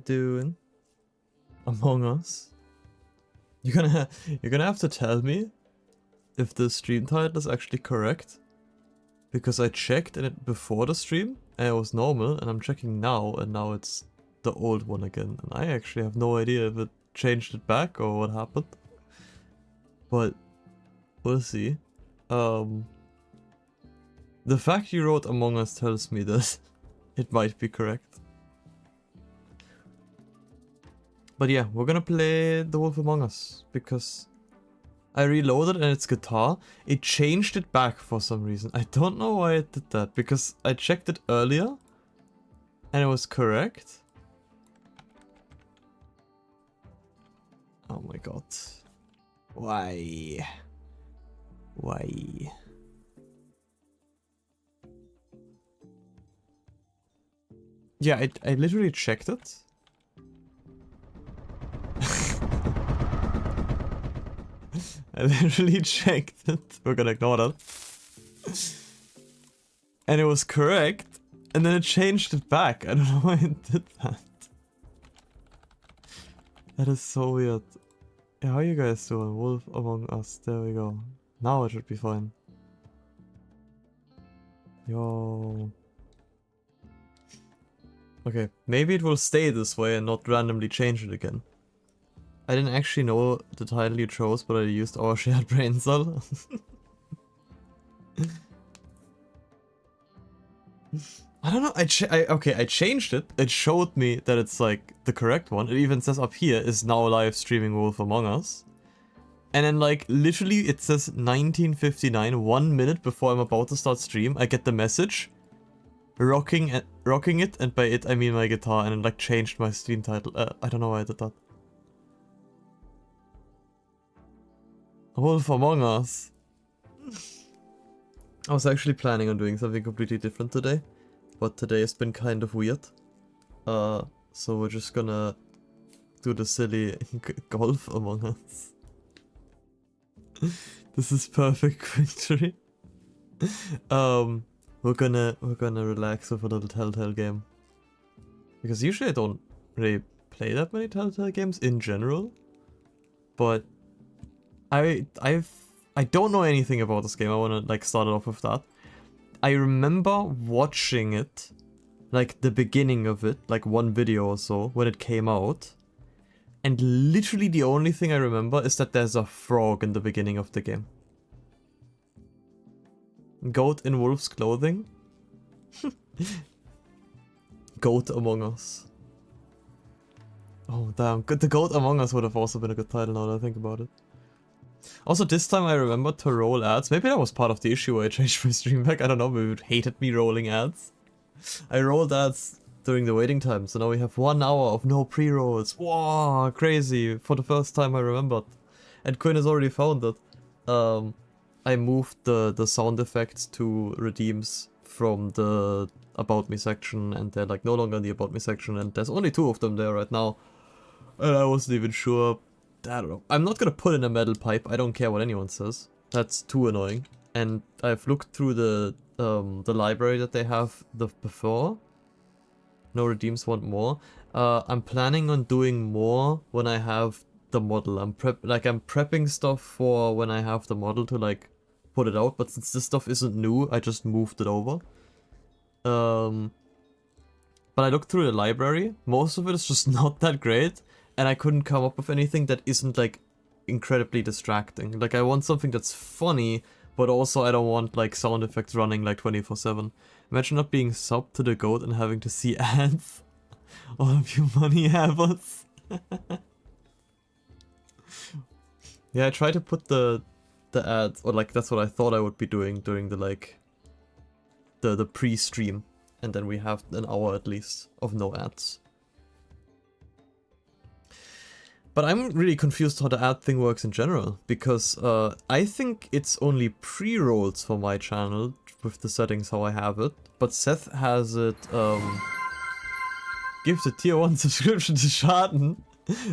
doing? Among Us? You're gonna have to tell me if the stream title is actually correct. Because I checked it before the stream and it was normal, and I'm checking now and now it's the old one again. And I actually have no idea if it changed it back or what happened. But we'll see. The fact you wrote Among Us tells me that it might be correct. But yeah, we're gonna play The Wolf Among Us because I reloaded and its guitar, it changed it back for some reason. I don't know why it did that, because I checked it earlier and it was correct. Oh my god. Why? Why? Yeah, I literally checked it. I literally checked it. We're gonna ignore that. And it was correct. And then it changed it back. I don't know why it did that. That is so weird. Yeah, how are you guys doing? Wolf Among Us. There we go. Now it should be fine. Yo. Okay, maybe it will stay this way and not randomly change it again. I didn't actually know the title you chose, but I used our shared brain cell. I don't know, I changed it. It showed me that it's like the correct one. It even says up here, is now live streaming Wolf Among Us. And then like literally it says 1959, 1 minute before I'm about to start stream, I get the message. Rocking it, and by it I mean my guitar, and it like changed my stream title. I don't know why I did that. Wolf Among Us. I was actually planning on doing something completely different today, but today has been kind of weird. So we're just gonna do the silly golf Among Us. This is perfect victory. We're gonna relax with a little Telltale game, because usually I don't really play that many Telltale games in general, but I don't know anything about this game. I want to like start it off with that. I remember watching it, like the beginning of it, like one video or so when it came out, and literally the only thing I remember is that there's a frog in the beginning of the game. Goat in wolf's clothing. Goat Among Us. Oh damn, the Goat Among Us would have also been a good title now that I think about it. Also, this time I remembered to roll ads. Maybe that was part of the issue where I changed my stream back. I don't know, maybe it hated me rolling ads. I rolled ads during the waiting time, so now we have 1 hour of no pre-rolls. Wow, crazy. For the first time I remembered. And Quinn has already found it. I moved the sound effects to redeems from the About Me section, and they're like no longer in the About Me section, and there's only 2 of them there right now. And I wasn't even sure. I don't know. I'm not gonna put in a metal pipe. I don't care what anyone says. That's too annoying. And I've looked through the library that they have before. No redeems want more. I'm planning on doing more when I have the model. I'm prepping stuff for when I have the model to like put it out. But since this stuff isn't new, I just moved it over. But I looked through the library. Most of it is just not that great. And I couldn't come up with anything that isn't like incredibly distracting. Like I want something that's funny, but also I don't want like sound effects running like 24/7. Imagine not being subbed to the goat and having to see ads. All of you money havers. Yeah, I tried to put the ads, or like that's what I thought I would be doing during the like the pre-stream, and then we have an hour at least of no ads. But I'm really confused how the ad thing works in general, because I think it's only pre-rolls for my channel with the settings how I have it, but Seth has it, gives a tier 1 subscription to Schaden.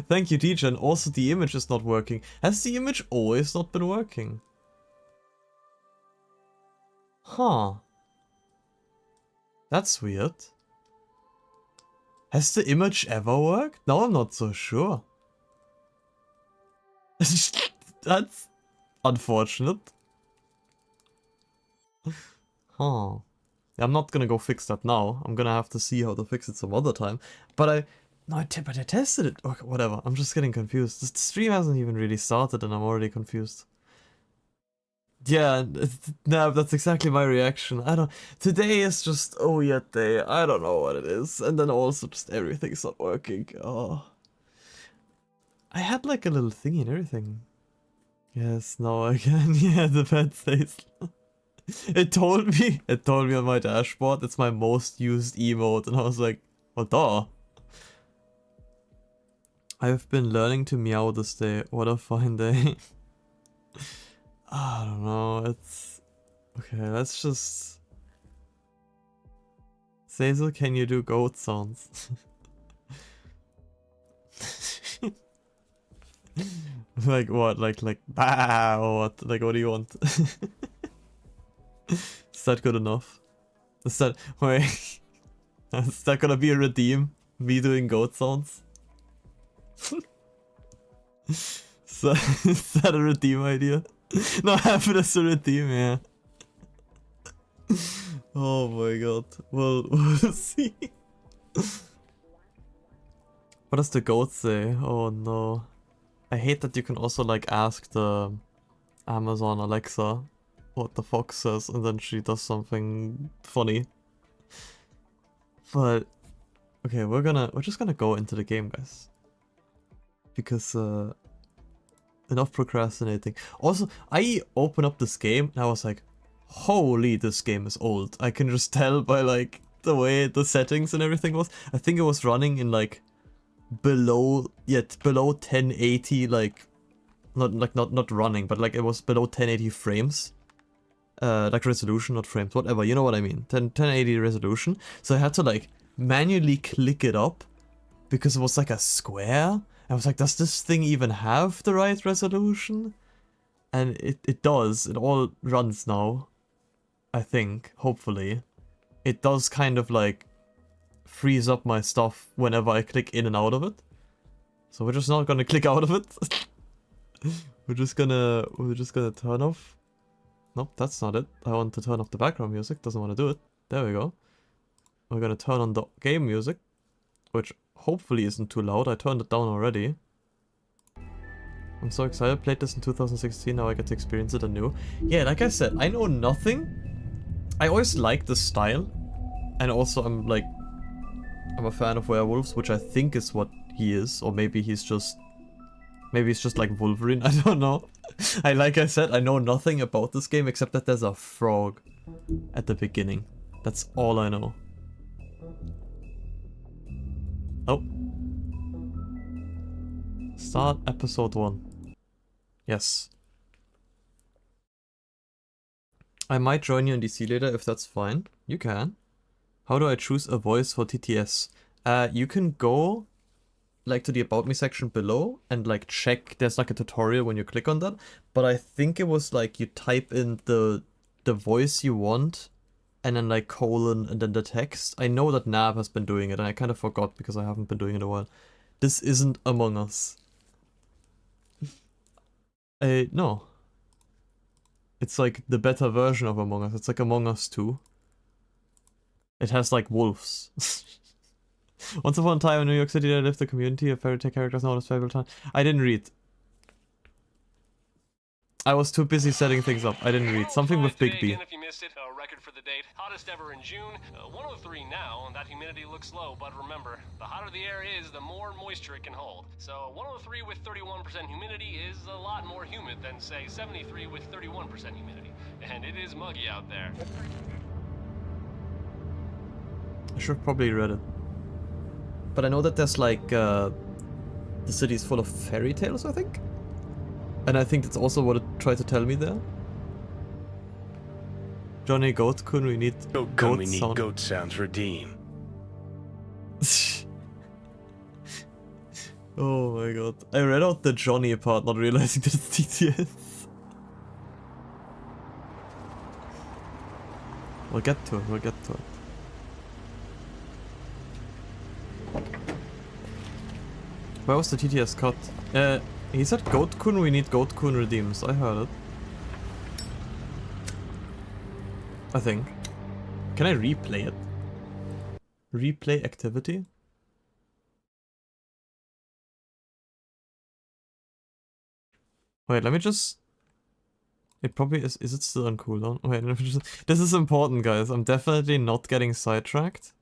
Thank you, teacher, and also the image is not working. Has the image always not been working? Huh. That's weird. Has the image ever worked? No, I'm not so sure. That's unfortunate. Huh. I'm not gonna go fix that now. I'm gonna have to see how to fix it some other time. But I tested it. Okay, whatever. I'm just getting confused. The stream hasn't even really started and I'm already confused. Yeah, no, that's exactly my reaction. Today is just oh yeah day. I don't know what it is. And then also just everything's not working. Oh. I had like a little thingy and everything. Yes, now again. Yeah, the pet stays. It told me on my dashboard it's my most used emote, and I was like, well, duh. I've been learning to meow this day. What a fine day. I don't know, it's... Okay, let's just... Zazel, can you do goat sounds? Like what? Like bah or what? Like what do you want? Is that good enough? Is that... Wait. Is that gonna be a redeem? Me doing goat sounds? So, is that a redeem idea? No, have it as a redeem, yeah. Oh my god. Well, we'll see. What does the goat say? Oh no. I hate that you can also like ask the Amazon Alexa what the fox says and then she does something funny. But okay, we're just gonna go into the game, guys. Because enough procrastinating. Also, I open up this game and I was like, holy, this game is old. I can just tell by like the way the settings and everything was. I think it was running in like below 1080, like not running, but like it was below 1080 frames. Like resolution, not frames, whatever, you know what I mean. 1080 resolution. So I had to like manually click it up because it was like a square. I was like, does this thing even have the right resolution? And it does. It all runs now. I think, hopefully. It does kind of like freeze up my stuff whenever I click in and out of it. So we're just not gonna click out of it. we're just gonna turn off. Nope, that's not it. I want to turn off the background music. Doesn't want to do it. There we go. We're gonna turn on the game music, which hopefully isn't too loud. I turned it down already. I'm so excited. Played this in 2016. Now I get to experience it anew. Yeah, like I said, I know nothing. I always liked the style. And also I'm a fan of werewolves, which I think is what he is. Or maybe he's just... Maybe it's just like Wolverine. I don't know. Like I said, I know nothing about this game except that there's a frog at the beginning. That's all I know. Oh. Start episode 1. Yes. I might join you in DC later if that's fine. You can. How do I choose a voice for TTS? You can go like to the about me section below and like check, there's like a tutorial when you click on that, but I think it was like you type in the voice you want and then like colon and then the text. I know that Nav has been doing it and I kind of forgot because I haven't been doing it in a while. This isn't Among Us. No. It's like the better version of Among Us. It's like Among Us 2. It has like wolves. Once upon a time in New York City, there lived a community of fairy tale characters known as Fable Town. I didn't read. I was too busy setting things up. I didn't read. Something with Big B. If you missed it, a record for the date. Hottest ever in June. 103 now. That humidity looks low, but remember, the hotter the air is, the more moisture it can hold. So 103 with 31% humidity is a lot more humid than, say, 73 with 31% humidity. And it is muggy out there. I should have probably read it. But I know that there's like, the city is full of fairy tales, I think? And I think that's also what it tried to tell me there. Johnny Goat-kun, we need goat sounds redeem. Oh my god. I read out the Johnny part, not realizing that it's TTS. We'll get to it, we'll get to it. Where was the TTS cut? He said Goat-kun, we need Goat-kun redeems. I heard it. I think. Can I replay it? Replay activity? Wait, let me just... It probably is... Is it still on cooldown? Wait, let me just... This is important, guys. I'm definitely not getting sidetracked.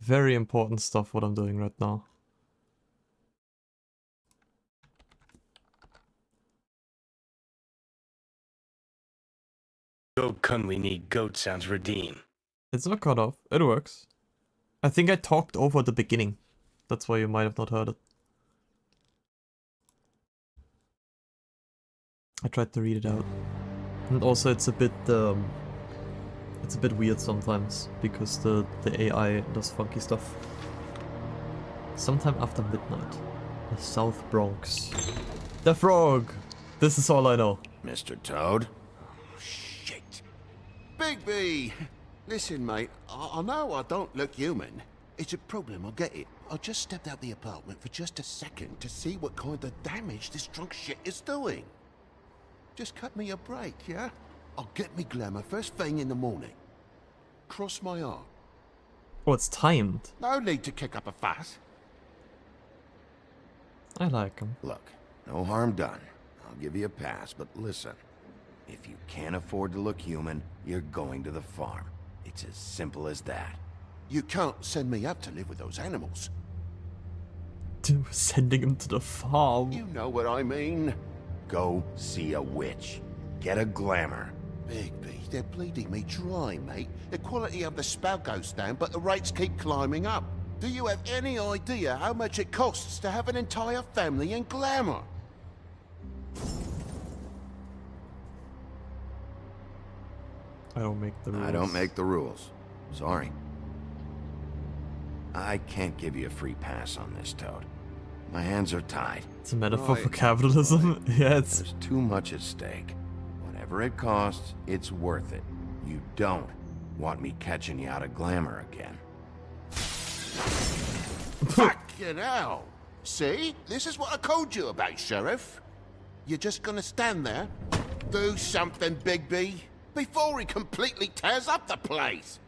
Very important stuff what I'm doing right now. Goat-kun we need goat sounds redeem. It's not cut off. It works. I think I talked over the beginning. That's why you might have not heard it. I tried to read it out. And also it's a bit weird sometimes because the AI does funky stuff. Sometime after midnight. The South Bronx. The frog! This is all I know. Mr. Toad? Oh, shit. Bigby! Listen, mate, I know I don't look human. It's a problem, I get it. I just stepped out the apartment for just a second to see what kind of damage this drunk shit is doing. Just cut me a break, yeah? I'll get me glamour first thing in the morning. Cross my arm. Oh, it's timed. No need to kick up a fuss. I like him. Look, no harm done. I'll give you a pass, but listen. If you can't afford to look human, you're going to the farm. It's as simple as that. You can't send me up to live with those animals. Sending him to the farm. You know what I mean. Go see a witch. Get a glamour. Bigby, they're bleeding me dry, mate. The quality of the spell goes down, but the rates keep climbing up. Do you have any idea how much it costs to have an entire family in glamour? I don't make the rules. I don't make the rules. Sorry. I can't give you a free pass on this, Toad. My hands are tied. It's a metaphor for capitalism. Yeah, it's... There's too much at stake. Whatever it costs, it's worth it. You don't want me catching you out of glamour again. Fucking hell! See? This is what I told you about, Sheriff. You're just gonna stand there, do something, Bigby, before he completely tears up the place.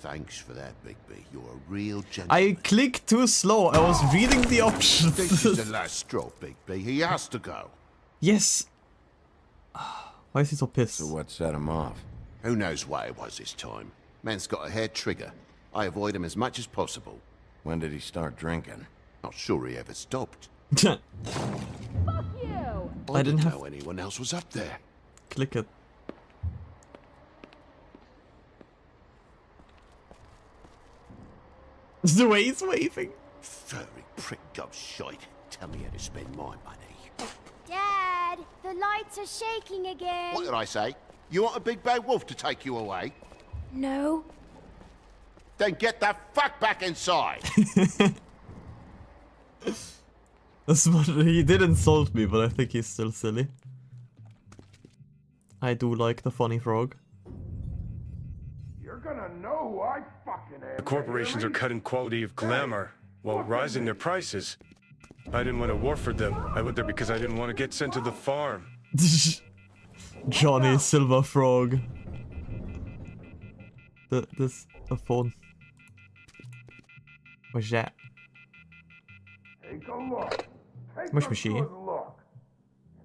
Thanks for that, Bigby. You're a real gentleman. I clicked too slow. I was reading the options. This is the last straw, Bigby. He has to go. Yes. Why is he so pissed? So what set him off? Who knows why it was this time. Man's got a hair trigger. I avoid him as much as possible. When did he start drinking? Not sure he ever stopped. Fuck you! I didn't know anyone else was up there. Click it. The way he's waving. Furry prick gobshite. Tell me how to spend my money. Dad, the lights are shaking again. What did I say? You want a big bad wolf to take you away? No. Then get the fuck back inside. That's what he did insult me, but I think he's still silly. I do like the funny frog. You're gonna know who I fucking am. Corporations are cutting quality of glamour while rising their prices. I didn't want to war for them. I went there because I didn't want to get sent to the farm. Johnny Silver Frog. A phone. What's that? Take a look. Take Mush a machine. good look.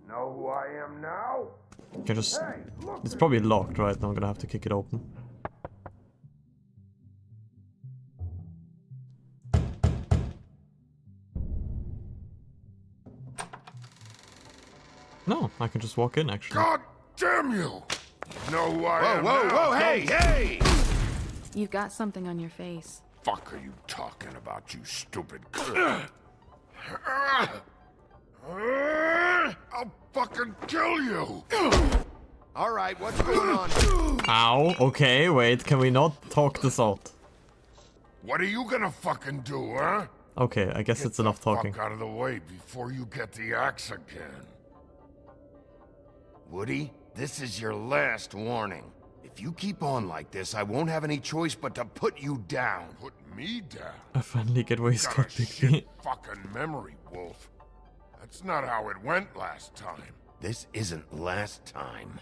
You know who I am now? Can just... Hey, look It's at probably locked, right? Now I'm gonna have to kick it open. No, I can just walk in, actually. God damn you! You know who I am Whoa, now? whoa, hey, hey! You've got something on your face. Fuck are you talking about, you stupid... I'll fucking kill you! All right, what's going on? Ow, okay, wait, can we not talk this out? What are you gonna fucking do, huh? Okay, I guess it's enough talking. Fuck out of the way before you get the axe again. Woody, this is your last warning. If If you keep on like this, I won't have any choice but to put you down. Put me down? I finally get why he's Got got a Bigby. shit fucking memory, Wolf. That's not how it went last time. This isn't last time.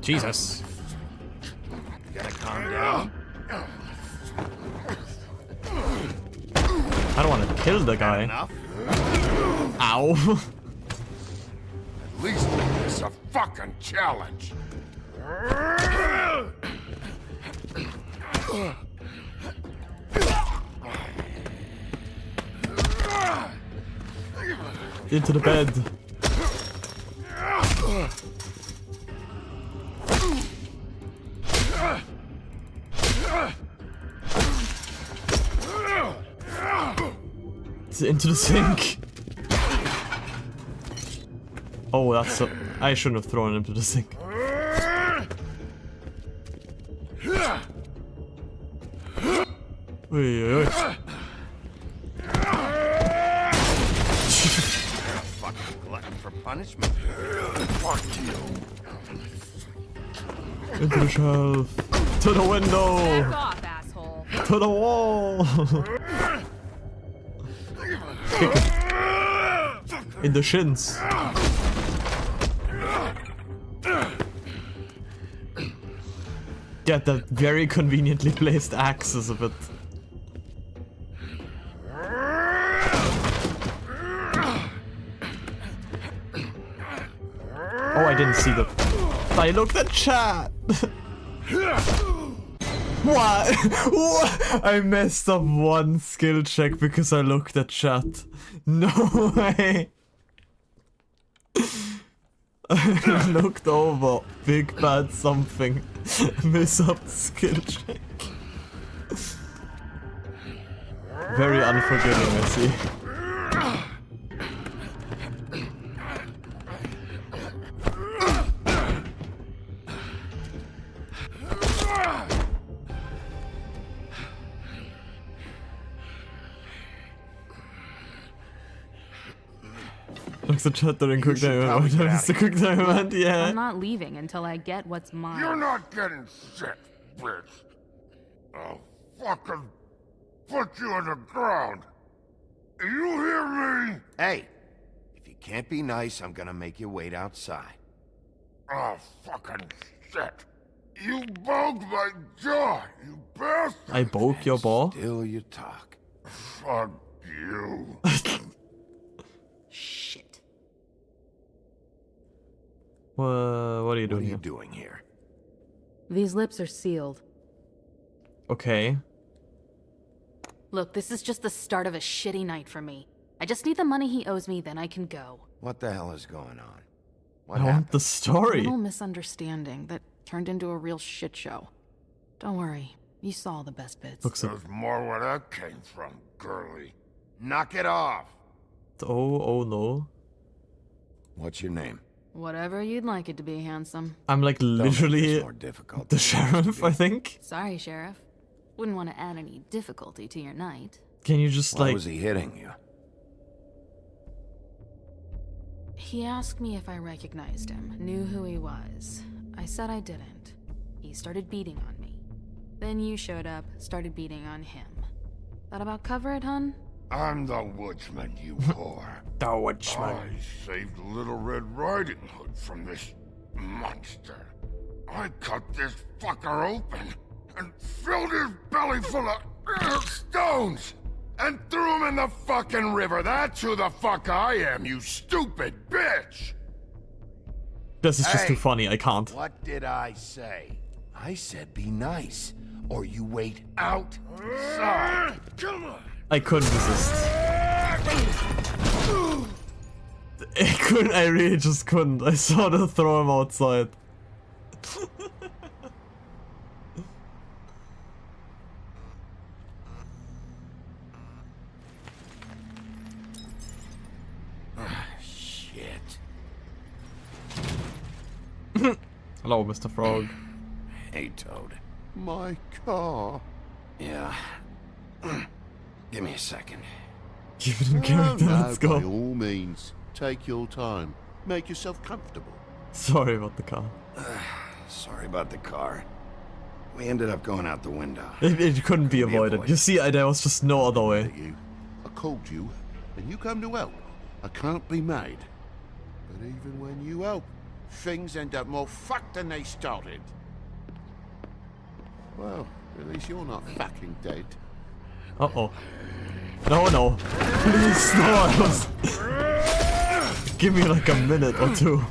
Jesus. You gotta calm down. I don't want to kill the guy. Enough? Ow. At least make this a fucking challenge. Into the bed. Into the sink. Oh, that's a, I shouldn't have thrown him into the sink. Oi, oi, oi. Fucking glutton for punishment. Fuck you. Into the shelf. To the window. Back off, asshole. To the wall. Kick him. In the shins. Get that very conveniently placed axes of it. Oh, I didn't see the. I looked at chat. What? What? I messed up one skill check because I looked at chat. No way. I looked over. Big bad something. Miss up skill check. Very unforgiving, I see. Looks at chat during quick time probably event. get What is the quick time event? Yeah. I'm not leaving until I get what's mine. You're not getting shit, bitch. I'll fucking put you on the ground. You hear me? Hey, if you can't be nice, I'm gonna make you wait outside. Oh, fucking shit. You broke my jaw, you bastard. I broke your ball? Still you talk. Fuck you. Shit. What are you What doing are you here? doing here? These lips are sealed. Okay. Look, this is just the start of a shitty night for me. I just need the money he owes me, then I can go. What the hell is going on? What I want happened? the story. Little misunderstanding that turned into a real shit show. Don't worry, you saw the best bits. Looks at. There's more where that came from, girly. Knock it off. Oh no. What's your name? Whatever you'd like it to be, handsome. I'm like Don't make this literally more difficult the than it has to sheriff, be. I think. Sorry, Sheriff. Wouldn't want to add any difficulty to your night. Can you just Why like. was he hitting you? He asked me if I recognized him, knew who he was. I said I didn't. He started beating on me. Then you showed up, started beating on him. That about cover it, hun? I'm the woodsman, you whore. The Watchman. I saved Little Red Riding Hood from this monster. I cut this fucker open and filled his belly full of stones and threw him in the fucking river. That's who the fuck I am, you stupid bitch! This is just Hey. too funny, I can't. What did I say? I said be nice, or you wait outside. Come on! I couldn't resist. I really just couldn't. I saw to throw him outside. Shit. Hello, Mr. Frog. Hey, Toad. My car. Yeah. Give me a second. Keep it in Oh, character, no, let's go. by all means. Take your time. Make yourself comfortable. Sorry about the car. Sorry about the car. We ended up going out the window. It couldn't be avoided. You see, there was just no other way. I called you, and you come to help. I can't be made. But even when you help, things end up more fucked than they started. Well, at least you're not fucking dead. Uh-oh. No. Please, no. I was... Give me like a minute or two.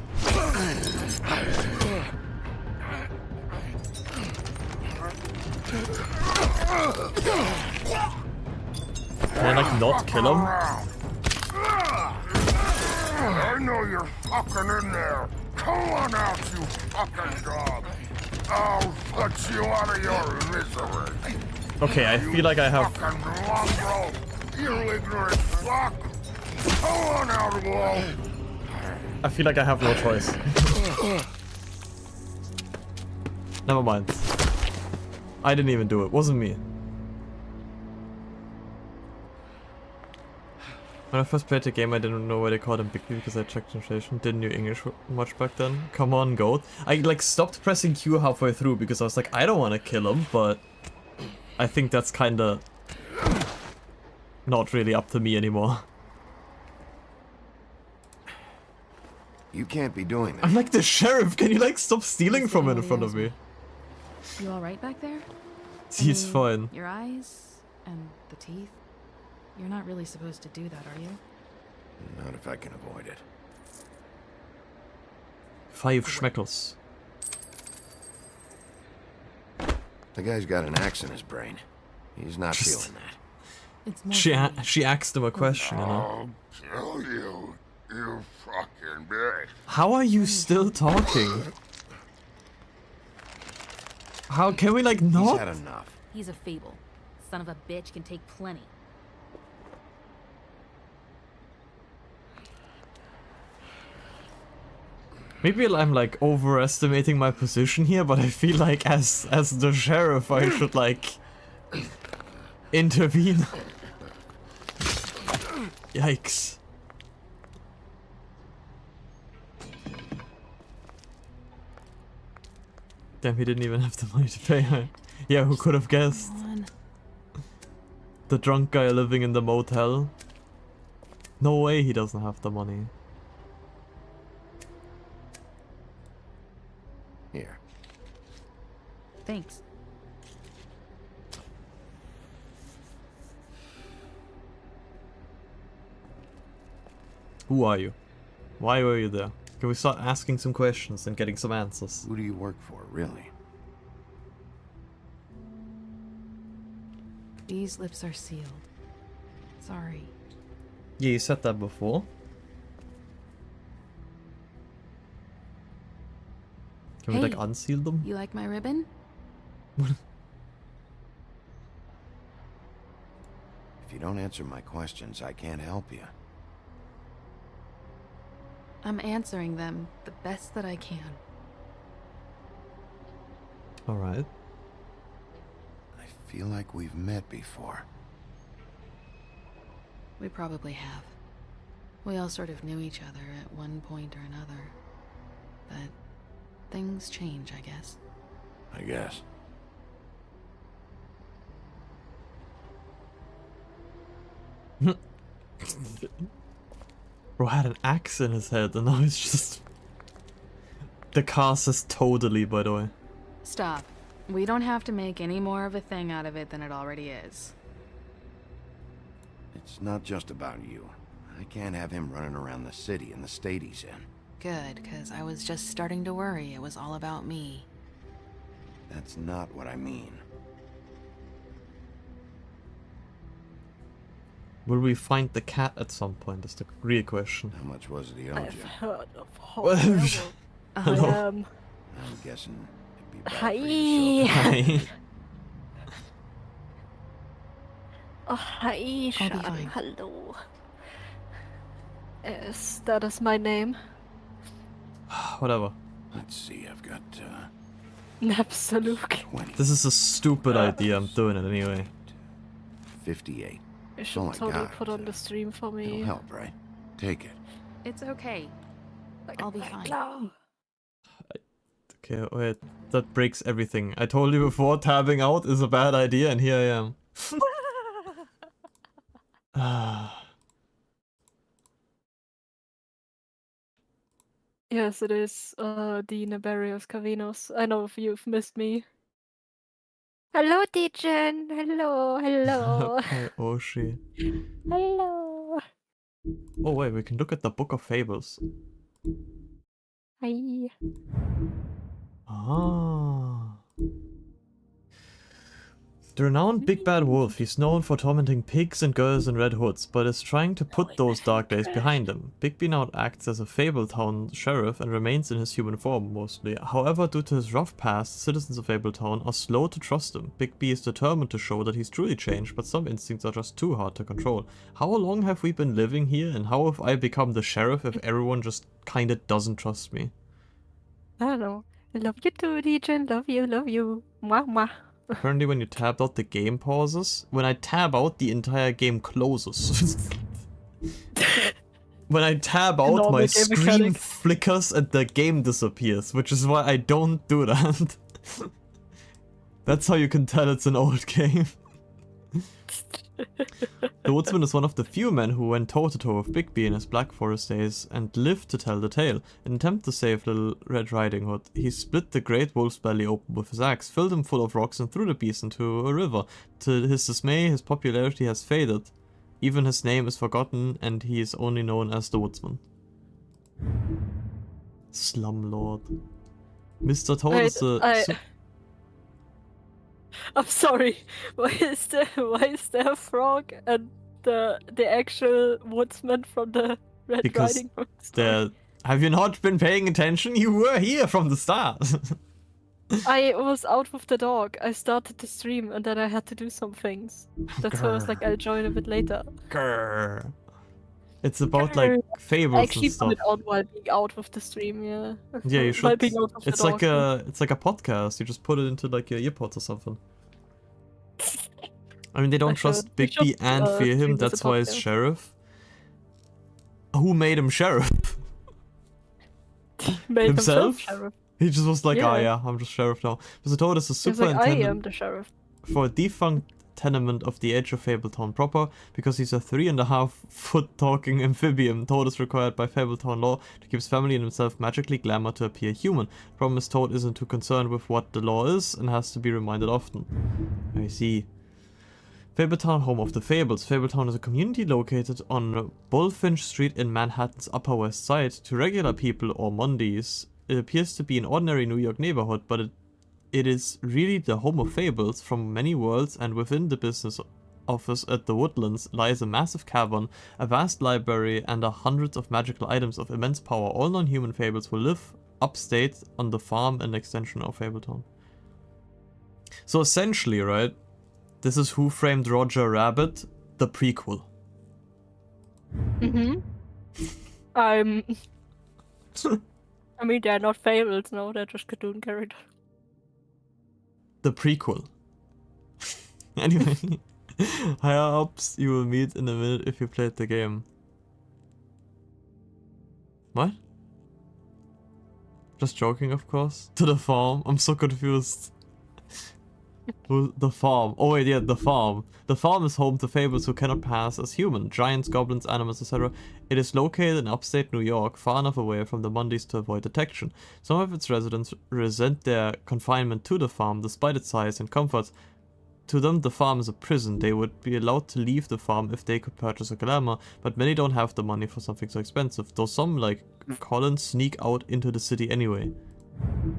Can I like not kill him? I know you're fucking in there. Come on out, you fucking dog. I'll put you out of your misery. Okay, I feel like I have... Fucking mongrel. You ignorant fuck. Come on out, Wolf. I feel like I have no choice. Never mind. I didn't even do it. Wasn't me. When I first played the game, I didn't know why they called him Bigby because I checked translation. Didn't knew English much back then. Come on, goat. I like stopped pressing Q halfway through because I was like, I don't want to kill him, but I think that's kinda not really up to me anymore. You can't be doing that. I'm like the sheriff. Can you like stop stealing from it in front of me? You alright back there? He's fine. Your eyes and the teeth? You're not really supposed to do that, are you? Not if I can avoid it. 5 schmeckles. The guy's got an axe in his brain. He's not feeling that. It's more She asked him a question, you know. I'll kill you, you fucking bitch. How are you still talking? How can we like He's not? had enough. He's a fable. Son of a bitch can take plenty. Maybe I'm like overestimating my position here, but I feel like as the sheriff I should like intervene. Yikes. Damn, he didn't even have the money to pay. Yeah, who could have guessed? The drunk guy living in the motel. No way he doesn't have the money. Here. Thanks. Who are you? Why were you there? Can we start asking some questions and getting some answers? Who do you work for, really? These lips are sealed. Sorry. Yeah, you said that before. Can we like Hey, unseal them? You like my ribbon? If you don't answer my questions, I can't help you. I'm answering them the best that I can. Alright. I feel like we've met before. We probably have. We all sort of knew each other at one point or another. But things change, I guess. I guess. Bro had an axe in his head and now it's just... The car says totally, by the way. Stop. We don't have to make any more of a thing out of it than it already is. It's not just about you. I can't have him running around the city in the state he's in. Good, because I was just starting to worry it was all about me. That's not what I mean. Will we find the cat at some point? That's the real question. How much was it he owed I've you? heard of Well, horrible. Hello. I'm guessing it'd be bad for Hi. you to Hi. Oh, hi, I'll be Sean. fine. Hello. Yes, that is my name. Whatever. Let's see, I've got, Absolutely. 20. This is a stupid idea. I'm doing it anyway. 58. You should Oh my totally God. put on the stream for It'll me. help, right? Take it. It's okay. I'll be fine. Claw. Okay, wait. That breaks everything. I told you before, tabbing out is a bad idea, and here I am. Yes, it is the Naberius Cavinos. I know if you've missed me. Hello, Dijon. Hello, hello. Hi, Oshi. Hello. Oh wait, we can look at the Book of Fables. Hi. Ah. The renowned Big Bad Wolf, he's known for tormenting pigs and girls in red hoods, but is trying to put those dark days behind him. Bigby now acts as a Fabletown sheriff and remains in his human form, mostly. However, due to his rough past, citizens of Fabletown are slow to trust him. Bigby is determined to show that he's truly changed, but some instincts are just too hard to control. How long have we been living here, and how have I become the sheriff if everyone just kinda doesn't trust me? I don't know. Love you too, Dijon. Love you, love you. Mwah, mwah. Apparently when you tab out, the game pauses. When I tab out, the entire game closes. When I tab out, Normal my game screen mechanic. flickers and the game disappears, which is why I don't do that. That's how you can tell it's an old game. The Woodsman is one of the few men who went toe-to-toe with Bigby in his Black Forest days and lived to tell the tale. In an attempt to save Little Red Riding Hood, he split the great wolf's belly open with his axe, filled him full of rocks and threw the beast into a river. To his dismay, his popularity has faded. Even his name is forgotten and he is only known as the Woodsman. Slumlord. Mr. Toad is the... I'm sorry. Why is there a frog and the actual woodsman from the Red Because Riding Hood story? Have you not been paying attention? You were here from the start. I was out with the dog. I started the stream and then I had to do some things. That's why I was like, I'll join a bit later. Grr. It's about like I fables actually and put stuff. it on while being out with the stream, yeah. Yeah, you While should. being out with the It's like dog. a podcast. You just put it into like your earpods or something. I mean, they don't trust We Bigby should, and fear stream him. this That's a why he's podcast. sheriff. Who made him sheriff? Made himself? sheriff. He just was like, oh Yeah. yeah, I'm just sheriff now. Mr. Toad is a He was like, I superintendent am the sheriff. for a defunct tenement of the edge of Fabletown proper. Because he's a 3.5-foot talking amphibian, Toad is required by Fabletown law to keep his family and himself magically glamour to appear human. Problem is, Toad isn't too concerned with what the law is and has to be reminded often. I see. Fabletown, home of the Fables. Fabletown is a community located on Bullfinch Street in Manhattan's Upper West Side. To regular people or Mondays, it appears to be an ordinary New York neighborhood, but it is really the home of fables from many worlds, and within the business office at the Woodlands lies a massive cavern, a vast library, and hundreds of magical items of immense power. All non-human fables will live upstate on the farm and extension of Fabletown. So essentially, right, this is Who Framed Roger Rabbit, the prequel. Mm-hmm. I mean, they're not fables, no, they're just cartoon characters. The prequel. Anyway, higher ups you will meet in a minute if you played the game. What? Just joking, of course. To the farm. I'm so confused. The farm. Oh wait, yeah, the farm. The farm is home to fables who cannot pass as human. Giants, goblins, animals, etc. It is located in upstate New York, far enough away from the Mondays to avoid detection. Some of its residents resent their confinement to the farm, despite its size and comforts. To them, the farm is a prison. They would be allowed to leave the farm if they could purchase a glamour, but many don't have the money for something so expensive, though some, like Colin, sneak out into the city anyway.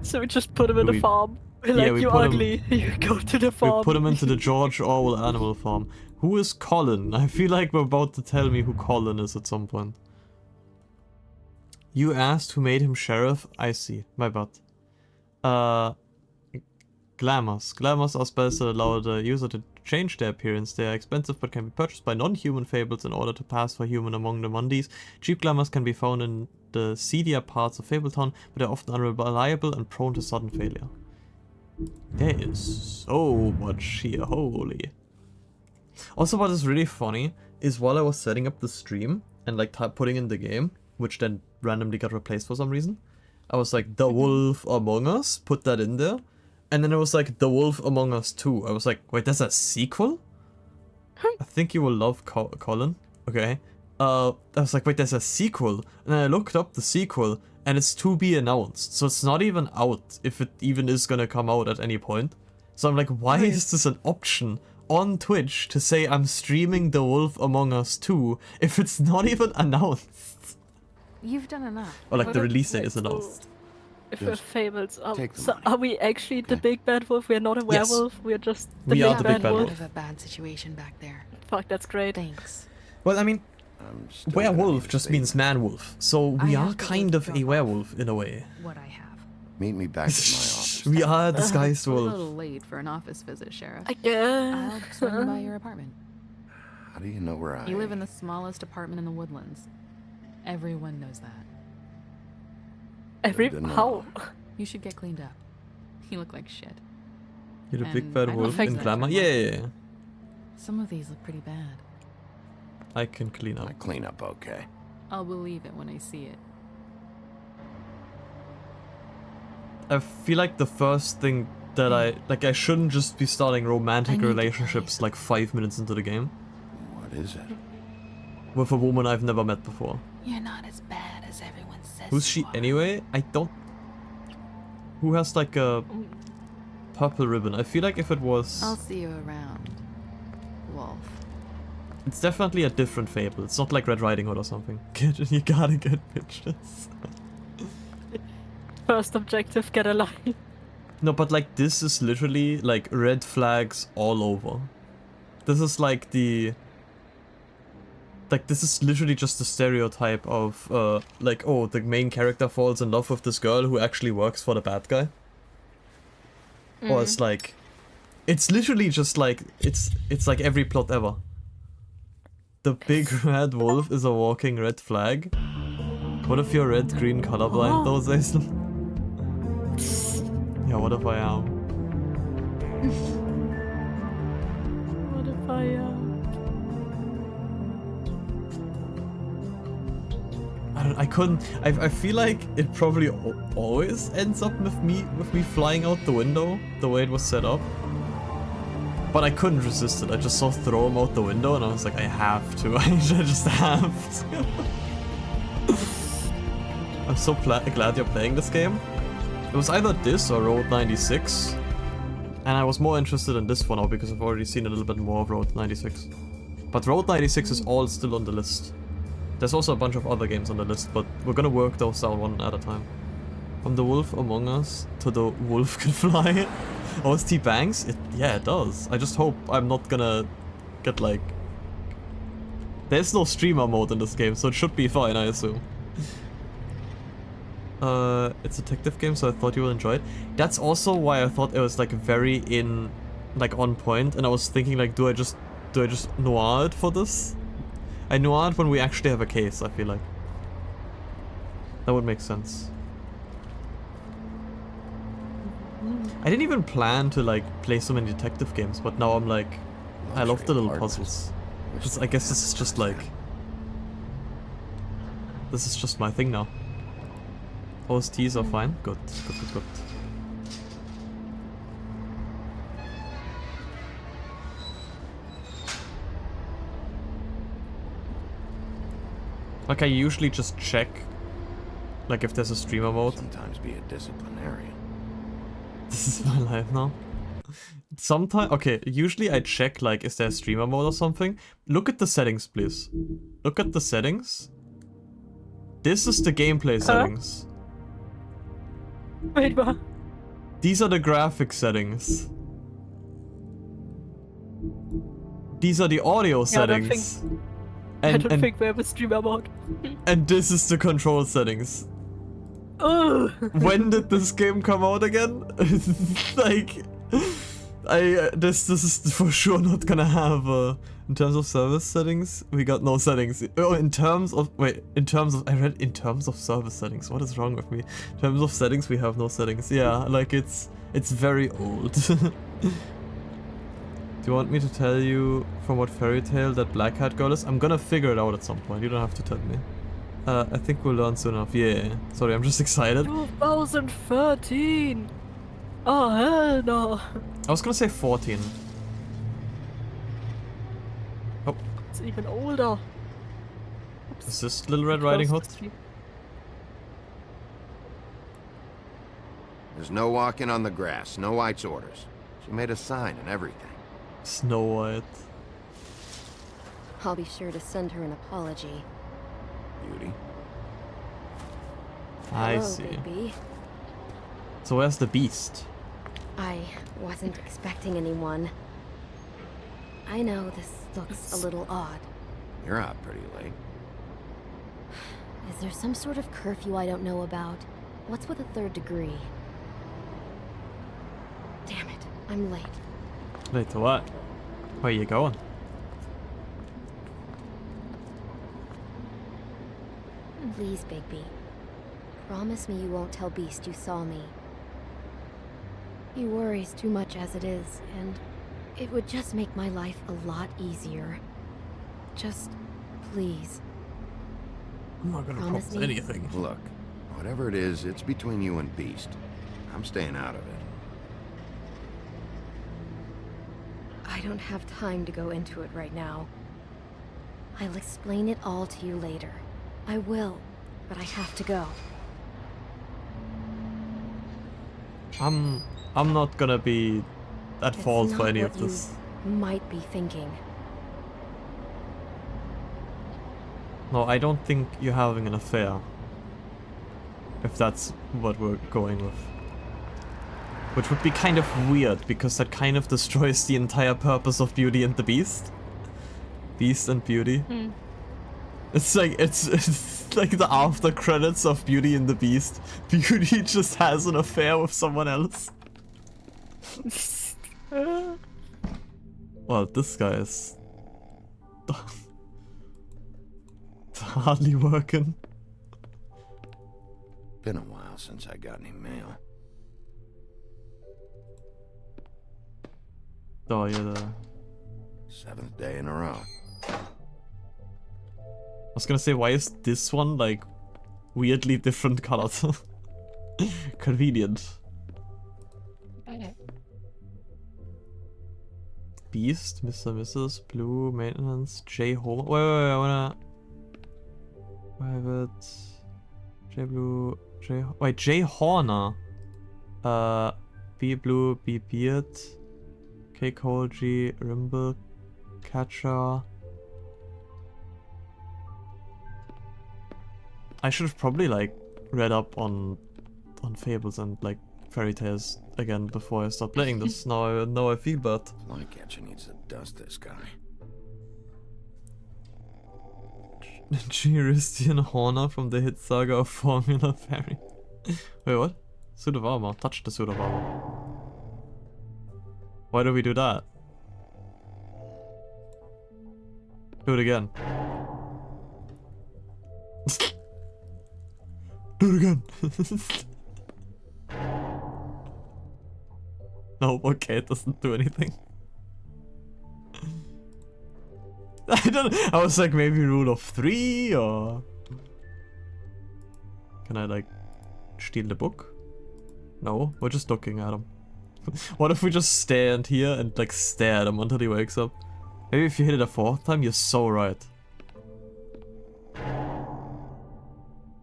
So we just put him in We- the farm. We're yeah, like, we you put him- ugly, you go to the farm. We put him into the George Orwell Animal Farm. Who is Colin? I feel like we're about to tell me who Colin is at some point. You asked who made him sheriff? I see. My bad. Glamours. Glamours are spells that allow the user to change their appearance. They are expensive but can be purchased by non-human fables in order to pass for human among the Mondays. Cheap glamours can be found in the seedier parts of Fabletown, but they are often unreliable and prone to sudden failure. There is so much here, holy. Also, what is really funny is while I was setting up the stream and like putting in the game, which then randomly got replaced for some reason. I was like, The Wolf Among Us, put that in there. And then it was like, The Wolf Among Us 2. I was like, wait, there's a sequel? I think you will love Colin. Okay. I was like, wait, there's a sequel. And then I looked up the sequel, and it's to be announced. So it's not even out, if it even is gonna come out at any point. So I'm like, why is this an option on Twitch to say I'm streaming The Wolf Among Us 2 if it's not even announced? You've done enough. Or like What the if- release date wait, is so announced. If we're fables, take the so money, are we actually the okay? big bad wolf? We're not a Yes. werewolf. We're just the We big are the big bad bad Out wolf. wolf. of a bad situation back there. Fuck, that's great. Thanks. Well, I mean, I'm still gonna werewolf need just to means man-wolf. So we I are have to kind of drop a off werewolf in a way. What I have. meet me back at my office. We are a disguised A wolf. little late for an office visit, Sheriff. I guess. I'll swing by your apartment. How do you know where I You live am? in the smallest apartment in the Woodlands. Everyone knows that. Good to How? You should get cleaned up. You look like shit. You're the big And bad I don't wolf think in so. glamour. Yeah. Some of these look pretty bad. I can clean up. I clean up okay. I'll believe it when I see it. I feel like the first thing that I shouldn't just be starting I romantic need to relationships tell you like 5 minutes into the game What is it? with a woman I've never met before. You're not as bad as everyone says. Who's she anyway? I don't... Who has like a purple ribbon? I feel like if it was... I'll see you around, Wolf. It's definitely a different Fable. It's not like Red Riding Hood or something. You gotta get pictures. First objective, get a line. No, but like this is literally like red flags all over. This is like the... Like this is literally just the stereotype of like, oh, the main character falls in love with this girl who actually works for the bad guy. Or it's like... It's literally just like, it's like every plot ever. The big red wolf is a walking red flag. What if you're red-green colorblind though, Zaisel? Yeah, what if I am? What if I I couldn't. I feel like it probably always ends up with me flying out the window the way it was set up. But I couldn't resist it. I just saw throw him out the window and I was like, I have to. I just have to. I'm so glad you're playing this game. It was either this or Road 96. And I was more interested in this one now because I've already seen a little bit more of Road 96. But Road 96 is all still on the list. There's also a bunch of other games on the list, but we're gonna work those down one at a time. From the Wolf Among Us to the Wolf Can Fly. OST bangs? Yeah, it does. I just hope I'm not gonna get like... There's no streamer mode in this game, so it should be fine, I assume. It's a detective game, so I thought you would enjoy it. That's also why I thought it was like very on point, and I was thinking like, do I just noir it for this? I noir it when we actually have a case, I feel like. That would make sense. I didn't even plan to like play so many detective games, but now I'm like, I love the little puzzles. I guess this is just like... This is just my thing now. OSTs are fine? Good. Like I usually just check, like if there's a streamer mode. Sometimes be a disciplinarian. This is my life now. Sometimes, okay, usually I check like, is there a streamer mode or something? Look at the settings, please. Look at the settings. This is the gameplay settings. Wait, what? These are the graphic settings. These are the audio settings. I don't think we have a streamer mode. And this is the control settings. Ugh. When did this game come out again? Like, this is for sure not gonna have in terms of service settings. We got no settings. Oh, in terms of I read in terms of service settings. What is wrong with me? In terms of settings, we have no settings. Yeah, like it's very old. Do you want me to tell you from what fairy tale that black hat girl is? I'm gonna figure it out at some point. You don't have to tell me. I think we'll learn soon enough. Yeah. Sorry, I'm just excited. 2013! Oh, hell no! I was gonna say 14. Oh, It's even older. is this Little Red Riding Hood? There's no walking on the grass. Snow White's orders. She made a sign and everything. Snow White. I'll be sure to send her an apology. Beauty. I Hello, see. Bigby. So where's the beast? I wasn't expecting anyone. I know this looks a little odd. You're out pretty late. Is there some sort of curfew I don't know about? What's with a 3rd degree? Damn it, I'm late. Late to what? Where are you going? Please, Bigby. Promise me you won't tell Beast you saw me. He worries too much as it is, and it would just make my life a lot easier. Just, please. I'm not gonna Promise promise me? anything. Look, whatever it is, it's between you and Beast. I'm staying out of it. I don't have time to go into it right now. I'll explain it all to you later. I will, but I have to go. I'm not gonna be at It's fault for not any what of this. you might be thinking. No, I don't think you're having an affair. If that's what we're going with. Which would be kind of weird, because that kind of destroys the entire purpose of Beauty and the Beast. Beast and Beauty. It's like it's like the after credits of Beauty and the Beast. Beauty just has an affair with someone else. Well, this guy is hardly working. Been a while since I got any mail. Oh yeah, the... 7th day in a row. I was gonna say, why is this one like weirdly different colors? Convenient. Beast, Mr. Mrs. Blue, Maintenance, J Home. Wait, I wanna. Private. J Blue, J. Wait, J Horner. B Blue, B Beard. K Cole, G Rimble, Catcher. I should have probably like read up on fables and like fairy tales again before I start playing this. Now I feel bad. Flycatcher needs to dust this guy. Giristian Horner from the hit saga of Formula Fairy. Wait, what? Suit of armor. Touch the suit of armor. Why do we do that? Do it again. Do it again. No, okay, it doesn't do anything. I was like, maybe rule of 3 or... Can I like steal the book? No, we're just looking at him. What if we just stand here and like stare at him until he wakes up? Maybe if you hit it a 4th time, you're so right.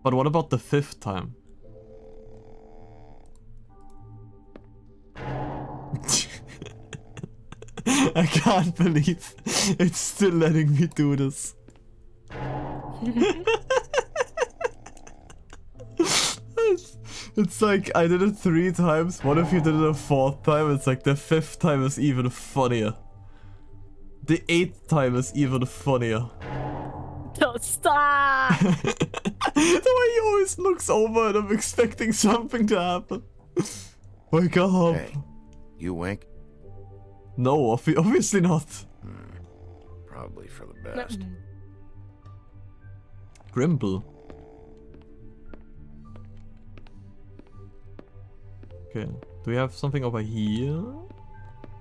But what about the 5th time? I can't believe it's still letting me do this. It's like, I did it 3 times. What if you did it a 4th time? It's like the 5th time is even funnier. The 8th time is even funnier. Don't stop! The way he always looks over and I'm expecting something to happen. Wake up. Hey, you wink? No, obviously not. Probably for the best. Grimble. Okay, do we have something over here?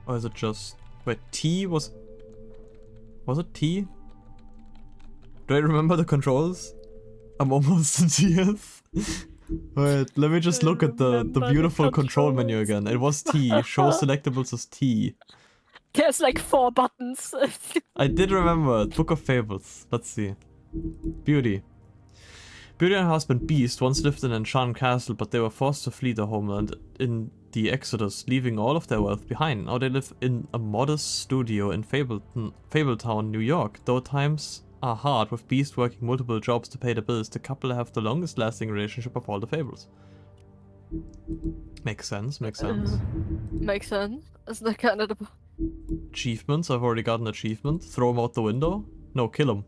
Or is it just... Wait, T was... Was it T? Do I remember the controls? I'm almost in tears. Wait, let me just look at the beautiful control menu again. It was T. Show selectables as T. There's like 4 buttons. I did remember it. Book of Fables. Let's see. Beauty. Beauty and her husband Beast once lived in Enchanted Castle, but they were forced to flee their homeland in the Exodus, leaving all of their wealth behind. Now they live in a modest studio in Fabletown, New York. Though times are hard, with Beast working multiple jobs to pay the bills, the couple have the longest lasting relationship of all the Fables. Makes sense, makes sense. Makes sense. Isn't that kind of the... Achievements, I've already got an achievement. Throw him out the window? No, kill him.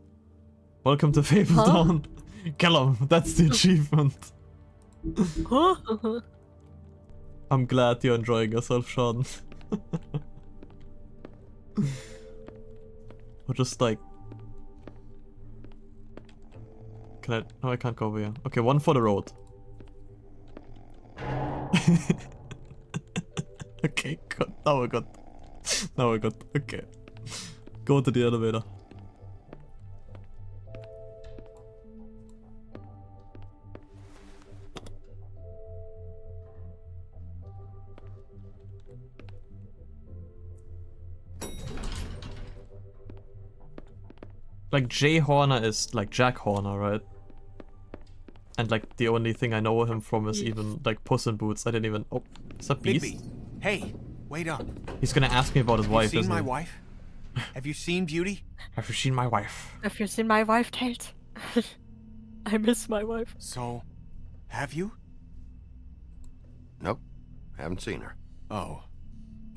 Welcome to Fabletown. Huh? Kill him, that's the achievement. I'm glad you're enjoying yourself, Sean. Or just like... Can I... No, I can't go over here. Okay, one for the road. Okay, good. Now we're good. Now we're good. Okay. Go to the elevator. Like, Jay Horner is like Jack Horner, right? And like, the only thing I know him from is even like Puss in Boots. I didn't even... Oh, is that Beast? Bigby, hey, wait up. He's gonna ask me about his wife, Have you seen isn't my he? wife? Have you seen Beauty? Have you seen my wife? Have you seen my wife, Tate? I miss my wife. So, have you? Nope. Haven't seen her. Oh,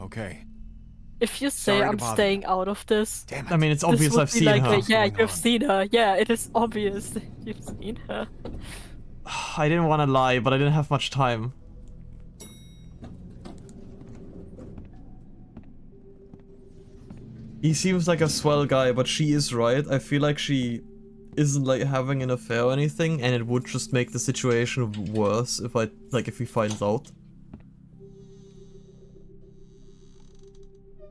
okay. If you say Sorry to I'm bother staying you. out of this... Damn it. I mean, it's this obvious would I've be seen like her. a, yeah, What's you've going seen her. Yeah, it is obvious that you've seen her. I didn't want to lie, but I didn't have much time. He seems like a swell guy, but she is right. I feel like she isn't like having an affair or anything, and it would just make the situation worse if if he finds out.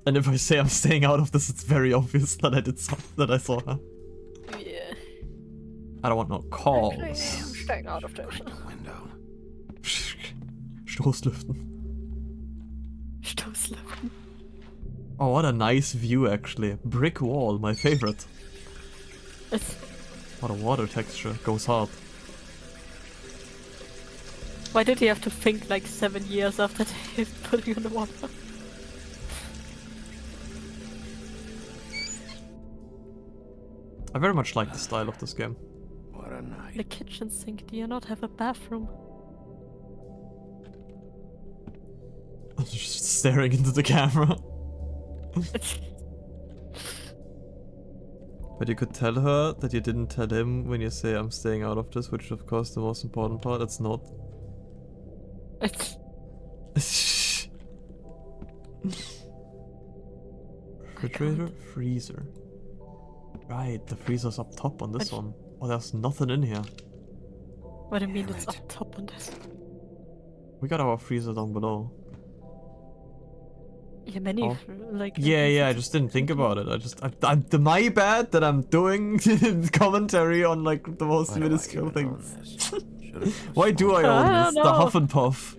And if I say I'm staying out of this, it's very obvious that I saw her. Yeah. I don't want no calls. I'm staying out of this. Window. Stoßlüften. Stoßlüften. Oh, what a nice view, actually. Brick wall, my favorite. What a water texture. Goes hard. Why did he have to think like 7 years after they put you in the water? I very much like the style of this game. What a night. The kitchen sink, do you not have a bathroom? Just staring into the camera. But you could tell her that you didn't tell him when you say I'm staying out of this, which is of course the most important part. It's not. Refrigerator, freezer. Right, the freezer's up top on this one. Oh, there's nothing in here. What do you mean it's up top on this? We got our freezer down below. Yeah, many Oh. like. Yeah, I just didn't think about it. I'm my bad that I'm doing commentary on like the most minuscule things. Why do I always? The huff and puff.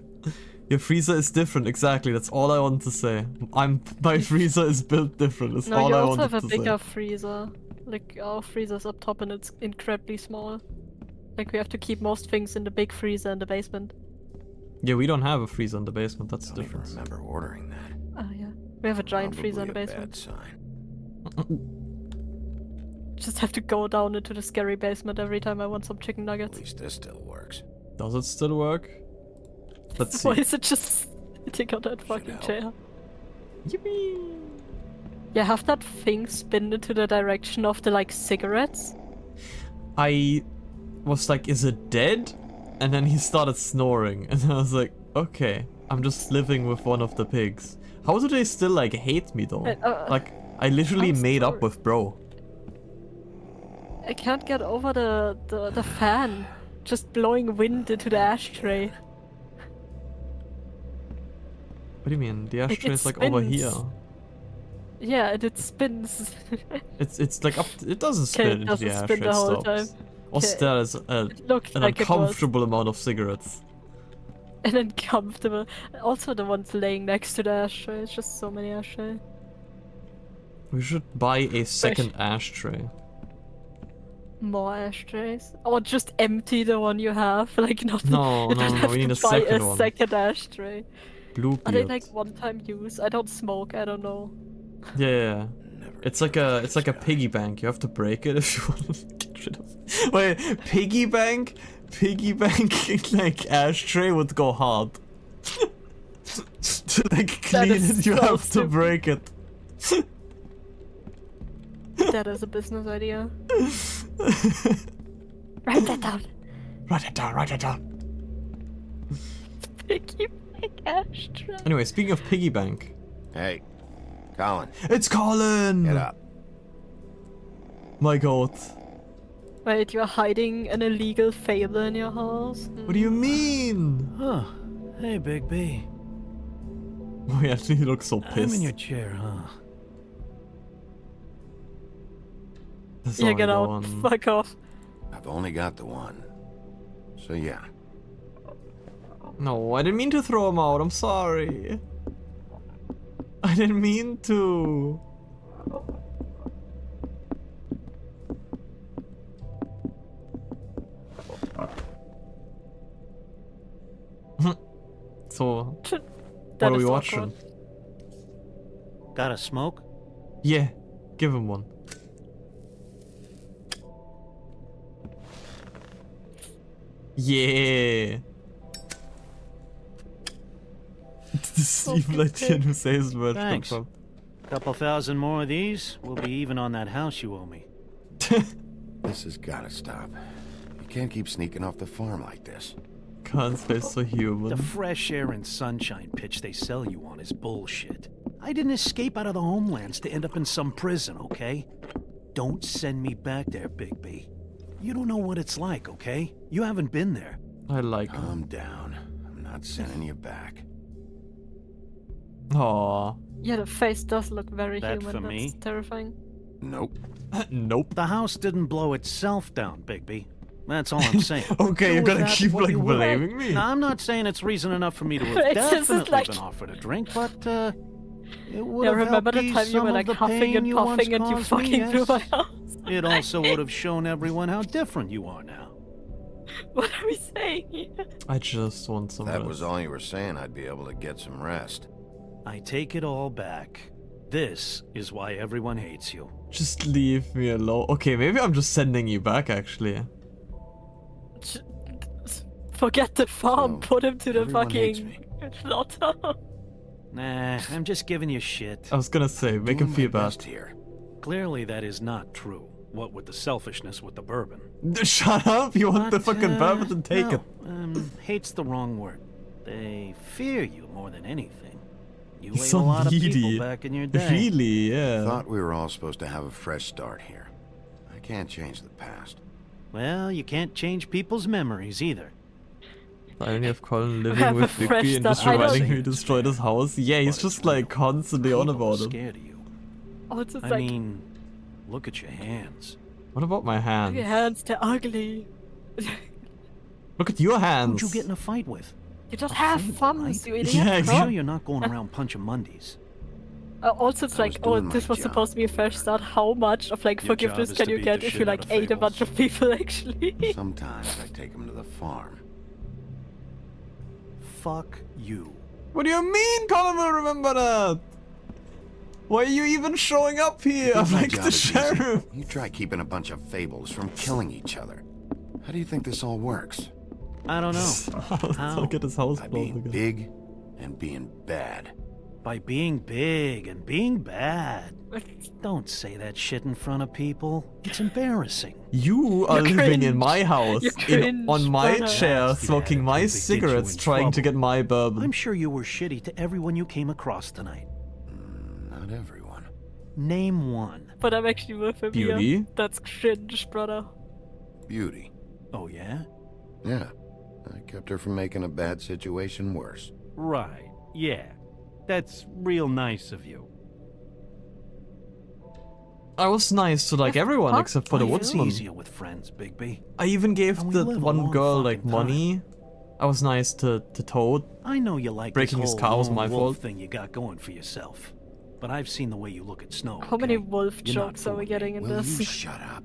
Your freezer is different, exactly. That's all I want to say. My freezer is built different. That's No, all you I also wanted have a to bigger say. freezer. Like our freezer's up top and it's incredibly small. Like we have to keep most things in the big freezer in the basement. Yeah, we don't have a freezer in the basement. That's the difference. I remember ordering that. Oh yeah, we have a giant freezer in the Probably a bad basement. sign. Just have to go down into the scary basement every time I want some chicken nuggets. At least this still works. Does it still work? Let's see. Why is it just sitting on that fucking chair? Yippee! Yeah, have that thing spin into the direction of the like cigarettes. I was like, is it dead? And then he started snoring, and I was like, okay, I'm just living with one of the pigs. How do they still like hate me though? Like, I literally made up with bro. I can't get over the fan just blowing wind into the ashtray. What do you mean? The It ashtray is like over here. spins. Yeah, and it spins. It's like up. It doesn't Okay, spin it into doesn't the spin ashtray. the It whole stops. time. Also, there is an looked like it was. uncomfortable amount of cigarettes. And uncomfortable. Also the ones laying next to the ashtray. It's just so many ashtrays. We should buy a second ashtray. More ashtrays? Or just empty the one you have. Like not. No, you no, don't no, have we need to a buy second one. second ashtray. Bluebeard. Are they like one-time use? I don't smoke. I don't know. Yeah. It's like a piggy bank. You have to break it if you want to get rid of it. Wait, piggy bank? Piggy bank like ashtray would go hard. To like clean it, you so have to stupid. break it. That is a business idea. Write that down. Write it down, write it down. Piggy bank ashtray. Anyway, speaking of piggy bank. Hey, Colin. It's Colin! Get up. My god. Wait, you're hiding an illegal fable in your house? What do you mean? Huh. Hey, Big B. Oh yeah, he looks so pissed. I'm in your chair, huh? That's Yeah, only get the out. one. Fuck off. I've only got the one. So yeah. No, I didn't mean to throw him out. I'm sorry. I didn't mean to. So, what are we watching? Got a smoke? Yeah, give him one. Yeah. This evil Etienne who says words come Thanks. from. Couple thousand more of these, we'll be even on that house you owe me. This has gotta stop. You can't keep sneaking off the farm like this. Can't stay so human. The fresh air and sunshine pitch they sell you on is bullshit. I didn't escape out of the homelands to end up in some prison, okay? Don't send me back there, Big B. You don't know what it's like, okay? You haven't been there. I like him. Calm down. I'm not sending you back. Aww. Yeah, the face does look very That human. for That's me? terrifying. Nope. Nope. The house didn't blow itself down, Bigby. That's all I'm saying. Okay, Do you're with gonna that keep what like you will. blaming me. Now, I'm not saying it's reason enough for me to have It's just definitely like- been offered a drink, but it would Yeah, have remember helped the ease time you some were of like the huffing pain and you once puffing and you caused me, fucking through yes. my house? It also would have shown everyone how different you are now. What are we saying? I just want some That rest. was all you were saying. I'd be able to get some rest. I take it all back. This is why everyone hates you. Just leave me alone. Okay, maybe I'm just sending you back actually. Forget the farm. So, Put him to the everyone hates fucking slaughter. Nah, I'm just giving you shit. I was gonna say, make him Doing feel my bad. best here. Clearly that is not true. What with the selfishness with the bourbon. Shut up! You want the But, fucking bourbon and take no, it. Hate's the wrong word. They fear you more than anything. You He's ate so a lot needy. of people back in your day. Really, yeah. Thought we were all supposed to have a fresh start here. I can't change the past. Well, you can't change people's memories either. The irony of Colin have living a with fresh Bigby and just start. I reminding don't- him he destroyed his house. Yeah, he's just like constantly on People about are it. scared of you. Oh, it's just I like, mean, look at your hands. What about my hands? your hands, they're ugly. Look at your hands. Who'd you get in a fight with? You just A have fable, thumbs, right? you idiot. Yeah, I'm exactly. sure you're not going around punching Mondays. Also, it's I was like, oh, doing this my was job. supposed to be a fresh start. How much of like Your forgiveness job is can to you beat get the if shit you out like of ate a fables. bunch of people actually? Sometimes I take him to the farm. Fuck you. What do you mean Colin will remember that? Why are you even showing up here? You I'm think my like job the is easy? sheriff. You try keeping a bunch of fables from killing each other. How do you think this all works? I don't know. How? Look at his house By blown being again. big and being bad. By being big and being bad. Don't say that shit in front of people. It's embarrassing. You are You're living in cringe. my house, You're on cringe, my brother. chair, That's the smoking my attitude that gets you cigarettes, in trying to trouble. get my bourbon. I'm sure you were shitty to everyone you came across tonight. Not everyone. Name one. But I'm actually with him here. Beauty? That's cringe, brother. Beauty. Oh, yeah? Yeah. I kept her from making a bad situation worse. Right. Yeah. That's real nice of you. I was nice to like everyone except for the Life is woodsman. easier with friends, Bigby. I even gave And we the live a one long girl fucking like time. money. I was nice to Toad. I know you like Breaking this his whole car was lone my wolf fault. thing you got going for yourself. But I've seen the way you look at Snow. How many okay? wolf You're not jokes are we fooling getting me. in Will this? you shut up?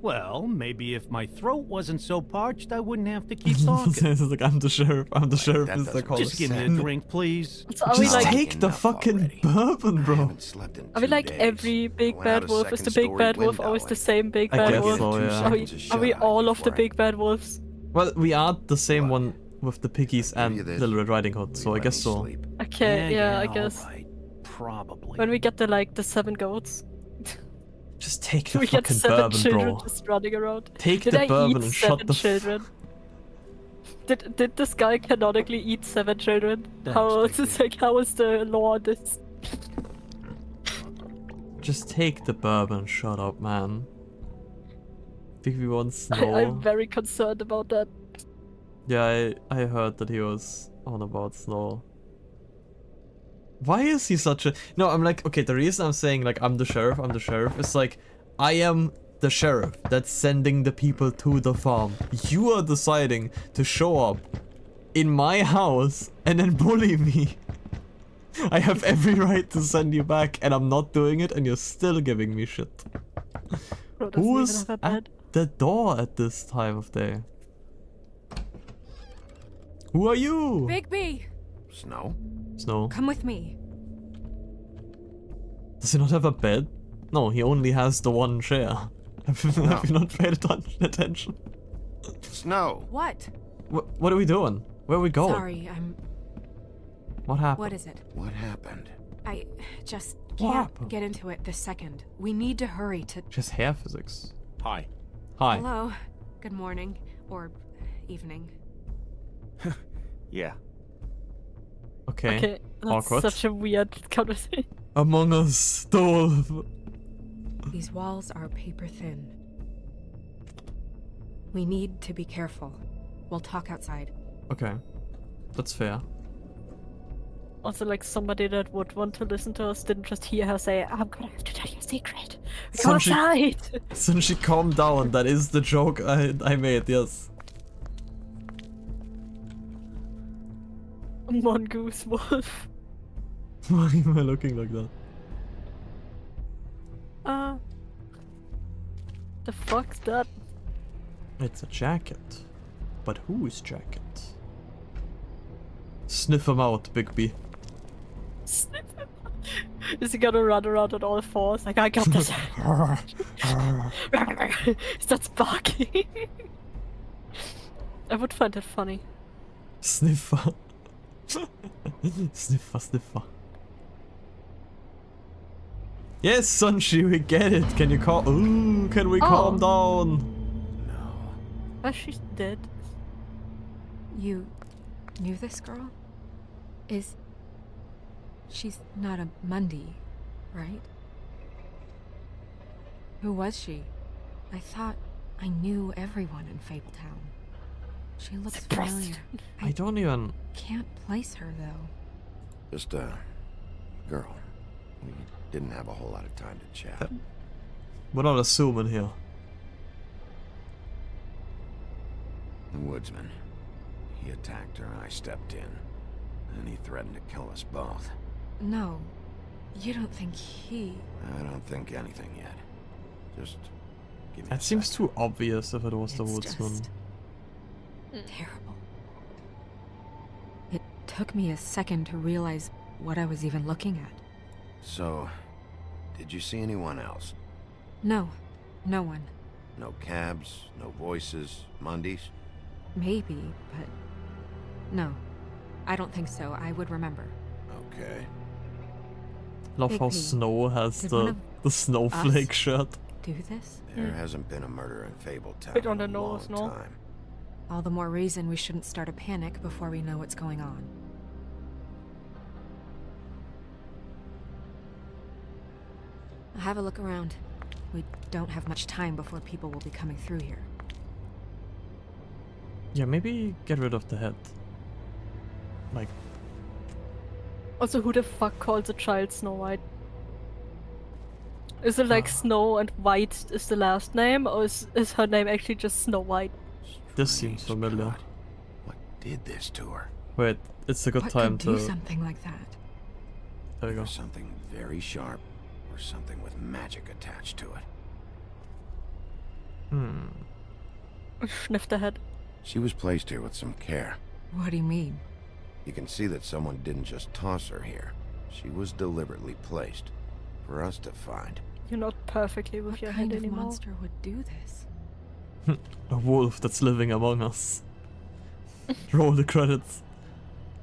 Well, maybe if my throat wasn't so parched, I wouldn't have to keep talking. It's like, I'm the sheriff. I'm the sheriff. that Is the doesn't call. Just give me a drink, please. So are we Just like take the Enough fucking already. bourbon, I bro. haven't slept in are we 2 like days. every big Going bad out a wolf? Is the big second-story bad wolf window always the and- same big I bad guess wolf? so, yeah. Are we all of the big bad wolves? Well, we are the same one with the piggies I'll and give you this. Little Red Riding Hood, so I Let guess me so. sleep. Okay, yeah, I guess. All right. Probably. When we get the 7 goats, Just take the we get fucking 7 bourbon, children bro. just running around. Take Did the I bourbon eat and shut 7 the children? Did this guy canonically eat 7 children? Thanks, How is Bigby. this like? How is the law on this? Just take the bourbon and shut up, man. Bigby wants Snow. I'm very concerned about that. Yeah, I heard that he was on about Snow. Why is he such a... No, I'm like, okay, the reason I'm saying, like, I'm the sheriff, is like, I am the sheriff that's sending the people to the farm. You are deciding to show up in my house and then bully me. I have every right to send you back, and I'm not doing it, and you're still giving me shit. Bro doesn't even Who's have a at bed. the door at this time of day? Who are you? Bigby, Snow? Snow. come with me. Does he not have a bed? No, he only has the one chair. Have you not paid attention? Snow! What? What are we doing? Where are we going? Sorry, I'm. What happened? What is it? What happened? I just What can't happened? get into it this second. We need to hurry to. Just hair physics. Hi. Hi. Hello. Good morning. Or evening. Yeah. Okay. Okay, that's Awkward. such a weird conversation. Among Us, the wolf. These walls are paper thin. We need to be careful. We'll talk outside. Okay. That's fair. Also, like somebody that would want to listen to us didn't just hear her say, "I'm gonna have to tell you a secret. Come outside." Since she calmed down, that is the joke I made, yes. Mongoose wolf. Why am I looking like that? The fuck's that? It's a jacket. But whose jacket? Sniff him out, Bigby. Is he gonna run around on all fours? Like, I got this. Is that Sparky? I would find it funny. Sniffer. Sniffer, sniffer. Yes, Sunshi, we get it. Can you calm? Ooh, can we calm down? Oh, she's dead. You knew this girl? She's not a Mundy, right? Who was she? I thought I knew everyone in Fabletown. She looks familiar. I don't even... Can't place her, though. Just a girl. We didn't have a whole lot of time to chat. We're not assuming here. The woodsman. He attacked her and I stepped in. And he threatened to kill us both. No, you don't think he... I don't think anything yet. Just give me That seems too obvious if it was the woodsman. just terrible. It took me a second to realize what I was even looking at. So, did you see anyone else? No, no one. No cabs, no voices, Mundies? Maybe, but... No, I don't think so. I would remember. Okay. Love how Bigby, Snow has did one the snowflake us shirt. Do this? There hasn't been a murder in Fabletown Bit on in the a nose, long no? time. All the more reason we shouldn't start a panic before we know what's going on. I'll have a look around. We don't have much time before people will be coming through here. Yeah, maybe get rid of the head. Like, Also, who the fuck calls a child Snow White? Is it like Snow and White is the last name, or is her name actually just Snow White? This seems familiar. What did this to her? Wait, it's a good What time could do to... something like that? There we go. Something very sharp, or something with magic attached to it. Sniff the head. She was placed here with some care. What do you mean? You can see that someone didn't just toss her here. She was deliberately placed for us to find. You're not perfectly with What your kind head of anymore. monster would do this? A wolf that's living among us. Roll the credits.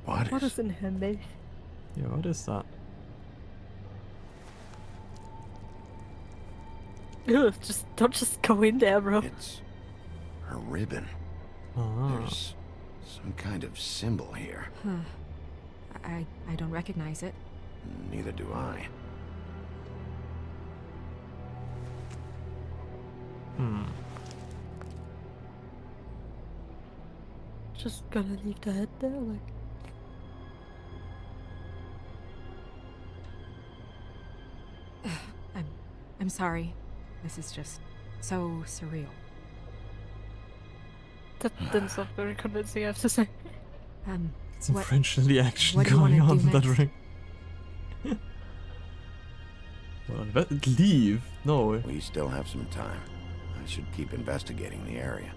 What is in her mouth? Yeah, what is that? Ew, don't just go in there, bro. It's her ribbon. Ah. There's some kind of symbol here. Huh. I don't recognize it. Neither do I. Just gonna leave the head there, like. I'm sorry. This is just so surreal. That didn't sound very convincing, I have to say. Some French-y action what do you going wanna on do in that next? ring. Well, leave? No. We still have some time. I should keep investigating the area.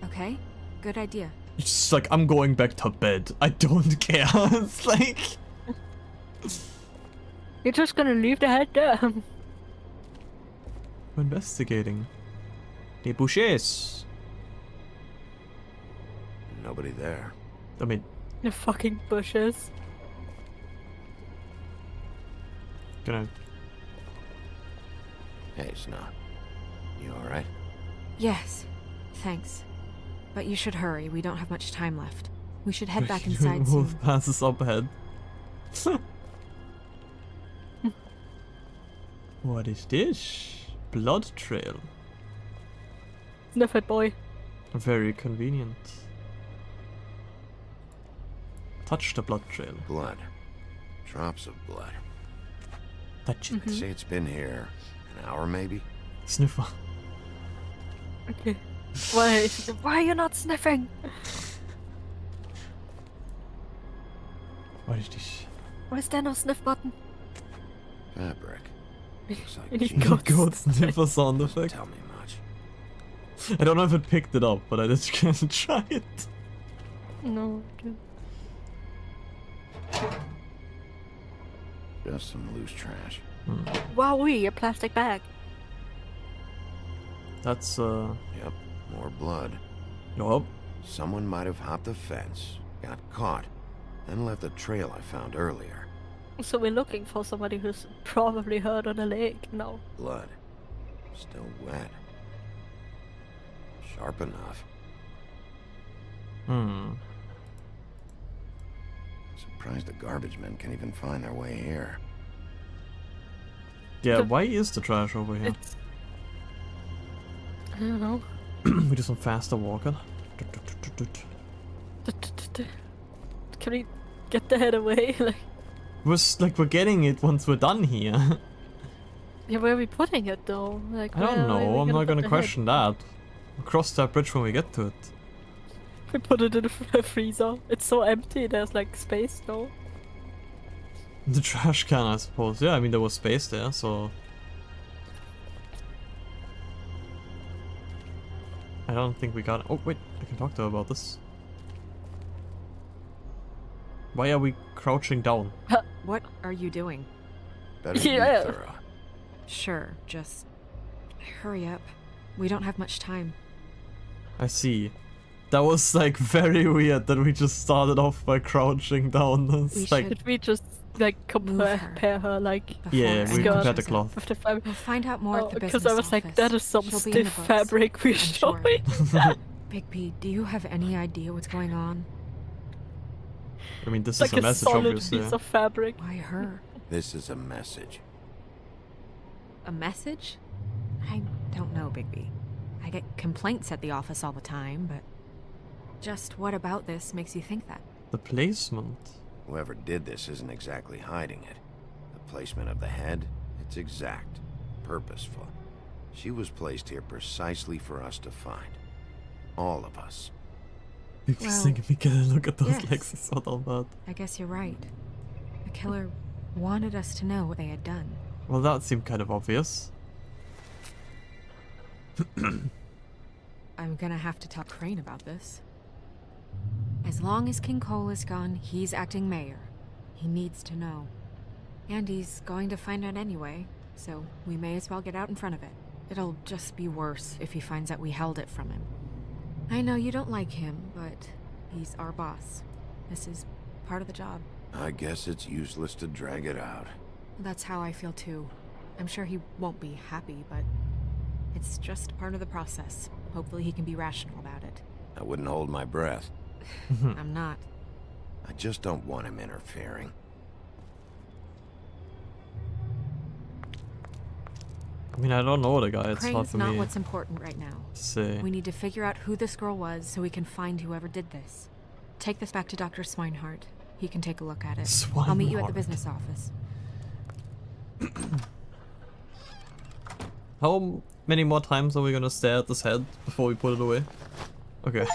Okay, good idea. It's just like, I'm going back to bed. I don't care. It's like... You're just gonna leave the head there. We're investigating. Les bouchers. Nobody there. I mean... The fucking bushes. Gonna... Hey, Snow. You alright? Yes, thanks. But you should hurry. We don't have much time left. We should head back Wolf inside soon. passes up ahead. What is this? Blood trail. Sniff it, boy. Very convenient. Touch the blood trail. Blood. Drops of blood. Touch it. I'd say it's been here an hour, maybe? Sniffer. Okay. Why are you not sniffing? What is this? Why is there no sniff button? Fabric. Looks like Any jeans. Goat sniffer sound effect. Tell me much. I don't know if it picked it up, but I just can't try it. No. Okay. Just some loose trash. Wowee, a plastic bag. That's, Yep, more blood. Nope. Someone might have hopped the fence, got caught, then left the trail I found earlier. So we're looking for somebody who's probably hurt on a leg now. Blood. Still wet. Sharp enough. Surprised the garbage men can even find their way here. Yeah, why is the trash over here? I don't know. We do some faster walking. Can we get the head away? We're getting it once we're done here. Yeah, where are we putting it though? Like, I don't where are know, we I'm not put gonna the question that. We'll cross that bridge when we get to it. head? We put it in the freezer. It's so empty, there's like space though. The trash can, I suppose. Yeah, I mean there was space there, so... I don't think we got... Oh, wait, I can talk to her about this. Why are we crouching down? What are you doing? Better be Yeah. thorough. Sure, just hurry up. We don't have much time. I see. That was like very weird that we just started off by crouching down. It's like... Did we just like compare her like Yeah, we skirt compared the cloth. with the fabric? We'll find out more at the business Because I was like, office. that is some She'll be in the stiff books, fabric we're I'm sure. showing. Bigby, do you have any idea what's going on? I mean, this Like is a message, solid obviously. piece of fabric. Why her? This is a message. A message? I don't know, Bigby. I get complaints at the office all the time, but just what about this makes you think that? The placement. Whoever did this isn't exactly hiding it. The placement of the head, it's exact. purposeful. She was placed here precisely for us to find. All of us. Because well, we gotta look at those yes. legs, it's not all bad. I guess you're right. The killer wanted us to know what they had done. Well, that seemed kind of obvious. I'm gonna have to tell Crane about this. As long as King Cole is gone, he's acting mayor. He needs to know. And he's going to find out anyway, so we may as well get out in front of it. It'll just be worse if he finds out we held it from him. I know you don't like him, but he's our boss. This is part of the job. I guess it's useless to drag it out. That's how I feel too. I'm sure he won't be happy, but it's just part of the process. Hopefully he can be rational about it. I wouldn't hold my breath. I'm not. I just don't want him interfering. I mean, I don't know the guy. It's Crane's hard for not me. What's important right now. See. We need to figure out who this girl was so we can find whoever did this. Take this back to Dr. Swinehart. He can take a look at it. I'll meet you at the business office. How many more times are we gonna stare at this head before we put it away? Okay.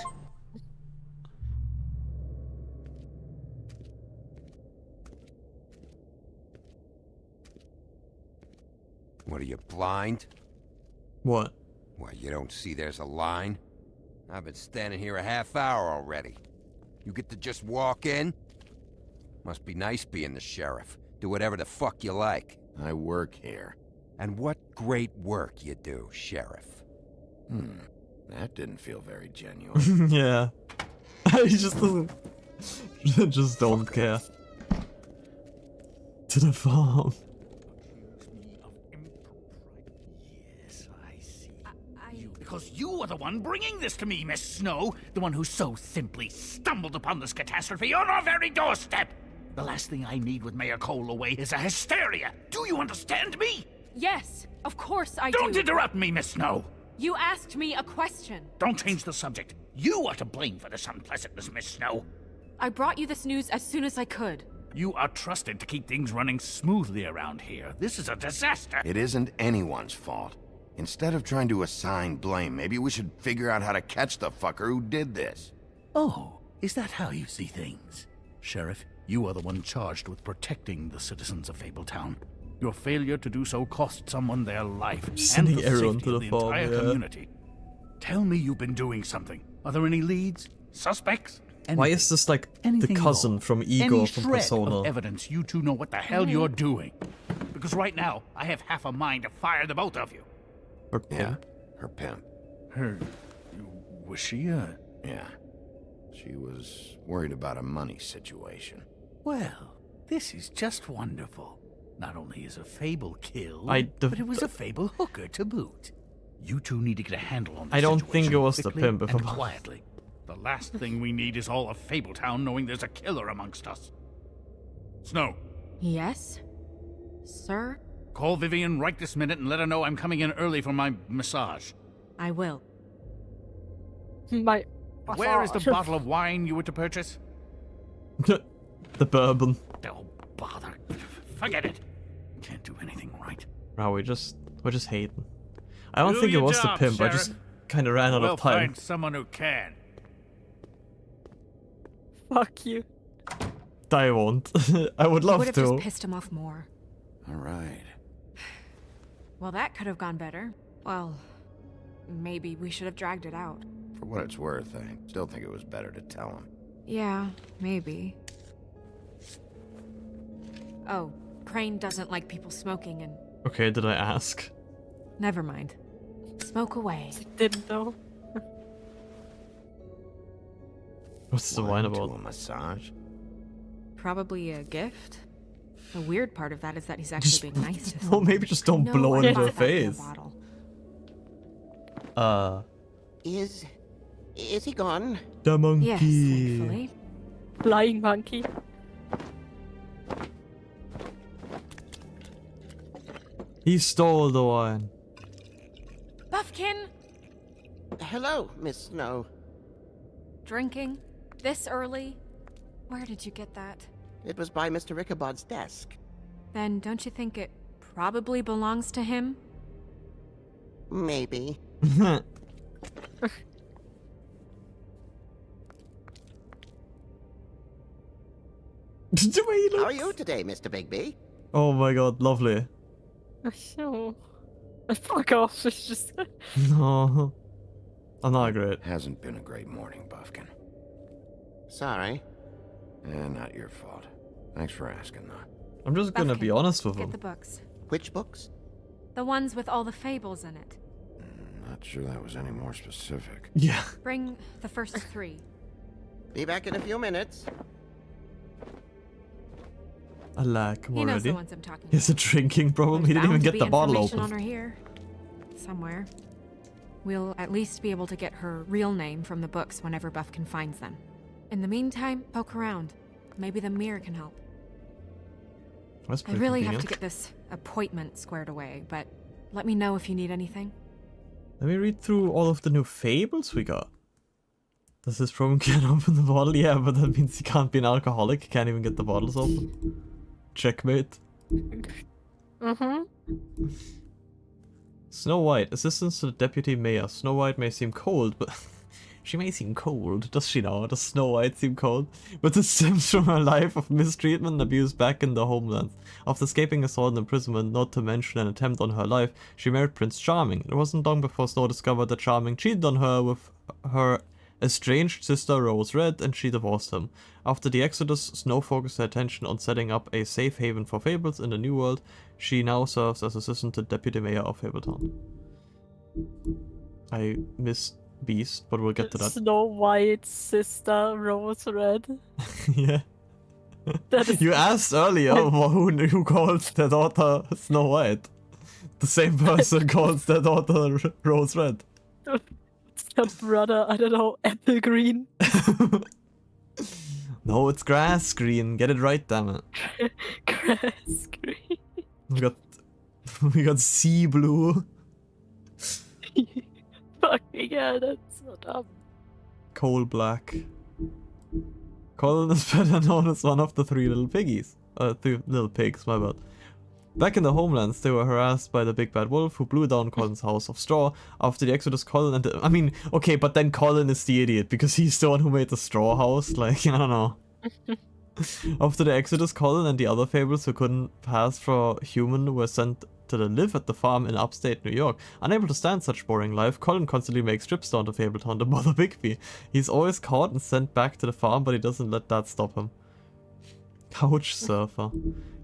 What are you, blind? What? What, you don't see there's a line? I've been standing here a half hour already. You get to just walk in? Must be nice being the sheriff. Do whatever the fuck you like. I work here. And what great work you do, Sheriff. That didn't feel very genuine. Yeah. He just doesn't... just don't care. To the farm. Because you are the one bringing this to me, Miss Snow. The one who so simply stumbled upon this catastrophe on our very doorstep. The last thing I need with Mayor Cole away is a hysteria. Do you understand me? Yes, of course I do. Don't interrupt me, Miss Snow. You asked me a question. Don't change the subject. You are to blame for this unpleasantness, Miss Snow. I brought you this news as soon as I could. You are trusted to keep things running smoothly around here. This is a disaster. It isn't anyone's fault. Instead of trying to assign blame, maybe we should figure out how to catch the fucker who did this. Oh, is that how you see things? Sheriff, you are the one charged with protecting the citizens of Fabletown. Your failure to do so cost someone their life and the safety of the entire community. Tell me you've been doing something. Are there any leads? Suspects? Why is this like the cousin from Igor from Persona? Of evidence you two know what the hell you're doing. Because right now, I have half a mind to fire the both of you. Her pimp? Yeah, her pimp. Her... was she Yeah. She was worried about a money situation. Well, this is just wonderful. Not only is a Fable killed, but it was a Fable hooker to boot. You two need to get a handle on this I don't think it was the quickly pimp, if and I'm quietly. The last thing we need is all of Fabletown knowing there's a killer amongst us. Snow. Yes? Sir? Call Vivian right this minute and let her know I'm coming in early for my massage. I will. My massage. Where is the bottle of wine you were to purchase? The bourbon. Oh, bother. Forget it. Can't do anything right. Wow, we're just hating. I don't think it was the pimp, Sheriff. I just kinda ran out of time. We'll find someone who can. Fuck you. I won't. I would love Would have to. just pissed him off more. Alright. Well, that could have gone better. Well, maybe we should have dragged it out. For what it's worth, I still think it was better to tell him. Yeah, maybe. Oh, Crane doesn't like people smoking and... Okay, did I ask? Never mind. Smoke away. Didn't know. What's the wine about? A massage? Probably a gift. The weird part of that is that he's actually being nice to someone. Well, maybe just don't blow it in her face. Is he gone? The monkey. Yes, thankfully. Flying monkey. He stole the wine. Buffkin! Hello, Miss Snow. Drinking? This early? Where did you get that? It was by Mr. Ichabod's desk. Then don't you think it probably belongs to him? Maybe. The way he looks. How are you today, Mr. Bigby? Oh my god, lovely. Oh. Fuck off. It's just. No. I'm not great. Hasn't been a great morning, Buffkin. Sorry. Not your fault. Thanks for asking, though. I'm just gonna be honest with Get him. the books. Which books? The ones with all the fables in it. Not sure that was any more specific. Yeah. Bring the first 3. Be back in a few minutes. I like him He knows already. the ones I'm talking He has a drinking problem. He didn't even Bound to get be the bottle information open. on her here. Somewhere. We'll at least be able to get her real name from the books whenever Buffkin finds them. In the meantime, poke around. Maybe the mirror can help. That's I pretty really have convenient. to get this appointment squared away, but let me know if you need anything. Let me read through all of the new fables we got. Does this problem can't open the bottle? Yeah, but that means he can't be an alcoholic. He can't even get the bottles open. Checkmate. Mm-hmm. Snow White, assistance to the deputy mayor. Snow White may seem cold, but she may seem cold. Does she now? Does Snow White seem cold? But this stems from her life of mistreatment and abuse back in the homeland. After escaping assault and imprisonment, not to mention an attempt on her life, she married Prince Charming. It wasn't long before Snow discovered that Charming cheated on her with her estranged sister Rose Red, and she divorced him. After the Exodus, Snow focused her attention on setting up a safe haven for fables in the New World. She now serves as assistant to Deputy Mayor of Fabletown. I miss Beast, but we'll get to that. Snow White's sister, Rose Red. Yeah. That is You asked earlier who calls their daughter Snow White. The same person calls their daughter Rose Red. It's her brother, I don't know, Apple Green. No, it's grass green. Get it right, damn it. Grass Green. We got sea blue. Fucking hell, that's so dumb. Coal black. Colin is better known as one of the 3 little piggies. 3 little pigs, my bad. Back in the homelands, they were harassed by the big bad wolf who blew down Colin's house of straw. After the Exodus, Colin and I mean, okay, but then Colin is the idiot because he's the one who made the straw house. Like, I don't know. After the Exodus, Colin and the other fables who couldn't pass for human were sent to live at the farm in upstate New York. Unable to stand such boring life, Colin constantly makes trips down to Fabletown to bother Bigby. He's always caught and sent back to the farm, but he doesn't let that stop him. Couch surfer.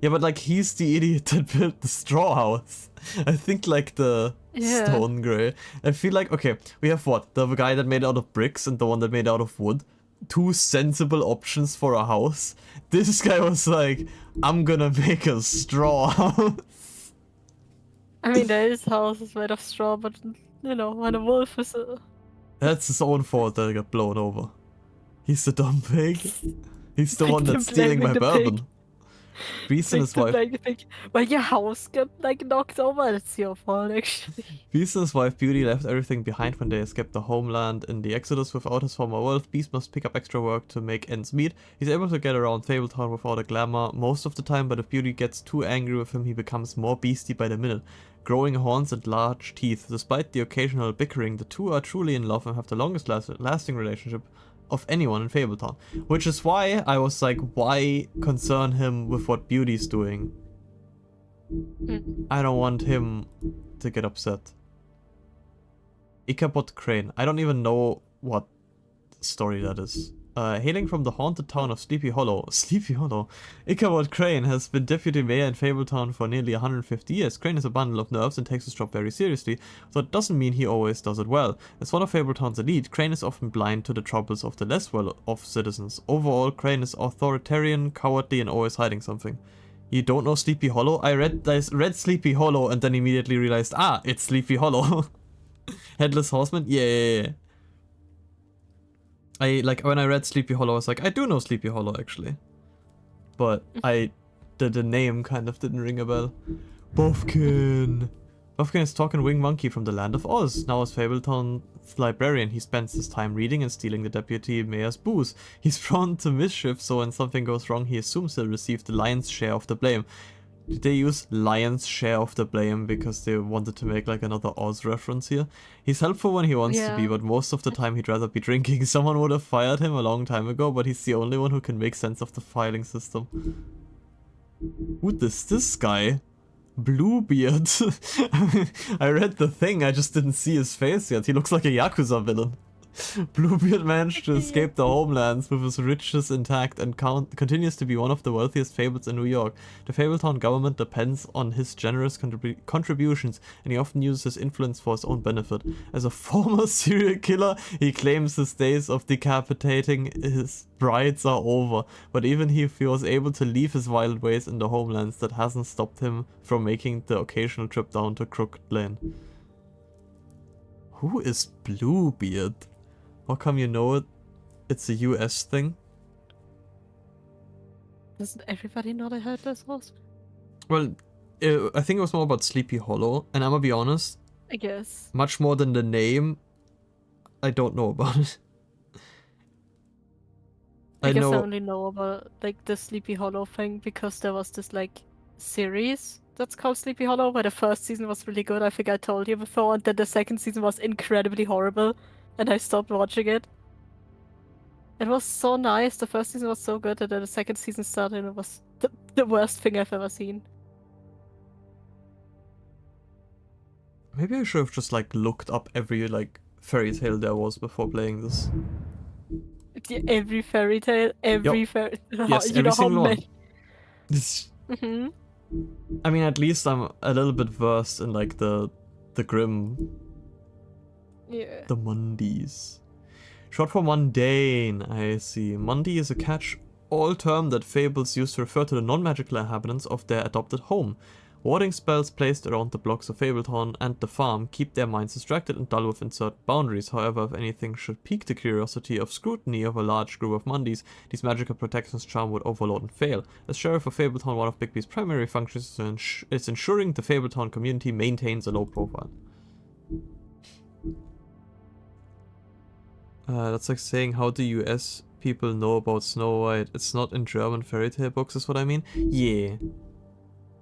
Yeah, but like he's the idiot that built the straw house. I think like the stone grey. I feel like, okay, we have what? The guy that made it out of bricks and the one that made it out of wood. 2 sensible options for a house. This guy was like, I'm gonna make a straw house. I mean, there is houses made of straw, but you know, when a wolf is That's his own fault that it got blown over. He's the dumb pig. He's the one that's stealing my bourbon. Beast and his wife. Well, your house got like knocked over. It's your fault, actually. Beast and his wife Beauty left everything behind when they escaped the homeland in the Exodus without his former wealth. Beast must pick up extra work to make ends meet. He's able to get around Fabletown without a glamour most of the time, but if Beauty gets too angry with him, he becomes more beastie by the minute. Growing horns and large teeth. Despite the occasional bickering, the two are truly in love and have the longest lasting relationship of anyone in Fabletown. Which is why I was like, why concern him with what Beauty's doing? I don't want him to get upset. Ichabod Crane. I don't even know what story that is. Hailing from the haunted town of Sleepy Hollow. Sleepy Hollow? Ichabod Crane has been deputy mayor in Fabletown for nearly 150 years. Crane is a bundle of nerves and takes his job very seriously, though it doesn't mean he always does it well. As one of Fabletown's elite, Crane is often blind to the troubles of the less well-off citizens. Overall, Crane is authoritarian, cowardly, and always hiding something. You don't know Sleepy Hollow? I read Sleepy Hollow and then immediately realized, it's Sleepy Hollow. Headless Horseman? Yeah. When I read Sleepy Hollow, I was like, I do know Sleepy Hollow, actually. But the name kind of didn't ring a bell. Buffkin! Buffkin is talking Wing Monkey from the Land of Oz. Now as Fabletown's librarian, he spends his time reading and stealing the deputy mayor's booze. He's prone to mischief, so when something goes wrong, he assumes he'll receive the lion's share of the blame. Did they use lion's share of the blame because they wanted to make like another Oz reference here? He's helpful when he wants to be, but most of the time he'd rather be drinking. Someone would have fired him a long time ago, but he's the only one who can make sense of the filing system. Who this guy? Bluebeard. I read the thing, I just didn't see his face yet. He looks like a Yakuza villain. Bluebeard managed to escape the homelands with his riches intact and continues to be one of the wealthiest fables in New York. The Fabletown government depends on his generous contributions, and he often uses his influence for his own benefit. As a former serial killer, he claims his days of decapitating his brides are over, but even if he was able to leave his violent ways in the homelands, that hasn't stopped him from making the occasional trip down to Crooked Lane. Who is Bluebeard? How come you know it? It's a US thing? Doesn't everybody know they heard this was? Well, I think it was more about Sleepy Hollow, and I'm gonna be honest. I guess. Much more than the name, I don't know about it. I guess I only know about like the Sleepy Hollow thing because there was this like series that's called Sleepy Hollow where the first season was really good, I think I told you before, and then the second season was incredibly horrible. And I stopped watching it. It was so nice. The first season was so good, and then the second season started, and it was the worst thing I've ever seen. Maybe I should have just like looked up every like fairy tale there was before playing this. Every fairy tale, every fairy. Yes, every single one. Mm-hmm. I mean, at least I'm a little bit versed in like the Grimm. Yeah. The Mundies. Short for mundane, I see. Mundi is a catch-all term that fables use to refer to the non-magical inhabitants of their adopted home. Warding spells placed around the blocks of Fabletown and the farm keep their minds distracted and dull within certain boundaries. However, if anything should pique the curiosity of scrutiny of a large group of Mundis, these magical protections charm would overload and fail. As Sheriff of Fabletown, one of Bigby's primary functions is ensuring the Fabletown community maintains a low profile. That's like saying, how do US people know about Snow White? It's not in German fairy tale books, is what I mean? Yeah.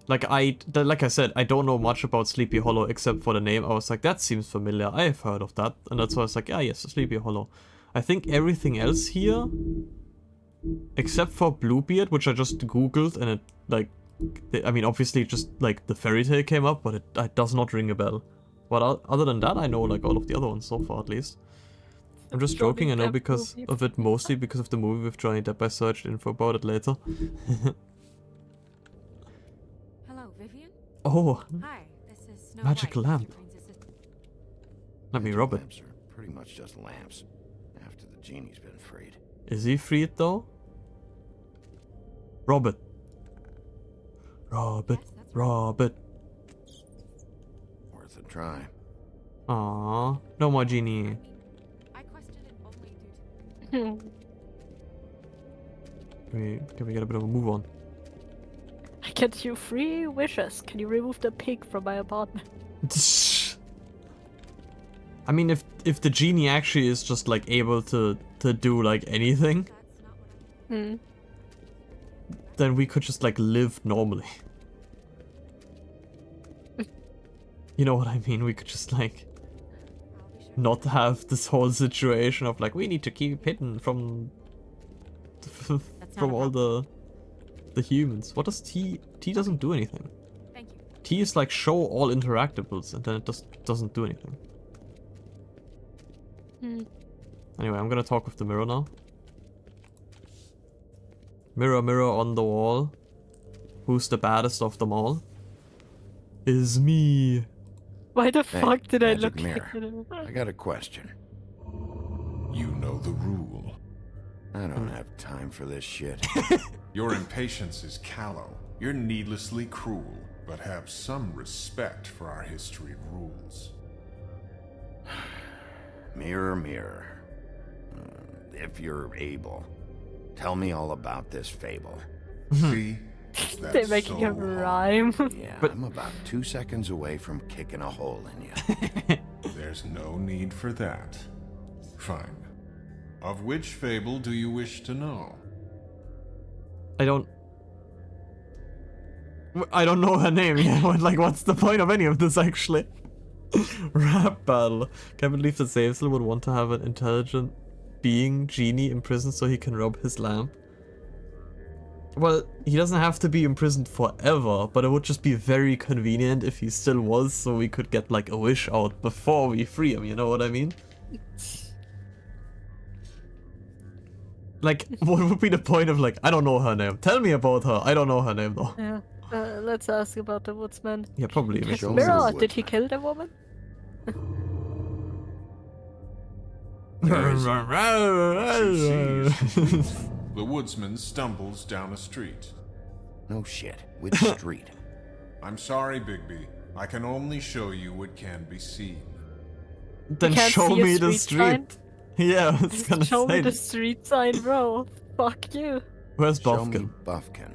Like I said, I don't know much about Sleepy Hollow except for the name. I was like, that seems familiar. I have heard of that. And that's why I was like, yeah, yes, Sleepy Hollow. I think everything else here, except for Bluebeard, which I just googled, and it, like, I mean, obviously just, like, the fairy tale came up, but it does not ring a bell. But other than that, I know, like, all of the other ones so far, at least. I'm just joking, I know because of it, mostly because of the movie with Johnny Depp. I searched info about it later. Hello, Vivian? Oh. Hi, this is Snow Magic White, lamp. Let me rub it. Lamps are pretty much just lamps after the genie's been freed. Is he freed though? Rob it. Rob it. Rob it. Worth a try. Aww. No more genie. Hmm. Can we get a bit of a move on? I get you 3 wishes. Can you remove the pig from my apartment? I mean, if the genie actually is just like able to do like anything, then we could just like live normally. You know what I mean? We could just like not have this whole situation of like, we need to keep hidden from all the humans. What does T doesn't do anything. Thank you. T is like show all interactables, and then it doesn't do anything. Anyway, I'm gonna talk with the mirror now. Mirror, mirror on the wall, who's the baddest of them all? Is me. Why the Hey, fuck did I Magic look Mirror, like I got a question. You know the rule. I don't have time for this shit. Your impatience is callow. You're needlessly cruel, but have some respect for our history and rules. Mirror, mirror. If you're able, tell me all about this fable. See? They're making a rhyme. Yeah, I'm about 2 seconds away from kicking a hole in you. There's no need for that. Fine. Of which fable do you wish to know? I don't... I don't know her name. Yeah, like, what's the point of any of this, actually? Rap battle. Can't believe that Zazel would want to have an intelligent being genie imprisoned so he can rob his lamp. Well, he doesn't have to be imprisoned forever, but it would just be very convenient if he still was, so we could get like a wish out before we free him, you know what I mean? Like, what would be the point of like, I don't know her name. Tell me about her. I don't know her name though. Yeah. Let's ask about the woodsman. Yeah, probably. Mirror, did he kill the woman? The woodsman stumbles down a street. No shit. Which street? I'm sorry, Bigby. I can only show you what can be seen. Then show me the street. Yeah, I was gonna say. Show me the street sign, bro. Fuck you. Where's Show Buffkin? me Buffkin.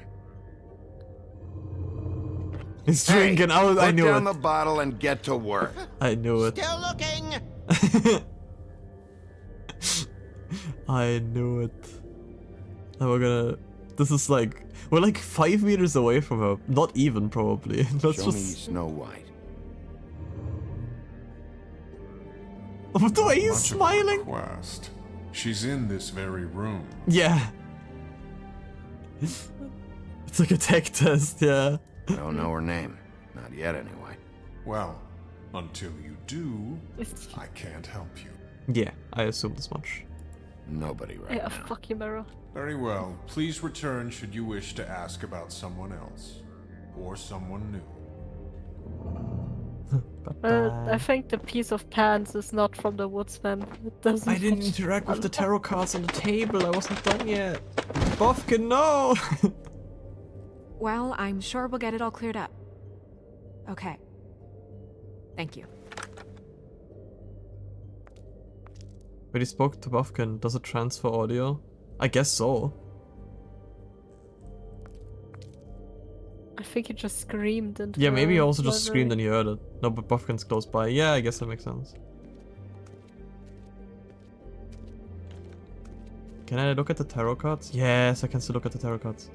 He's drinking. I knew Put down it. the bottle and get to work. I knew it. Still looking. I knew it. And we're gonna. This is like we're like 5 meters away from her. Not even probably. Let's Show me just. Snow White. What the way he's Much of a smiling? request. She's in this very room. Yeah. It's like a tech test. Yeah. I don't know her name. Not yet, anyway. Well, until you do, I can't help you. Yeah, I assumed as much. Nobody right Yeah, now. fuck you, Mirror. Very well. Please return should you wish to ask about someone else. Or someone new. I think the piece of pants is not from the woodsman. It doesn't. I didn't interact with the tarot cards on the table. I wasn't done yet. Buffkin, no! Well, I'm sure we'll get it all cleared up. Okay. Thank you. When he spoke to Buffkin, does it transfer audio? I guess so. I think he just screamed and. Yeah, maybe he also just screamed and he heard it. No, but Buffkin's close by. Yeah, I guess that makes sense. Can I look at the tarot cards? Yes, I can still look at the tarot cards.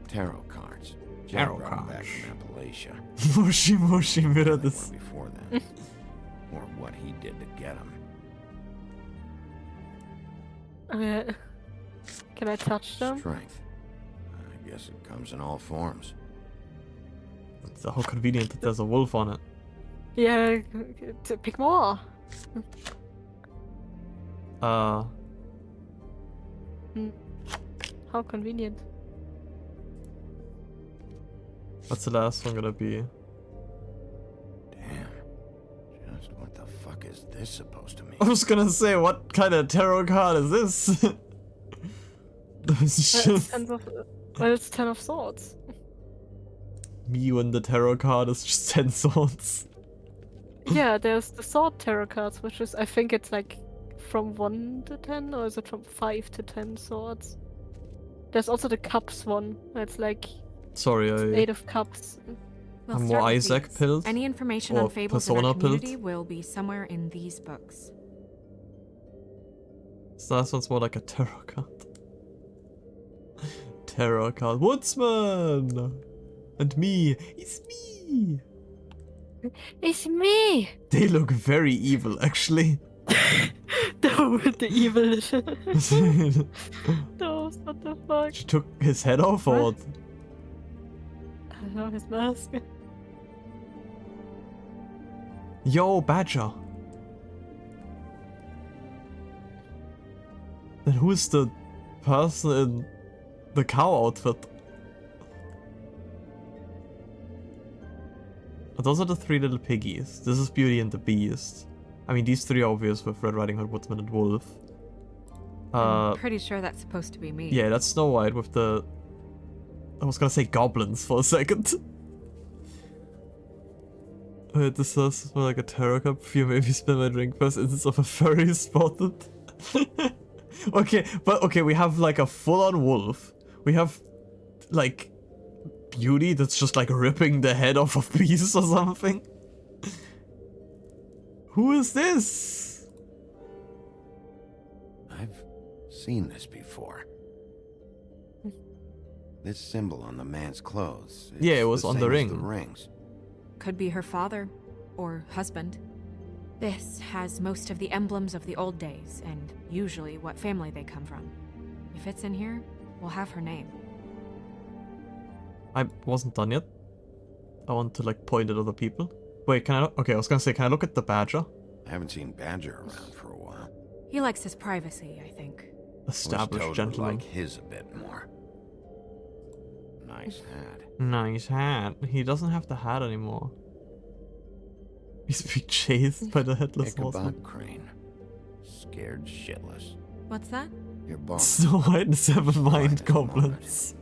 Tarot cards. Tarot Jack brought 'em cards. back from Appalachia. Moshi, mirror this. Before then. Or what he did to get him. Can I touch them? Strength. I guess it comes in all forms. It's how convenient that there's a wolf on it. Yeah, pick more. Uh, How convenient. what's the last one gonna be? Just what the fuck is this supposed to mean? I was gonna say, what kind of tarot card is this? It's just It's 10 of swords. me when the tarot card is just 10 swords. Yeah, there's the sword tarot cards, which is, I think it's like from 1 to 10, or is it from 5 to 10 swords? There's also the cups one. It's like Sorry, 8 of cups. We'll I'm start more with Isaac these. pilled. Any information or on fables in Persona our pilled. community will be somewhere in these books. So last one's more like a tarot card. Tarot card. Woodsman! And me. It's me! It's me! They look very evil, actually. the evil. Those, what the fuck? She took his head off, or what? I don't know, his mask. Yo, Badger. Then who's the person in the cow outfit? Oh, those are the 3 little piggies. This is Beauty and the Beast. I mean, these 3 are obvious with Red Riding Hood, Woodsman, and Wolf. I'm pretty sure that's supposed to be me. Yeah, that's Snow White with the... I was gonna say goblins for a second. Wait, this is like a tarot cup. Few maybe spin my drink. First instance of a furry spotted. Okay, but okay, we have like a full-on wolf. We have like Beauty that's just like ripping the head off of Beast or something. Who is this? I've seen this before. This symbol on the man's clothes. Yeah, it was on the same as ring. The rings. Could be her father or husband. This has most of the emblems of the old days and usually what family they come from. If it's in here, we'll have her name. I wasn't done yet. I want to like point at other people. Wait, can I? Okay, I was gonna say, can I look at the Badger? I haven't seen Badger around for a while. He likes his privacy, I think. Established Wish Toad would gentleman. like his a bit more. Nice hat. Nice hat. He doesn't have the hat anymore. He's being chased by the headless horseman. Ichabod Crane. Scared shitless. What's that? Your boss. Snow White and 7 mind goblins.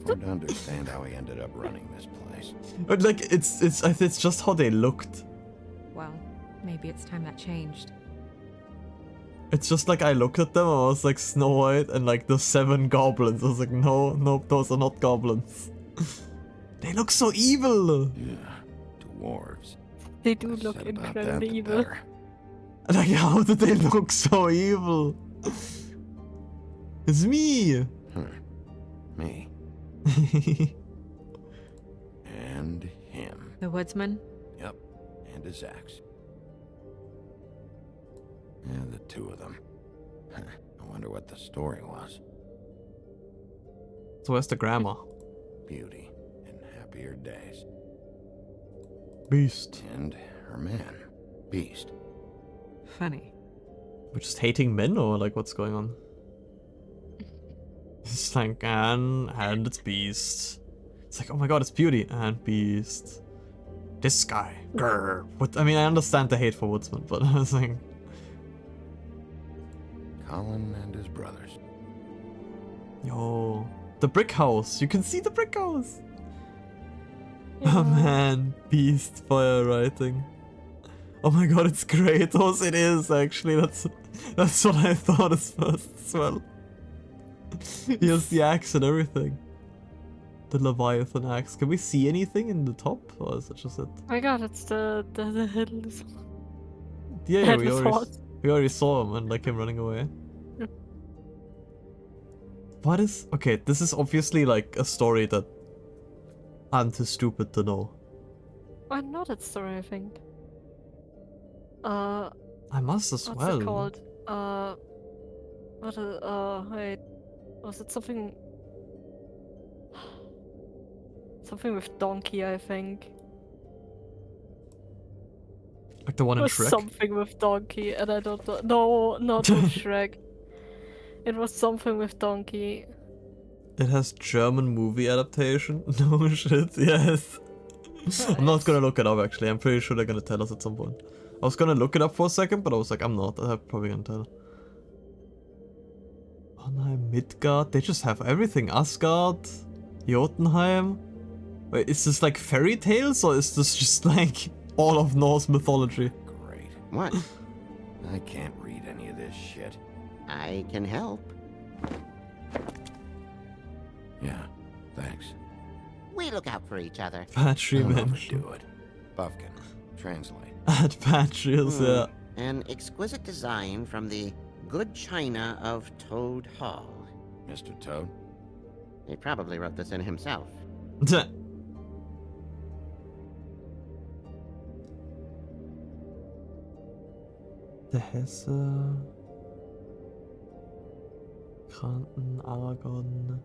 Hard to understand how he ended up running this place. But like, it's just how they looked. Well, maybe it's time that changed. It's just like I looked at them and I was like Snow White and like the 7 goblins. I was like, no, nope, those are not goblins. They look so evil. Yeah, dwarves. They do look incredibly evil. Like, how did they look so evil? It's me. Me. And him. The woodsman? Yep, and his axe. Yeah, the two of them. I wonder what the story was. So where's the grandma? Beauty and happier days. Beast. And her man, Beast. Funny. We're just hating men or like what's going on? It's like, and it's Beast. It's like, oh my god, it's Beauty and Beast. This guy. Grr. What? I mean, I understand the hate for Woodsman, but I was like... Colin and his brothers. Yo. The brick house. You can see the brick house. Oh man. Beast fire writing. Oh my god, it's Kratos. It is actually. That's what I thought at first as well. He has the axe and everything. The Leviathan axe. Can we see anything in the top? Or is it just it? Oh my god, it's the hill. Yeah, we already saw him and like him running away. Yep. What is... Okay, this is obviously like a story that I'm too stupid to know. I know that story, I think. I must as what's well. It called? Wait, was it something? Something with donkey, I think. Like the one It in was Shrek? something with donkey, and I don't know. No, not with Shrek. It was something with donkey. It has German movie adaptation? No shit, yes. I'm not gonna look it up actually, I'm pretty sure they're gonna tell us at some point. I was gonna look it up for a second, but I was like, I'm not, I'm probably gonna tell. Arnheim, Midgard, they just have everything. Asgard, Jotunheim. Wait, is this like fairy tales or is this just like all of Norse mythology? Great. What? I can't read any of this shit. I can help. Yeah, thanks. We look out for each other. Patry Don't mention. overdo it. Buffkin, translate. At Patry's, yeah. An exquisite design from the good china of Toad Hall. Mr. Toad? He probably wrote this in himself. Der Hesse. Kranten, Aragon,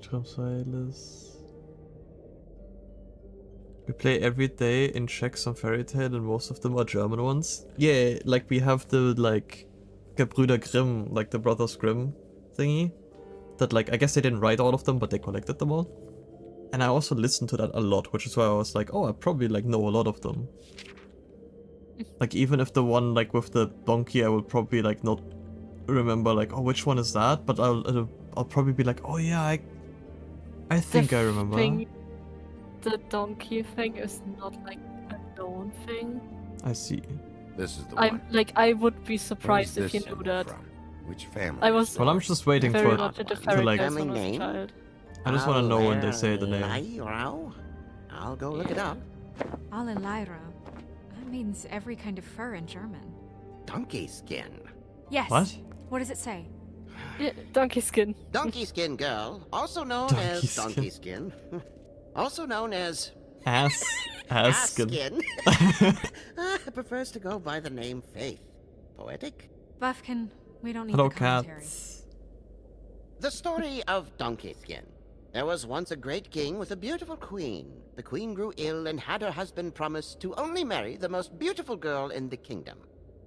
Tramsweiles. We play every day in Czech some fairy tale and most of them are German ones. Yeah, like we have the like Gebrüder Grimm, like the Brothers Grimm thingy. That like, I guess they didn't write all of them, but they collected them all. And I also listened to that a lot, which is why I was like, oh, I probably like know a lot of them. Like even if the one like with the donkey, I will probably like not remember like, oh, which one is that? But I'll probably be like, oh yeah, I think I remember. The donkey thing is not like a known thing. I see. This is the I'm one. like, I would be surprised Where's if you this knew symbol that. from? Which family? I was Well, I'm just waiting very for much it into to fairy like. tales when I was a child. I just want to know when they say the name. Lyra? I'll go look it up. Allelyra. That means every kind of fur in German. Donkey skin. Yes. What? What does it say? Yeah, donkey skin. Donkey Skin Girl, also known Donkey as Skin. Donkey Skin. Also known as Ass skin. prefers to go by the name Faith. Poetic? Buffkin, we don't need Hello, the commentary. cats. The story of Donkey Skin. There was once a great king with a beautiful queen. The queen grew ill and had her husband promise to only marry the most beautiful girl in the kingdom.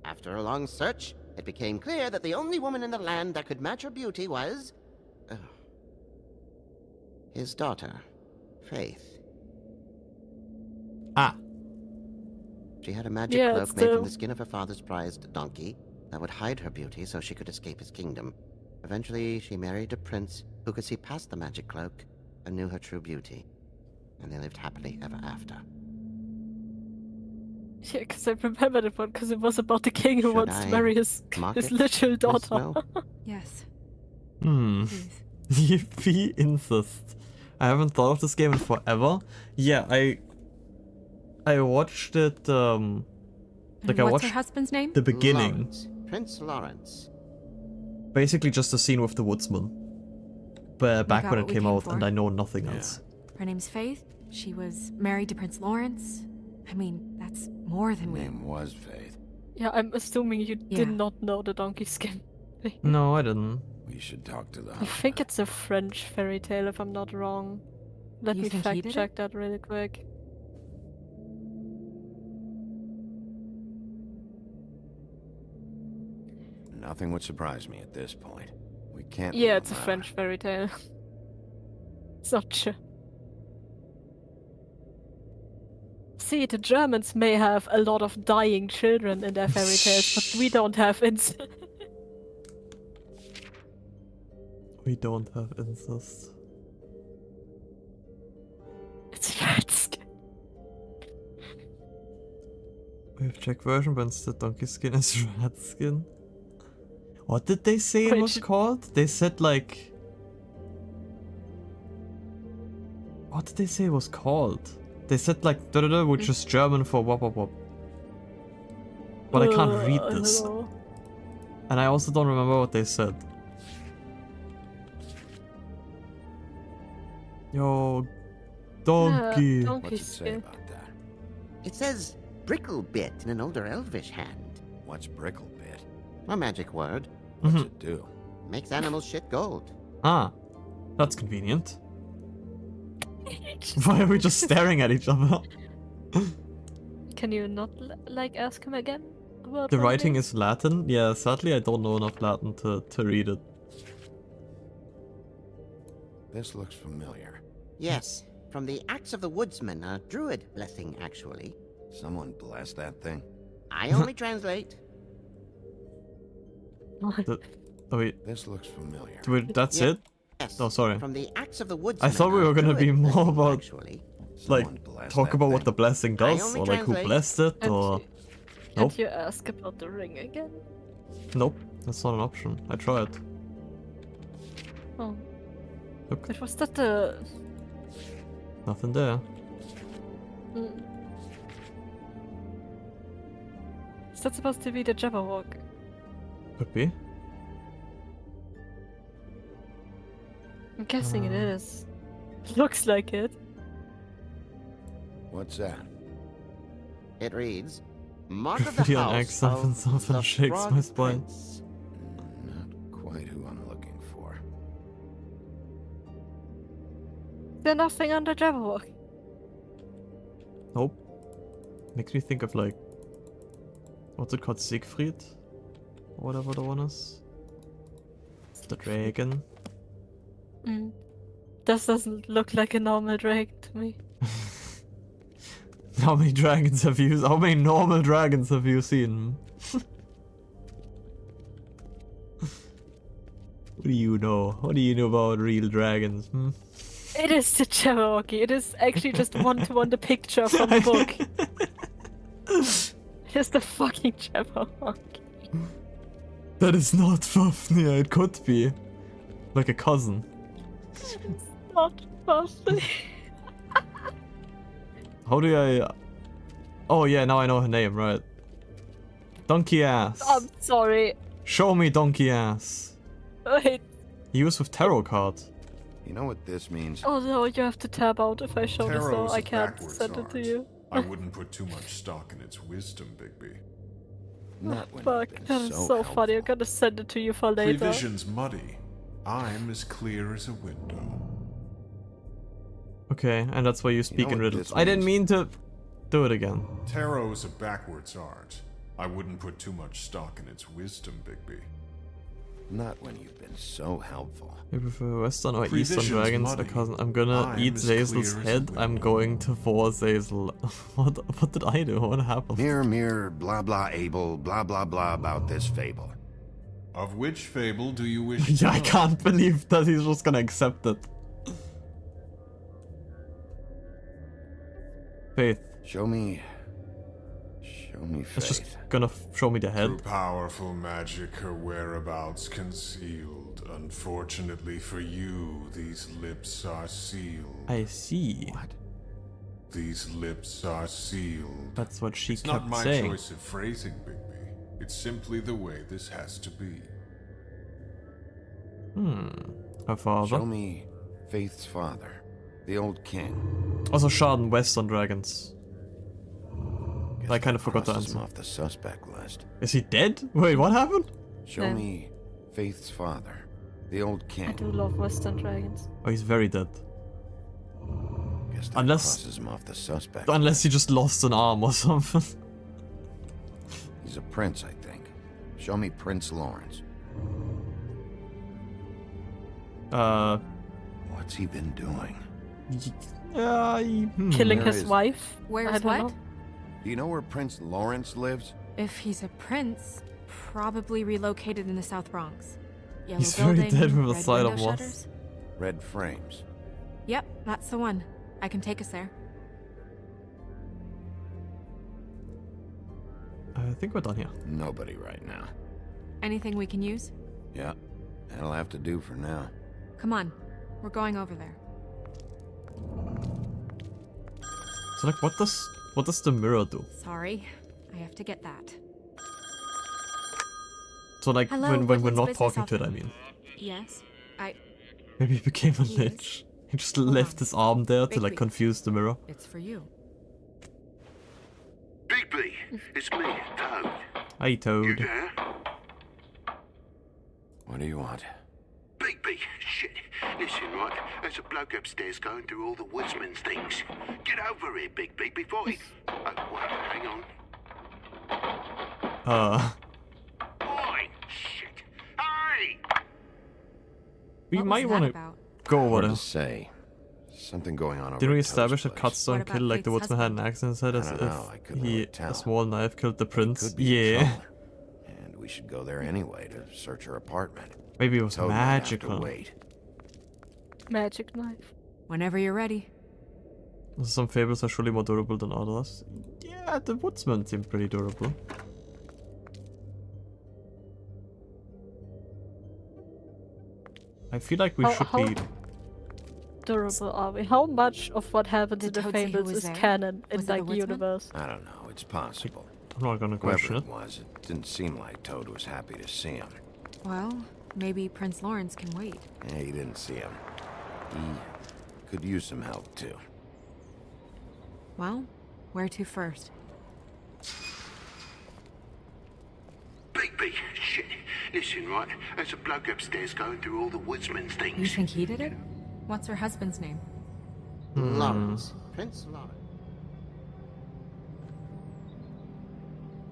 After a long search, it became clear that the only woman in the land that could match her beauty was... his daughter, Faith. Ah. She had a magic cloak made from the skin of her father's prized donkey that would hide her beauty so she could escape his kingdom. Eventually, she married a prince who could see past the magic cloak and knew her true beauty. And they lived happily ever after. Yeah, because I remembered it one, because it was about the king who wants to marry his literal daughter. Yes. Yippee incest. I haven't thought of this game in forever. Yeah, I watched it, like I What's watched her husband's name? the beginning. Lawrence. Prince Lawrence. Basically just a scene with the woodsman. But back got when what it we came came out for. and I know nothing else. Her name's Faith. She was married to Prince Lawrence. I mean, that's more than we... Name was Faith. Yeah, I'm assuming you Yeah. did not know the donkey skin thing. No, I didn't. We should talk to the I think it's a French fairy tale, if I'm not wrong. Let You me think he fact did check that really quick. Nothing would surprise me at this point. We can't. Yeah, leave it's a him out. French fairy tale. It's not true. See, the Germans may have a lot of dying children in their fairy tales, but we don't have incest. We don't have incest. It's rat skin. We have Czech version, but instead donkey skin is rat skin. What did they say it Wait, was called? They said like... What did they say it was called? They said like da-da-da, which is German for wop wop wop. But I can't read this. Hello. And I also don't remember what they said. Yo, donkey. donkey What's it say skin. about that? It says Bricklebit in an older elvish hand. What's Bricklebit? A magic word. What's it do? Makes animals shit gold. Ah, that's convenient. Why are we just staring at each other? Can you not like ask him again? About The one writing thing? is Latin? Yeah, sadly I don't know enough Latin to read it. This looks familiar. Yes, from the Axe of the Woodsman, a druid blessing, actually. Someone blessed that thing. I only translate. Oh wait, This looks familiar. that's Yeah. it? Yes, Oh, sorry. from the Axe of the Woodsman. I thought we a were gonna be druid more blessing, about, actually. like, Someone blessed talk that about what thing. the blessing does, only or like who translate. blessed it, And or... you, Nope. and you ask about the ring again? Nope, that's not an option. I tried. Oh. Look. But was that the... Nothing there. Mm. Is that supposed to be the Jabberwock? Could be. I'm guessing it is. Looks like it. What's that? It reads, Mark of the Video on House accent and of something the shakes Frog my spine. Prince. Not quite who I'm looking for. There's nothing on the Jabberwock. Nope. Makes me think of like... What's it called? Siegfried? Or whatever the one is. The dragon. Mm. This doesn't look like a normal dragon to me. How many dragons have you... How many normal dragons have you seen? What do you know? What do you know about real dragons? Hmm? It is the Jabberwocky. It is actually just one-to-one the picture from the book. It's the fucking Jabberwocky. That is not Fafnir, it could be. Like a cousin. It's not possible. How do I... Oh yeah, now I know her name, right. Donkey ass. I'm sorry. Show me donkey ass. Wait. He was with tarot cards. You know what this means? Oh no, you have to tab out if I show this though. Tarot's I a can't backwards send it to art. you. I wouldn't put too much stock in its wisdom, Bigby. Not when Fuck, you've been that is so so helpful. funny. I'm gonna send it to you for later. Prevision's muddy. I'm as clear as a window. Okay, and that's why you speak know in what riddles. this I didn't means? mean to do it again. Tarot's a backwards art. I wouldn't put too much stock in its wisdom, Bigby. Not when you've been so helpful. You prefer Western or Eastern Prevision's dragons? muddy. Because I'm gonna I'm eat as clear Zazel's as a head. I'm going to force Zazel. What did I do? What happened? Mirror, mirror, blah blah able, blah blah blah about this fable. Of which fable do you wish Yeah, to I know? can't believe that he's just gonna accept it. Faith. Show me It's faith. just gonna show me the head. Through powerful magic, her whereabouts concealed. Unfortunately for you, these lips are sealed. I see. What? These lips are sealed. That's what she It's kept not my saying. choice of phrasing, Bigby. It's simply the way this has to be. Her father. Show me Faith's father, the old king. Also Sharden Western dragons. Guess I kind of that forgot to crosses him answer. off the suspect list. Is he dead? Wait, what happened? Show Yeah. me Faith's father, the old I king. do love Western dragons. Oh, he's very dead. Guess that Unless- crosses him off the suspect. Unless he just lost an arm or something. He's a prince, I think. Show me Prince Lawrence. What's he been doing? Killing Where his is- wife? I Where's don't what? know. Do you know where Prince Lawrence lives? If he's a prince, probably relocated in the South Bronx. Yellow He's very building, dead with a red side window of moss. shutters. Red frames. Yep, that's the one. I can take us there. I think we're done here. Nobody right now. Anything we can use? Yeah, that'll have to do for now. Come on, we're going over there. So like, what does the mirror do? Sorry, I have to get that. So like, Hello, when we're Woodlands not Business talking to it, I Office. mean. Yes, Maybe he became a Yes. lich. He just left his arm there to Big like B. confuse the mirror. it's for you. Bigby, it's me, Toad. Hi, Toad. There? What do you want? Bigby, shit. Listen, right, there's a bloke upstairs going through all the woodsman's things. Get over here, Bigby, before he... Oh, well, hang on. Oi, shit. Hey! We What was might that want to about? go over Hard there. to say. Something going on over Didn't we at Toad's establish that place. cuts don't What kill about like the Faith's woodsman had an axe in his head I as don't if know, I couldn't he really tell. a small knife killed the prince? Could be the Yeah. trouble. And we should go there anyway to search her apartment. Maybe it was Toad might have to magical. wait. Magic knife. Whenever you're ready. Some fables are surely more durable than others. Yeah, the woodsman seemed pretty durable. I feel like we should How be. durable are we? How much of what happens in Did the Toad say who fables was is there? canon in Was it the like woodsman? universe? I don't know. It's possible. I'm not gonna question Whoever it. it was, it didn't seem like Toad was happy to see him. Well, maybe Prince Lawrence can wait. Yeah, he didn't see him. He could use some help too. Well, where to first? Bigby, shit. Listen, right, there's a bloke upstairs going through all the woodsman's You things. think he did it? What's her husband's name? Lawrence. Prince Lawrence.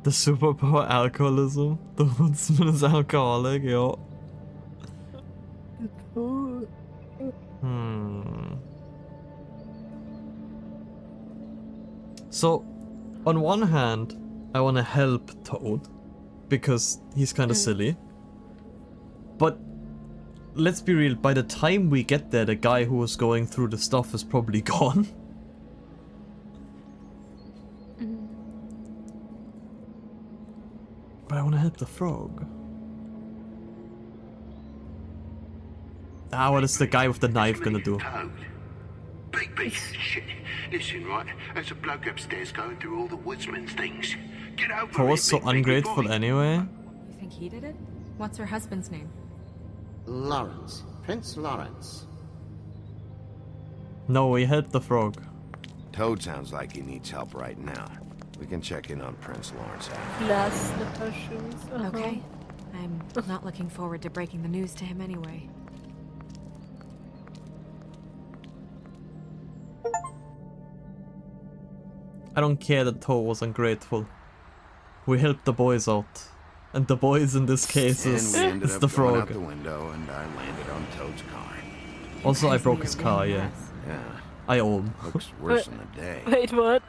The superpower alcoholism. The woodsman is alcoholic, yo. So, on one hand, I want to help Toad because he's kind of silly. But let's be real, by the time we get there, the guy who was going through the stuff is probably gone. But I want to help the frog. What is the guy with the knife gonna do? Toad. Bigby, shit. Listen, right, there's a bloke upstairs going through all the woodsman's things. Get over Thor's so here, Bigby, ungrateful before he- anyway. You think he did it? What's her husband's name? Lawrence. Prince Lawrence. No, we helped the frog. Toad sounds like he needs help right now. We can check in on Prince Lawrence after. Glass slipper shoes. Okay. I'm not looking forward to breaking the news to him anyway. I don't care that Toad was ungrateful. We helped the boys out. And the boys in this case is, And we ended is up the going frog. out the window, and I landed on Toad's car. Also, I broke his car, yeah. Yeah. I owe him. Looks worse in the day. Wait, what?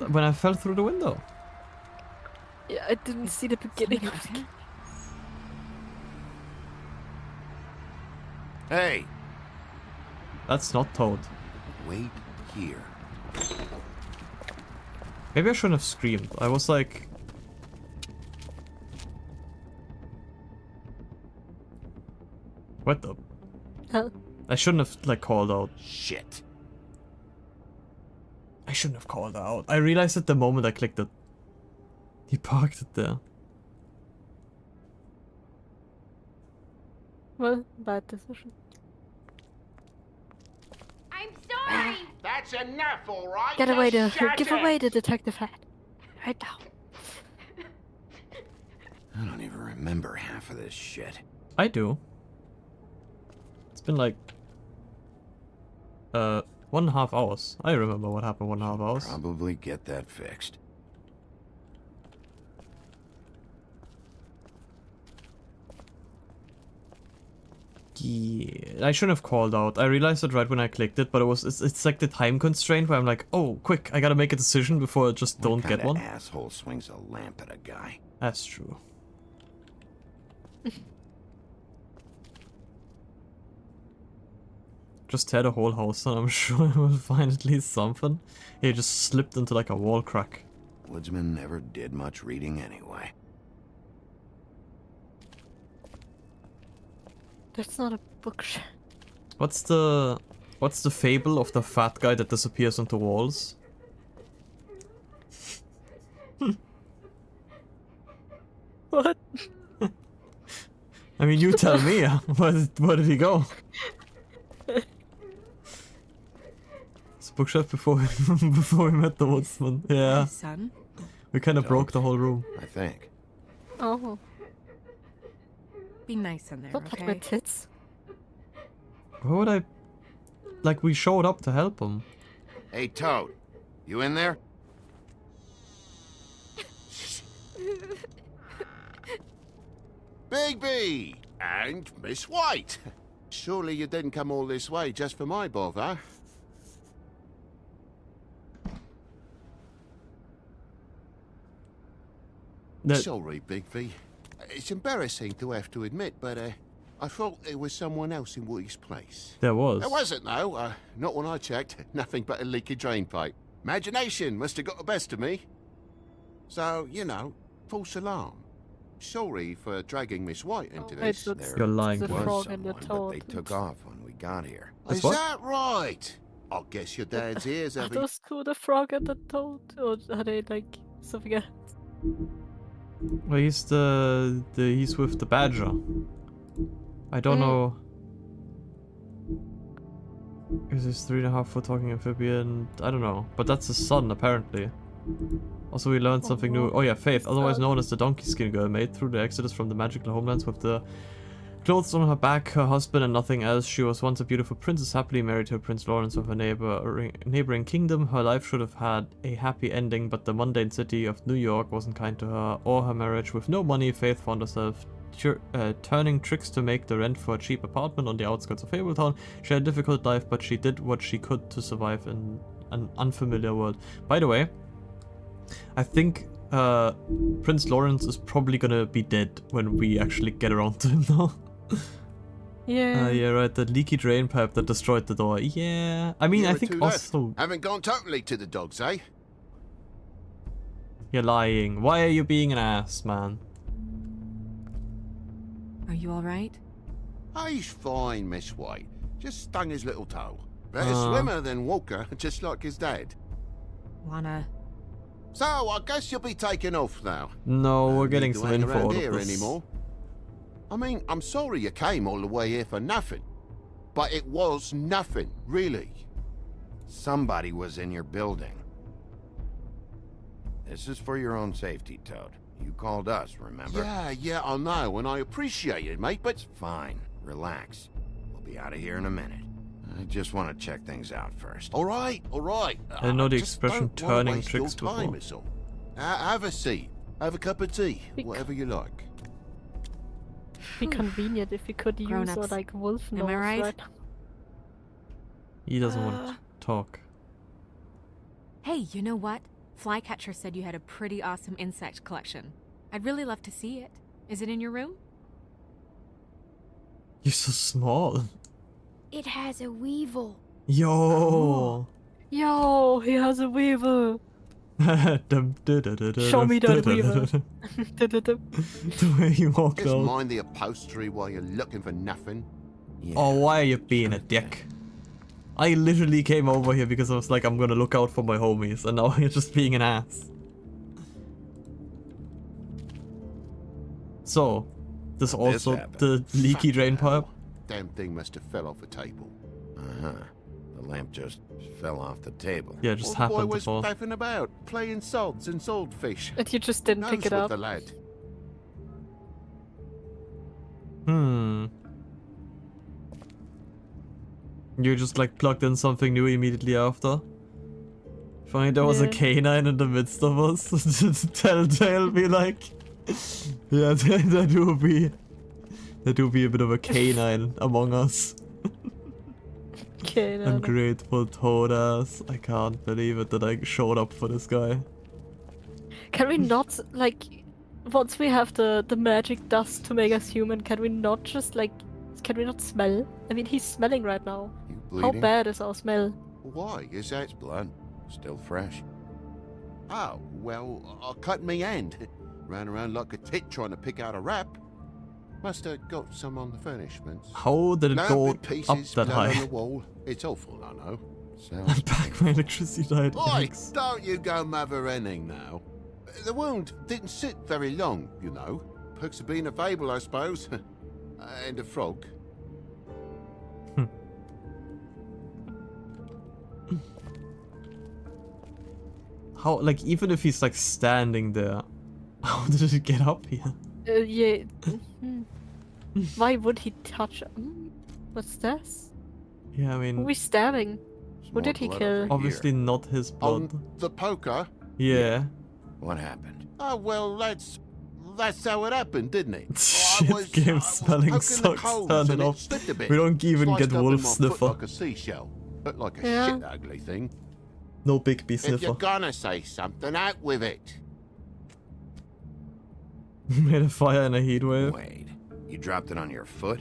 When I fell through the window. Yeah, I didn't see the beginning of it. Hey! That's not Toad. Wait here. Maybe I shouldn't have screamed. I was like... What the? Huh? I shouldn't have, like, called out. Shit. I shouldn't have called out. I realized at the moment I clicked it. He parked it there. Well, bad decision. I'm sorry! That's enough, all right? Get away Just the shut give it. away the detective hat. Right now. I don't even remember half of this shit. I do. It's been like... 1.5 hours. I remember what happened 1.5 hours. Probably get that fixed. Yeah, I shouldn't have called out. I realized it right when I clicked it, but it's like the time constraint where I'm like, oh, quick, I gotta make a decision before I just don't What get kind one. of asshole swings a lamp at a guy? That's true. Just tear the whole house and I'm sure I will find at least something. He just slipped into like a wall crack. Woodsman never did much reading anyway. That's not a bookshelf. What's the fable of the fat guy that disappears into walls? What? I mean, you tell me. Where did he go? It's a bookshelf before before we met the woodsman. Yeah. Son? We kind of broke the whole room. I think. Oh. Be nice in there, Don't touch okay? my tits. Why would I? Like, we showed up to help him. Hey, Toad. You in there? Bigby! And Miss White! Surely you didn't come all this way just for my bother? Sorry, Bigby. It's embarrassing to have to admit, but I thought there was someone else in Woody's place. There was. There wasn't, though. Not when I checked. Nothing but a leaky drain pipe. Imagination must have got the best of me. So, you know, false alarm. Sorry for dragging Miss White into this. You're lying, There boy. was someone, but they took off when we got here. Is that right? I guess your dad's ears Are have those two the frog and the toad? Or are they like something else? Well, he's he's with the badger. I don't know. Is this 3.5 foot talking amphibian? I don't know, but that's his son apparently. Also, we learned something new. Oh yeah, Faith, otherwise known as the Donkey Skin Girl, made through the exodus from the magical homelands with the clothes on her back, her husband, and nothing else. She was once a beautiful princess, happily married to Prince Lawrence of a neighboring kingdom. Her life should have had a happy ending, but the mundane city of New York wasn't kind to her or her marriage. With no money, Faith found herself turning tricks to make the rent for a cheap apartment on the outskirts of Fabletown. She had a difficult life, but she did what she could to survive in an unfamiliar world. By the way, I think Prince Lawrence is probably gonna be dead when we actually get around to him now. Yeah. Yeah, right, that leaky drain pipe that destroyed the door. Yeah, I mean, Here I are think two left. also... Haven't gone totally to the dogs, eh? You're lying. Why are you being an ass, man? Are you alright? He's fine, Miss White. Just stung his little toe. Better swimmer than Walker, just like his dad. Wanna... So, I guess you'll be taking off now. No, we're getting Need to some hang info around out of here this. anymore. I mean, I'm sorry you came all the way here for nothing. But it was nothing, really. Somebody was in your building. This is for your own safety, Toad. You called us, remember? Yeah, I know, and I appreciate it, mate, but... Fine. Relax. We'll be out of here in a minute. I just want to check things out first. All right. I didn't know the expression turning tricks before. Have a seat. Have a cup of tea. Whatever you like. Be convenient if we could use Grown-ups. like wolf Am nose I right? now. He doesn't want to talk. Hey, you know what? Flycatcher said you had a pretty awesome insect collection. I'd really love to see it. Is it in your room? You're so small. It has a weevil. Yo. Yo, he has a weevil. Show Show me that weevil. The way he walked Just out. mind the upholstery while you're looking for nothing. Yeah. Oh, why are you being a dick? I literally came over here because I was like, I'm gonna look out for my homies, and now you're just being an ass. So, there's also the leaky drain pipe. Damn thing must have fell off a table. Uh-huh. The lamp just fell off the table. Yeah, it just Well, the boy happened to was fall. faffing about, playing sods and swordfish. And you just didn't pick Knows it with up. the lad. You just like plugged in something new immediately after. If only there was a Yeah. canine in the midst of us. Telltale be like, yeah, that do be a bit of a canine among us. Okay, no, no. Ungrateful toad ass. I can't believe it that I showed up for this guy. Can we not, like, once we have the magic dust to make us human, can we not just, like, can we not smell? I mean, he's smelling right now. How bleeding? bad is our smell? Why? Is that... It's blood. Still fresh. Oh, well, I cut me hand. Ran around like a tit trying to pick out a wrap. Must have got some on the furnishments. How did it Lamp go in pieces, up that blood high? on the wall. It's awful, I know. Sounds Back my electricity died. Oi, don't you go mother-henning now. The wound didn't sit very long, you know. Perks of being a fable, I suppose. And a frog. How, like, even if he's like standing there, how did it get up here? Yeah. Why would he touch? What's this? Yeah, I Who are mean, we stabbing? Who did he kill? obviously not his blood. On the poker? Yeah. What happened? Oh, well, that's how it happened, didn't it? Shit game smelling poking the sucks. coals Turn and it it off. slipped a bit. We don't even Sliced get up in wolf my foot sniffer. like a seashell. Looked like a Yeah. shit ugly thing. No big B If you're sniffer. gonna say something, out with it. Made a fire in a heat wave. Wait, you dropped it on your foot?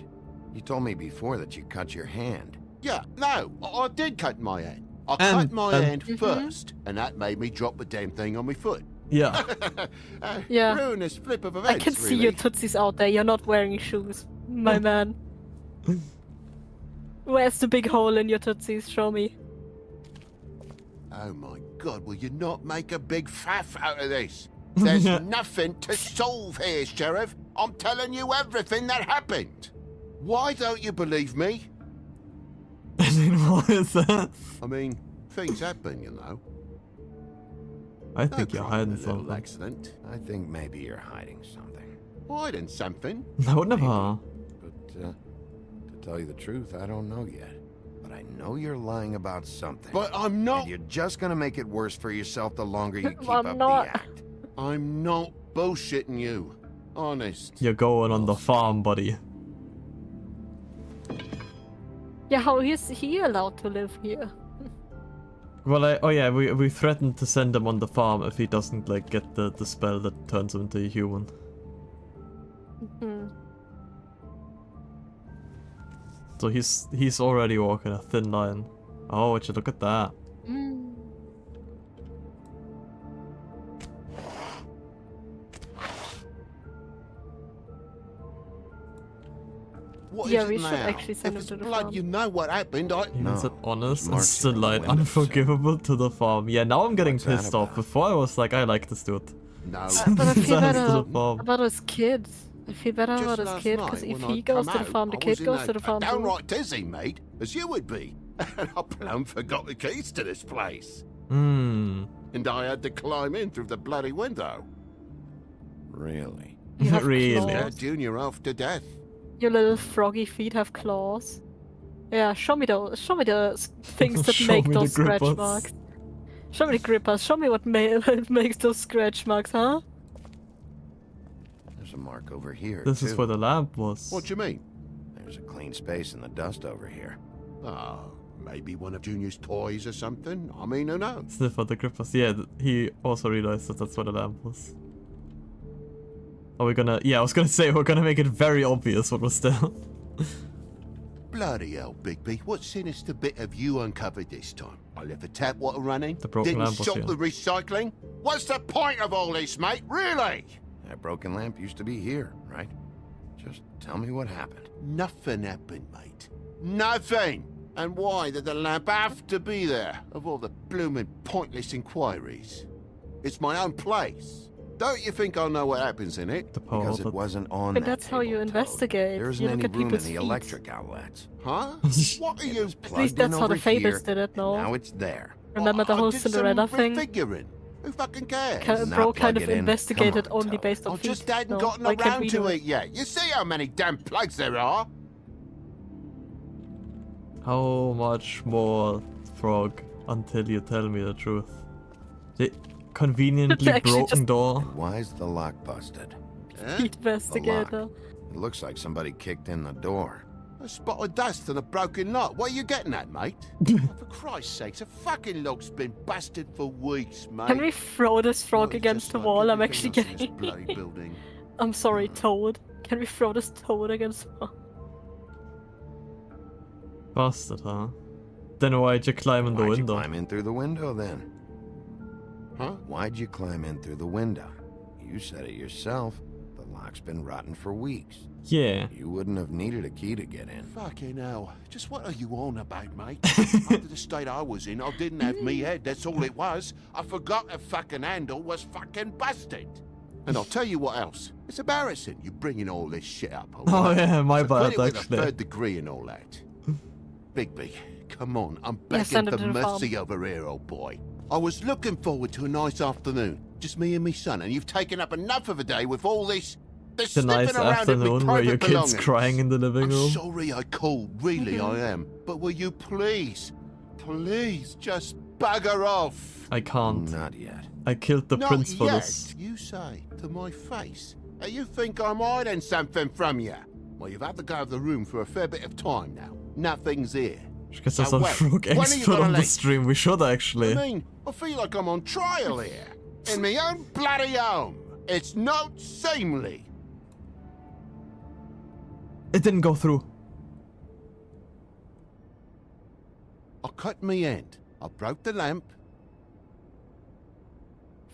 You told me before that you cut your hand. Yeah, no, I did cut my hand. I And- cut my and- hand first, and that made me drop the damn thing on my foot. Yeah. Yeah. Ruinous flip of I events, can see really. your tootsies out there. You're not wearing shoes, my man. Where's the big hole in your tootsies? Show me. Oh my god, will you not make a big faff out of this? There's nothing to solve here, Sheriff. I'm telling you everything that happened. Why don't you believe me? And then what is that? I mean, things happen, you know. I think No you're crime in hiding a little something. accident. I think maybe you're hiding something. Hiding something? No, never. But, to tell you the truth, I don't know yet. But I know you're lying about something. But I'm not. And you're just gonna make it worse for yourself the longer you keep I'm up not. the act. I'm not bullshitting you. Honest. You're going on the farm, buddy. Yeah, how is he allowed to live here? Well, oh yeah, we threatened to send him on the farm if he doesn't like get the spell that turns him into a human. Hmm. So he's already walking a thin line. Oh, would you look at that? Mm. What Yeah, is we it should now? actually send If him it's to the blood, farm. you know what happened. He No, said honest and marching still on the lied windowsill. unforgivable to the farm. Yeah, now I'm getting What's that pissed off. about? Before I was like, I like this dude. No. But I feel Sends to better the farm. about his kids. I feel better Just about this last kid, night because if when he I'd goes come to the out, farm, the I kid was in goes to the a farm too. downright dizzy, mate, as you would be. And I plumb forgot the keys to this place. Hmm. And I had to climb in through the bloody window. Really? You have Really? claws. Yeah, Junior off to death. Your little froggy feet have claws. Yeah, show me the things that Show make me the those scratch grippers. marks. Show me the grippers. Show me what makes those scratch marks, huh? There's a mark over here, This too. is where the lamp was. What do you mean? There's a clean space in the dust over here. Oh, maybe one of Junior's toys or something. I mean, who knows? Sniff out the grippers. Yeah, he also realized that that's where the lamp was. Are we gonna... Yeah, I was gonna say, we're gonna make it very obvious what was there. Bloody hell, Bigby. What sinister bit have you uncovered this time? I left the tap water running. The broken Didn't lamp was stop here. the recycling. What's the point of all this, mate? Really? That broken lamp used to be here, right? Just tell me what happened. Nothing happened, mate. Nothing. And why did the lamp have to be there, of all the blooming pointless inquiries? It's my own place. Don't you think I know what happens in it? Because it wasn't on But that that's how you table, Toad. investigate. There You isn't look any at room in people's the feet. electric outlets. Huh? What are you... At least Plugged that's in how the over here, Fables did it, no? Now it's there. Remember the I whole did some Cinderella thing? refiguring. Who fucking cares? Not Bro kind plug of it in. investigated Come on, only Toad. based on I feet. just hadn't No, gotten why can't around we do to it? it yet. You see how many damn plugs there are? How much more, Frog, until you tell me the truth? The conveniently Actually broken just- door. Why's the lock busted? Feet investigator. The lock. It looks like somebody kicked in the door. A spot of dust and a broken lock. What are you getting at, mate? For Christ's sakes, a fucking lock's been busted for weeks, mate. Can we throw this frog Well, against just the like wall? I'm everything actually else in this getting. bloody building. I'm sorry, Toad. Can we throw this Toad against the wall? Busted, huh? Then why'd you climb in the Why'd window? you climb in through the window then? Huh? Why'd you climb in through the window? You said it yourself. The lock's been rotten for weeks. Yeah. You wouldn't have needed a key to get in. Fucking hell. Just what are you on about, mate? After the state I was in, I didn't have me head. That's all it was. I forgot the fucking handle was fucking busted. And I'll tell you what else. It's embarrassing you bringing all this shit up. all Oh right? yeah, my So bad quit it with actually. a third degree and all that. Bigby, come on. I'm Yeah, begging send him for to the farm. mercy over here, old boy. I was looking forward to a nice afternoon. Just me and me son, and you've taken up enough of a day with all this The sniffing nice around in me afternoon where your private kid's belongings. crying in the living I'm room. sorry I called, really Mm-hmm. I am. But will you please just bugger off? I can't. Not yet. I killed the Not prince for yet, this. you say, to my face. You think I'm hiding something from you? Well, you've had to go out of the room for a fair bit of time now. Nothing's here. Because there's So a when? frog When are you expert gonna on the leave? stream. We should actually. I mean, I feel like I'm on trial here. In my own bloody home. It's not seemly. It didn't go through. I cut me end. I broke the lamp.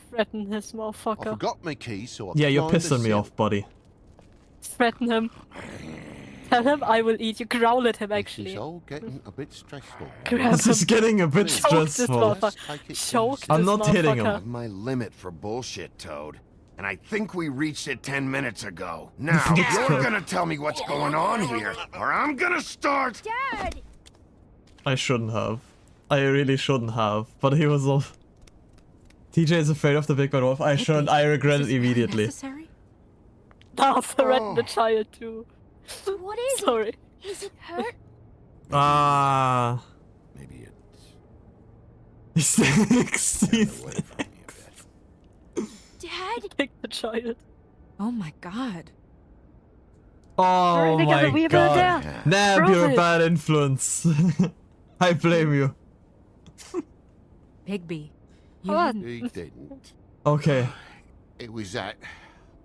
Threaten his I motherfucker. forgot my keys, so I Yeah, you're climbed the pissing me sill. off, buddy. Threaten him. Tell him I will eat you. Growl at him, It's actually. all getting a bit stressful. Grab This is him. getting a bit Choke this stressful. motherfucker. Choke I'm this not hitting him. motherfucker. Of my limit for bullshit, Toad. And I think we reached it 10 minutes ago. Now, you're gonna tell me what's going on here, or I'm gonna start... Dad! I shouldn't have. I really shouldn't have. But he was all... TJ is afraid of the big bad wolf. I shouldn't. I regret it immediately. Necessary? Nah, threaten the child too. What is Sorry. it? Is it hurt? Ah. Maybe He's 60. Dad? Kick the child. Oh my god. Oh Really got a my wee bit god. there. Nab, Prove you're a it. bad influence. I blame you. Bigby. You What? didn't- He didn't. Okay. It was that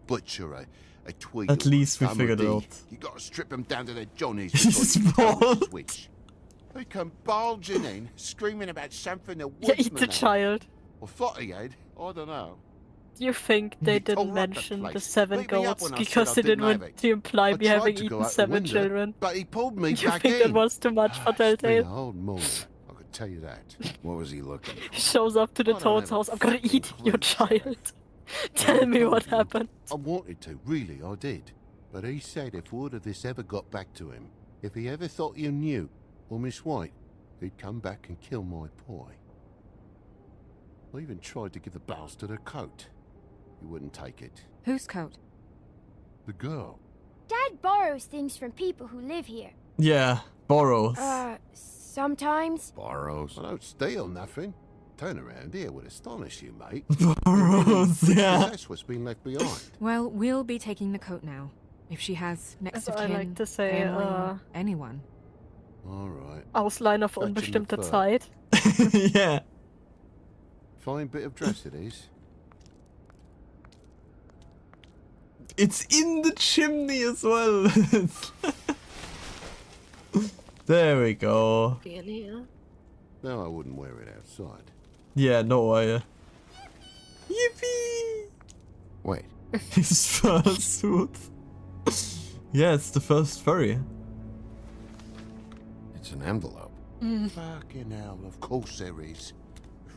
butcher, a tweed. At least we figured it out. You gotta strip them down to their johnnies He's before you tell bald. which switch. They come bulging in, screaming about something the Yeah, eat woodsman the had. child. Or thought he had. I don't know. Do you think they He didn't tore up the mention the place. 7 Beat me up goats when I because said they I didn't didn't have want it. to imply I me tried having to go eaten out the 7 window, children? But he pulled me You back think in. that was too much for It's been a Telltale? hard morning. I could tell you that. What was he looking for? Shows up to the I don't Toad's have a house. I'm gonna fucking eat your clue, child. Tell me what happened. I wanted to, really, I did. But he said if word of this ever got back to him, if he ever thought you knew, or Miss White, he'd come back and kill my boy. I even tried to give the bastard a coat. He wouldn't take it. Whose coat? The girl. Dad borrows things from people who live here. Yeah, borrows. Sometimes. Borrows? I don't steal nothing. Turn around here would astonish you, mate. Borrows, yeah. That's what's been left behind. Well, we'll be taking the coat now. If she has next of I kin, like to say, family, anyone. All right. Ausleihen auf unbestimmte Zeit. Yeah. Fine bit of dress it is. It's in the chimney as well. There we go. No, I wouldn't wear it outside. Yeah, no way. Yippee! Wait. His first suit. Yeah, it's the first furry. It's an envelope. Fucking hell, of course there is.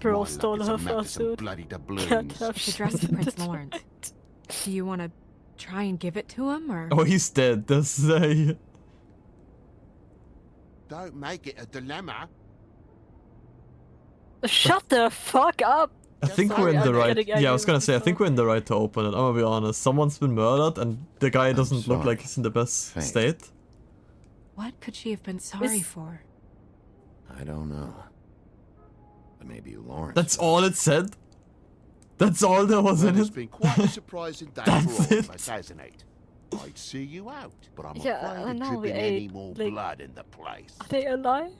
Bro My luck, stole it's a her map with first some suit. bloody Can't doubloons. have It's addressed to Prince Lawrence. Do you want to try and give it to him, or? Oh, he's dead. That's Don't make it a dilemma. Shut the fuck up! I think we're in the right. Yeah, I was gonna say, I think we're in the right to open it. I'm gonna be honest. Someone's been murdered, and the guy doesn't look like he's in the best state. What could she have been sorry for? I don't know. But maybe Lawrence. That's all it said. That's all there was in It's it. been quite a surprising day That's for all it. of us, hasn't it? I'd see you out, but I'm Yeah, afraid I of know, dripping any eh, more like- blood in the place. Are they alive?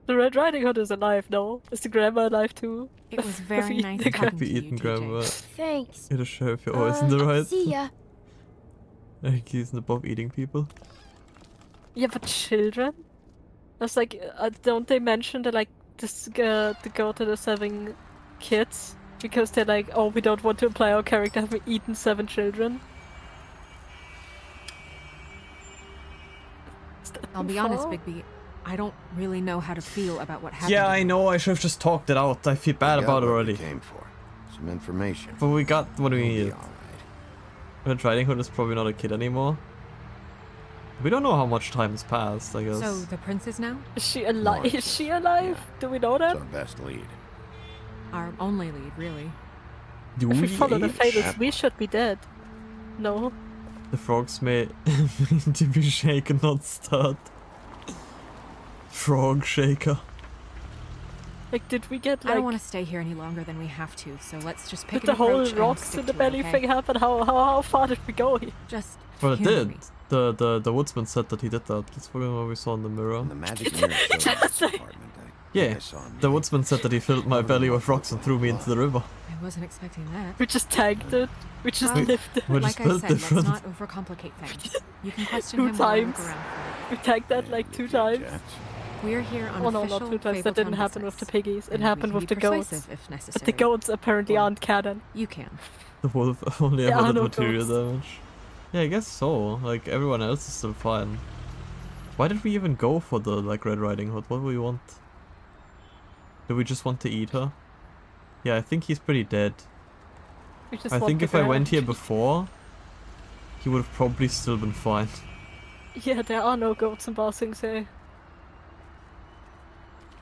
The Red Riding Hood is alive, no? Is the grandma alive too? It was very nice The talking Be to you, eaten, TJ. grandma. Thanks. You're the sheriff. You're always in the right. See ya. Like he's above eating people. Yeah, but children? That's like, don't they mention that like this the girl that is having kids because they're like, oh, we don't want to imply our character having eaten 7 children. I'll be honest, Bigby. I don't really know how to feel about what happened. Yeah, to I him. know. I should have just talked it out. I feel bad We got about it what we already. Came for some information. But we got what we We'll be needed. all right. Red Riding Hood is probably not a kid anymore. We don't know how much time has passed, I guess. So the princess now? Is she alive? Lawrence Is she alive? Do we know It's that? our best lead. Our only lead, really. Do If we we follow the age? fables, we should be dead. No. The frogs may need to be shaken, not stirred. Frog shaker. Like, did we get I like... don't want to stay here any longer than we have to, so let's just pick Did the an whole approach and rocks stick in the to it, belly okay? thing happen? How far did we go here? Just Well, it humor did. me. The woodsman said that he did that. That's what we saw in the mirror. And the magic mirror service department. Yeah, I saw him the woodsman said that he filled my belly with rocks and threw me into the river. I wasn't expecting that. We just tagged it. We just Well, lived it. We're like just I built said, different. let's not overcomplicate things. You can question 2 him while I look times. around for We tagged that like 2 times. it. We're here on Oh no, official not 2 times. That Fabletown didn't happen with business, the piggies. It and we happened can with be the goats. persuasive if But the necessary. goats apparently aren't canon. You can. The wolf only There are ever did no material ghosts. damage. Yeah, I guess so. Like, everyone else is still fine. Why did we even go for the, like, Red Riding Hood? What do we want? Do we just want to eat her? Yeah, I think he's pretty dead. We just I want think the if I went grand- here before, he would have probably still been fine. Yeah, there are no goats in Ba Sing Se.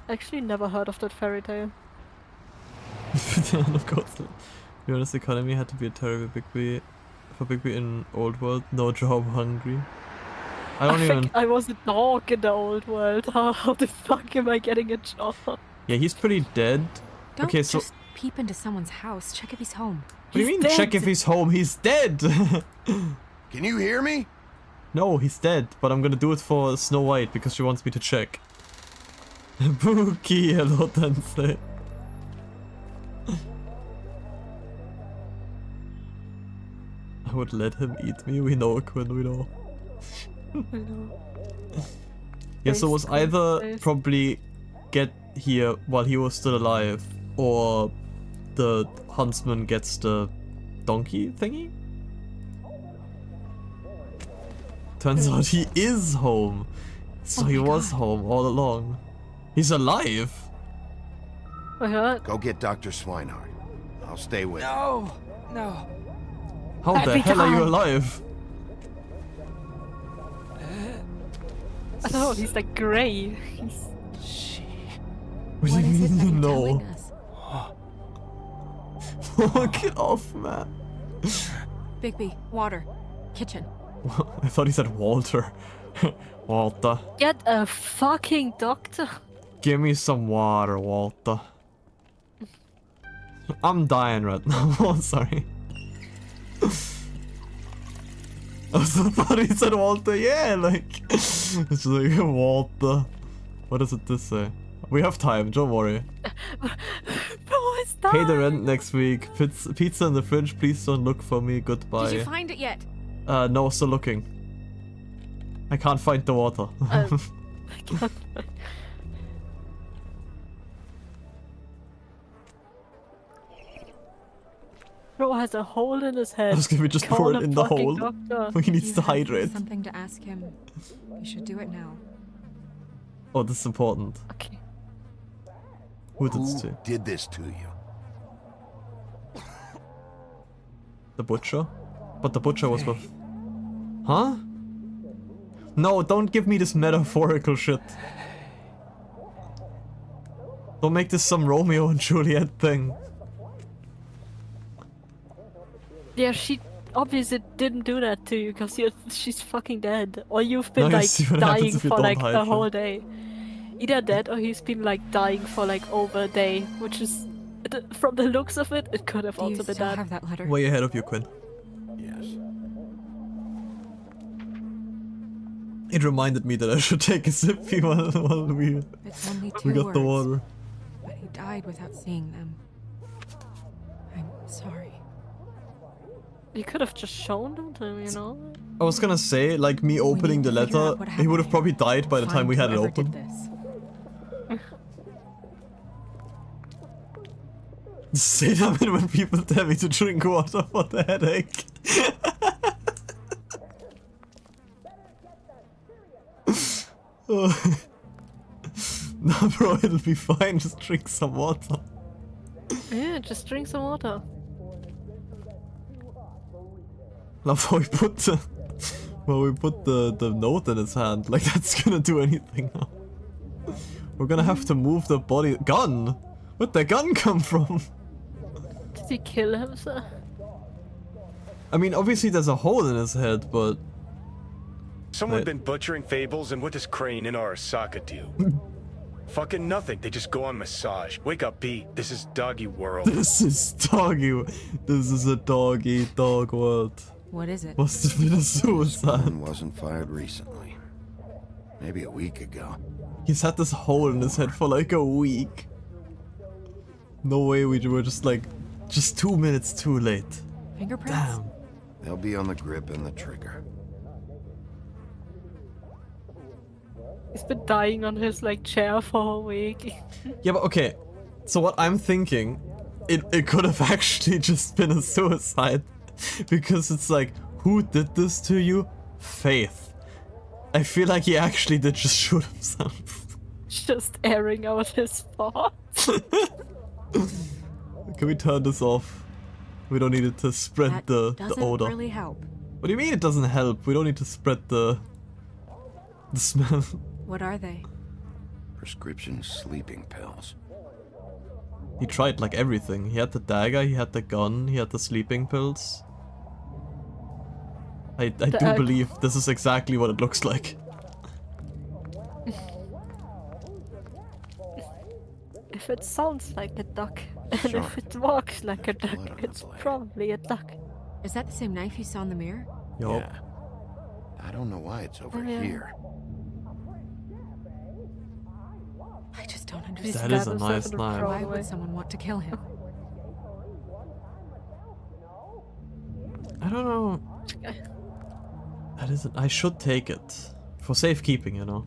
Actually, never heard of that fairy tale. There are no goats. To be honest, the economy had to be a terrible Bigby for Bigby in Old World. No job, hungry. I don't even. think I was a dog in the old world. How the fuck am I getting a job? Yeah, he's pretty dead. Don't Okay, so just peep into someone's house. Check if he's home. what do you mean? Check if he's home. He's dead. Can you hear me? No, he's dead. But I'm gonna do it for Snow White because she wants me to check. Pookie, hello, Tensei. I would let him eat me. We know, Quinn. We know. I know. Yeah, so it was either probably get here while he was still alive, or the huntsman gets the donkey thingy? Turns out he is home. So Oh he my was God. home all along. He's alive. I heard. Go get Dr. Swinehart. I'll stay with No! No. How Let the me hell are you down. alive? I don't know, he's like grey. He's... What do you is it mean that you you're know? telling us? Fuck it off, man. Bigby, water. Kitchen. I thought he said Walter. Walter. Get a fucking doctor. Give me some water, Walter. I'm dying right now. Oh, sorry. I also thought he said Walter. Yeah, like it's like Walter. What does it this say? We have time. Don't worry. Bro, it's that. Pay the rent next week. Pizza in the fridge. Please don't look for me. Goodbye. Did you find it yet? No, still looking. I can't find the water. I can't. Bro has a hole in his head. I was gonna just Call pour it a in the fucking hole. doctor. He needs You to have hydrate. Something to ask him. You should do it now. Oh, this is important. Okay. Who did this to? did this to you? The butcher? But the butcher was with... Huh? No, don't give me this metaphorical shit. Don't make this some Romeo and Juliet thing. Yeah, she obviously didn't do that to you because she's fucking dead. Or you've been Now you like see what happens dying if you for don't like a hydrate. whole day. Either that or he's been like dying for like over a day, which is, from the looks of it, it could have Do you also been still that. have that letter? Way ahead of you, Quinn. Yes. It reminded me that I should take a sippy while we It's only two got the words, water. But he died without seeing them. I'm sorry. You could have just shown them to him, you know? I was gonna say, like me opening the to figure letter, out what he would have happened probably died by the time Find we had it whoever did open. this. Say that when people tell me to drink water for the headache. Oh. Nah, bro, it'll be fine. Just drink some water. Yeah, just drink some water. Love how we put the note in his hand. Like that's gonna do anything now. We're gonna have to move the body. Gun? Where'd the gun come from? Did he kill himself? I mean, obviously there's a hole in his head, but... Someone been butchering fables, and what does Crane and Arasaka do? Fucking nothing. They just go on massage. Wake up, B. This is doggy world. This is doggy. This is a doggy dog world. What is it? Must have been a suicide. One wasn't fired recently. Maybe a week ago. He's had this hole in his head for like a week. No way we were just like... Just 2 minutes too late. Fingerprints? Damn. They'll be on the grip and the trigger. He's been dying on his like chair for a week. Yeah, but okay. So what I'm thinking, it could have actually just been a suicide. Because it's like, who did this to you? Faith. I feel like he actually did just shoot himself. Just airing out his thoughts. Can we turn this off? We don't need it to spread That the doesn't odor. really help. What do you mean it doesn't help? We don't need to spread the smell. What are they? Prescription sleeping pills. He tried like everything. He had the dagger, he had the gun, he had the sleeping pills. I do believe this is exactly what it looks like. If it sounds like a duck, and if it walks like a duck, it's probably a duck. Is that the same knife you saw in the mirror? Yup. Yeah. I don't know why it's over Yeah. here. I just don't understand. That is a nice knife. Why would someone want to kill him? I don't know. That isn't. I should take it. For safekeeping, you know.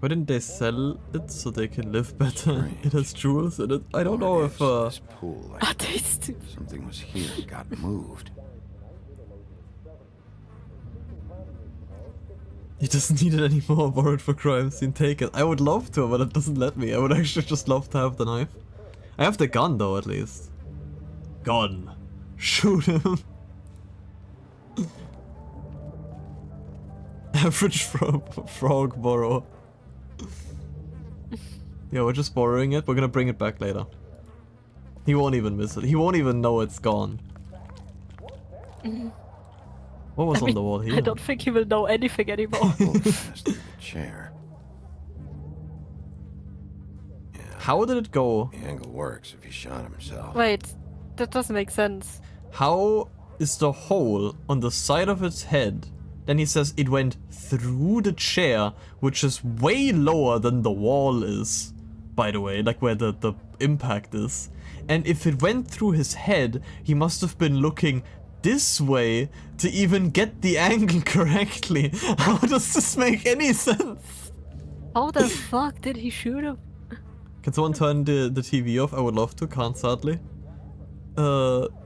Why didn't they sell it so they can live better? It has jewels in it. I don't know if This pool, like tasty. something was here and got moved. he doesn't need it anymore. Borrowed for crime scene. Take it. I would love to, but it doesn't let me. I would actually just love to have the knife. I have the gun though, at least. Gun. Shoot him. Average frog borrow. Yeah, we're just borrowing it. We're gonna bring it back later. He won't even miss it. He won't even know it's gone. What was on the wall here? I don't think he will know anything anymore. Chair. How did it go? The angle works if he shot himself. Wait, that doesn't make sense. How is the hole on the side of its head? Then he says it went through the chair, which is way lower than the wall is, by the way, like where the impact is. And if it went through his head, he must have been looking this way to even get the angle correctly. How does this make any sense? How the fuck did he shoot him? Can someone turn the TV off? I would love to, can't sadly.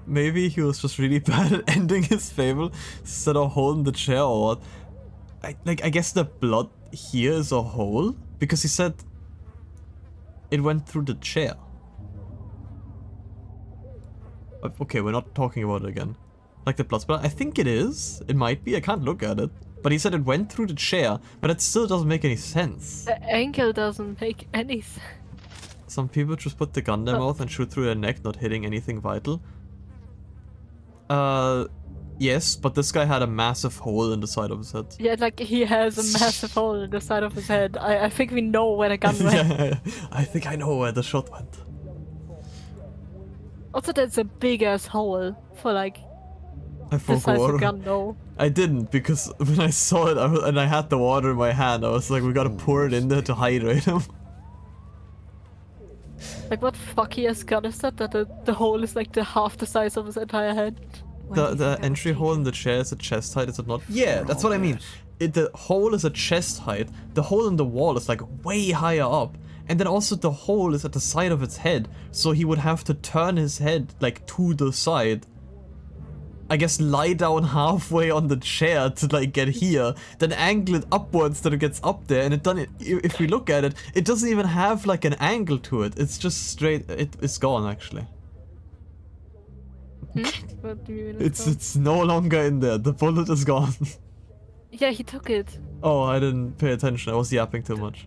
Maybe he was just really bad at ending his fable instead of holding the chair or what. I guess the blood here is a hole? Because he said it went through the chair. Okay, we're not talking about it again. Like the blood splat. I think it is. It might be. I can't look at it. But he said it went through the chair, but it still doesn't make any sense. The angle doesn't make any sense. Some people just put the gun in their mouth and shoot through their neck, not hitting anything vital. Yes, but this guy had a massive hole in the side of his head. Yeah, like he has a massive hole in the side of his head. I think we know where the gun went. Yeah, I think I know where the shot went. Also, that's a big ass hole for like I the size of forgot. a gun, no. I didn't, because when I saw it and I had the water in my hand, I was like, we gotta pour it in there to hydrate him. Like what fucky ass gun is that? That the hole is like the half the size of his entire head. The entry hole in the chair is a chest height, is it not? Yeah, that's what I mean. The hole is a chest height, the hole in the wall is like way higher up. And then also the hole is at the side of its head, so he would have to turn his head like to the side. I guess lie down halfway on the chair to like get here, then angle it upwards that it gets up there, and if we look at it, it doesn't even have like an angle to it. It's just straight. It's gone actually. What do you mean It's no longer in there. The bullet is gone. Yeah, he took it. Oh, I didn't pay attention. I was yapping too much.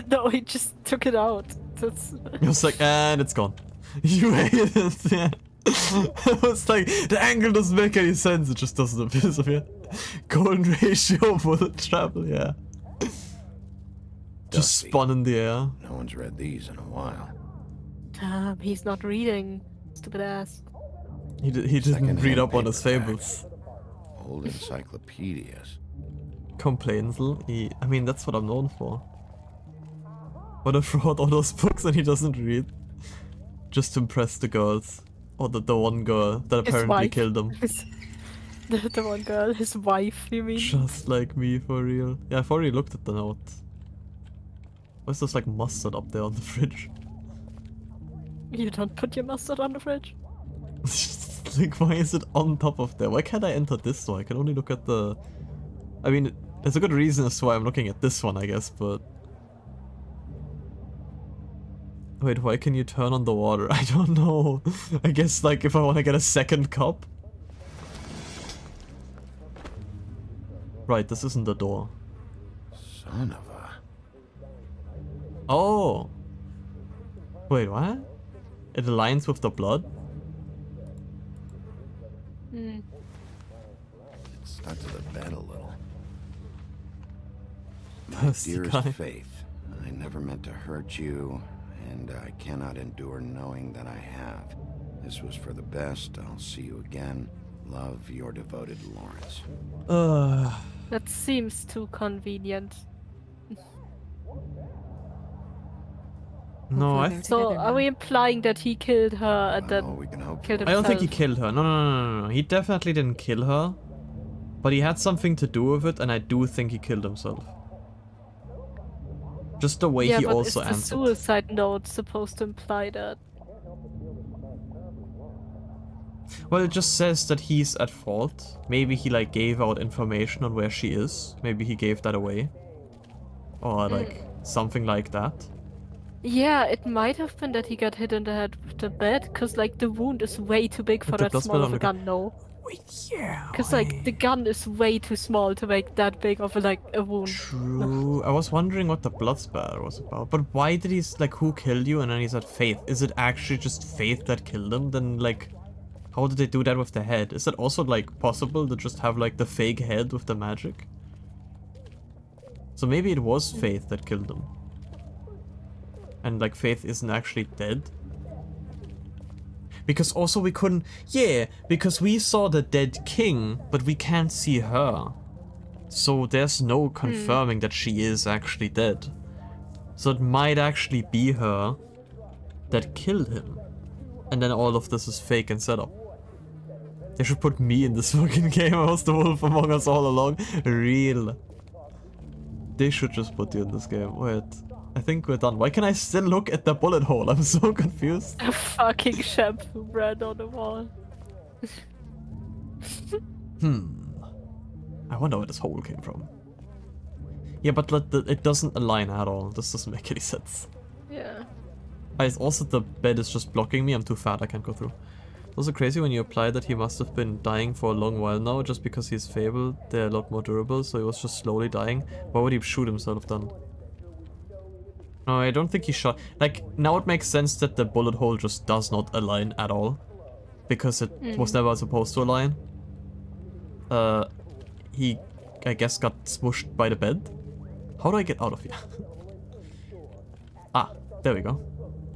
No, he just took it out. That's... It was like, and it's gone. You hated it, yeah. It was like, the angle doesn't make any sense, it just doesn't appear. Golden ratio bullet travel, yeah. Just spun in the air. No one's read these in a while. Damn, he's not reading. Stupid ass. He didn't read up on his fables. Old encyclopedias. Complainzel? I mean, that's what I'm known for. What if wrote all those books and he doesn't read? Just to impress the girls. Or the one girl that apparently killed him. The one girl, his wife, you mean? Just like me, for real. Yeah, I've already looked at the note. Why's this like mustard up there on the fridge? You don't put your mustard on the fridge? Like, why is it on top of there? Why can't I enter this door? I can only look at the... I mean, there's a good reason as to why I'm looking at this one, I guess, but... Wait, why can you turn on the water? I don't know. I guess, like, if I want to get a second cup? Right, this isn't the door. Son of a... Oh! Wait, what? It aligns with the blood? Hmm. It stuck to the bed a little. My That's the dearest guy. Faith, I never meant to hurt you, and I cannot endure knowing that I have. This was for the best. I'll see you again. Love, your devoted Lawrence. That seems too convenient. No, So, are we implying that he killed her and then killed himself? I don't think he killed her. No. He definitely didn't kill her. But he had something to do with it, and I do think he killed himself. Just the way yeah, he but also is the answered. suicide note supposed to imply that? Well, it just says that he's at fault. Maybe he like gave out information on where she is. Maybe he gave that away. Or like something like that. Yeah, it might have been that he got hit in the head with the bed, because, like, the wound is way too big for that small of a gun, no. Yeah. Because, like, the gun is way too small to make that big of a wound. True. I was wondering what the blood spatter was about. But why did he, like, who killed you? And then he said Faith. Is it actually just Faith that killed him? Then, like, how did they do that with the head? Is it also, like, possible to just have, like, the fake head with the magic? So maybe it was Faith that killed him. And, like, Faith isn't actually dead. Because also we couldn't... Yeah, because we saw the dead king, but we can't see her. So there's no confirming that she is actually dead. So it might actually be her that killed him. And then all of this is fake and set up. They should put me in this fucking game. I was the wolf among us all along. Real. They should just put you in this game. Wait. I think we're done. Why can I still look at the bullet hole? I'm so confused. A fucking shampoo brand on the wall. I wonder where this hole came from. Yeah, but it doesn't align at all. This doesn't make any sense. Yeah. It's also the bed is just blocking me. I'm too fat. I can't go through. It's also crazy when you apply that he must have been dying for a long while now. Just because he's fabled, they're a lot more durable. So he was just slowly dying. Why would he shoot himself then? No, I don't think he shot... Like, now it makes sense that the bullet hole just does not align at all. Because it was never supposed to align. He, I guess, got smushed by the bed. How do I get out of here? Ah, there we go.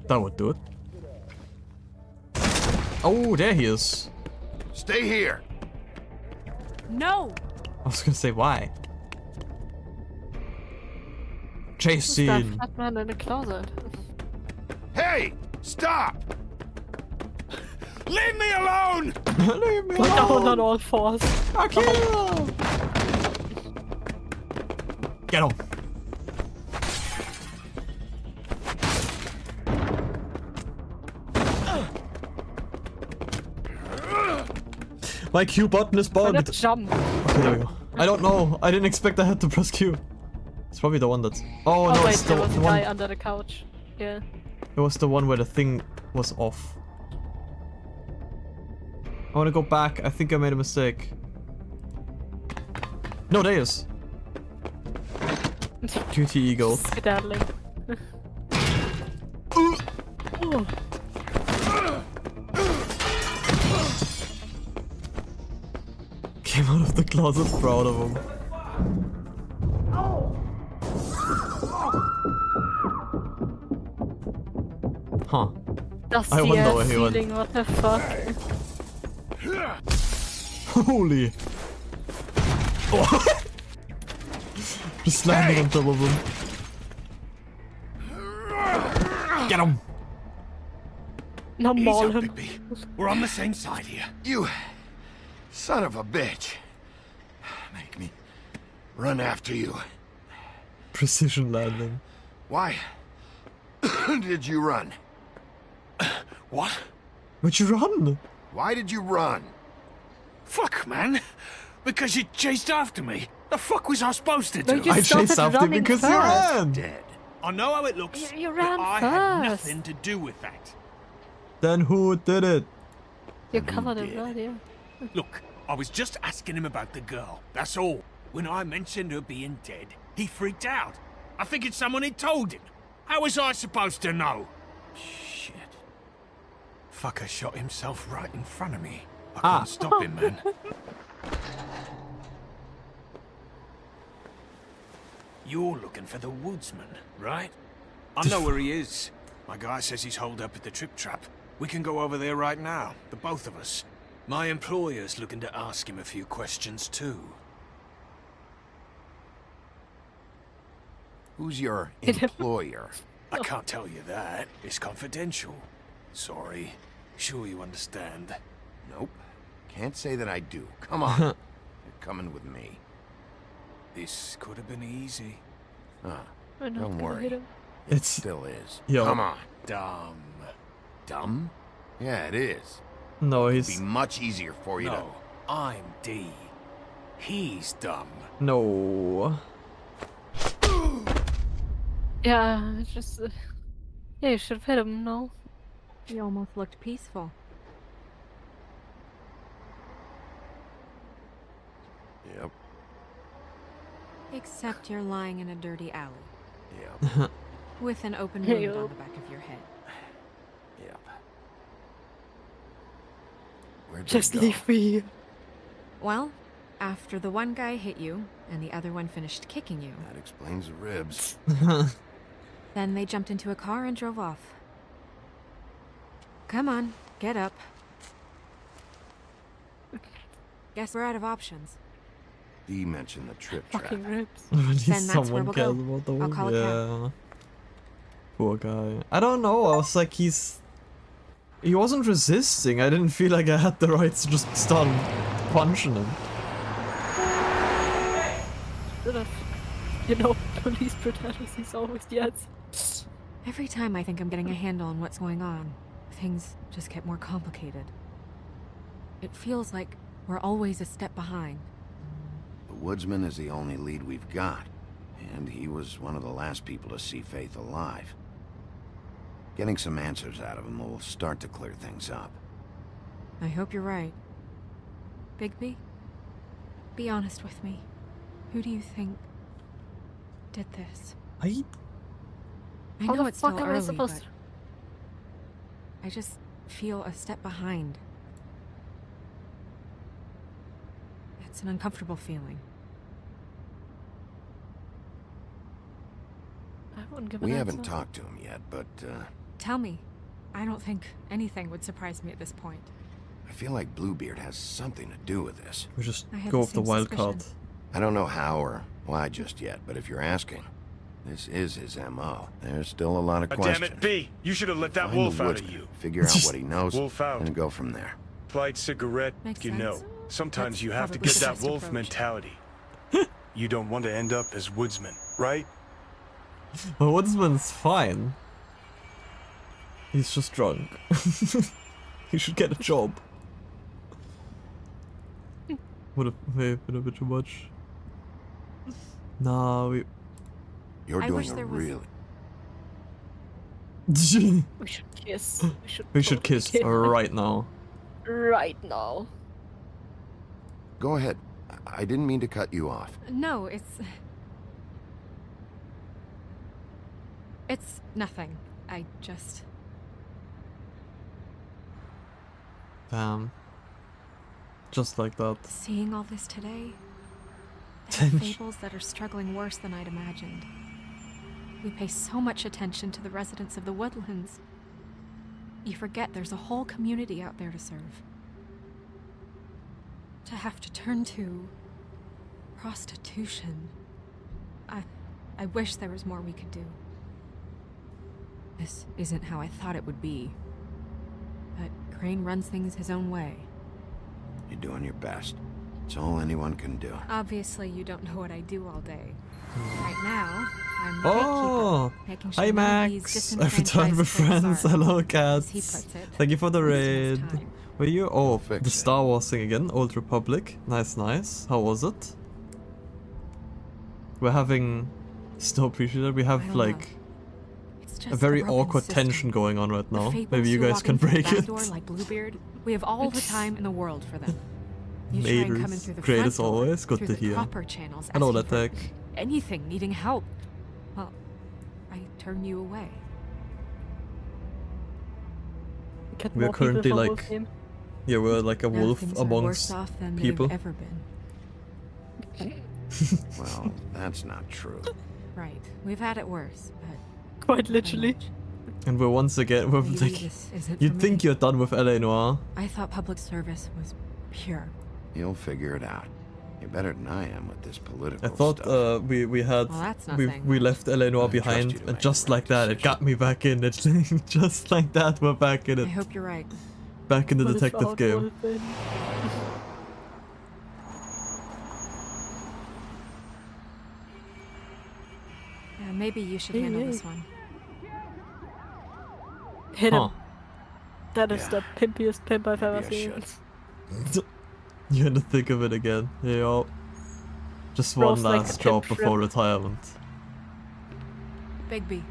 That would do it. Oh, there he is. Stay here. No! I was gonna say, why? Chase Who's that scene. fat man in the closet? Hey! Stop! Leave me alone! Leave me Down on all fours. Kill! Get him. My Q button is bugged. Jump. Okay, there we go. I don't know. I didn't expect I had to press Q. It's probably the one that's... Oh, no, wait, it's there the was a one... guy under the couch. Yeah. It was the one where the thing was off. I want to go back. I think I made a mistake. No, there is. Cutie eagle. Skedaddling. Came out of the closet, proud of him. Huh. Dusty I wonder ass where he went. ceiling, what the fuck? Holy. Oh. Just landing on top of him. Get him. Now maul him. Bigby. We're on the same side here. You son of a bitch. Make me run after you. Precision landing. Why did you run? What? Where'd you run? Why did you run? Fuck, man. Because you chased after me. The fuck was I supposed to do? But you started running first. Dead. I know how it looks. You ran but I first. had nothing to do with that. Then who did it? You're covered in blood, yeah. Look, I was just asking him about the girl. That's all. When I mentioned her being dead, he freaked out. I figured someone had told him. How was I supposed to know? Shit. Fucker shot himself right in front of me. I can't stop him, man. You're looking for the woodsman, right? I know where he is. My guy says he's holed up at the Trip Trap. We can go over there right now, the both of us. My employer's looking to ask him a few questions, too. Who's your employer? I can't tell you that. It's confidential. Sorry. Sure you understand. Nope. Can't say that I do. Come on. You're coming with me. This could have been easy. Don't worry. It still is. Yo. Come on. Dumb. Dumb? Yeah, it is. No, It'd he's... be much easier for you No, I'm D. He's dumb. No. Yeah, it's just... Yeah, you should have hit him, no? He almost looked peaceful. Yep. Except you're lying in a dirty alley. Yep. With an open Hey, wound yo. on the back of your head. Yep. Where'd they Just go? leave me. Well, after the one guy hit you, and the other one finished kicking you, That explains the ribs. then they jumped into a car and drove off. Come on, get up. Guess we're out of options. Dee mentioned the trip trap. Fucking ribs. At least Then that's where someone we'll cares go. about the I'll one. call a cab. Yeah. Poor guy. I don't know. I was like, he wasn't resisting. I didn't feel like I had the right to just start punching him. Should have. You know, police brutality is always the answer. Every time I think I'm getting a handle on what's going on, things just get more complicated. It feels like we're always a step behind. The woodsman is the only lead we've got, and he was one of the last people to see Faith alive. Getting some answers out of him will start to clear things up. I hope you're right. Bigby, be honest with me. Who do you think did this? I I How know the it's fuck still am I early, supposed but to? I just feel a step behind. It's an uncomfortable feeling. I wouldn't give We an haven't answer. talked to him yet, but Tell me. I don't think anything would surprise me at this point. I feel like Bluebeard has something to do with this. We just I had go the with the same wild suspicion. card. I don't know how or why just yet, but if you're asking, this is his M.O. There's still a lot of Oh, questions. damn it, B! You should have let that Find wolf the out of woodsman, you. figure out what he knows, Wolf out. and go from there. Plight cigarette, Makes you sense. know. Sometimes That's you have to probably get the that best wolf approach. mentality. You don't want to end up as woodsman, right? The woodsman's fine. He's just drunk. He should get a job. Would have been a bit too much. Nah, we. You're I doing wish a there was- really... We should kiss. We should totally kiss right now. Right now. Go ahead. I didn't mean to cut you off. No, it's nothing. I just... Damn. Just like that. Seeing all this today, there are Tension. fables that are struggling worse than I'd imagined. We pay so much attention to the residents of the woodlands. You forget there's a whole community out there to serve. To have to turn to prostitution. I wish there was more we could do. This isn't how I thought it would be. But Crane runs things his own way. You're doing your best. It's all anyone can do. Obviously, you don't know what I do all day. Right now, I'm the Oh! gatekeeper, making sure Hi none of these Max! I've returned disenfranchised with folks friends. are, Hello as he cats! puts it, Thank you for the wasting his raid. time. Were you? Oh, Fix the it. Star Wars thing again. Old Republic. Nice, nice. How was it? We're having. Still appreciate it. We I have don't like know. It's a just very broken awkward system. tension going on right The now. fables Maybe you who guys walk can in through the break back it. door like Bluebeard, we have all the time in the world for them. You try and come in Maters. through the Great front as door, always. Good through to the hear. proper channels, Hello, asking for Letek. anything, needing help. Well, I turn you away. Get We're more people currently for like. Wolf Game. Yeah, we're like a Now wolf things are worse amongst off than people. they've ever been. Well, that's not true. Right. We've had it worse, but Quite literally. And we're once again, we're Maybe like. this isn't You'd for think me. you're done with LA Noire. I thought public service was pure. You'll figure it out. You're better than I am with this political I thought stuff. we had Well, that's not we saying we much. left LA Noire I trust behind, you to and make just the right like that, it decision. got me back in it. Just like that, we're back in I it. hope you're right. Back in the What is detective wrong game. with it? Yeah, maybe you should handle Hey, this hey. one. Hit Huh. him. That is Yeah. the pimpiest pimp I've ever Maybe I seen. should. You're in the thick of it again. Yo. Just Rolls one like a last job pimp before shrimp. retirement. Bigby.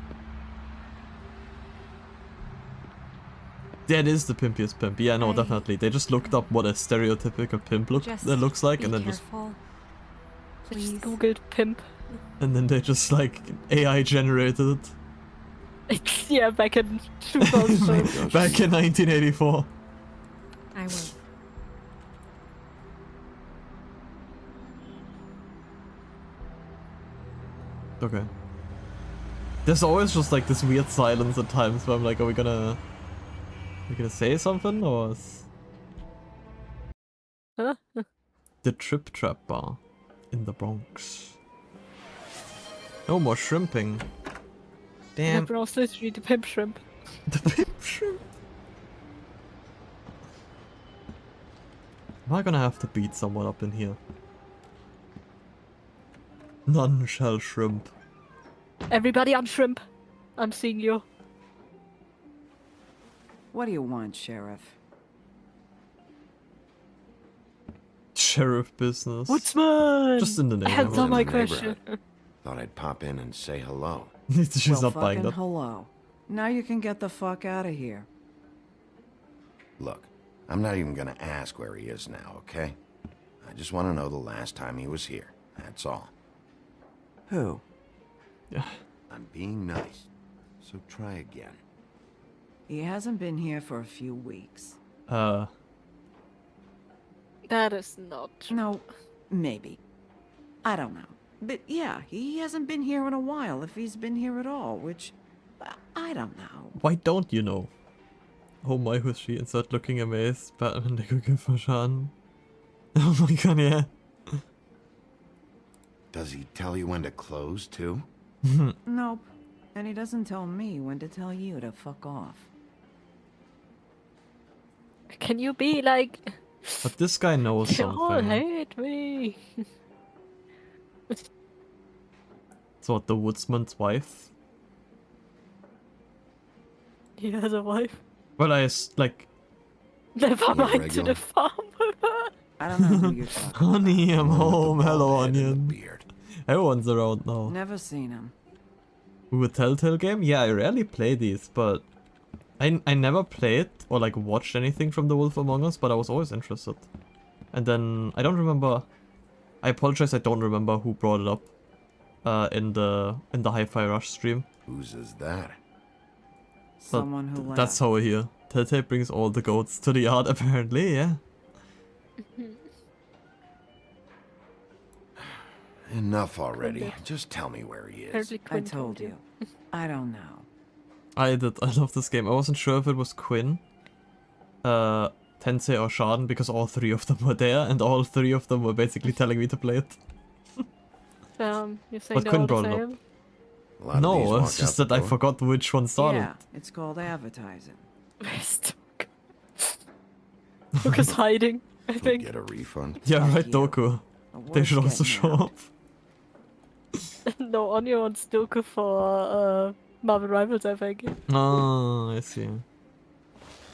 That is the pimpiest pimp. Yeah, no, definitely. They just looked up what a stereotypical pimp looks like, and then just googled pimp. And then they just like AI generated it. Yeah, back in 2000. Back in 1984. I will. Okay. There's always just like this weird silence at times where I'm like, are we gonna say something or the Trip Trap Bar in the Bronx. No more shrimping. Damn. Yeah, bro, literally the pimp shrimp. The pimp shrimp. Am I gonna have to beat someone up in here? None shall shrimp. Everybody, I'm shrimp. I'm seeing you. What do you want, Sheriff? Sheriff business. Woodsman! Just in the name. Answer my question. Thought I'd pop in and say hello. She's not buying fucking that. hello. Now you can get the fuck out of here. Look, I'm not even gonna ask where he is now, okay? I just want to know the last time he was here. That's all. Who? Yeah. I'm being nice, so try again. He hasn't been here for a few weeks. That is not. No, maybe. I don't know. But yeah, he hasn't been here in a while, if he's been here at all, which I don't know. Why don't you know? Oh my, who's she? Insert looking amazed. Batman, der Gucke verschan. Oh my god, yeah. Does he tell you when to close, too? Nope. And he doesn't tell me when to tell you to fuck off. Can you be like... But this guy knows They all something. hate me. So what, the woodsman's wife? He has a wife. Well, like... Never mind to regular. the farm with her. I don't know who you're talking Honey, I'm home. Hello, Onion. Everyone's around now. Never seen him. Ooh, a Telltale game? Yeah, I rarely play these, but... I never played or like watched anything from The Wolf Among Us, but I was always interested. And then, I don't remember... I apologize, I don't remember who brought it up in the Hi-Fi Rush stream. Whose is that? Someone who left. That's how we're here. Telltale brings all the goats to the yard, apparently, yeah. Enough already. Just tell me where he is. I told you. I don't know. I love this game. I wasn't sure if it was Quinn, Tensei or Sharden, because all three of them were there, and all three of them were basically telling me to play it. You're saying But Quinn they're all brought the it same? up. No, it's just that I forgot which one started. Yeah, it's called advertising. Lucas hiding, I think. Get a refund. Yeah, right, Doku. They should also show up. No, Anya wants Doku for Marvel Rivals, I think. Oh, I see.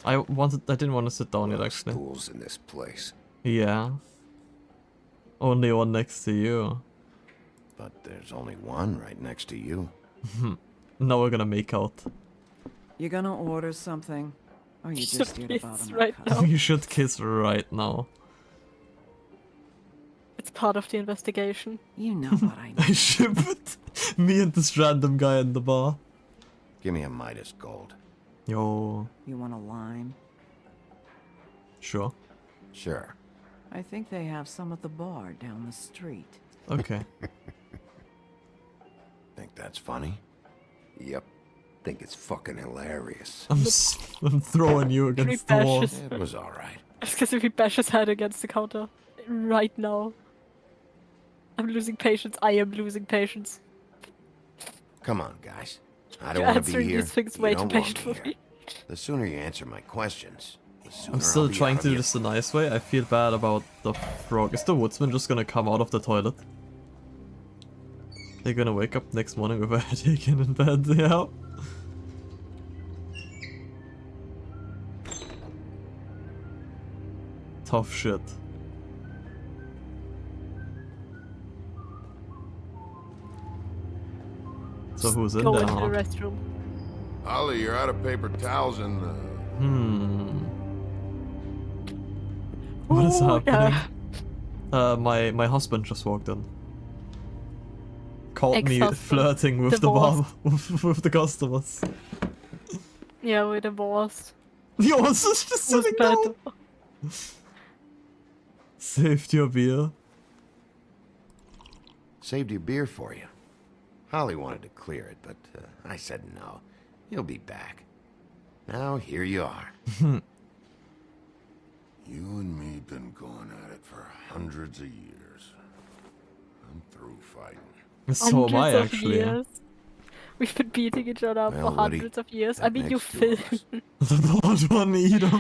I didn't want to sit down yet, actually. Stools in this place. Yeah. Only one next to you. But there's only one right next to you. Now we're gonna make out. You gonna order something? Or you just here to bother my right cousin? now. You should kiss right now. It's part of the investigation. You know what I I ship it. Me and this random guy in the bar. Give me a Midas Gold. Yo. You want a lime? Sure. Sure. I think they have some at the bar down the street. Okay. Think that's funny? Yep. Think it's fucking hilarious. I'm throwing you against the wall. It was alright. It's because if he bashes his head against the counter right now. I'm losing patience. I am losing patience. Come on, guys. I You're don't want to be answering here. these things You way too don't want patient me for here. me. The sooner you answer my questions, the sooner I'm still I'll be trying out to of do your- this the nice way. I feel bad about the frog. Is the woodsman just gonna come out of the toilet? They're gonna wake up next morning with a headache and in bed, yeah. Tough shit. So who's in Go there? into the Huh? restroom. Ollie, you're out of paper towels and What is Ooh, happening? yeah. My husband just walked in. Caught me Ex-husband. flirting with Divorced. the bar with the customers. Yeah, we're divorced. Yours is just sitting down. Saved your beer. Saved your beer for you. Holly wanted to clear it, but I said no. You'll be back. Now here you are. You and me been going at it for hundreds of years. I'm through fighting. So am I, Hundreds of actually. years. We've been beating each other up Well, for Woody, hundreds of years. I that mean, you makes two of failed. The blood one eater.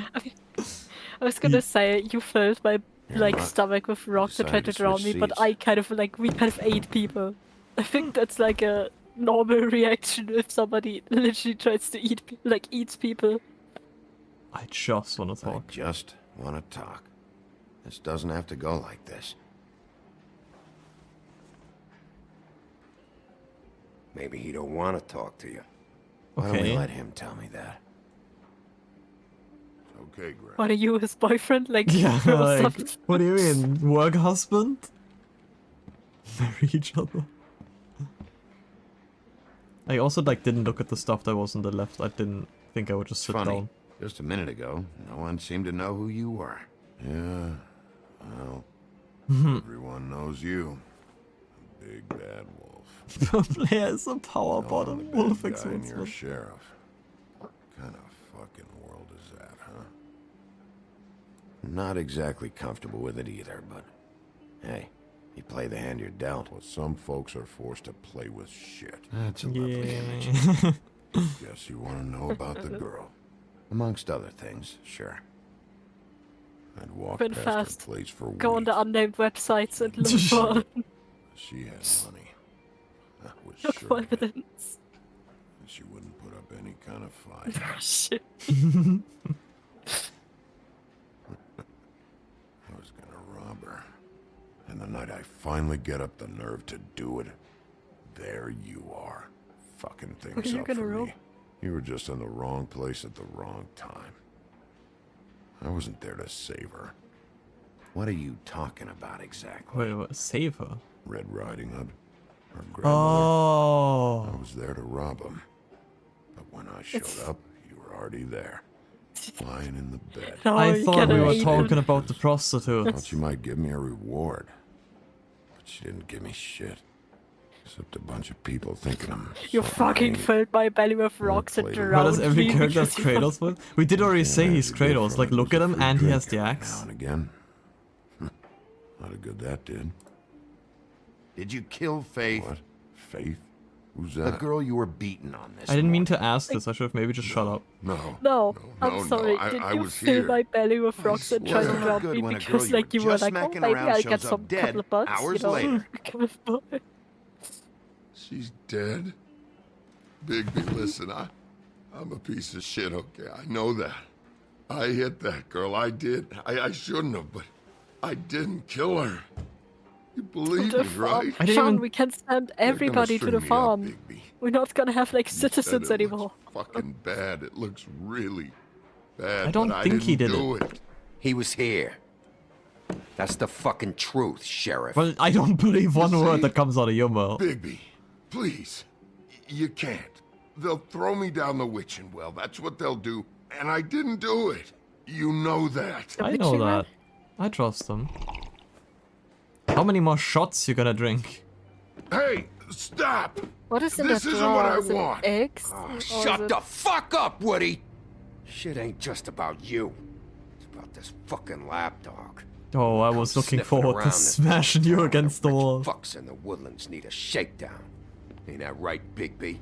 I was gonna say you filled my like not- stomach with rocks and tried to decided to drown switch me, but seats. I kind of like we kind of ate people. I think that's like a normal reaction if somebody literally tries to eats people. I just want to I talk. just want to talk. This doesn't have to go like this. Maybe he don't want to talk to you. Why don't we Okay. let him tell me that? Okay, Greg. What are you, his boyfriend? Like, Yeah, or like, something? what do you mean? Work husband? Marry each other. I also like didn't look at the stuff that was on the left. I didn't think I would just sit Funny. down. Just a minute ago, no one seemed to know who you were. Yeah, well, everyone knows you. The big bad wolf. Blair is a power No, bottom. I'm the Wolf bad guy and you're a Exorcism. sheriff. What kind of fucking world is that, huh? Not exactly comfortable with it either, but hey, you play the hand you're dealt. Well, some folks are forced to play with shit. That's a lovely image. Yeah. Guess you want to know about the girl. Amongst other things, sure. I'd walked Been past fast. her place for Go on weeks. the unnamed websites and look for She had money. I was look sure for of it. evidence. She wouldn't put up any kind of fight. Shit. I was gonna rob her. And the night I finally get up the nerve to do it, there you are. Fucking What things are you up gonna for rob? me. You were just in the wrong place at the wrong time. I wasn't there to save her. What are you talking about exactly? Wait, what? Save her? Red Riding Hood. Her grandmother. Oh. I was there to rob him. But when I showed up, you were already there. Lying in the bed. No, I you thought we cannot were eat talking it. about the prostitute. Thought she might give me a reward. But she didn't give me shit. Except a bunch of people thinking I'm You something I fucking ain't. filled my belly with rocks and played drowned Why does every me character have because you Kratos with? We did already say Can't he's have you Kratos. Like, different. look at It was him, a and he free has the drink axe. Now and again. Not a good that did. Did you kill Faith? What? Faith? Who's The that? girl you were beating on this I didn't mean morning. to ask this. I should have maybe just shut up. No. No, I'm no, sorry. I- Did I you was fill here. my belly with I rocks and swear. try to It's drown good me when a girl because you like were you were just like, oh smacking maybe around I'll shows get up some dead couple of bucks, hours you know? later. Couple of bucks. She's dead. Bigby, listen, I'm a piece of shit, okay? I know that. I hit that girl. I did. I shouldn't have, but I didn't kill her. You believe The me, farm. right? I didn't Sean, even- we can send They're gonna everybody to string the me up, farm. Bigby. We're not gonna have like You said citizens it anymore. looks fucking bad. It looks really bad. I don't but think he didn't did do it. He was here. That's the fucking truth, Sheriff. Well, I don't believe one You word see? that comes out of your mouth. Bigby, please. You can't. They'll throw me down the witching well. That's what they'll do. And I didn't do it. You know that. I know witching well? that. I trust them. How many more shots you gonna drink? Hey, stop! What is in This that isn't drawer? what I Is it want. eggs? Oh, Or is shut it- the fuck up, Woody! Shit ain't just about you. It's about this fucking lapdog. Oh, I was looking Sniffing forward to around this smashing you town. against the wall. Fucks in the woodlands need a shakedown. Ain't that right, Bigby?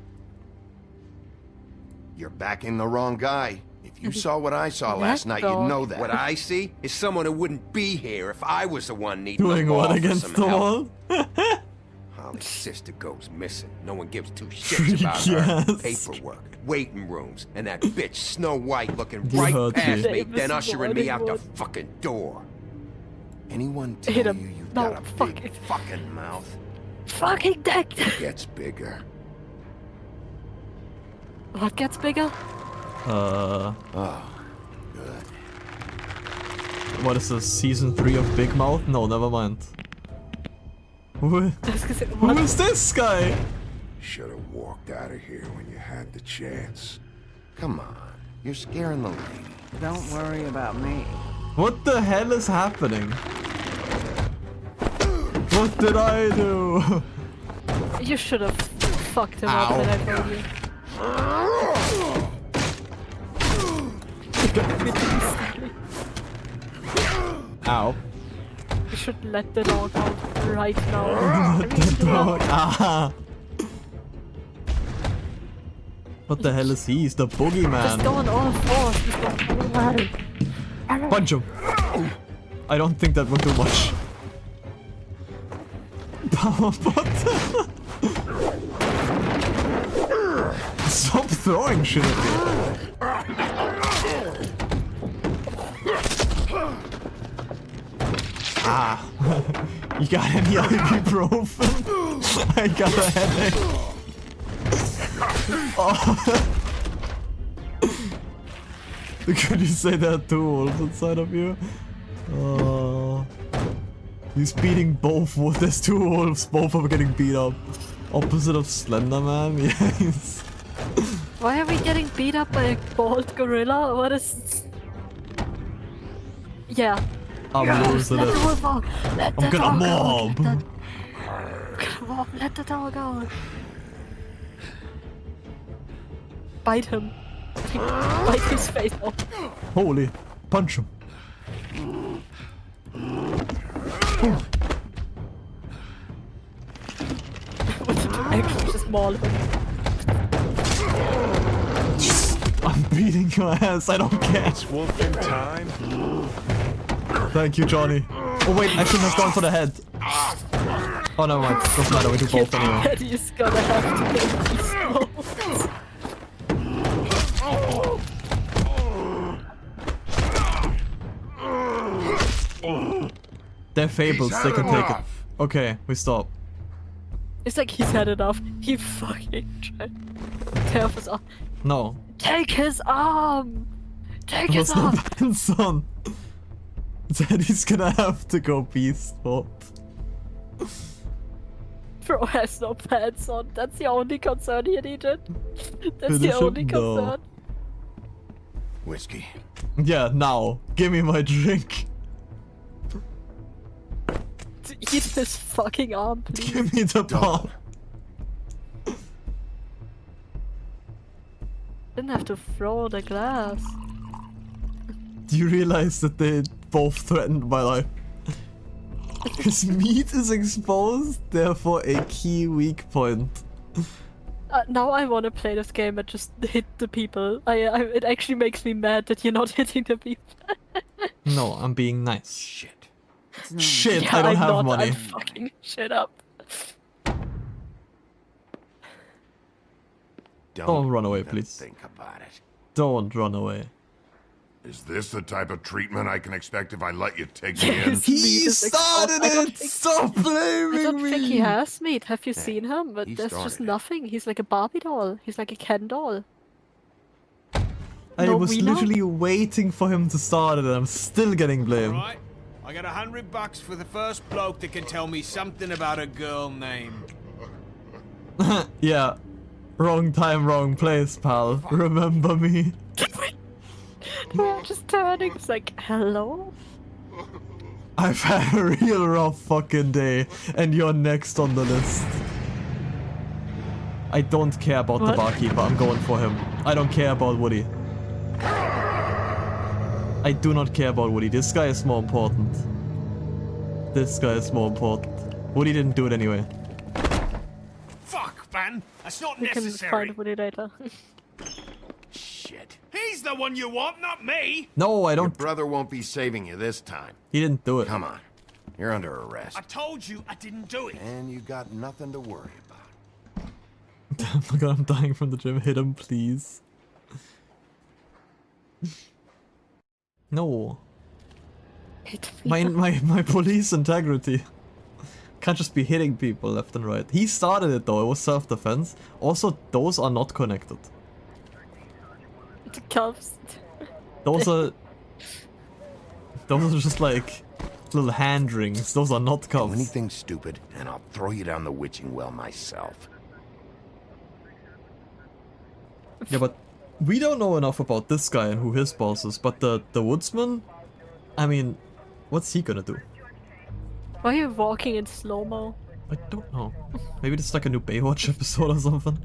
You're backing the wrong guy. If you saw what I saw That last night, you'd dog. know that. What I see is someone who wouldn't be here if I was the one needing Doing the law what for against some the help. wall? Holly's sister goes missing. No one gives two shits about her. Yes. Paperwork, waiting rooms, and that bitch Snow White looking You right heard past me. me, then Davis ushering me out the Wildwood. fucking door. Anyone tell Hit you him. you've No, got a fuck big it. fucking mouth? Fucking deck! Gets bigger. What gets bigger? Oh, good. What is this, season 3 of Big Mouth? No, never mind. Who is this guy? Should have walked out of here when you had the chance. Come on, you're scaring the lady. Don't worry about me. What the hell is happening? What did I do? You should have fucked him up when I told you. Ow. You should let the dog out right now. Let the dog. Ah. What the hell is he? He's the boogeyman. Just go on all fours. Just go. Punch him. I don't think that would do much. What the? Stop throwing shit at me. Ah. You got any ibuprofen? I got a headache. Oh. Could you say there are 2 wolves inside of you? He's beating both. There's 2 wolves, both of them getting beat up. Opposite of Slender Man? Yes. Why are we getting beat up by a bald gorilla? What is... Yeah. I'm losing let it. The wolf out. Let I'm the gonna dog mob. Out. Let the dog out. Bite him. Bite his face off. Holy. Punch him. Actually just maul him. I'm beating your ass, I don't care. It's wolfing time. Thank you, Johnny. Oh wait, I shouldn't have gone for the head. Oh, never mind. Doesn't matter, we do both anyway. Eddie's gonna have to get these wolves. They're fables, they can take it. Okay, we stop. It's like he's had enough. He fucking tried to tear off his arm. No. Take his arm! Take his There's no arm! pants on. Daddy's gonna have to go beast mode. Bro has no pants on. That's the only concern here, Negan. That's Finish the only him? No. concern. Whiskey. Yeah, now. Give me my drink. To eat his fucking arm, please. Give me the bomb. Didn't have to throw the glass. Do you realize that they both threatened my life? His meat is exposed, therefore a key weak point. Now I want to play this game and just hit the people. It actually makes me mad that you're not hitting the people. No, I'm being nice. Shit. Shit, Yeah, I don't I'm have not, money. I'm fucking shit up. Don't run away, please. Think about it. Don't run away. Is this the type of treatment I can expect if I let you take me in? He started it! Stop blaming I don't me! think he has meat. Have you seen him? But he there's just started it. nothing. He's like a Barbie doll. He's like a Ken doll. I No was wheeler? literally waiting for him to start it and I'm still getting blamed. Right, I got $100 for the first bloke that can tell me something about a girl name. Yeah. Wrong time, wrong place, pal. Remember me? We're just turning. It's like, hello? I've had a real rough fucking day, and you're next on the list. I don't care about the What? barkeeper, I'm going for him. I don't care about Woody. I do not care about Woody. This guy is more important. This guy is more important. Woody didn't do it anyway. Fuck, man, that's not We can necessary. find Woody later. Shit. He's the one you want, not me. No, I Your don't. brother won't be saving you this time. He didn't do it. Come on. You're under arrest. I told you I didn't do it. And you got nothing to worry about. Look, I'm dying from the gym. Hit him, please. No. Hit me. My police integrity. Can't just be hitting people left and right. He started it though, it was self-defense. Also, those are not connected. The cuffs. Those are Those are just like little hand rings. Those are not Do cuffs. anything stupid, and I'll throw you down the witching well myself. Yeah, but we don't know enough about this guy and who his boss is, but the woodsman, I mean, what's he gonna do? Why are you walking in slow-mo? I don't know. Maybe this is like a new Baywatch episode or something.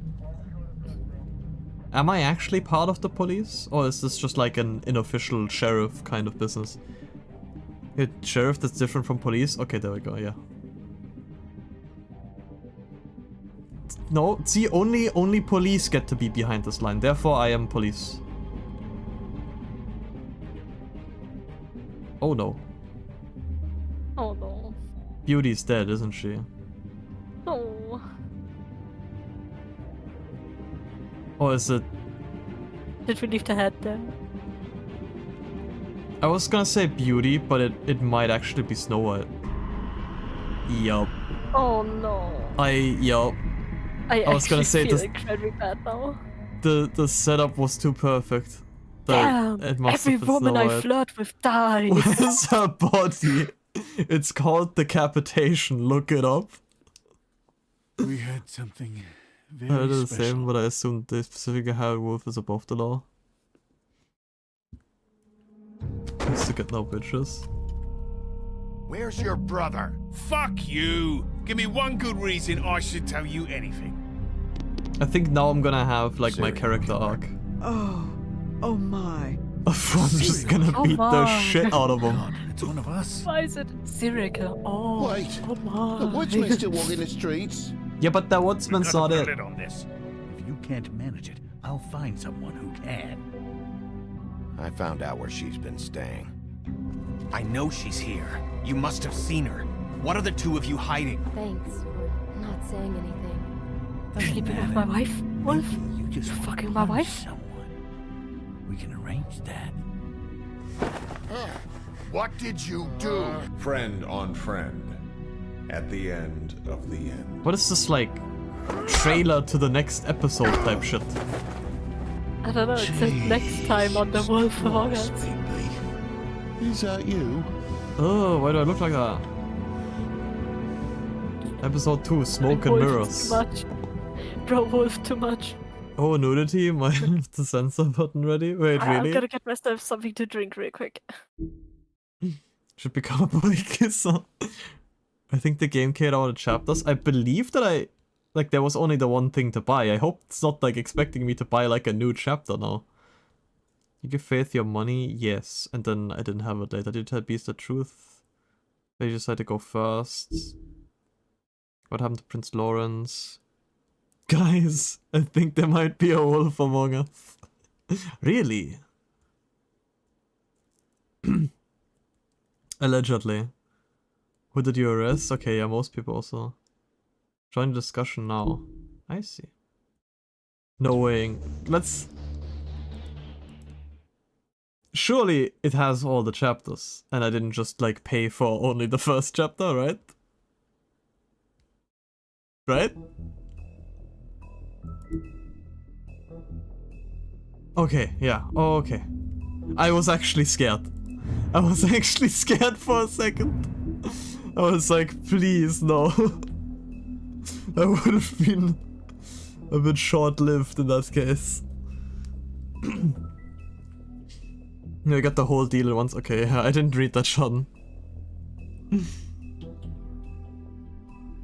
Am I actually part of the police? Or is this just like an unofficial sheriff kind of business? A sheriff that's different from police? Okay, there we go, yeah. No, see, only police get to be behind this line. Therefore, I am police. Oh no. Oh no. Beauty's dead, isn't she? No. Or is it... Did we leave the head there? I was gonna say Beauty, but it might actually be Snow White. Yup. Oh no. Yup. I was gonna say feel this, incredibly bad now. the setup was too perfect. Damn! It must Every have been woman Snow I White. flirt with dies. Where's her body? It's called decapitation. Look it up. We had something I heard very the special. same, but I assumed the specific High Wolf is above the law. Used to get no bitches. Where's your brother? Fuck you! Give me one good reason I should tell you anything. I think now I'm gonna have like my Serial character arc. Oh my. I'm just gonna Oh beat the my. shit out of him. It's one of us. Why is it serial killer? Oh, Wait, oh my. the woodsman still walking the streets. Yeah, but the woodsman's not it. on this. If you can't manage it, I'll find someone who can. I found out where she's been staying. I know she's here. You must have seen her. What are the two of you hiding? Thanks for not saying anything. I'm sleeping with my wife? Wolf? You just You're wanna fucking my punish wife? Someone. We can arrange that. What did you do? Friend on friend. At the end of the end. What is this like trailer to the next episode type shit? I don't know, it says next time on The Wolf Among Us. Is that you? Oh, why do I look like that? Episode 2, Smoke and Wolf Mirrors. Too much. Bro, Wolf too much. Oh, nudity? Might have the censor button ready? Wait, I'm really? gonna get myself something to drink real quick. Should become a body kisser. I think the game came out of chapters. I believe that there was only the one thing to buy. I hope it's not like expecting me to buy like a new chapter now. You give Faith your money? Yes. And then I didn't have it later. Did you tell Beast the truth? They decided to go first. What happened to Prince Lawrence? Guys, I think there might be a wolf among us. Really? Allegedly. Who did you arrest? Okay, yeah, most people also. Join the discussion now. I see. Knowing. Let's... Surely it has all the chapters. And I didn't just like pay for only the first chapter, right? Right? Okay, yeah. Oh, okay. I was actually scared. I was actually scared for a second. I was like, please, no. That would have been a bit short-lived in that case. I got the whole deal at once. Okay, I didn't read that, Sean.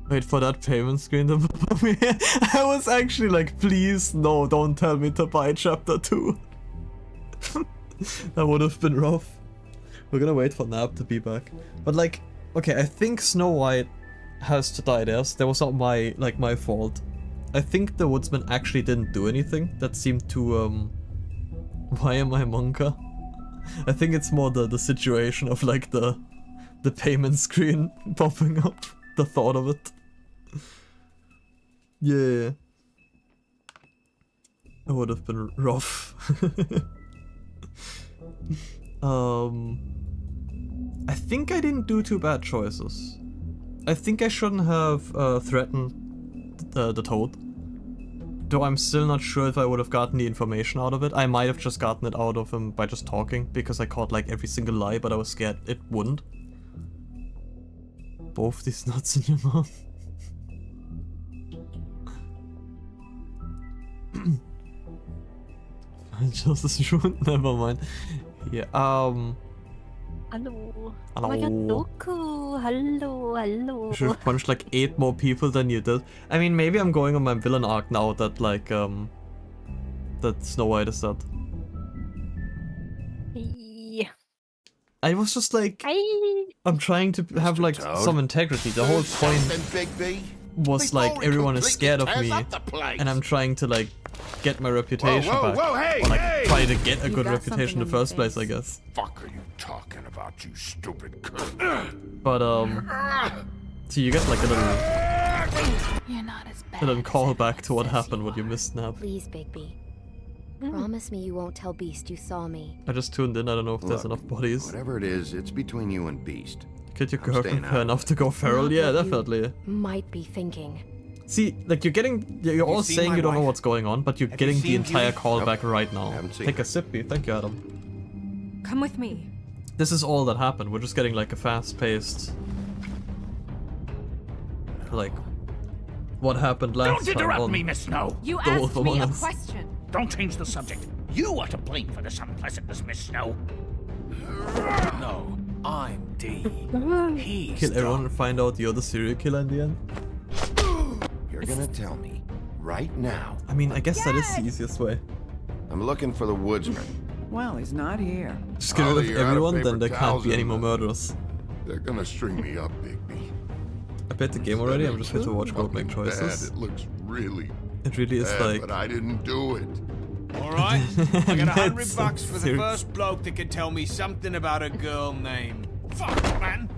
Wait for that payment screen to pop up here. I was actually like, please, no, don't tell me to buy chapter 2. That would have been rough. We're gonna wait for Nab to be back. But like, okay, I think Snow White has to die there. That was not my fault. I think the woodsman actually didn't do anything. That seemed to, why am I Monka? I think it's more the situation of like the payment screen popping up. The thought of it. Yeah. That would have been rough. I think I didn't do too bad choices. I think I shouldn't have threatened the toad. Though I'm still not sure if I would have gotten the information out of it. I might have just gotten it out of him by just talking, because I caught like every single lie, but I was scared it wouldn't. Both these nuts in your mouth. Just is ruined, never mind. Yeah, Hello. Hello. Oh my god, Doku. Hello, hello. You should have punched like 8 more people than you did. I mean, maybe I'm going on my villain arc now that like, that Snow White is dead. Yeah. I was just like, I'm trying to have like some integrity. The whole point was like everyone is scared of me, and I'm trying to like get my reputation back. Hey, or like hey! try to get a You good got reputation in the first place, I guess. Fuck are you talking about, you stupid cunt? But so you get like a little, You're not as bad a little callback to what happened when you missed Snap. Please, Bigby. Promise me you won't tell Beast you saw me. I just tuned in. I don't know if there's enough bodies. Whatever it is, it's between you and Beast. Kid your I'm staying girlfriend out. enough to go feral? Not Yeah, what you definitely. Might be thinking. See, like you're all seen saying my you don't know wife? what's going on, but you're Have you getting the seen entire Beauty? callback Nope. right now. Haven't seen Take her. a sip, B. Thank you, Adam. Come with me. This is all that happened. We're just getting like a fast-paced, like, what happened last Don't time interrupt on me, Miss Snow! You The Wolf asked me Among a Us. question. Don't change the subject. You are to blame for this unpleasantness, Miss Snow. No, I'm D. He's Kill everyone Doc. and find out you're the serial killer in the end. You're gonna tell me right now. I mean, I guess that is the easiest way. I'm looking for the woodsman. Well, he's not here. Just get rid Ollie, of you're out of everyone, paper then there can't towels be any in more the- murderers. They're gonna string me up, Bigby. I played the game already. I'm just here to watch Grog make Fucking bad. choices. It looks really It really is bad, like. but I didn't do it. All right, I got That's $100 for the serious. first bloke that can tell me something about a girl named. Fuck, man.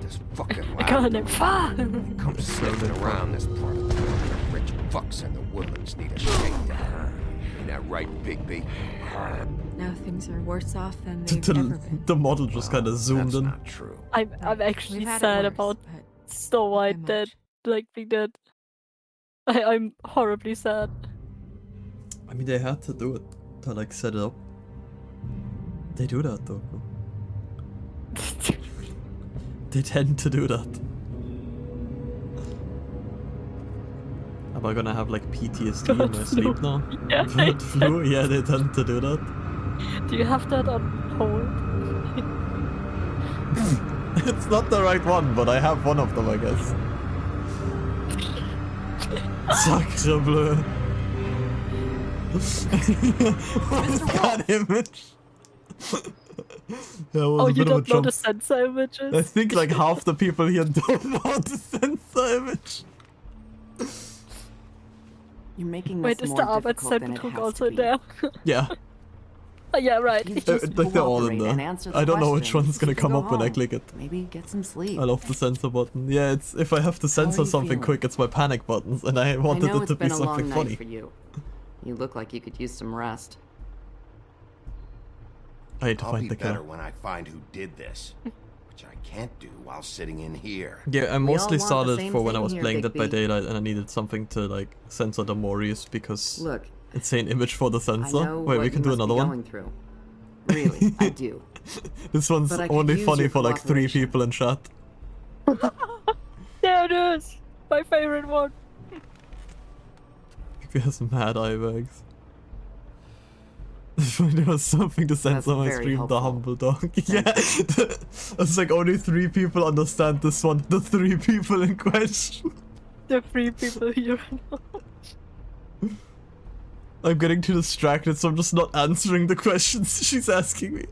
This fucking I got loud. it. Fuck! Come sniffing around this part of the world. Rich fucks and the woodlands need a shakedown. Ain't that right, Bigby? Now things are worse off than they've ever been. The model just kind of zoomed That's in. not true. I'm actually We've had it sad worse, about but Snow White much. dead, like being dead. I'm horribly sad. I mean, they had to do it to like set it up. They do that though. They tend to do that. Am I gonna have like PTSD in my Bird sleep flu. now? Yeah. Bird flu? Yeah, they tend to do that. Do you have that on hold? It's not the right one, but I have one of them, I guess. Sacre bleu. What is that image? That was Oh, a you bit of a don't know jump. the sensor images? I think like half the people here don't know the sensor image. You're making Wait, this is more the difficult than it Arbeitszeitbetrug has also to in be. there? Yeah, If Yeah, right. you like just they're all in cooperate and there. answer the I don't know which questions, one's gonna you can come go up when I home. click it. Maybe get some sleep. I love the sensor button. Yeah, it's if I have to censor you something feeling? quick, it's my panic buttons, and I I wanted know it it's to be been a long something night funny. for you. You look like you could use some rest. I need to I'll find be the better killer. when I find who did this, which I can't do while sitting in here. Yeah, I We all mostly want the started same for when I thing was here, playing Dead by Bigby. Daylight, and I needed something to like censor the Morris because Look, insane image for the I sensor. know Wait, what we can you do must another be one. going through. Really, I do. This one's But I could only use funny your for like 3 people in chat. There it is! My favorite one. He has mad eye bags. If there was something to censor my very stream, the helpful. humble dog. Yeah, it's like only 3 people understand this one. The 3 people in question. The 3 people here. I'm getting too distracted, so I'm just not answering the questions she's asking me.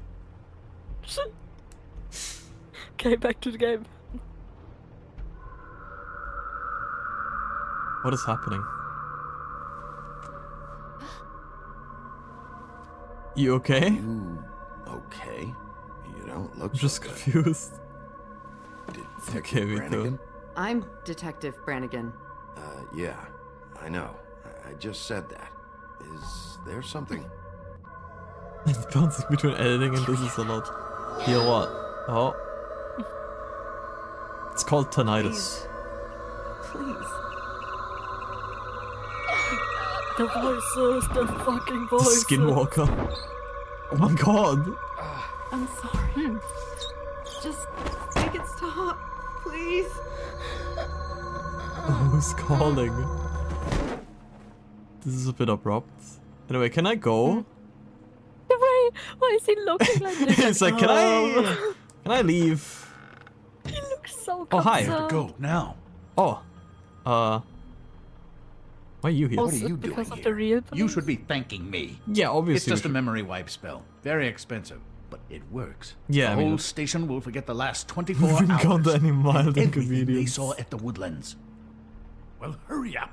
Okay, back to the game. What is happening? You okay? You okay? You don't look I'm just so good. confused. Detective Okay, me Brannigan? too. I'm Detective Brannigan. Yeah, I know. I just said that. Is there something? It's bouncing between editing and this is a lot. Hear what? Oh. It's called tinnitus. Please. The voices, the fucking The voices. Skinwalker. Oh my god. I'm sorry. Just make it stop, please. Who's calling? This is a bit abrupt. Anyway, can I go? Why is he looking like this? It's like, can I leave? He looks so Oh, hi. concerned. Go now. Oh. Why are you here? Also, because of the real You should be thanking me. Yeah, obviously. It's just we a memory wipe spell. Very expensive, but it works. Yeah, the I mean, whole station will forget the last 24 We've hours. got any mild and everything they inconvenience. saw at the Woodlands. Well, hurry up.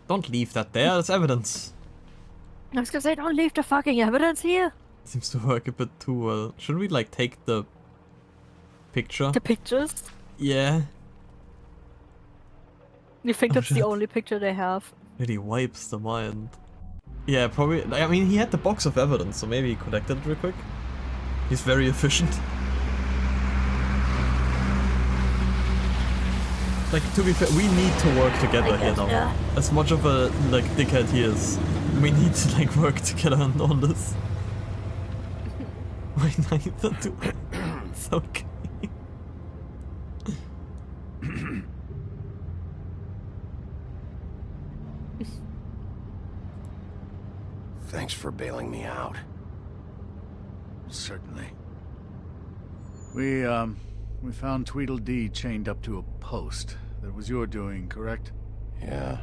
Don't leave that there, that's evidence. I was gonna say, don't leave the fucking evidence here. Seems to work a bit too well. Shouldn't we, like, take the picture? The pictures? Yeah. You think Oh, that's the shit. only picture they have? Really wipes the mind. Yeah, probably. I mean, he had the box of evidence, so maybe he collected it real quick. He's very efficient. Like, to be fair, we need to work together here now. yeah. As much of a, like, dickhead he is, we need to, like, work together on this. Why neither do It's okay. Thanks for bailing me out. Certainly. We found Tweedledee chained up to a post. That was your doing, correct? Yeah.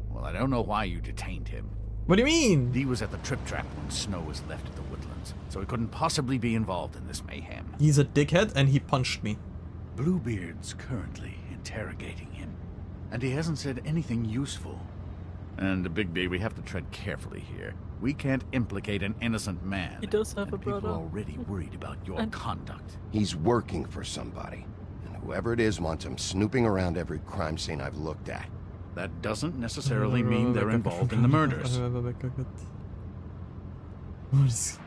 Well, I don't know why you detained him. What do you mean? Dee was at the Trip Trap when Snow was left at the Woodlands, so he couldn't possibly be involved in this mayhem. He's a dickhead and he punched me. Bluebeard's currently interrogating him, and he hasn't said anything useful. And Bigby, we have to tread carefully here. We can't implicate an innocent man. He does have a People brother. are already worried about your And- conduct. He's working for somebody. And whoever it is wants him snooping around every crime scene I've looked at. That doesn't necessarily mean they're involved in the murders. What is...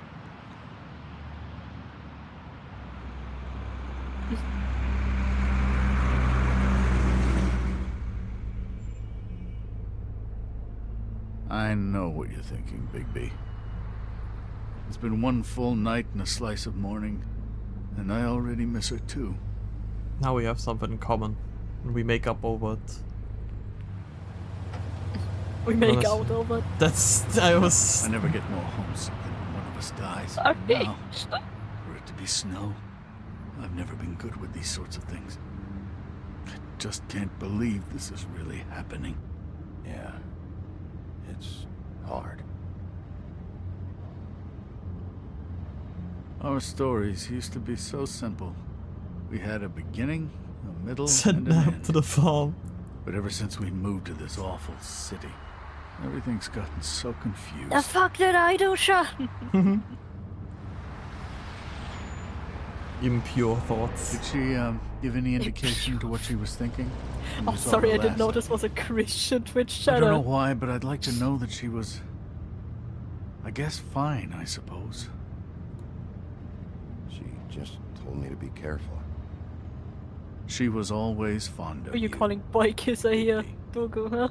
I know what you're thinking, Bigby. It's been one full night and a slice of morning, and I already miss her too. Now we have something in common. And we make up over it. We make Honest- out over it. That's... I was... I never get more homesick than when one of us dies. Sorry. Now, for it to be Snow, I've never been good with these sorts of things. I just can't believe this is really happening. Yeah. It's hard. Our stories used to be so simple. We had a beginning, a middle, Send and an Nap end. to the farm. But ever since we moved to this awful city, everything's gotten so confused. The fuck did I do, Sean? Impure thoughts. Did she give any indication to what she was thinking? when Oh, you saw sorry, her I didn't last? know this was a Christian Twitch I don't know channel. why, but I'd like to know that she was, I guess, fine, I suppose. She just told me to be careful. She was always fond of Are you calling boy kisser here, Dogo, huh?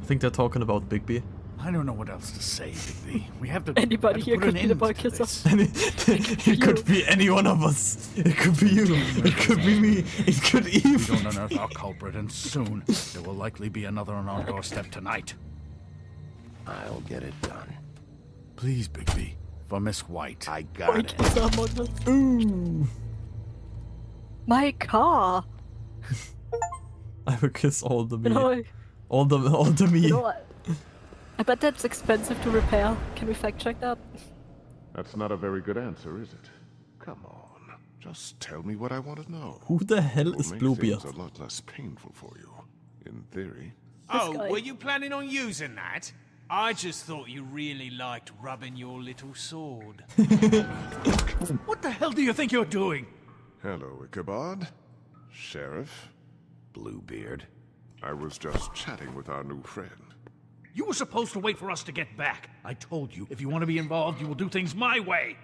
I think they're talking about Bigby. I don't know what else to say, Bigby. We have to. Anybody have to here put could an be the end boy to kisser. this. It could be any one of us. It could be you. It could be me. It could We even... don't unearth our culprit, and soon there will likely be another on our doorstep tonight. I'll get it done. Please, Bigby. For Miss White. I got Boy it. kisser among us. Ooh. My car. I will kiss all the me. You know, All the me. you know, I bet that's expensive to repair. Can we fact check that? That's not a very good answer, is it? Come on. Just tell me what I want to know. Who the hell It'll is make Bluebeard? things a lot less painful for you. In theory. Oh, guy. were you planning on using that? I just thought you really liked rubbing your little sword. What the hell do you think you're doing? Hello, Ichabod. Sheriff. Bluebeard. I was just chatting with our new friend. You were supposed to wait for us to get back. I told you, if you want to be involved, you will do things my way.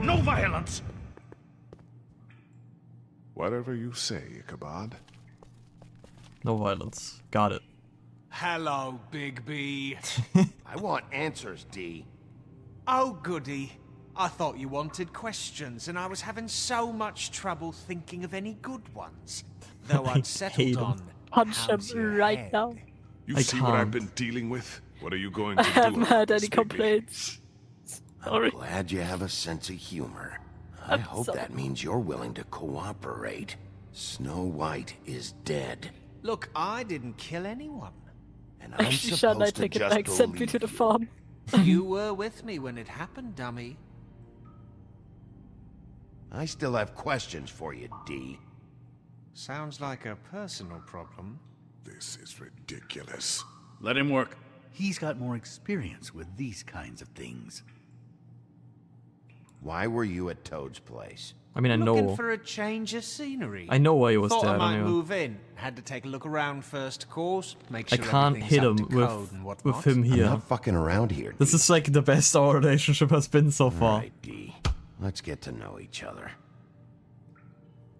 No violence! Whatever you say, Ichabod. No violence. Got it. Hello, Bigby. I want answers, D. Oh, goody. I thought you wanted questions, and I was having so much trouble thinking of any good ones. Though I'd settled on Punch him how's your right head? now. You I see what I've can't. been dealing with? What are you going I to do? haven't about had this, any Bigby? complaints. Sorry. Glad you have a sense of humor. I I'm hope sorry. that means you're willing to cooperate. Snow White is dead. Look, I didn't kill anyone. And I'm Actually, Sean, I supposed to take it just back. Send me believe to the you. farm. You were with me when it happened, dummy. I still have questions for you, D. Sounds like a personal problem. This is ridiculous. Let him work. He's got more experience with these kinds of things. Why were you at Toad's place? I mean, I Looking know. for a change of scenery. I know why he was Thought there. I I might don't know. move in. Had to take a look around first, of course. Make I sure can't everything's hit up him to code and with whatnot. him I'm here. not fucking around here. This is like the best our relationship has been so far. Alright, D. Let's get to know each other.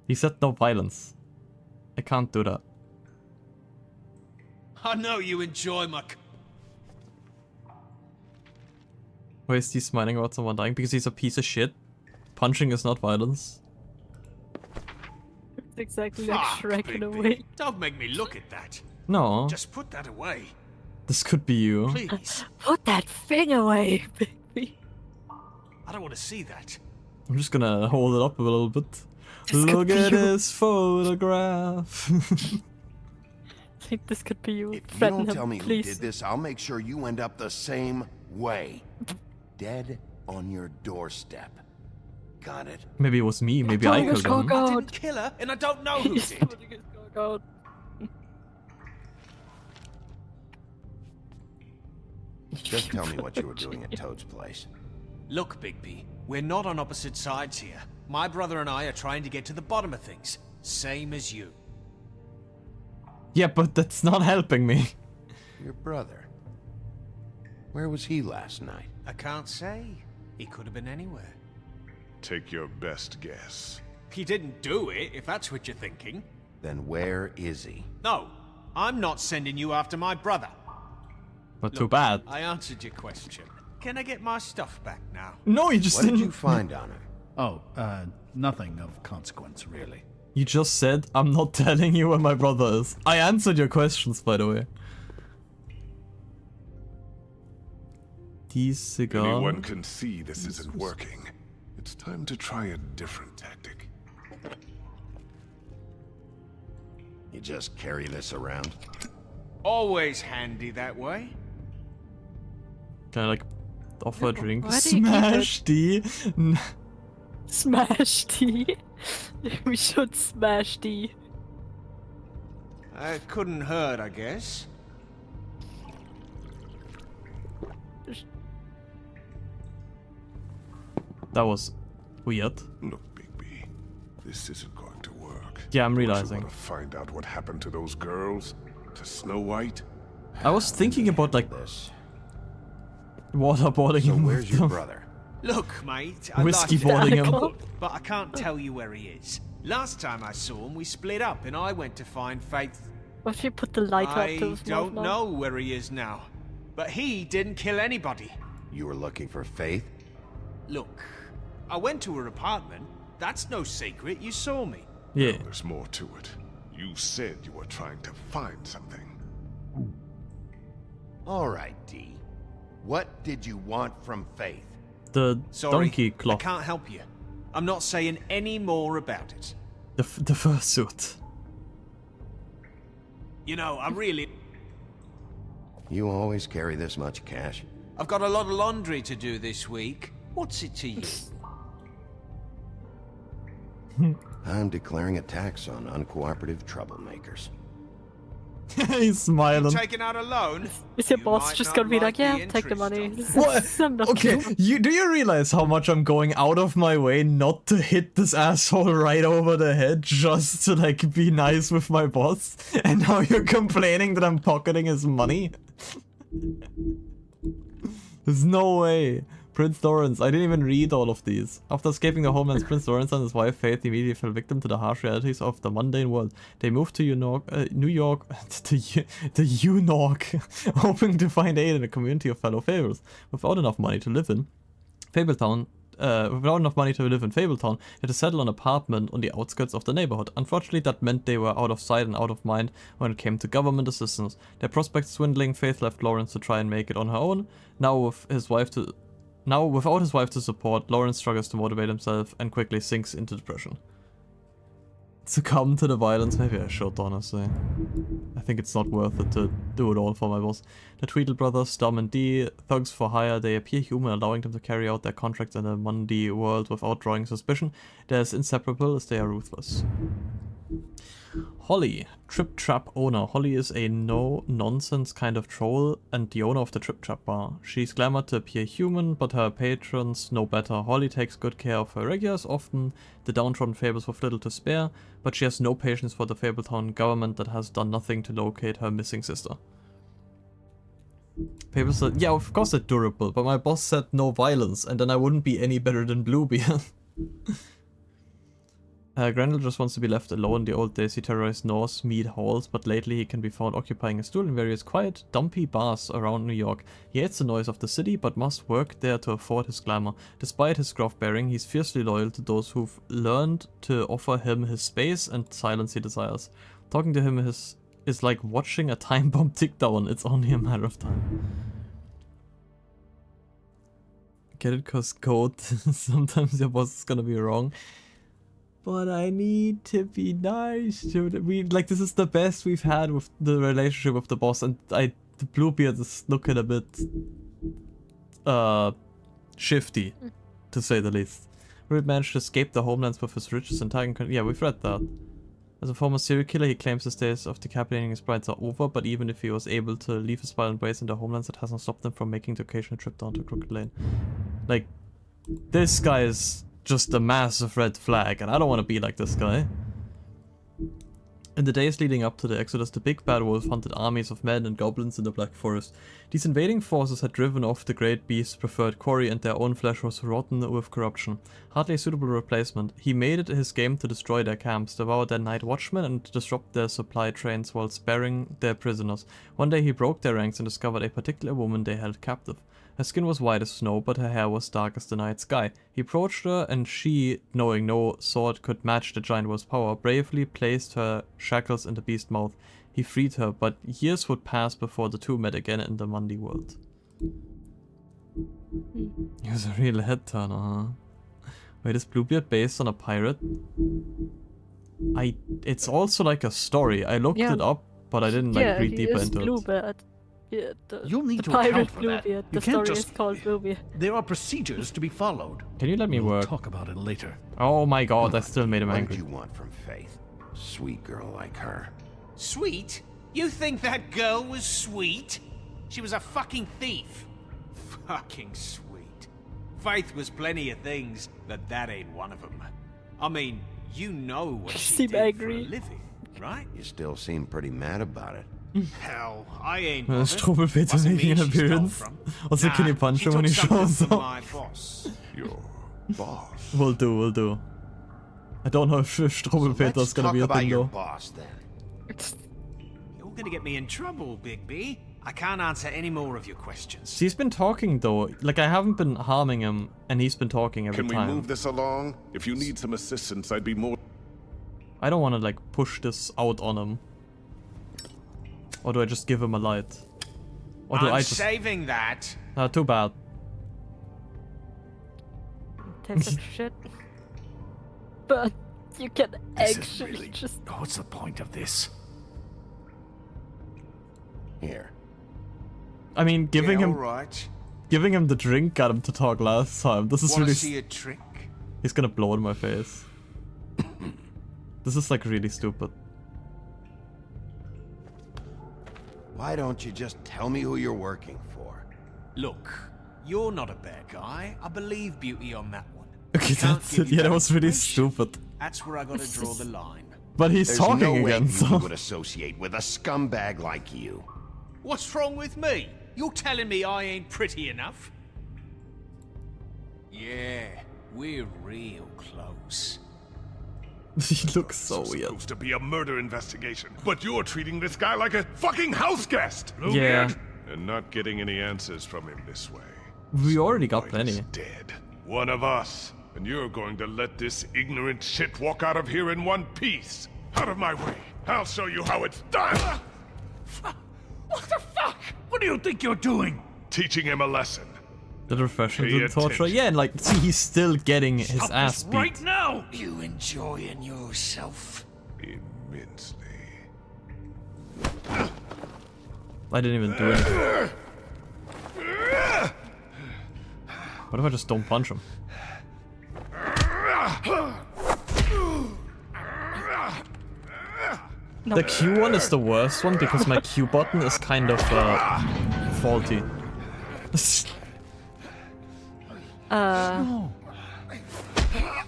He said no violence. I can't do that. I know you enjoy my. Why is he smiling about someone dying? Because he's a piece of shit. Punching is not violence. It's exactly like Fuck, Shrek in a Bigby. way. Don't make me look at that. No, Just put that away, this could be you. please. Put that thing away, baby. I don't want to see that. I'm just gonna hold it up a little bit. This could Look be at you. this photograph. I think this could be you. If you Threaten don't him, tell me please. who did this, I'll make sure you end up the same way. Dead on your doorstep. Got it? Maybe it was me. Maybe I killed him. I didn't kill her, and I don't know who He's did. putting his dog out. Just tell me what you were doing at Toad's place. Look, Bigby, we're not on opposite sides here. My brother and I are trying to get to the bottom of things. Same as you. Yeah, but that's not helping me. Your brother. Where was he last night? I can't say. He could have been anywhere. Take your best guess. He didn't do it, if that's what you're thinking. Then where is he? No, I'm not sending you after my brother. But too bad. I answered your question. Can I get my stuff back now? No, you just What did didn't. you find on him? Oh, nothing of consequence, really. You just said, I'm not telling you where my brother is. I answered your questions, by the way. These cigars. Anyone can see this isn't working. It's time to try a different tactic. You just carry this around? Always handy that way. Can I like offer a drink? why do you keep Smash D. Smash D. We should smash D. It couldn't hurt, I guess. That was weird. Look, Bigby, this isn't going to work. Yeah, I'm Don't you realizing. want to find out what happened to those girls? To Snow White? I was thinking about like This. waterboarding So him. where's with your them. brother? Look, mate, I Whiskey like boarding that, him. but I can't tell you where he is. Last time I saw him, we split up, and I went to find Faith. What if you put the light up I to his don't mouth know where he is now, but he didn't kill anybody. You were looking for Faith? Look, I went to her apartment. That's no secret. You saw me. Yeah. No, there's more to it. You said you were trying to find something. All right, D. What did you want from Faith? The Sorry, donkey I cloth. can't help you. I'm not saying any more about it. The fursuit. You know, I really... You always carry this much cash? I've got a lot of laundry to do this week. What's it to you? I'm declaring a tax on uncooperative troublemakers. He's smiling. Taking out a loan? Is your boss might just not gonna be like, like yeah, the take the interest money? on This What? is- I'm not Okay, do you realize how much I'm going out of my way not to hit this asshole right over the head just to like be nice with my boss? And now you're complaining that I'm pocketing his money? There's no way. Prince Lawrence. I didn't even read all of these. After escaping the homelands, Prince Lawrence and his wife Faith immediately fell victim to the harsh realities of the mundane world. They moved to New York, to York, hoping to find aid in a community of fellow fables. Without enough money to live in Fabletown, they had to settle an apartment on the outskirts of the neighborhood. Unfortunately, that meant they were out of sight and out of mind when it came to government assistance. Their prospects dwindling, Faith left Lawrence to try and make it on her own. Now, without his wife to support, Lawrence struggles to motivate himself and quickly sinks into depression. Succumb to the violence? Maybe I should, honestly. I think it's not worth it to do it all for my boss. The Tweedle brothers, Dom and Dee, thugs for hire, they appear human, allowing them to carry out their contracts in a Mundy world without drawing suspicion. They're as inseparable as they are ruthless. Holly, Trip Trap owner. Holly is a no-nonsense kind of troll and the owner of the Trip Trap bar. She's glamored to appear human, but her patrons know better. Holly takes good care of her regulars, often the downtrodden fables with little to spare, but she has no patience for the Fabletown government that has done nothing to locate her missing sister. Fables said, yeah, of course they're durable, but my boss said no violence, and then I wouldn't be any better than Bluebeard. Grendel just wants to be left alone. In the old days he terrorized Norse mead halls, but lately he can be found occupying a stool in various quiet, dumpy bars around New York. He hates the noise of the city, but must work there to afford his glamour. Despite his gruff bearing, he's fiercely loyal to those who've learned to offer him his space and silence he desires. Talking to him is like watching a time bomb tick down. It's only a matter of time. Get it? Cause code, sometimes your boss is gonna be wrong. But I need to be nice to them. Like, this is the best we've had with the relationship with the boss, and the Bluebeard is looking a bit shifty, to say the least. Rick managed to escape the homelands with his riches and tagging. Yeah, we've read that. As a former serial killer, he claims his days of decapitating his brides are over, but even if he was able to leave his violent ways in the homelands, it hasn't stopped him from making the occasional trip down to Crooked Lane. Like, this guy is just a massive red flag, and I don't want to be like this guy. In the days leading up to the Exodus, the Big Bad Wolf hunted armies of men and goblins in the Black Forest. These invading forces had driven off the great beast's preferred quarry, and their own flesh was rotten with corruption. Hardly a suitable replacement. He made it his game to destroy their camps, devour their night watchmen, and disrupt their supply trains while sparing their prisoners. One day he broke their ranks and discovered a particular woman they held captive. Her skin was white as snow, but her hair was dark as the night sky. He approached her, and she, knowing no sword could match the giant wolf's power, bravely placed her shackles in the beast's mouth. He freed her, but years would pass before the two met again in the Mundy world. He was a real head turner, huh? Wait, is Bluebeard based on a pirate? It's also like a story. I looked it up, but I didn't like read deeper into Bluebeard. it. You'll need the to pirate account for Bluebeard. that. The story is called Bluebeard. There are procedures to be followed. Can you let me We'll work? talk about it later. Oh my god, I still made him What angry. do you want from Faith? Sweet girl like her. Sweet? You think that girl was sweet? She was a fucking thief. Fucking sweet. Faith was plenty of things, but that ain't one of them. I mean, you know what she did for a living, right? You still seem pretty mad about it. Hell, I ain't Well, bothered. Strubbelpeter Wasn't making me an she stole appearance. from. Also, can you punch she him when took he something shows from up? my boss. Your boss? We'll do. I don't know if Strubbelpeter's gonna be a thing though. Boss, then. You're gonna get me in trouble, Big B. I can't answer any more of your questions. He's been talking though. Like, I haven't been harming him, and he's been talking every Can we time. move this along? If you need some assistance, I'd be more... I don't want to like push this out on him. Or do I just give him a light? Or do I'm I just... saving that. Too bad. Type of shit. But you can This is actually really... just... What's the point of this? Here. I mean, giving Yeah, him... alright. Giving him the drink got him to talk last time. This is Wanna really... see a trick? He's gonna blow in my face. This is like really stupid. Why don't you just tell me who you're working for? Look, you're not a bad guy. I believe Beauty on that one. Okay, Can't that's give it. you Yeah, that that was really information. stupid. That's where I gotta draw the line. But he's There's talking no way again, Beauty so... would associate with a scumbag like you. What's wrong with me? You're telling me I ain't pretty enough? Yeah, we're real close. He looks so It's weird. supposed to be a murder investigation, but you're treating this guy like a fucking house guest. Yeah. Bluebeard, and not getting any answers from him this way. We already got White is plenty. dead. One of us. And you're going to let this ignorant shit walk out of here in one piece. Out of my way. I'll show you how it's done. What the fuck? What do you think you're doing? Teaching him a lesson. The refreshment Pay and torture. attention. Yeah, and like, see, he's still getting his Stop ass this beat. right now! You enjoying yourself? Immensely. I didn't even do anything. What if I just don't punch him? The Q one is the worst one because my Q button is kind of faulty. I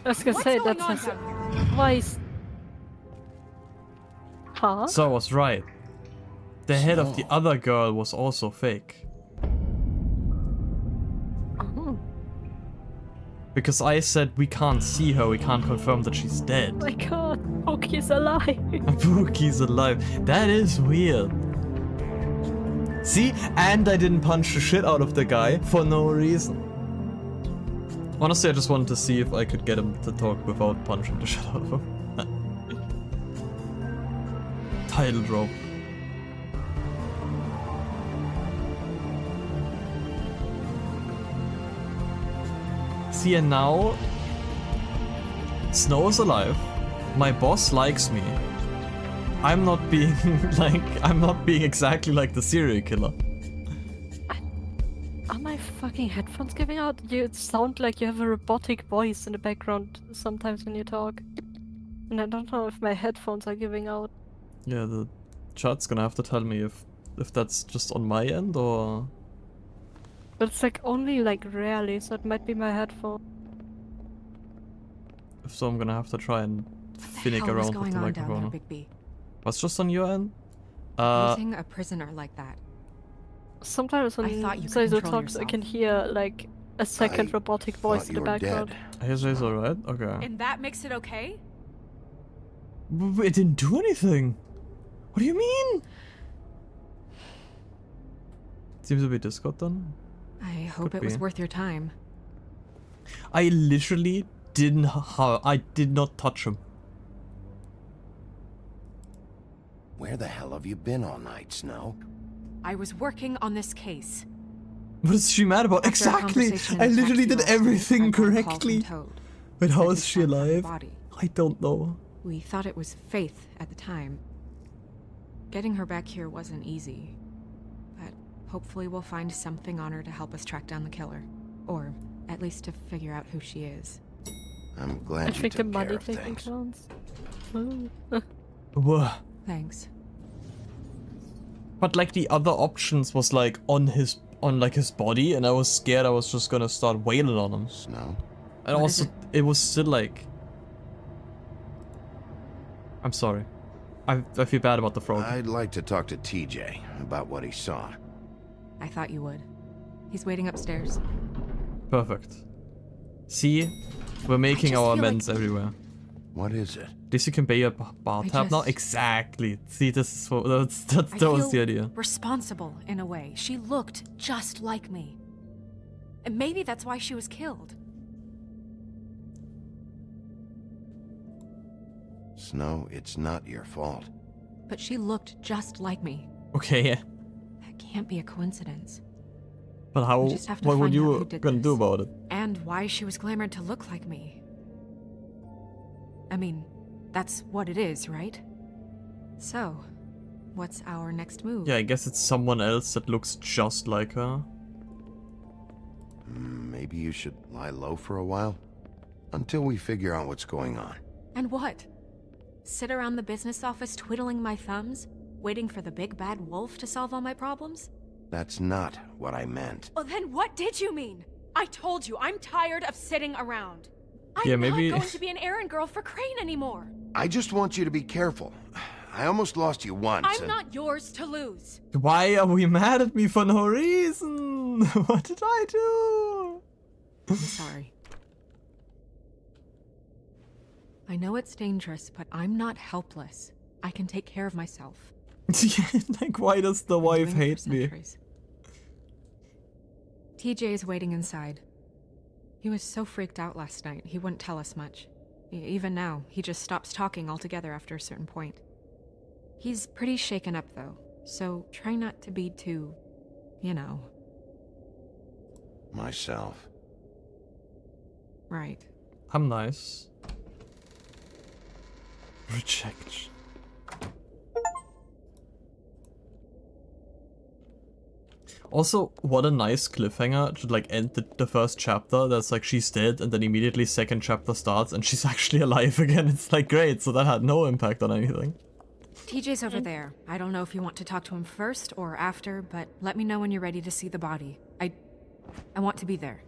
was gonna say that's why is... Huh? So I was right. The head of the other girl was also fake. Oh Because I said we can't see her, we can't confirm that she's dead. my god, Pookie's alive. Pookie's alive. That is weird. See? And I didn't punch the shit out of the guy for no reason. Honestly, I just wanted to see if I could get him to talk without punching the shit out of him. Title drop. See, and now Snow is alive. My boss likes me. I'm not being I'm not being exactly like the serial killer. Are my fucking headphones giving out? You sound like you have a robotic voice in the background sometimes when you talk. And I don't know if my headphones are giving out. Yeah, the chat's gonna have to tell me if that's just on my end or... But it's like only like rarely, so it might be my headphone. If so, I'm gonna have to try and finnick What was around with going the on down there, microphone. Bigby? What's just on your end? Meeting a prisoner like that. Sometimes when I thought you could Seizo control talks, I yourself. can hear like a second robotic voice in the background. Is this alright? Okay. And that makes it okay? It didn't do anything. What do you mean? Seems to be Discord then. I hope Could it was be. worth your time. I literally didn't. I did not touch him. Where the hell have you been all night, Snow? I was working on this case. What is she mad about? After a Exactly. conversation I in the literally taxi did last night, everything I got a call from correctly. Toad. But how Said is he'd she found her alive? body. I don't know. We thought it was Faith at the time. Getting her back here wasn't easy. But hopefully we'll find something on her to help us track down the killer. Or at least to figure out who she is. I'm I glad you think the took care money of taking things. counts. Whoa. Thanks. But like the other options was like on his body, and I was scared I was just gonna start wailing on him. Snow. And What also is it was still like. I'm sorry. I feel bad about the frog. I'd like to talk to TJ about what he saw. I thought you would. He's waiting upstairs. Perfect. See, we're making just our feel like- amends everywhere. What is it? This you can pay a bar I tab now. just- Exactly. See, this is that I was feel the idea. responsible in a way. She looked just like me. And maybe that's why she was killed. Snow, it's not your fault. But she looked just like me. Okay, yeah. That can't be a coincidence. But how? We just have to What would find out you who did gonna do about it? And why she was glamored to look like me. I mean, that's what it is, right? So, what's our next move? Yeah, I guess it's someone else that looks just like her. Maybe you should lie low for a while? Until we figure out what's going on. And what? Sit around the business office twiddling my thumbs, waiting for the big bad wolf to solve all my problems? That's not what I meant. Well, then what did you mean? I told you, I'm tired of sitting around. I'm Yeah, maybe- not going to be an errand girl for Crane anymore. I just want you to be careful. I almost lost you once. I'm and- not yours to lose. Why are we mad at me for no reason? What did I do? I'm sorry. I know it's dangerous, but I'm not helpless. I can take care of myself. Like, why does the wife doing it hate for me? centuries. TJ is waiting inside. He was so freaked out last night, he wouldn't tell us much. Even now, he just stops talking altogether after a certain point. He's pretty shaken up, though, so try not to be too, you know. Myself. Right. I'm nice. Rejection. Also, what a nice cliffhanger to like end the first chapter. That's like she's dead, and then immediately second chapter starts and she's actually alive again. It's like great, so that had no impact on anything. TJ's over there. I don't know if you want to talk to him first or after, but let me know when you're ready to see the body. I want to be there.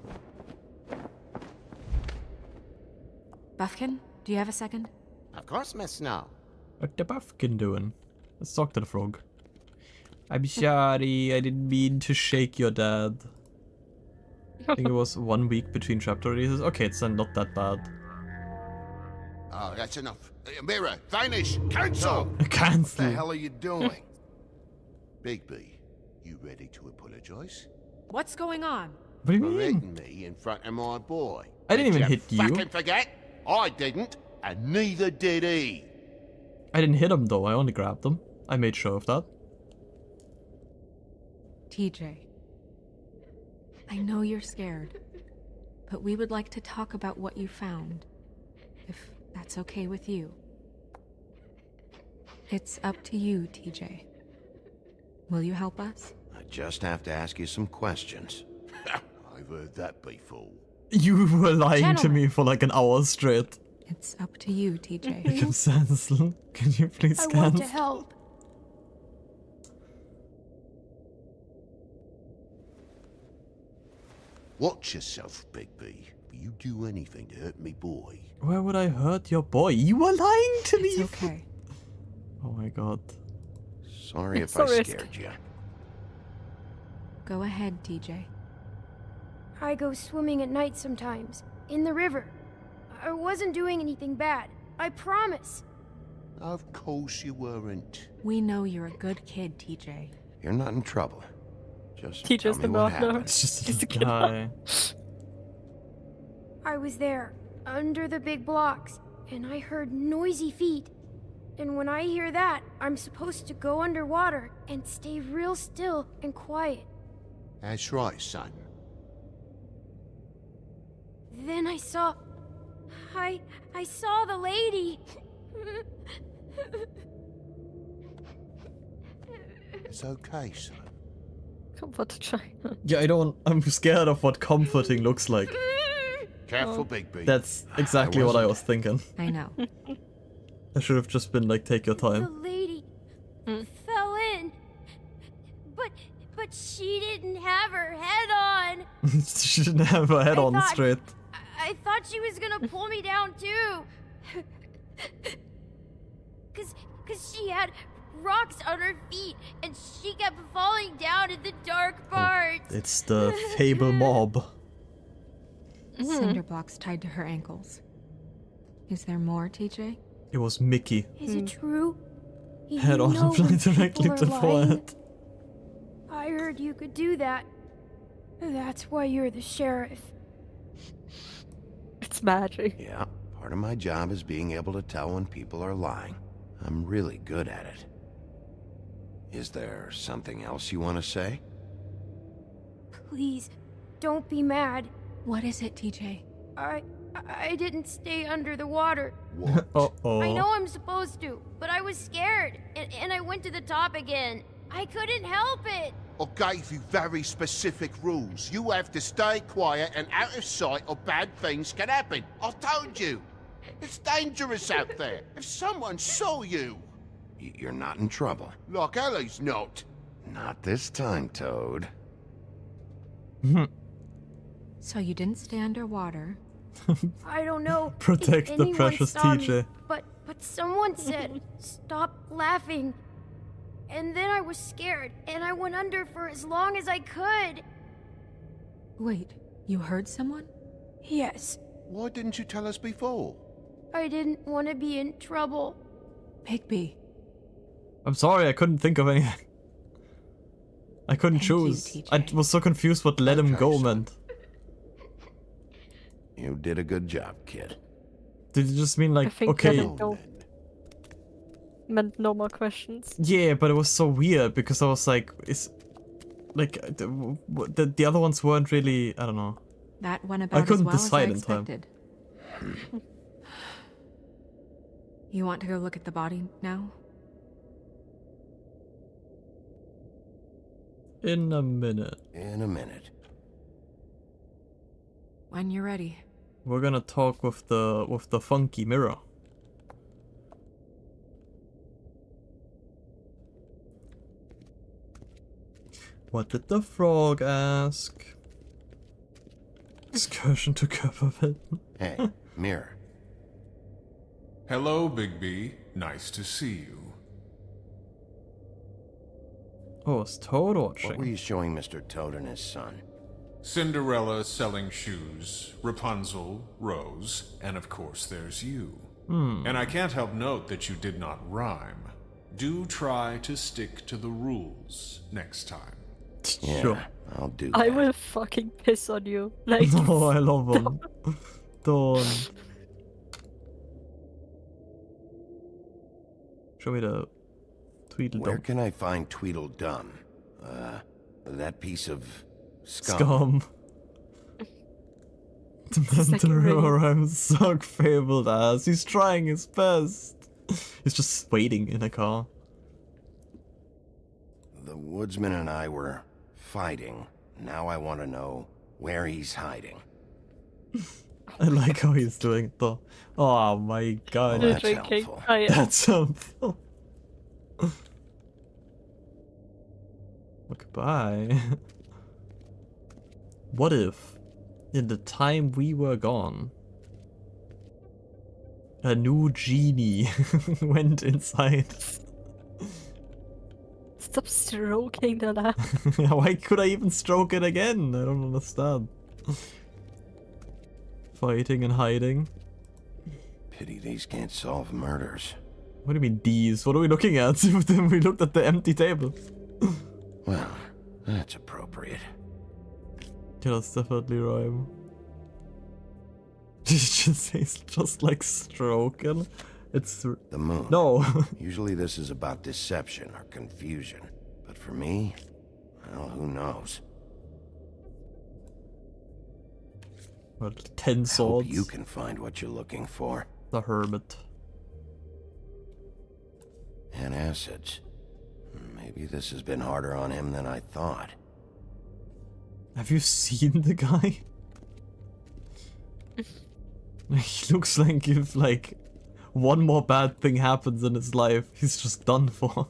Buffkin, do you have a second? Of course, Miss Snow. What the Buffkin doing? Let's talk to the frog. I'm sorry, I didn't mean to shake your dad. I think it was 1 week between chapter releases. Okay, it's then not that bad. Oh, that's enough. Mirror, vanish, cancel! Cancel. What the hell are you doing? Bigby, you ready to apologize? What's going on? What do you For mean? hitting me in front of my boy. I didn't even hit you. Fucking forget? I didn't, and neither did he. I didn't hit him though, I only grabbed him. I made sure of that. TJ, I know you're scared, but we would like to talk about what you found, if that's okay with you. It's up to you, TJ. Will you help us? I just have to ask you some questions. I've heard that before. You were lying to Gentlemen. me for like an hour straight. It's up to you, TJ. Become Sansel. Can you please I want to cancel? help. Watch yourself, Bigby. If you do anything to hurt me boy. Where would I hurt your boy? You were lying to me. It's okay. Oh my god. Sorry if It's a I risk. scared you. Go ahead, TJ. I go swimming at night sometimes, in the river. I wasn't doing anything bad. I promise. Of course you weren't. We know you're a good kid, TJ. You're not in trouble. Just TJ's tell the me what murderer. happened. It's just He's a a killer. guy. I was there, under the big blocks, and I heard noisy feet. And when I hear that, I'm supposed to go underwater and stay real still and quiet. That's right, son. Then I saw the lady. It's okay, son. Comfort to China. Yeah, I'm scared of what comforting looks like. Careful, Bigby. That's exactly what I was thinking. I know. I should have just been like, take your The time. lady fell in. But she didn't have her head on. She didn't have her head I on thought- straight. I thought she was gonna pull me down too. Cause she had rocks on her feet and she kept falling down in the dark parts. It's the Fable mob. Cinder blocks tied to her ankles. Is there more, TJ? It was Mickey. Is it true? You Head on know applied when directly people to are lying? forehead. I heard you could do that. That's why you're the sheriff. It's magic. Yeah, part of my job is being able to tell when people are lying. I'm really good at it. Is there something else you want to say? Please, don't be mad. What is it, TJ? I didn't stay under the water. Uh-oh. I know I'm supposed to, but I was scared, and I went to the top again. I couldn't help it. I gave you very specific rules. You have to stay quiet and out of sight or bad things can happen. I told you. It's dangerous out there. If someone saw you. You're not in trouble. Like Ellie's not. Not this time, Toad. So you didn't stay underwater. I don't know. if Protect the anyone precious saw me, TJ. but someone said, "Stop laughing." And then I was scared, and I went under for as long as I could. Wait, you heard someone? Yes. Why didn't you tell us before? I didn't want to be in trouble. Bigby. I'm sorry, I couldn't think of anything. I couldn't choose. I was so confused what let him go meant. You did a good job, kid. Did you just mean like, I think okay? let him go meant no more questions. Yeah, but it was so weird because I was like, is like the other ones weren't really. I don't know. That went about I couldn't as well decide as I in time. expected. You want to go look at the body now? In a minute. In a minute. When you're ready. We're gonna talk with the funky mirror. What did the frog ask? Excursion to Copperpit. Hey, mirror. Hello, Bigby. Nice to see you. Oh, it's Toad watching. What were you showing Mr. Toad and his son? Cinderella selling shoes, Rapunzel, Rose, and of course there's you. And I can't help note that you did not rhyme. Do try to stick to the rules next time. Yeah, Sure. I'll do I that. will fucking piss on you. Like, Oh, I love him. Don't. Show me the Tweedledum. Where can I find Tweedledum? That piece of scum. Scum. Dementor, I'm suck fabled ass. He's trying his best. He's just waiting in a car. The woodsman and I were fighting. Now I want to know where he's hiding. I like how he's doing it though. Oh my god. Well, that's helpful. That's helpful. Goodbye. What if, in the time we were gone, a new genie went inside? stop stroking the lamp. Why could I even stroke it again? I don't understand. Fighting and hiding. Pity these can't solve murders. What do you mean these? What are we looking at? We looked at the empty table. Well, that's appropriate. Yeah, that's definitely rhyme. Did you just say it's just like stroking? It's the moon. No. Usually this is about deception or confusion. But for me, well, who knows? Well, 10 swords. Hope you can find what you're looking for. The hermit. And acids. Maybe this has been harder on him than I thought. Have you seen the guy? He looks like if one more bad thing happens in his life, he's just done for.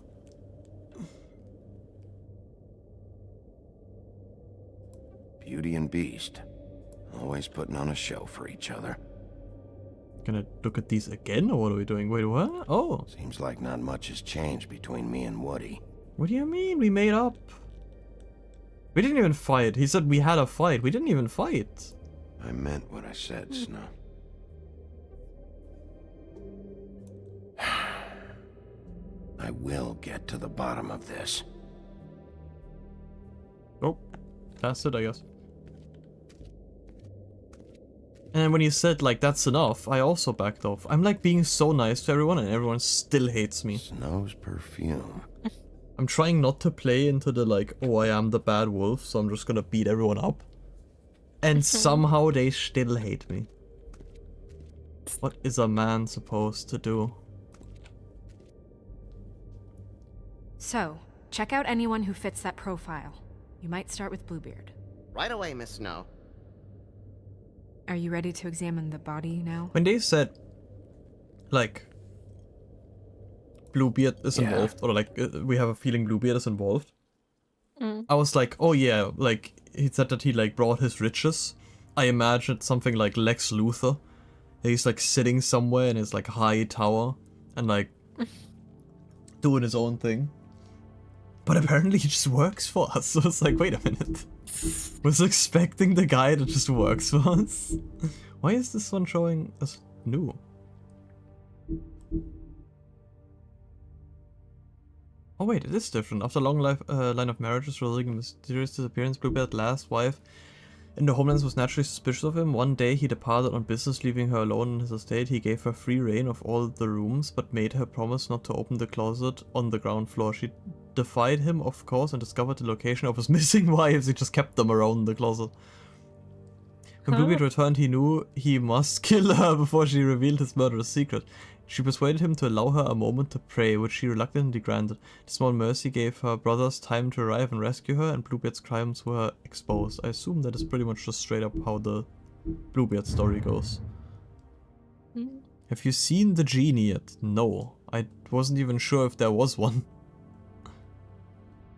Beauty and Beast. Always putting on a show for each other. Gonna look at these again, or what are we doing? Wait, what? Oh. Seems like not much has changed between me and Woody. What do you mean? We made up. We didn't even fight. He said we had a fight. We didn't even fight. I meant what I said, Snow. I will get to the bottom of this. Oh, that's it, I guess. And when you said, like, that's enough, I also backed off. I'm, like, being so nice to everyone, and everyone still hates me. Snow's perfume. I'm trying not to play into the, like, oh, I am the bad wolf, so I'm just gonna beat everyone up. And somehow they still hate me. What is a man supposed to do? So, check out anyone who fits that profile. You might start with Bluebeard. Right away, Miss Snow. Are you ready to examine the body now? When they said, like, Bluebeard is involved, or like, we have a feeling Bluebeard is involved, I was like, oh yeah, like, he said that he, like, brought his riches. I imagined something like Lex Luthor. He's, like, sitting somewhere in his, like, high tower, and, like, doing his own thing. But apparently he just works for us, so it's like, wait a minute. Was expecting the guy that just works for us? Why is this one showing us new? Oh wait, it is different. After a long line of marriages revealing a mysterious disappearance, Bluebeard's last wife in the homelands was naturally suspicious of him. One day he departed on business, leaving her alone in his estate. He gave her free reign of all the rooms, but made her promise not to open the closet on the ground floor. She defied him, of course, and discovered the location of his missing wives. He just kept them around the closet. When Bluebeard returned, he knew he must kill her before she revealed his murderous secret. She persuaded him to allow her a moment to pray, which she reluctantly granted. The small mercy gave her brothers time to arrive and rescue her, and Bluebeard's crimes were exposed. I assume that is pretty much just straight up how the Bluebeard story goes. Have you seen the genie yet? No. I wasn't even sure if there was one.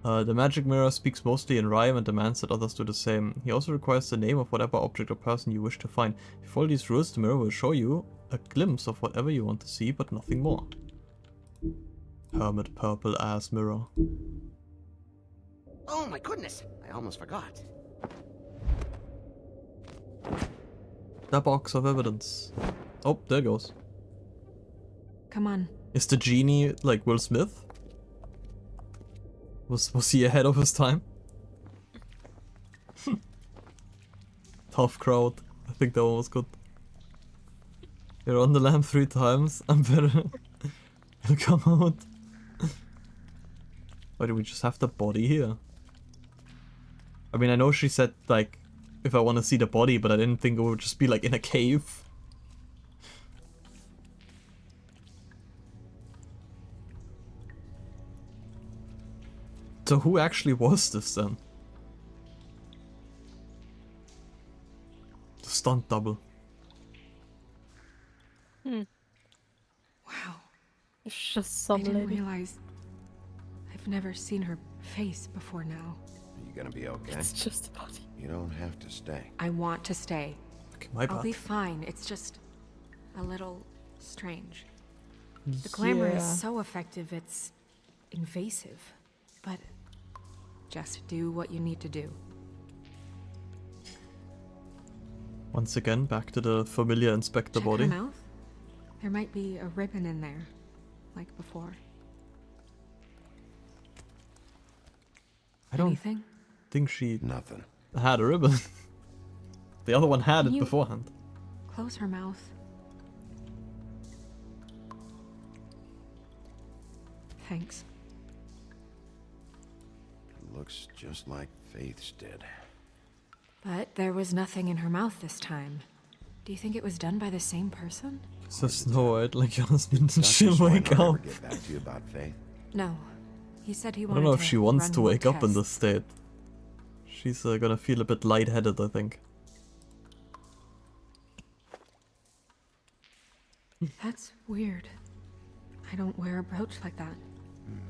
The magic mirror speaks mostly in rhyme and demands that others do the same. He also requires the name of whatever object or person you wish to find. If you follow these rules, the mirror will show you a glimpse of whatever you want to see, but nothing more. Hermit purple ass mirror. Oh my goodness, I almost forgot. The box of evidence. Oh, there goes. Come on. Is the genie like Will Smith? Was he ahead of his time? Tough crowd. I think that one was good. You're on the lamp 3 times. I'm better. It'll come out. Why do we just have the body here? I mean, I know she said, like, if I want to see the body, but I didn't think it would just be, like, in a cave. So who actually was this then? The stunt double. Wow. It's just some I didn't lady. realize I've never seen her face before now. Are you gonna be okay? It's just a body. You don't have to stay. I want to stay. Okay, my I'll bad. be fine. It's just a little strange. The glamour is Yeah. so effective, it's invasive. But just do what you need to do. Once again, back to the familiar inspector Check body. her mouth. There might be a ribbon in there, like before. I don't Anything? think she Nothing. had a ribbon. The other one had Can it you- beforehand. Close her mouth. Thanks. It looks just like Faith's did. But there was nothing in her mouth this time. Do you think it was done by the same person? So Snow White, like your husband, Dr. she'll Swinehart wake ever up. get back to you about Faith? No. He said he I wanted don't know if to she wants run to more wake up in tests. this state. She's gonna feel a bit lightheaded, I think. That's weird. I don't wear a brooch like that.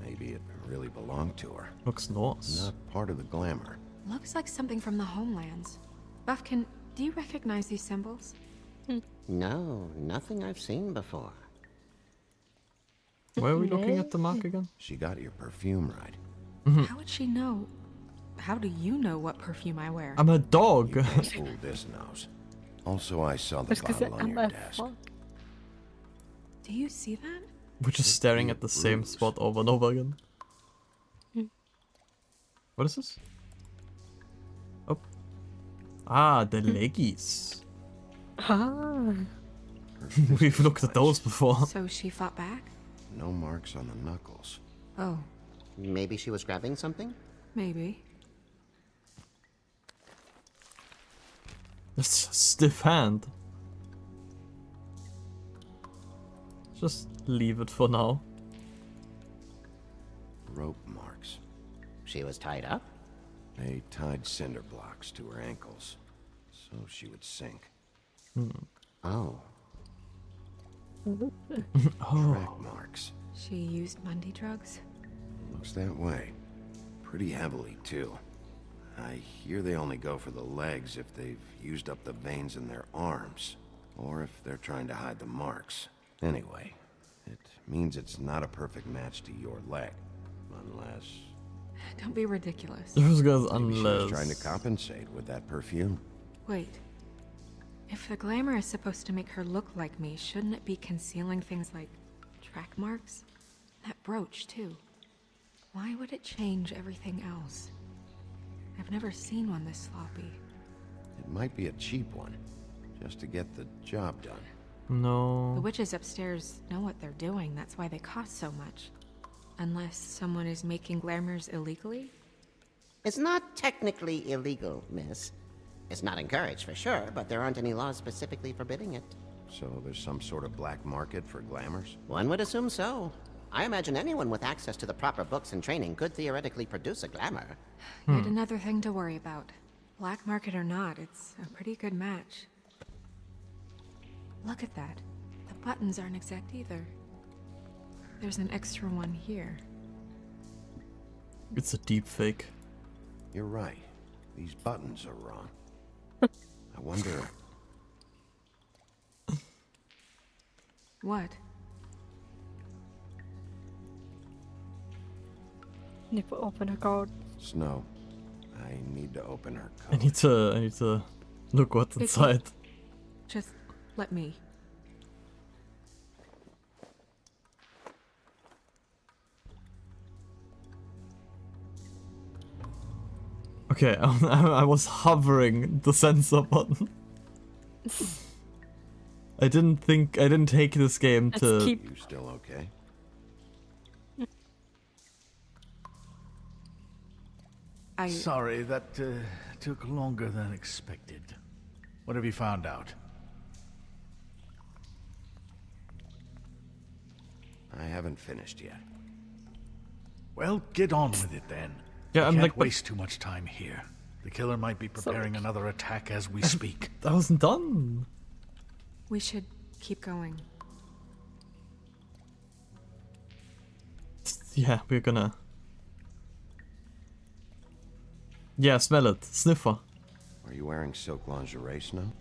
Maybe it really belonged to her. Looks nice. Not part of the glamour. Looks like something from the homelands. Buffkin, do you recognize these symbols? No, nothing I've seen before. Where are we looking at the mark again? She got your perfume right. How would she know? How do you know what perfume I wear? I'm a dog. You can't fool this nose. Also, I saw the bottle on your desk. Do you see that? We're just staring at the same spot over and over again. What is this? Oh. Ah, the leggies. Ah. We've looked at those before. So she fought back? No marks on the knuckles. Oh, Maybe she was grabbing something? maybe. That's a stiff hand. Just leave it for now. Rope marks. She was tied up? They tied cinder blocks to her ankles, so she would sink. Oh. Track marks. She used Mundy drugs? Looks that way. Pretty heavily, too. I hear they only go for the legs if they've used up the veins in their arms, or if they're trying to hide the marks. Anyway, it means it's not a perfect match to your leg, unless... Don't be ridiculous. Those guys, Maybe she was unless... trying to compensate with that perfume. Wait. If the glamour is supposed to make her look like me, shouldn't it be concealing things like Track marks? That brooch, too. Why would it change everything else? I've never seen one this sloppy. It might be a cheap one, just to get the job done. No. The witches upstairs know what they're doing, that's why they cost so much. Unless someone is making glamours illegally? It's not technically illegal, miss. It's not encouraged for sure, but there aren't any laws specifically forbidding it. So there's some sort of black market for glamours? One would assume so. I imagine anyone with access to the proper books and training could theoretically produce a glamour. Yet another thing to worry about. Black market or not, it's a pretty good match. Look at that. The buttons aren't exact either. There's an extra one here. It's a deep fake. You're right. These buttons are wrong. I wonder... What? Need to open her card. Snow, I need to open her I need to look what's Vicky, inside. Just let me. Okay, I was hovering the sensor button. I didn't take this game to... You still okay? Sorry, that took longer than expected. What have you found out? I haven't finished yet. Well, get on with it then. Yeah, I'm can't like, but- waste too much time here. The killer might be preparing another attack as we speak. I wasn't done. We should keep going. Yeah, we're gonna... Yeah, smell it. Sniffer. Are you wearing silk lingerie, Snow?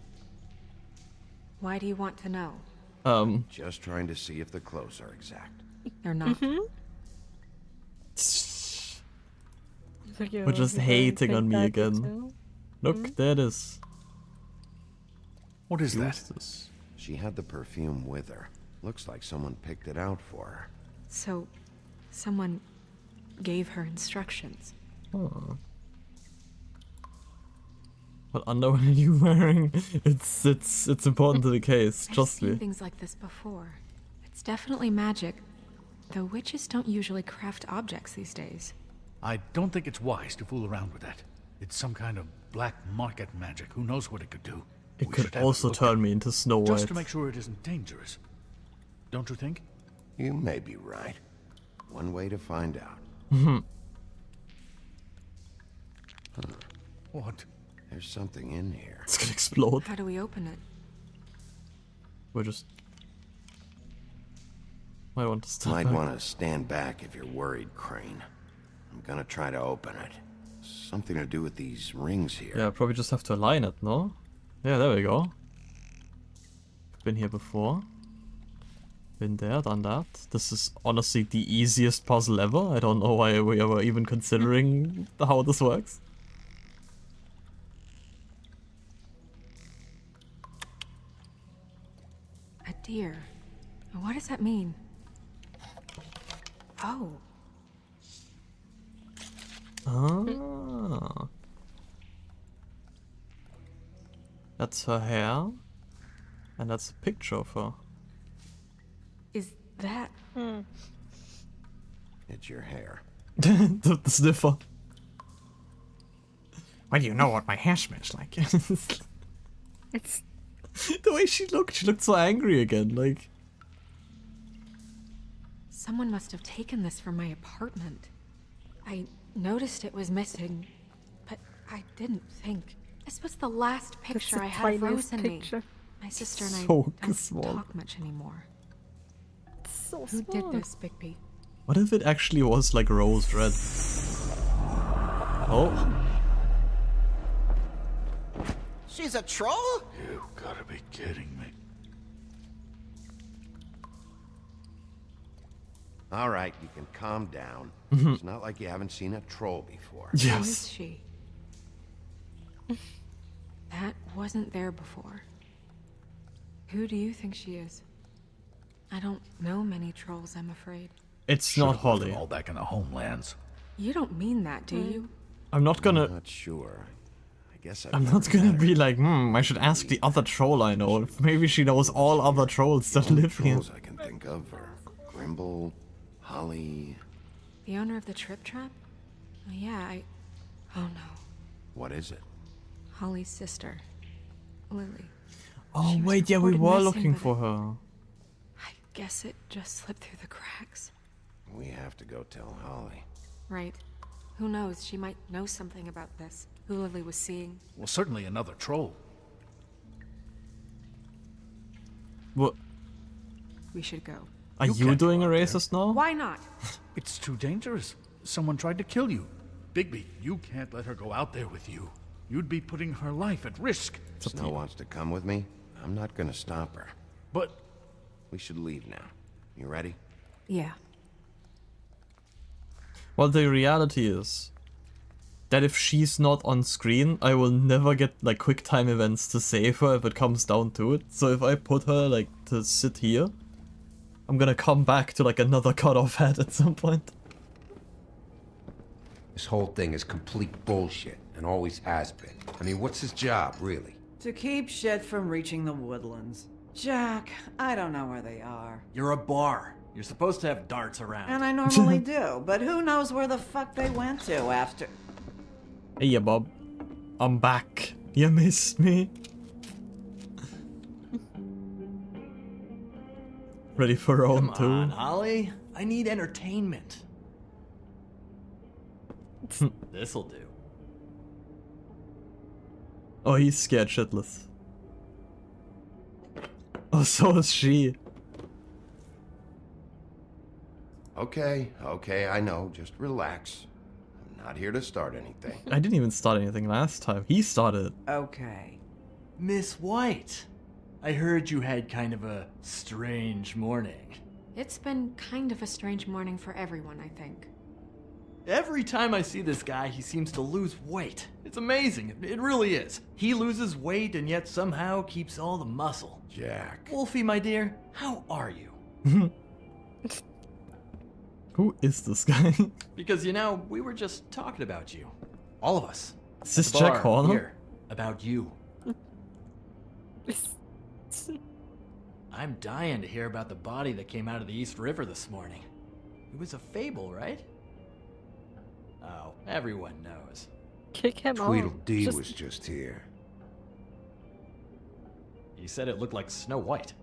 Why do you want to know? Just trying to see if the clothes are exact. They're not. We're just hating on me again. Look, there it is. What is that? Eustace. She had the perfume with her. Looks like someone picked it out for her. So, someone gave her instructions. Huh. What underwear are you wearing? It's important to the case, trust I've seen me. things like this before. It's definitely magic, though witches don't usually craft objects these days. I don't think it's wise to fool around with that. It's some kind of black market magic. Who knows what it could do? It We could should have a also look turn at me into Snow Just White. to make sure it isn't dangerous. Don't you think? You may be right. One way to find out. What? There's something in here. It's gonna explode. How do we open it? We're just... I want to stop. Might want to stand back if you're worried, Crane. I'm gonna try to open it. Something to do with these rings here. Yeah, probably just have to align it, no? Yeah, there we go. Been here before. Been there, done that. This is honestly the easiest puzzle ever. I don't know why we were even considering how this works. A deer. What does that mean? Oh. Ah. That's her hair. And that's a picture of her. Is that... It's your hair. the sniffer. Why do you know what my hair smells like? It's the way she looked so angry again, like... Someone must have taken this from my apartment. I noticed it was missing, but I didn't think. This was the last picture the I had of tiniest Rose and me. picture. My sister and I So don't small. talk much anymore. so Who small. did this, Bigby? What if it actually was like rose red? Oh. She's a troll? You gotta be kidding me. All right, you can calm down. Mhm. It's not like you haven't seen a troll before. Who is she? That wasn't there before. Who do you think she is? I don't know many trolls, I'm afraid. It's not Holly. All back in the homelands. You don't mean that, do you? I'm not gonna... Not sure. I guess I'm not gonna be like, I should ask the other troll I know. Maybe she knows all other trolls that live here. Trolls I can think of are Grimble, Holly... The owner of the Trip Trap? Oh, yeah, Oh no. What is it? Holly's sister, Lily. Oh wait, yeah, we reported were missing, looking but for her. I guess it just slipped through the cracks. We have to go tell Holly. Right. Who knows? She might know something about this. Who Lily was seeing. Well, certainly another troll. What? We should go. Are you doing a racist now? Why not? It's too dangerous. Someone tried to kill you. Bigby, you can't let her go out there with you. You'd be putting her life at risk. Snow wants to come with me. I'm not gonna stop her. But... We should leave now. You ready? Yeah. Well, the reality is that if she's not on screen, I will never get like quick time events to save her if it comes down to it. So if I put her like to sit here, I'm gonna come back to like another cut-off head at some point. This whole thing is complete bullshit, and always has been. I mean, what's his job, really? To keep shit from reaching the woodlands. Jack, I don't know where they are. You're a bar. You're supposed to have darts around. And I normally do, but who knows where the fuck they went to after... Hey, yeah, Bob. I'm back. You missed me. Ready for round 2? Come on, Holly. I need entertainment. This'll do. Oh, he's scared shitless. Oh, so is she. Okay, I know. Just relax. I'm not here to start anything. I didn't even start anything last time. He started. Okay. Miss White, I heard you had kind of a strange morning. It's been kind of a strange morning for everyone, I think. Every time I see this guy, he seems to lose weight. It's amazing. It really is. He loses weight and yet somehow keeps all the muscle. Jack. Wolfie, my dear, how are you? Who is this guy? Because, you know, we were just talking about you. All of us. Is this At the Jack bar Horner? here, about you. I'm dying to hear about the body that came out of the East River this morning. It was a fable, right? Oh, everyone knows. Kick him Tweedledee was just here. He said it looked like Snow White.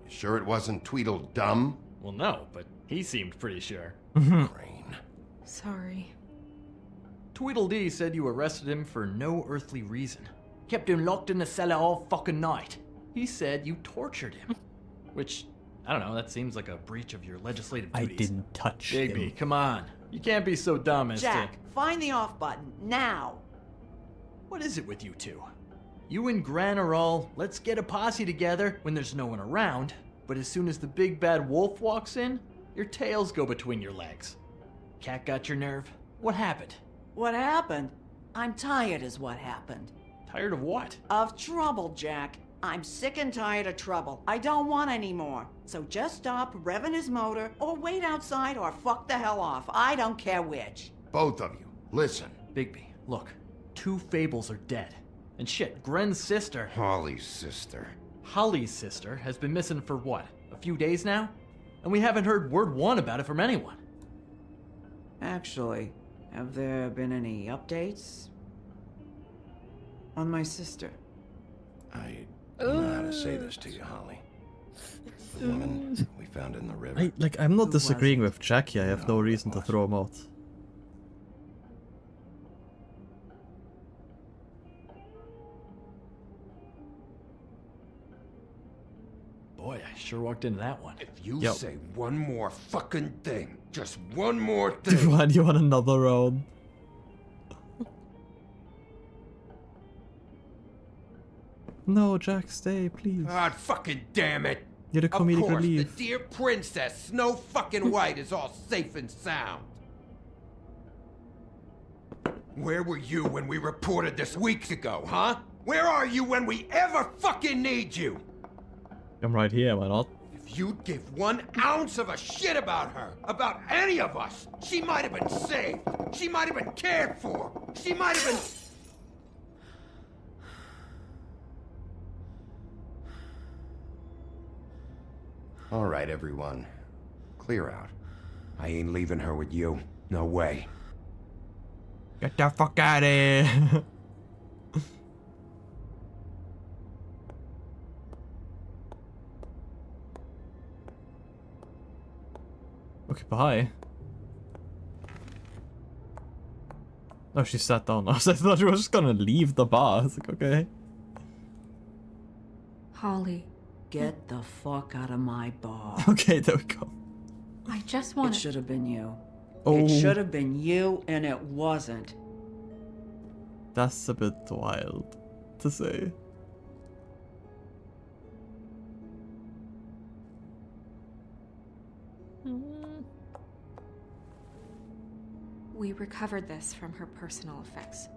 Sure it wasn't Tweedledum? Well, no, but he seemed pretty sure. Crane. Sorry. Tweedledee said you arrested him for no earthly reason. Kept him locked in the cellar all fucking night. He said you tortured him. Which, I don't know, that seems like a breach of your legislative duties. I didn't touch Bigby, him. come on. You can't be so dumb as Jack, to... find the off button, now! What is it with you two? You and Gran are all, let's get a posse together when there's no one around, but as soon as the big bad wolf walks in, your tails go between your legs. Cat got your nerve? What happened? What happened? I'm tired is what happened. Tired of what? Of trouble, Jack. I'm sick and tired of trouble. I don't want any more. So just stop revving his motor, or wait outside, or fuck the hell off. I don't care which. Both of you, listen. Bigby, look. 2 fables are dead. And shit, Gren's sister... Holly's sister. Holly's sister has been missing for what? A few days now? And we haven't heard word one about it from anyone. Actually, have there been any updates? On my sister? I don't know how to say this to you, Holly. The woman we found in the river. I'm not disagreeing with Jackie. I have no reason to throw him out. Boy, I sure walked into that one. If you say one more fucking thing, just one more thing. Why do you want another round? No, Jack, stay, please. God fucking damn it. You're the comedic Of course, relief. the dear princess, Snow fucking White, is all safe and sound. Where were you when we reported this weeks ago, huh? Where are you when we ever fucking need you? I'm right here, am I not? If If you'd give 1 ounce of a shit about her, about any of us, she might have been saved. She might have been cared for. She might have been... All right, everyone. Clear out. I ain't leaving her with you. No way. Get the fuck out of here. Okay, bye. Oh, she sat down. I thought she was just gonna leave the bar. I was like, okay. Holly, get the fuck out of my bar. Okay, there we go. I just want It should have been you. Oh. It should have been you, and it wasn't. That's a bit wild to say. We recovered this from her personal effects.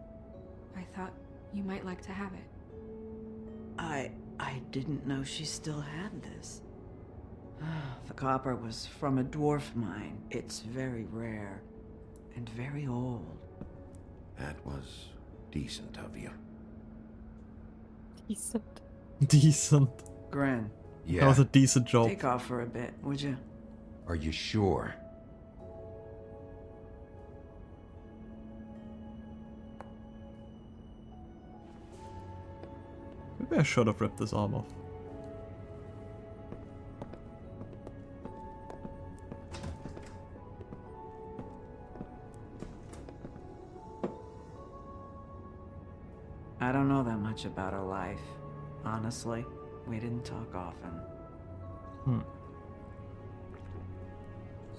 I thought you might like to have it. I didn't know she still had this. The copper was from a dwarf mine. It's very rare and very old. That was decent of you. Decent. Decent. Gren. Yeah. That was a decent job. Take off for a bit, would you? Are you sure? Maybe I should have ripped this arm off. I don't know that much about her life. Honestly, we didn't talk often.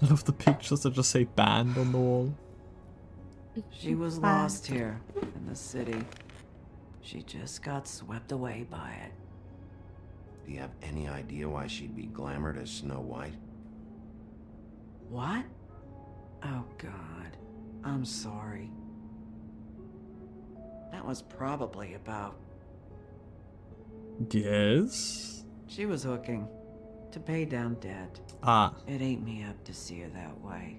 I love the pictures that just say banned on the wall. She was lost here in the city. She just got swept away by it. Do you have any idea why she'd be glamored as Snow White? What? Oh, God. I'm sorry. That was probably about... Yes? She was hooking. To pay down debt. Ah. It ate me up to see her that way.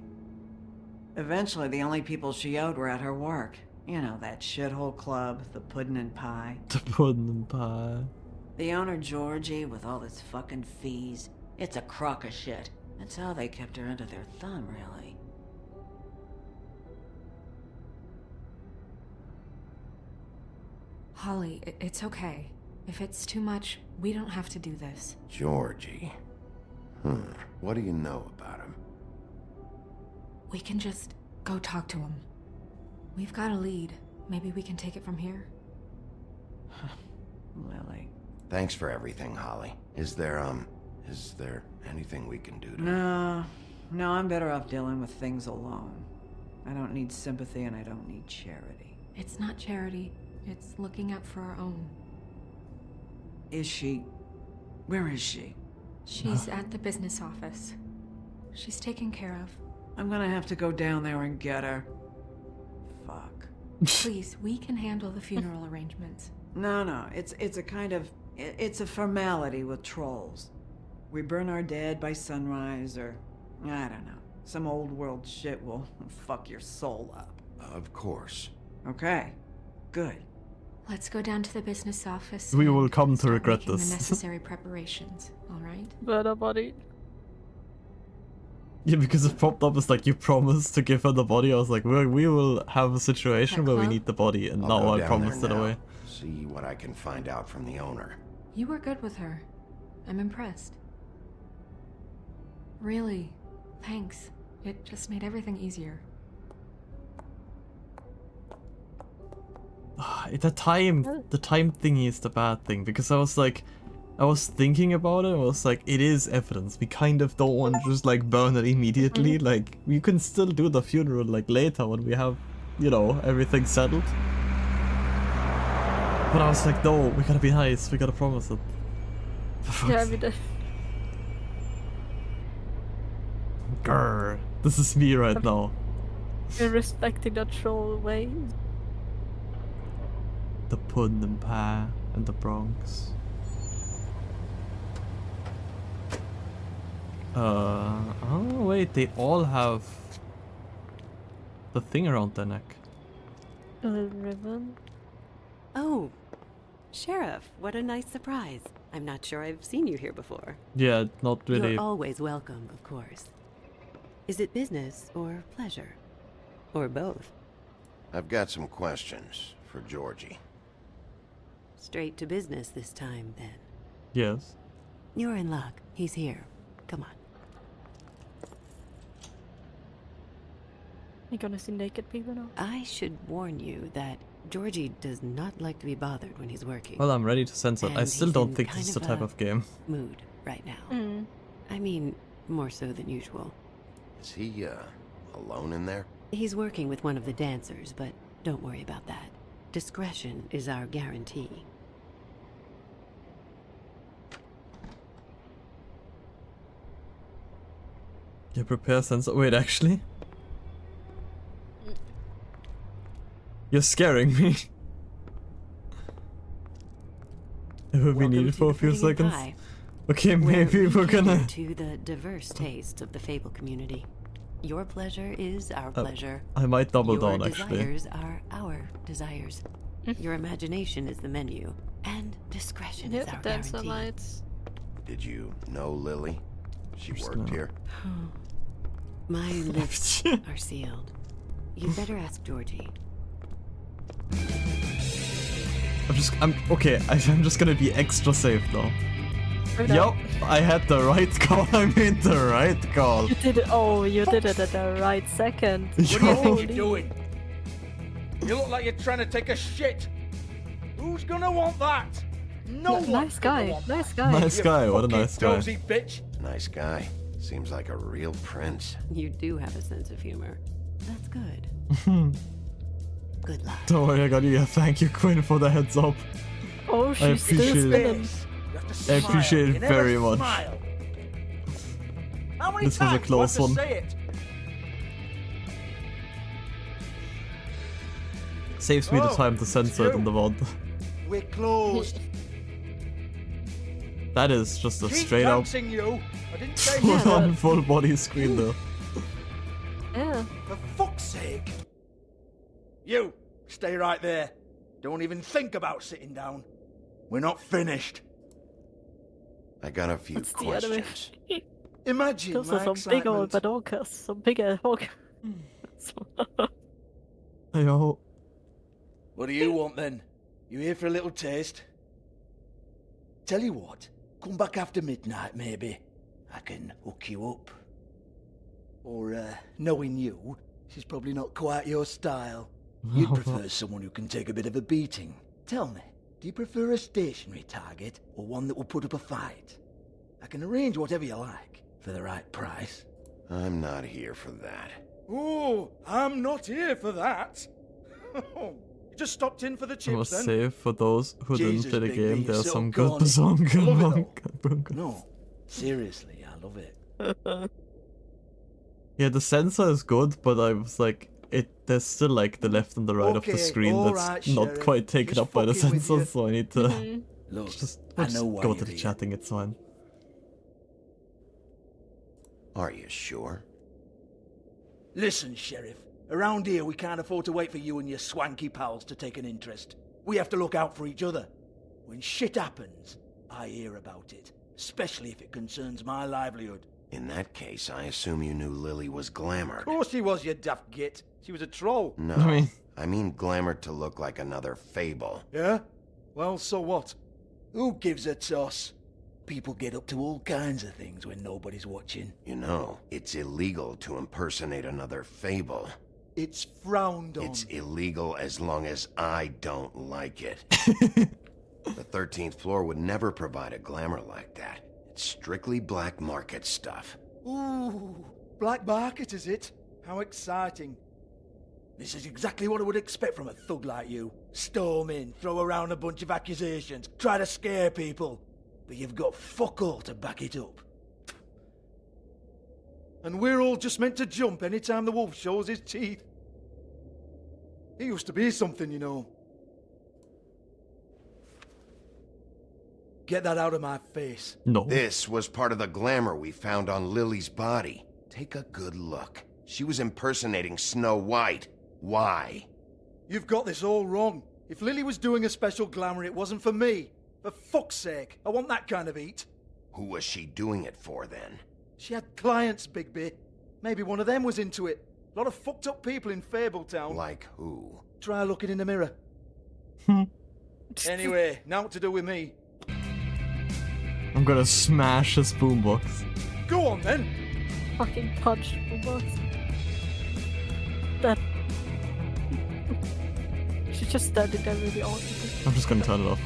Eventually, the only people she owed were at her work. You know, that shithole club, the Puddin' and Pie. The Puddin' and Pie. The owner, Georgie, with all his fucking fees. It's a crock of shit. That's how they kept her under their thumb, really. Holly, it's okay. If it's too much, we don't have to do this. Georgie. What do you know about him? We can just go talk to him. We've got a lead. Maybe we can take it from here. Lily. Thanks for everything, Holly. Is there anything we can do to... No, I'm better off dealing with things alone. I don't need sympathy and I don't need charity. It's not charity. It's looking out for our own. Is she... Where is she? She's at the business office. She's taken care of. I'm gonna have to go down there and get her. Fuck. Please, we can handle the funeral arrangements. No, it's a kind of... It's a formality with trolls. We burn our dead by sunrise, or... I don't know. Some old world shit will fuck your soul up. Of course. Okay. Good. Let's go down to the business office. We will come to start regret making this. The necessary preparations, alright? Murder body. Yeah, because it popped up as like you promised to give her the body. I was like, we will have a situation where we need the body, and I'll now go I down promised there it now. away. See what I can find out from the owner. You were good with her. I'm impressed. Really, thanks. It just made everything easier. The time thingy is the bad thing, because I was thinking about it. I was like, it is evidence. We kind of don't want to just like burn it immediately. Like, you can still do the funeral like later when we have, you know, everything settled. But I was like, no, we gotta be nice. We gotta promise it. Yeah, we did. Grr. This is me right now. We're respecting the troll ways. The Puddin' and Pie and the Bronx. Oh wait, they all have the thing around their neck. A little ribbon. Oh, Sheriff, what a nice surprise. I'm not sure I've seen you here before. Yeah, not really. You're always welcome, of course. Is it business or pleasure? Or both? I've got some questions for Georgie. Straight to business this time, then. Yes. You're in luck. He's here. Come on. You gonna see naked people now? I should warn you that Georgie does not like to be bothered when he's working. Well, I'm ready to censor it. I And still he's don't in think kind this is the of type a of game. Mood right now. Mm. I mean, more so than usual. Is he, alone in there? He's working with one of the dancers, but don't worry about that. Discretion is our guarantee. Yeah, prepare sensor. Wait, actually? You're scaring me. It will be needed for a few seconds. Okay, maybe we're gonna... to the diverse tastes of the Fable community. Your pleasure is our pleasure. I might double Your down, actually. desires are our desires. Your imagination is the menu, and discretion is our Dancer guarantee. lights. Did you know Lily? She worked here? My lips are sealed. You'd better ask Georgie. Okay, I'm just gonna be extra safe though. Yup, I had the right call. I made the right call. You did it. Oh, you did it at the right second. What do you think you're doing? You look like you're trying to take a shit. Who's gonna want that? No one. Nice guy. Nice guy. Nice guy. What a nice guy. Dozy bitch. Nice guy. Seems like a real prince. You do have a sense of humor. That's good. Good luck. Don't worry, I got you. Yeah, thank you, Quinn, for the heads up. Oh, I she's still appreciate it. spinning. I appreciate it very much. How many This was a times do I have close to one. say it? Saves me the Oh, time to censor it in the VOD. We're closed. That is just a Keep straight up dancing, you. I didn't say full that. on full body screen though. Yeah. For fuck's sake. You, stay right there. Don't even think about sitting down. We're not finished. I got a few What's the enemy? questions. Imagine Those my are some big old excitement. badokas. Some bigger hog. Yo. What do you want then? You here for a little taste? Tell you what, come back after midnight maybe. I can hook you up. Or, knowing you, she's probably not quite your style. You'd prefer someone who can take a bit of a beating. Tell me, do you prefer a stationary target or one that will put up a fight? I can arrange whatever you like for the right price. I'm not here for that. Oh, I'm not here for that. You just stopped in for the I chips must then? say, for those who Jesus, didn't play the Big game, B, there's so some good corny. bazonga I love it among No, seriously, I love it. Yeah, the sensor is good, but I was like, there's still like the left and the right of the Okay, screen that's alright, not Sheriff, quite taken just up by the fucking with sensor, you. so I need to Look, I'll I know why go you're to the here. chatting, it's fine. Are you sure? Listen, Sheriff. Around here, we can't afford to wait for you and your swanky pals to take an interest. We have to look out for each other. When shit happens, I hear about it. Especially if it concerns my livelihood. In that case, I assume you knew Lily was glamored. Of course she was, you daft git. She was a troll. No, I mean glamored to look like another fable. Yeah? Well, so what? Who gives a toss? People get up to all kinds of things when nobody's watching. You know, it's illegal to impersonate another fable. It's frowned on. It's illegal as long as I don't like it. The 13th floor would never provide a glamour like that. It's strictly black market stuff. Ooh, black market is it? How exciting. This is exactly what I would expect from a thug like you. Storm in, throw around a bunch of accusations, try to scare people. But you've got fuck all to back it up. And we're all just meant to jump any time the wolf shows his teeth. He used to be something, you know. Get that out of my face. No. This was part of the glamour we found on Lily's body. Take a good look. She was impersonating Snow White. Why? You've got this all wrong. If Lily was doing a special glamour, it wasn't for me. For fuck's sake, I want that kind of eat. Who was she doing it for, then? She had clients, Bigby. Maybe one of them was into it. A lot of fucked up people in Fabletown. Like who? Try looking in the mirror. Anyway, now what to do with me? I'm gonna smash his boombox. Go on, then. Fucking punch boombox. That... She just standing there really awkwardly. I'm just gonna turn it off.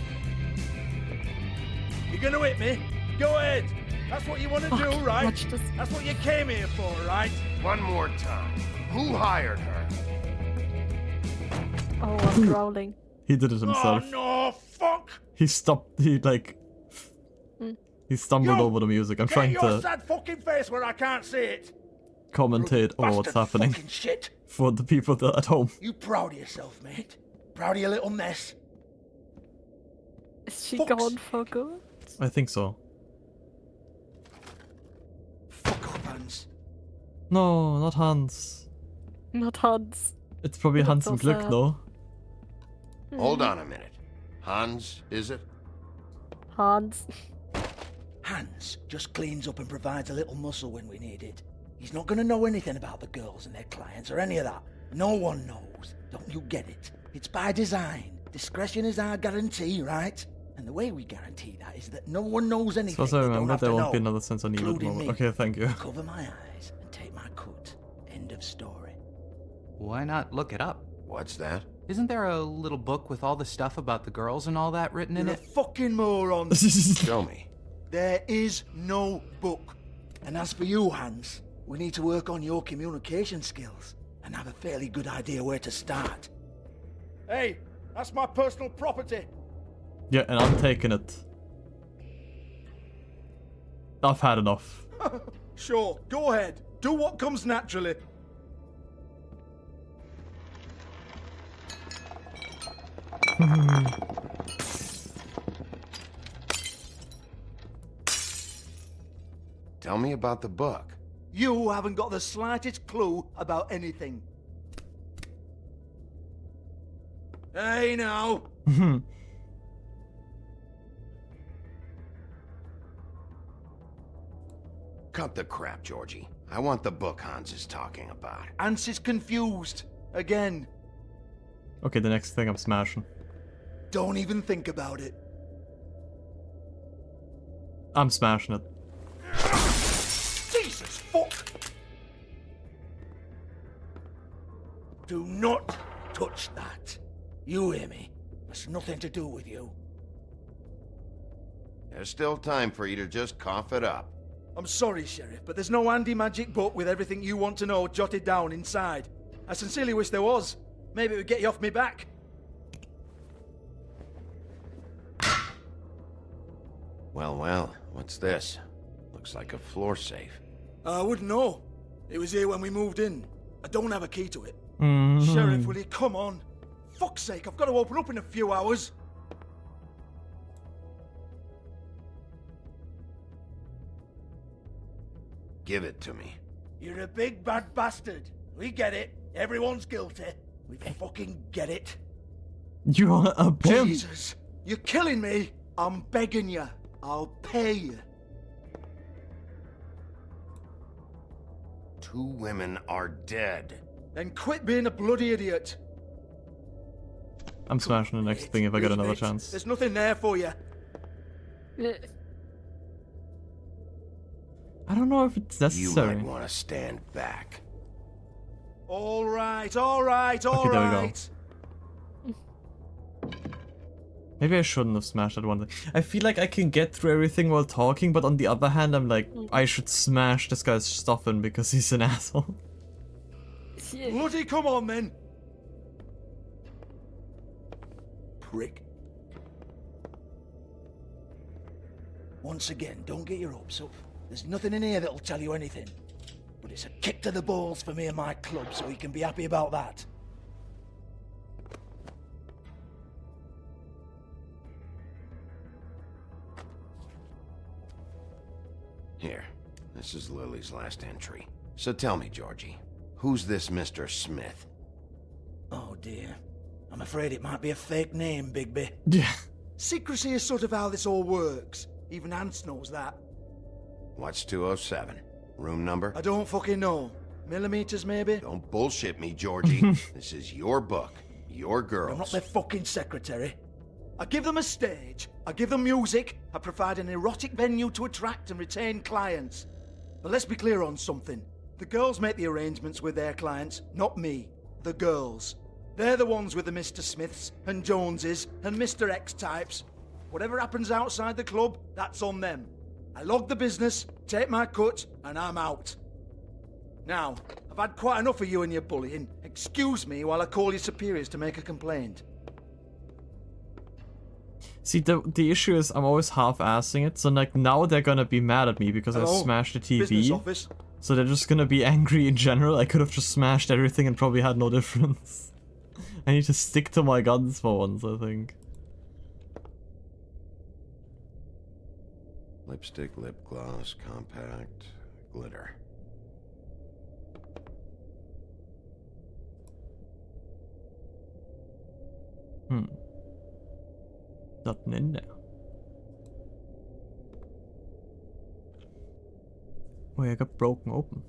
You're gonna hit me? Go ahead. That's what you want to do, right? watch this. That's what you came here for, right? One more time. Who hired her? Oh, I'm growling. He did it himself. Oh no, fuck! He stopped, he stumbled over the music. I'm trying Get your to sad fucking face where I can't see it. commentate over what's Bastard happening fucking shit. for the people that at home. You proud of yourself, mate? Proud of your little mess? Is she gone for good? I think so. Fuck off, Hans. No, not Hans. Not Hans. It's probably That's Hans so and Glück sad. though. Hold on a minute. Hans, is it? Hans. Hans just cleans up and provides a little muscle when we need it. He's not gonna know anything about the girls and their clients or any of that. No one knows. Don't you get it? It's by design. Discretion is our guarantee, right? And the way we guarantee that is that no one knows anything. So as I they don't remember, have there to won't be know, another sense I need at the including moment. me. Okay, thank you. Cover my eyes and take my cut. End of story. Why not look it up? What's that? Isn't there a little book with all the stuff about the girls and all that written in You're it? a fucking moron. Show me. There is no book. And as for you, Hans, we need to work on your communication skills and have a fairly good idea where to start. Hey, that's my personal property. Yeah, and I'm taking it. I've had enough. Sure, go ahead. Do what comes naturally. Tell me about the book. You haven't got the slightest clue about anything. Hey, now. Cut the crap, Georgie. I want the book Hans is talking about. Hans is confused. Again. Okay, the next thing I'm smashing. Don't even think about it. I'm smashing it. Jesus fuck! Do not touch that. You hear me? It's nothing to do with you. There's still time for you to just cough it up. I'm sorry, Sheriff, but there's no handy magic book with everything you want to know jotted down inside. I sincerely wish there was. Maybe it would get you off me back. Well, well, what's this? Looks like a floor safe. I wouldn't know. It was here when we moved in. I don't have a key to it. Mhm. Sheriff, will you come on? Fuck's sake, I've got to open up in a few hours. Give it to me. You're a big bad bastard. We get it. Everyone's guilty. We fucking get it. You are a pimp. Jesus, you're killing me. I'm begging you. I'll pay you. 2 women are dead. Then quit being a bloody idiot. I'm smashing the next thing if I get another Mate, chance. There's nothing there for you. I don't know if it's You necessary. might want to stand back. All right, all right, all Okay, there we go. right. Maybe I shouldn't have smashed that one. I feel like I can get through everything while talking, but on the other hand, I'm like, I should smash this guy's stuff in because he's an asshole. Bloody come on, then. Prick. Once again, don't get your hopes up. There's nothing in here that'll tell you anything. But it's a kick to the balls for me and my club, so you can be happy about that. Here, this is Lily's last entry. So tell me, Georgie, who's this Mr. Smith? Oh dear. I'm afraid it might be a fake name, Bigby. Yeah. Secrecy is sort of how this all works. Even Hans knows that. What's 207? Room number? I don't fucking know. Millimeters, maybe? Don't bullshit me, Georgie. This is your book. Your girls. I'm not their fucking secretary. I give them a stage. I give them music. I provide an erotic venue to attract and retain clients. But let's be clear on something. The girls make the arrangements with their clients, not me. The girls. They're the ones with the Mr. Smiths and Joneses and Mr. X types. Whatever happens outside the club, that's on them. I log the business, take my cut, and I'm out. Now, I've had quite enough of you and your bullying. Excuse me while I call your superiors to make a complaint. See, the issue is I'm always half-assing it, so like now they're gonna be mad at me because I smashed the Business TV. office. So they're just gonna be angry in general. I could have just smashed everything and probably had no difference. I need to stick to my guns for once, I think. Lipstick, lip gloss, compact, glitter. Nothing in there. Wait, I got broken open.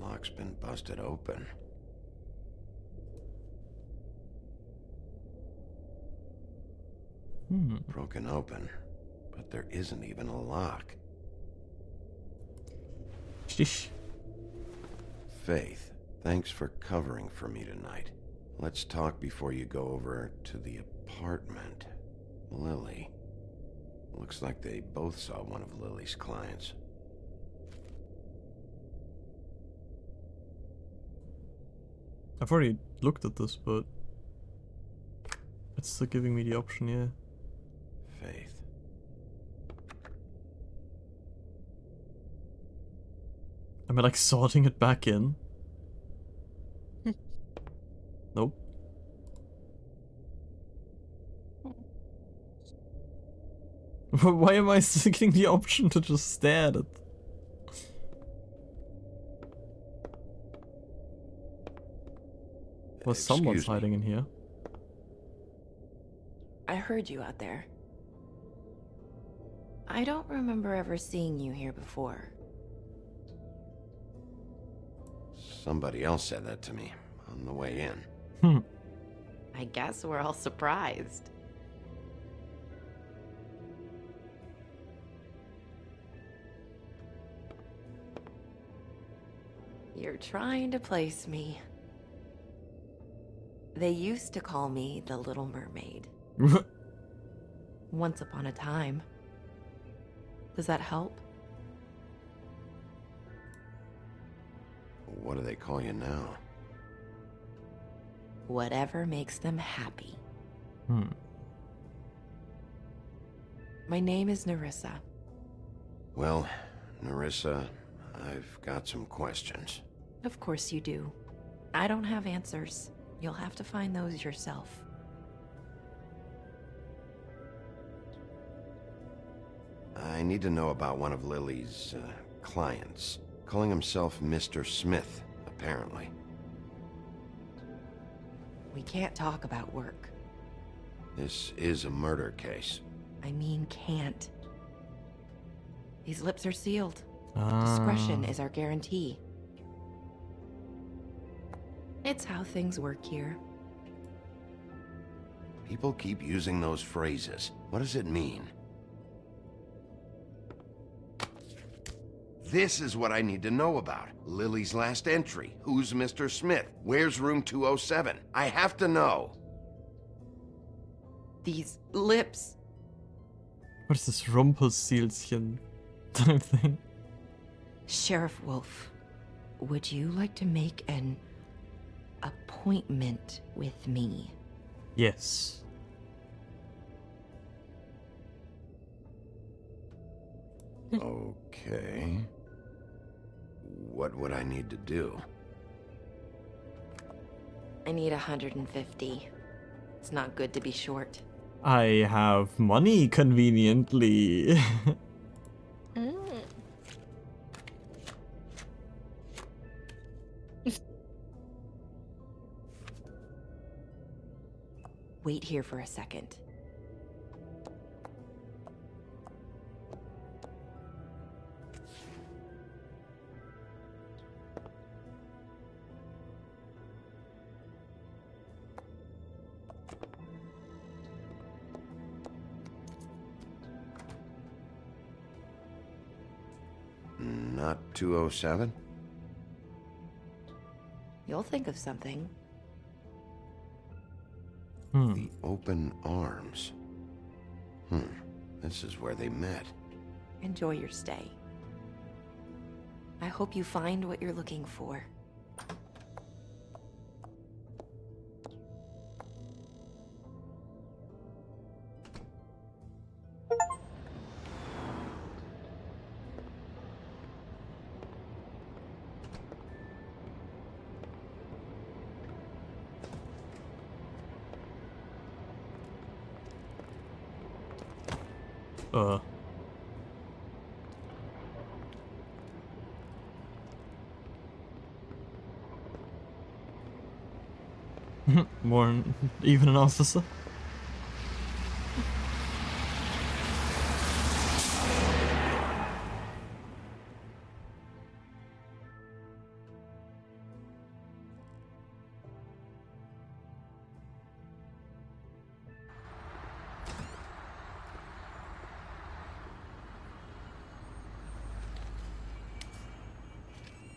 Lock's been busted open. Broken open, but there isn't even a lock. Stish. Faith, thanks for covering for me tonight. Let's talk before you go over to the apartment. Lily. Looks like they both saw one of Lily's clients. I've already looked at this, but it's still giving me the option, yeah. Faith. Am I like sorting it back in? Nope. Why am I still getting the option to just stare at it? Well, someone's hiding in here. I heard you out there. I don't remember ever seeing you here before. Somebody else said that to me on the way in. I guess we're all surprised. You're trying to place me. They used to call me the Little Mermaid. Once upon a time. Does that help? What do they call you now? Whatever makes them happy. Hmm. My name is Nerissa. Well, Nerissa, I've got some questions. Of course you do. I don't have answers. You'll have to find those yourself. I need to know about one of Lily's clients. Calling himself Mr. Smith, apparently. We can't talk about work. This is a murder case. I mean can't. These lips are sealed. Ah. Discretion is our guarantee. It's how things work here. People keep using those phrases. What does it mean? This is what I need to know about. Lily's last entry. Who's Mr. Smith? Where's room 207? I have to know. These lips. What is this Rumpelstilzchen type thing? Sheriff Wolf, would you like to make an appointment with me? Yes. Okay. What would I need to do? I need 150. It's not good to be short. I have money conveniently. Wait here for a second. Not 207? You'll think of something. The Open Arms. This is where they met. Enjoy your stay. I hope you find what you're looking for. More even an officer.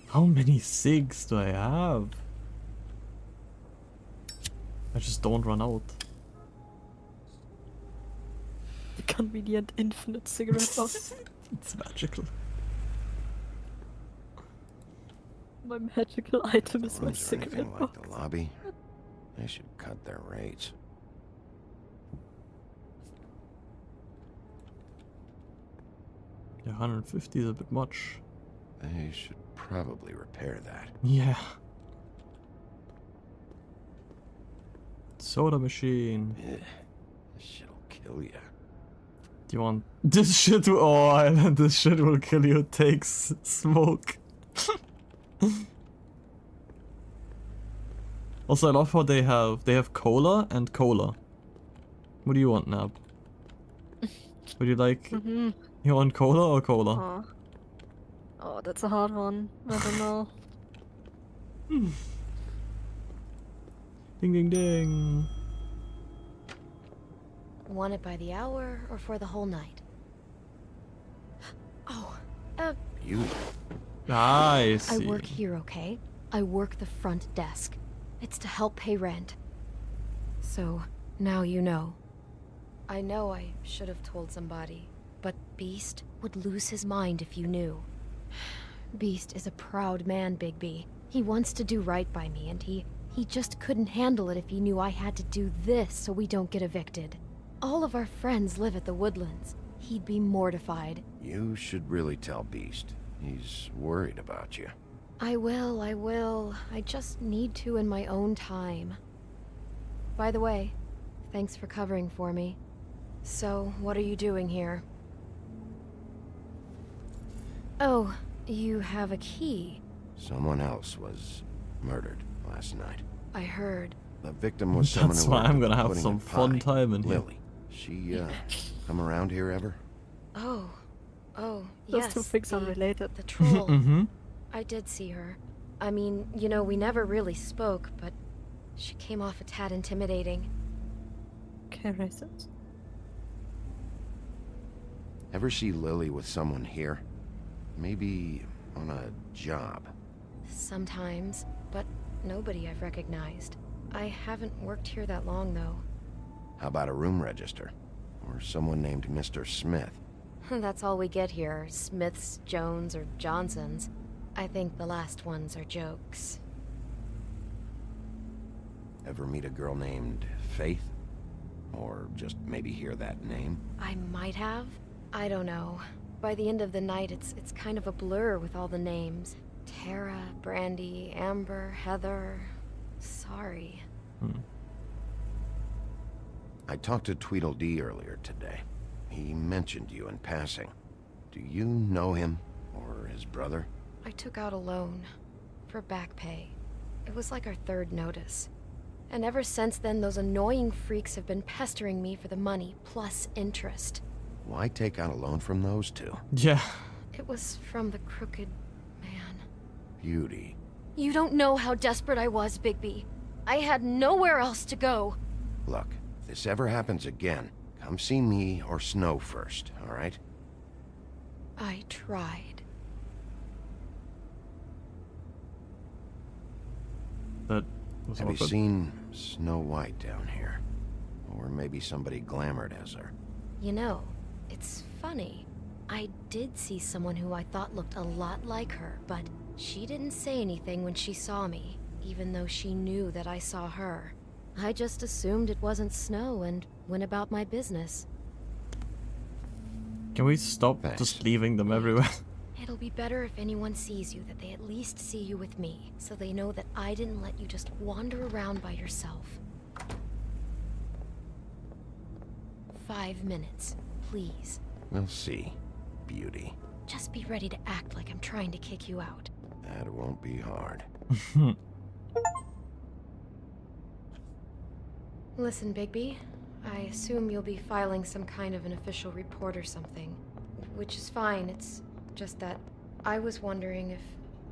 How many cigs do I have? I just don't run out. The convenient infinite cigarette box. It's magical. My magical item is my Rooms or anything cigarette like box. the lobby. They should cut their rates. Yeah, 150 is a bit much. They should probably repair that. Yeah. Soda machine. This shit'll kill you. Do you want this shit to and this shit will kill you, takes smoke. Also, I love how they have cola and cola. What do you want, Nab? Would you like you want cola or cola? Oh, that's a hard one. I don't know. Ding ding ding. Want it by the hour or for the whole night? Oh, Beauty. Nice. I work here, okay? I work the front desk. It's to help pay rent. So, now you know. I know I should have told somebody, but Beast would lose his mind if you knew. Beast is a proud man, Bigby. He wants to do right by me, and he just couldn't handle it if he knew I had to do this so we don't get evicted. All of our friends live at the Woodlands. He'd be mortified. You should really tell Beast. He's worried about you. I will. I just need to in my own time. By the way, thanks for covering for me. So, what are you doing here? Oh, you have a key. Someone else was murdered last night. I heard. The victim was someone That's who why worked I'm at gonna the have pudding some and fun pie. time in here. Lily. She, come around here ever? Oh, Those yes. two things are related. The troll. Mm-hmm. I did see her. I mean, you know, we never really spoke, but she came off a tad intimidating. Okay, racist. Ever see Lily with someone here? Maybe on a job. Sometimes, but nobody I've recognized. I haven't worked here that long, though. How about a room register? Or someone named Mr. Smith? That's all we get here, Smiths, Jones, or Johnsons. I think the last ones are jokes. Ever meet a girl named Faith? Or just maybe hear that name? I might have. I don't know. By the end of the night, it's kind of a blur with all the names. Tara, Brandy, Amber, Heather... Sorry. I talked to Tweedledee earlier today. He mentioned you in passing. Do you know him? Or his brother? I took out a loan. For back pay. It was like our third notice. And ever since then, those annoying freaks have been pestering me for the money, plus interest. Why take out a loan from those two? Yeah. It was from the crooked man. Beauty. You don't know how desperate I was, Bigby. I had nowhere else to go. Look, if this ever happens again, come see me or Snow first, all right? I tried. That was Have you awkward. seen Snow White down here? Or maybe somebody glamored as her? You know, it's funny. I did see someone who I thought looked a lot like her, but she didn't say anything when she saw me, even though she knew that I saw her. I just assumed it wasn't Snow and went about my business. Can we stop just leaving them everywhere? It'll be better if anyone sees you that they at least see you with me, so they know that I didn't let you just wander around by yourself. 5 minutes, please. We'll see, Beauty. Just be ready to act like I'm trying to kick you out. That won't be hard. Listen, Bigby, I assume you'll be filing some kind of an official report or something. Which is fine, it's just that I was wondering if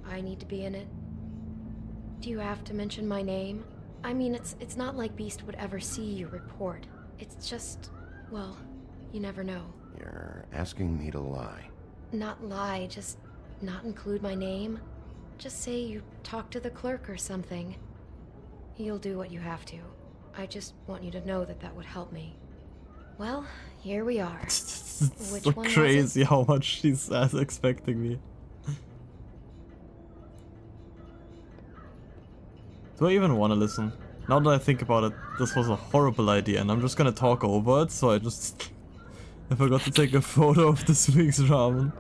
I need to be in it. Do you have to mention my name? I mean, it's not like Beast would ever see your report. It's just, well, you never know. You're asking me to lie. Not lie, just not include my name. Just say you talk to the clerk or something. You'll do what you have to. I just want you to know that that would help me. Well, here we are. Which So one crazy how much she's expecting me. Do I even want to listen? Now that I think about it, this was a horrible idea and I'm just gonna talk over it, so I forgot to take a photo of this week's ramen.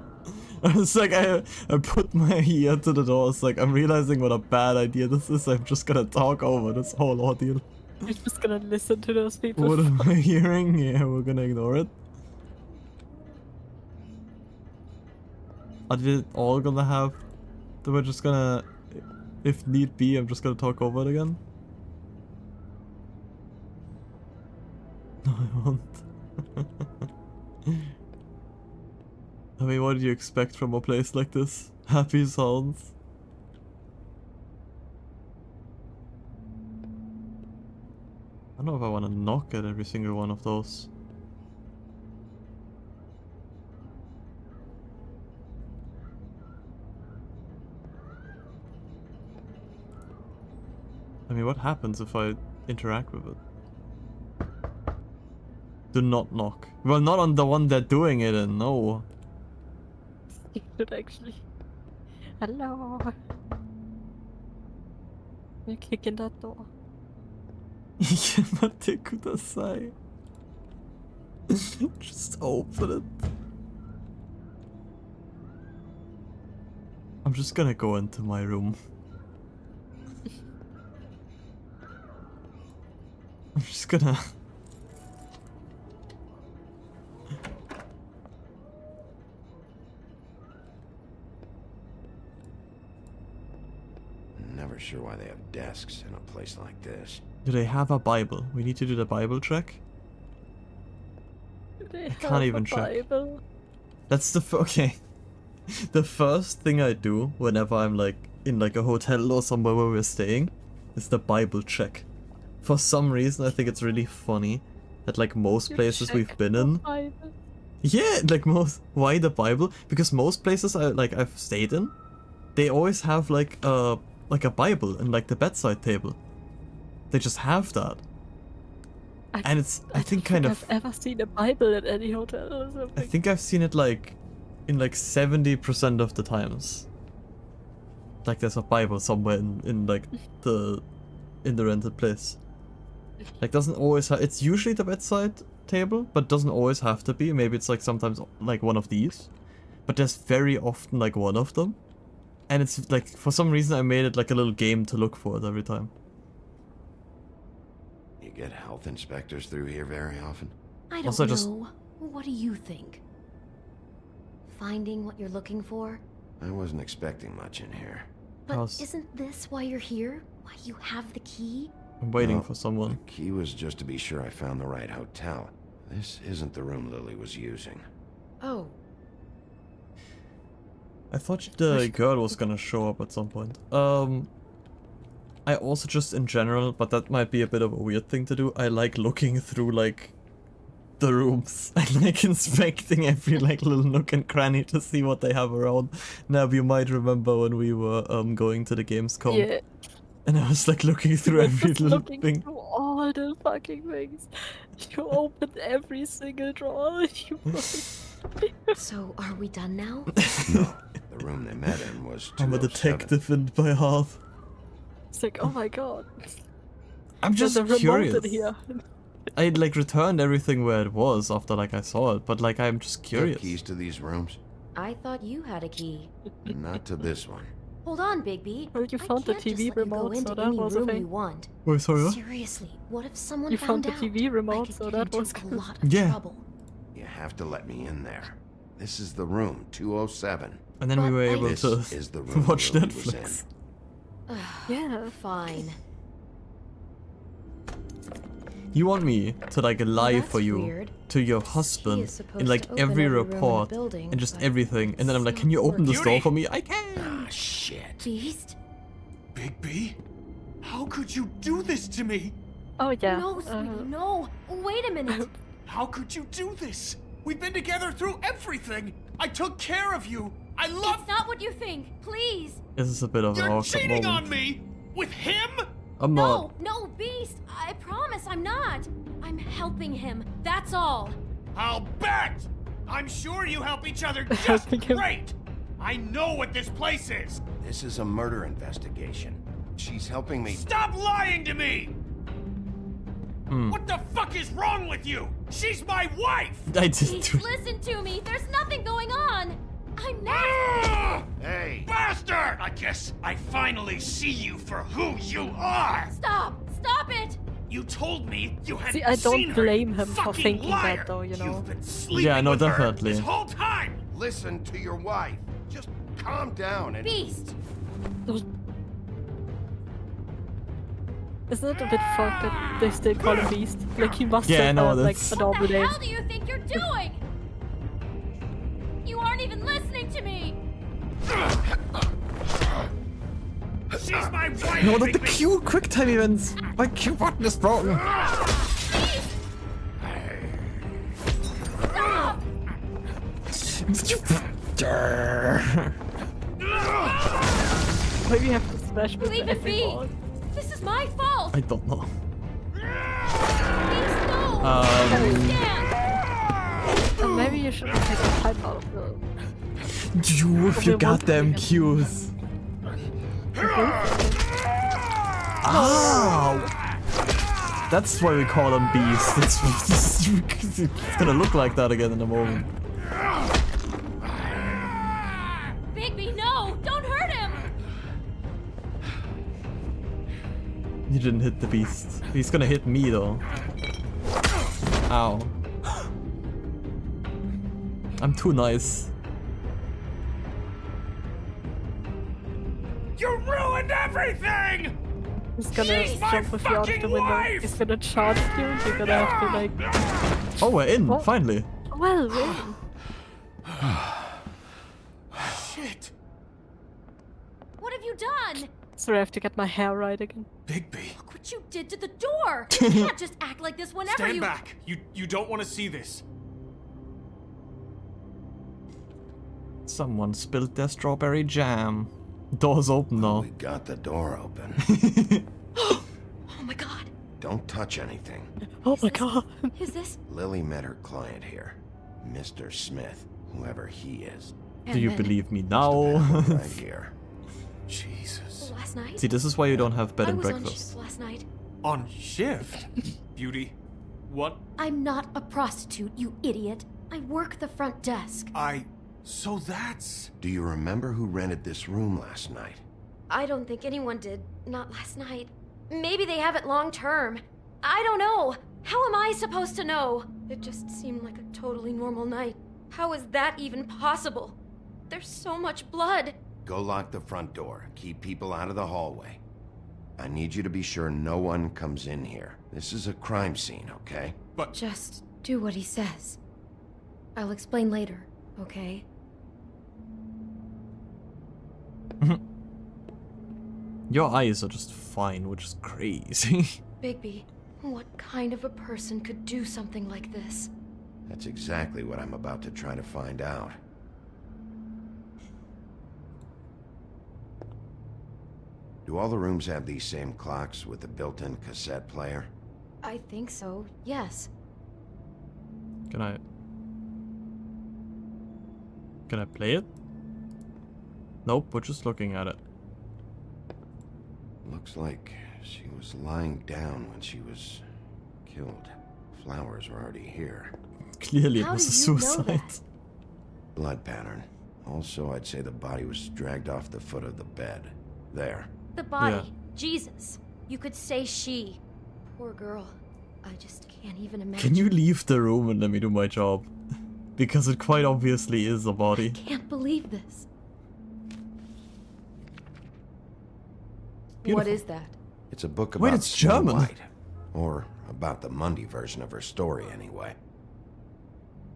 It's like I put my ear to the door, it's like I'm realizing what a bad idea this is, I'm just gonna talk over this whole ordeal. You're just gonna listen to those people. What am I hearing? Yeah, we're gonna ignore it. Are they all gonna have... That we're just gonna... If need be, I'm just gonna talk over it again? No, I won't. I mean, what do you expect from a place like this? Happy sounds. I don't know if I want to knock at every single one of those. I mean, what happens if I interact with it? Do not knock. Well, not on the one they're doing it in, no. You should actually. Hello. You're kicking that door. 待ってください. Just open it. I'm just gonna go into my room. I'm just gonna... Never sure why they have desks in a place like this. Do they have a Bible? We need to do the Bible check. I can't even check. Bible. That's the okay. The first thing I do whenever I'm like in like a hotel or somewhere where we're staying is the Bible check. For some reason, I think it's really funny that like most places we've been in. Yeah, like most. Why the Bible? Because most places I've stayed in, they always have like a Bible in like the bedside table. They just have that. And it's I think kind of I've ever seen a Bible at any hotel or something. I think I've seen it like in like 70% of the times. Like there's a Bible somewhere in like the rented place. Like doesn't always have, it's usually the bedside table, but doesn't always have to be. Maybe it's like sometimes like one of these. But there's very often like one of them. And it's like for some reason I made it like a little game to look for it every time. You get health inspectors through here very often? I don't Also, know. just- What do you think? Finding what you're looking for? I wasn't expecting much in here. But isn't this why you're here? Why you have the key? I'm waiting No, for someone. The key was just to be sure I found the right hotel. This isn't the room Lily was using. Oh, I thought the girl was gonna show up at some point. I also just in general, but that might be a bit of a weird thing to do, I like looking through like the rooms. I like inspecting every like little nook and cranny to see what they have around. Now you might remember when we were going to the Gamescom. Yeah. And I was like looking through every Just little looking thing. through all the fucking things. You opened every single drawer. so are we done now? No, the room they met in was 207. I'm a detective in by heart. It's like, oh my god. I'm just There's a remote curious. in here. I like returned everything where it was after like I saw it, but like I'm just Do you have curious. keys to these rooms? I thought you had a key. Not to this one. Hold on, Bigby. Well, you found the I can't just TV let you go remote, so into that any was a room thing. you want. Wait, sorry, what? Seriously, what if someone You found found the out? TV remote, so get that into was a good. lot of Yeah. trouble. You have to let me in there. This is the room, 207. And then we were able This to is the room watch Lily was Netflix. Yeah. Fine. You want me to like lie that's for you weird. to your She husband is supposed in like to open every every room in the report building, and just but everything, and then I'm like, it's can you not open this door working. for me? I can. Ah, shit. Beast? Bigby? How could you do this to me? Oh yeah. No, sweetie, no. Wait a minute. How could you do this? We've been together through everything. I took care of you. I love. It's not what you think. Please. This is a bit of an You're awkward cheating moment. on me with him. I'm not. No, Beast. I promise I'm not. I'm helping him. That's all. I'll bet. I'm sure you help each other just Helping him. great. I know what this place is. This is a murder investigation. She's helping me. Stop lying to me. Hmm. What the fuck is wrong with you? She's my wife. I just Beast, do. listen to me. There's nothing going on. I'm not. Ah! Hey! Bastard! I guess I finally see you for who you are. Stop. Stop it. You told me you had See, I don't seen her, blame you him for fucking thinking liar. that though, you know. You've been sleeping Yeah, no, with her definitely. this whole time. Listen to your wife. Just calm down and. Beast. Isn't it a bit fucked that they still call him Beast? Like he must Yeah, have no, had like that's- a What normal the name. hell do you think you're doing? You aren't even listening to me. She's my wife. No, not the Bigby. Q quick time events. My Q button is broken. Maybe you have to smash with Leave the it be. wall. This is my fault. I don't know. Beast, no. Understand. Maybe you shouldn't take the pipe out of the. You with your Okay, one goddamn second. Qs. Ow! That's why we call him Beast. It's gonna look like that again in a moment. Bigby, no. Don't hurt him. You didn't hit the Beast. He's gonna hit me though. Ow. I'm too nice. You ruined everything. He's gonna She's my jump with you out of the fucking window. wife! He's gonna charge you and you're gonna have to like. Oh, we're in, What? finally. Well, really. Shit. What have you done? Sorry, I have to get my hair right again. Bigby. Look what you did to the door. You can't just act like this whenever Stand you. back. You don't want to see this. Someone spilled their strawberry jam. Door's open now. We got the door open. Oh my god. Don't touch anything. Oh my god. Is this? Lily met her client here, Mr. Smith, whoever he is. Do you believe me now? Right here. Jesus. Last night? See, this is why you don't have bed I and was on breakfast. shift last night. On shift? Beauty. What? I'm not a prostitute, you idiot. I work the front desk. So that's... Do you remember who rented this room last night? I don't think anyone did. Not last night. Maybe they have it long term. I don't know. How am I supposed to know? It just seemed like a totally normal night. How is that even possible? There's so much blood. Go lock the front door. Keep people out of the hallway. I need you to be sure no one comes in here. This is a crime scene, okay? But... Just do what he says. I'll explain later, okay? Your eyes are just fine, which is crazy. Bigby, what kind of a person could do something like this? That's exactly what I'm about to try to find out. Do all the rooms have these same clocks with the built-in cassette player? I think so, yes. Can I play it? Nope, we're just looking at it. Looks like she was lying down when she was killed. Flowers were already here. Clearly it How was a do you know suicide. that? Blood pattern. Also, I'd say the body was dragged off the foot of the bed. There. The body. Yeah. Jesus. You could say she. Poor girl. I just can't even imagine. Can you leave the room and let me do my job? Because it quite obviously is a body. Can't believe this. Beautiful. What is that? It's a book about Wait, it's Snow German. White. Or about the Mundy version of her story, anyway.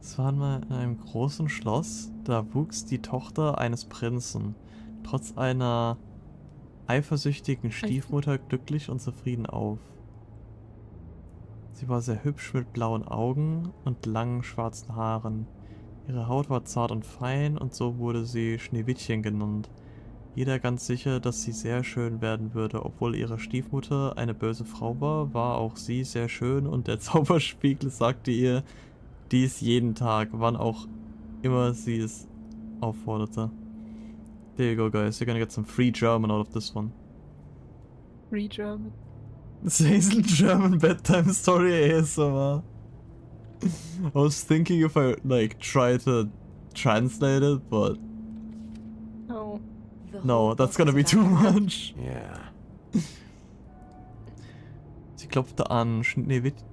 Es war einmal in einem großen Schloss, da wuchs die Tochter eines Prinzen. Trotz einer eifersüchtigen Stiefmutter glücklich und zufrieden auf. Sie war sehr hübsch mit blauen Augen und langen schwarzen Haaren. Ihre Haut war zart und fein und so wurde sie Schneewittchen genannt. Jeder ganz sicher, dass sie sehr schön werden würde. Obwohl ihre Stiefmutter eine böse Frau war, war auch sie sehr schön und der Zauberspiegel sagte ihr dies jeden Tag, wann auch immer sie es aufforderte. There you go, guys. You're gonna get some free German out of this one. Free German. This Hazel German bedtime story ASMR. I was thinking if I like try to translate it, but No. no, that's gonna be too much. Yeah. Sie klopfte an Schneewittchen.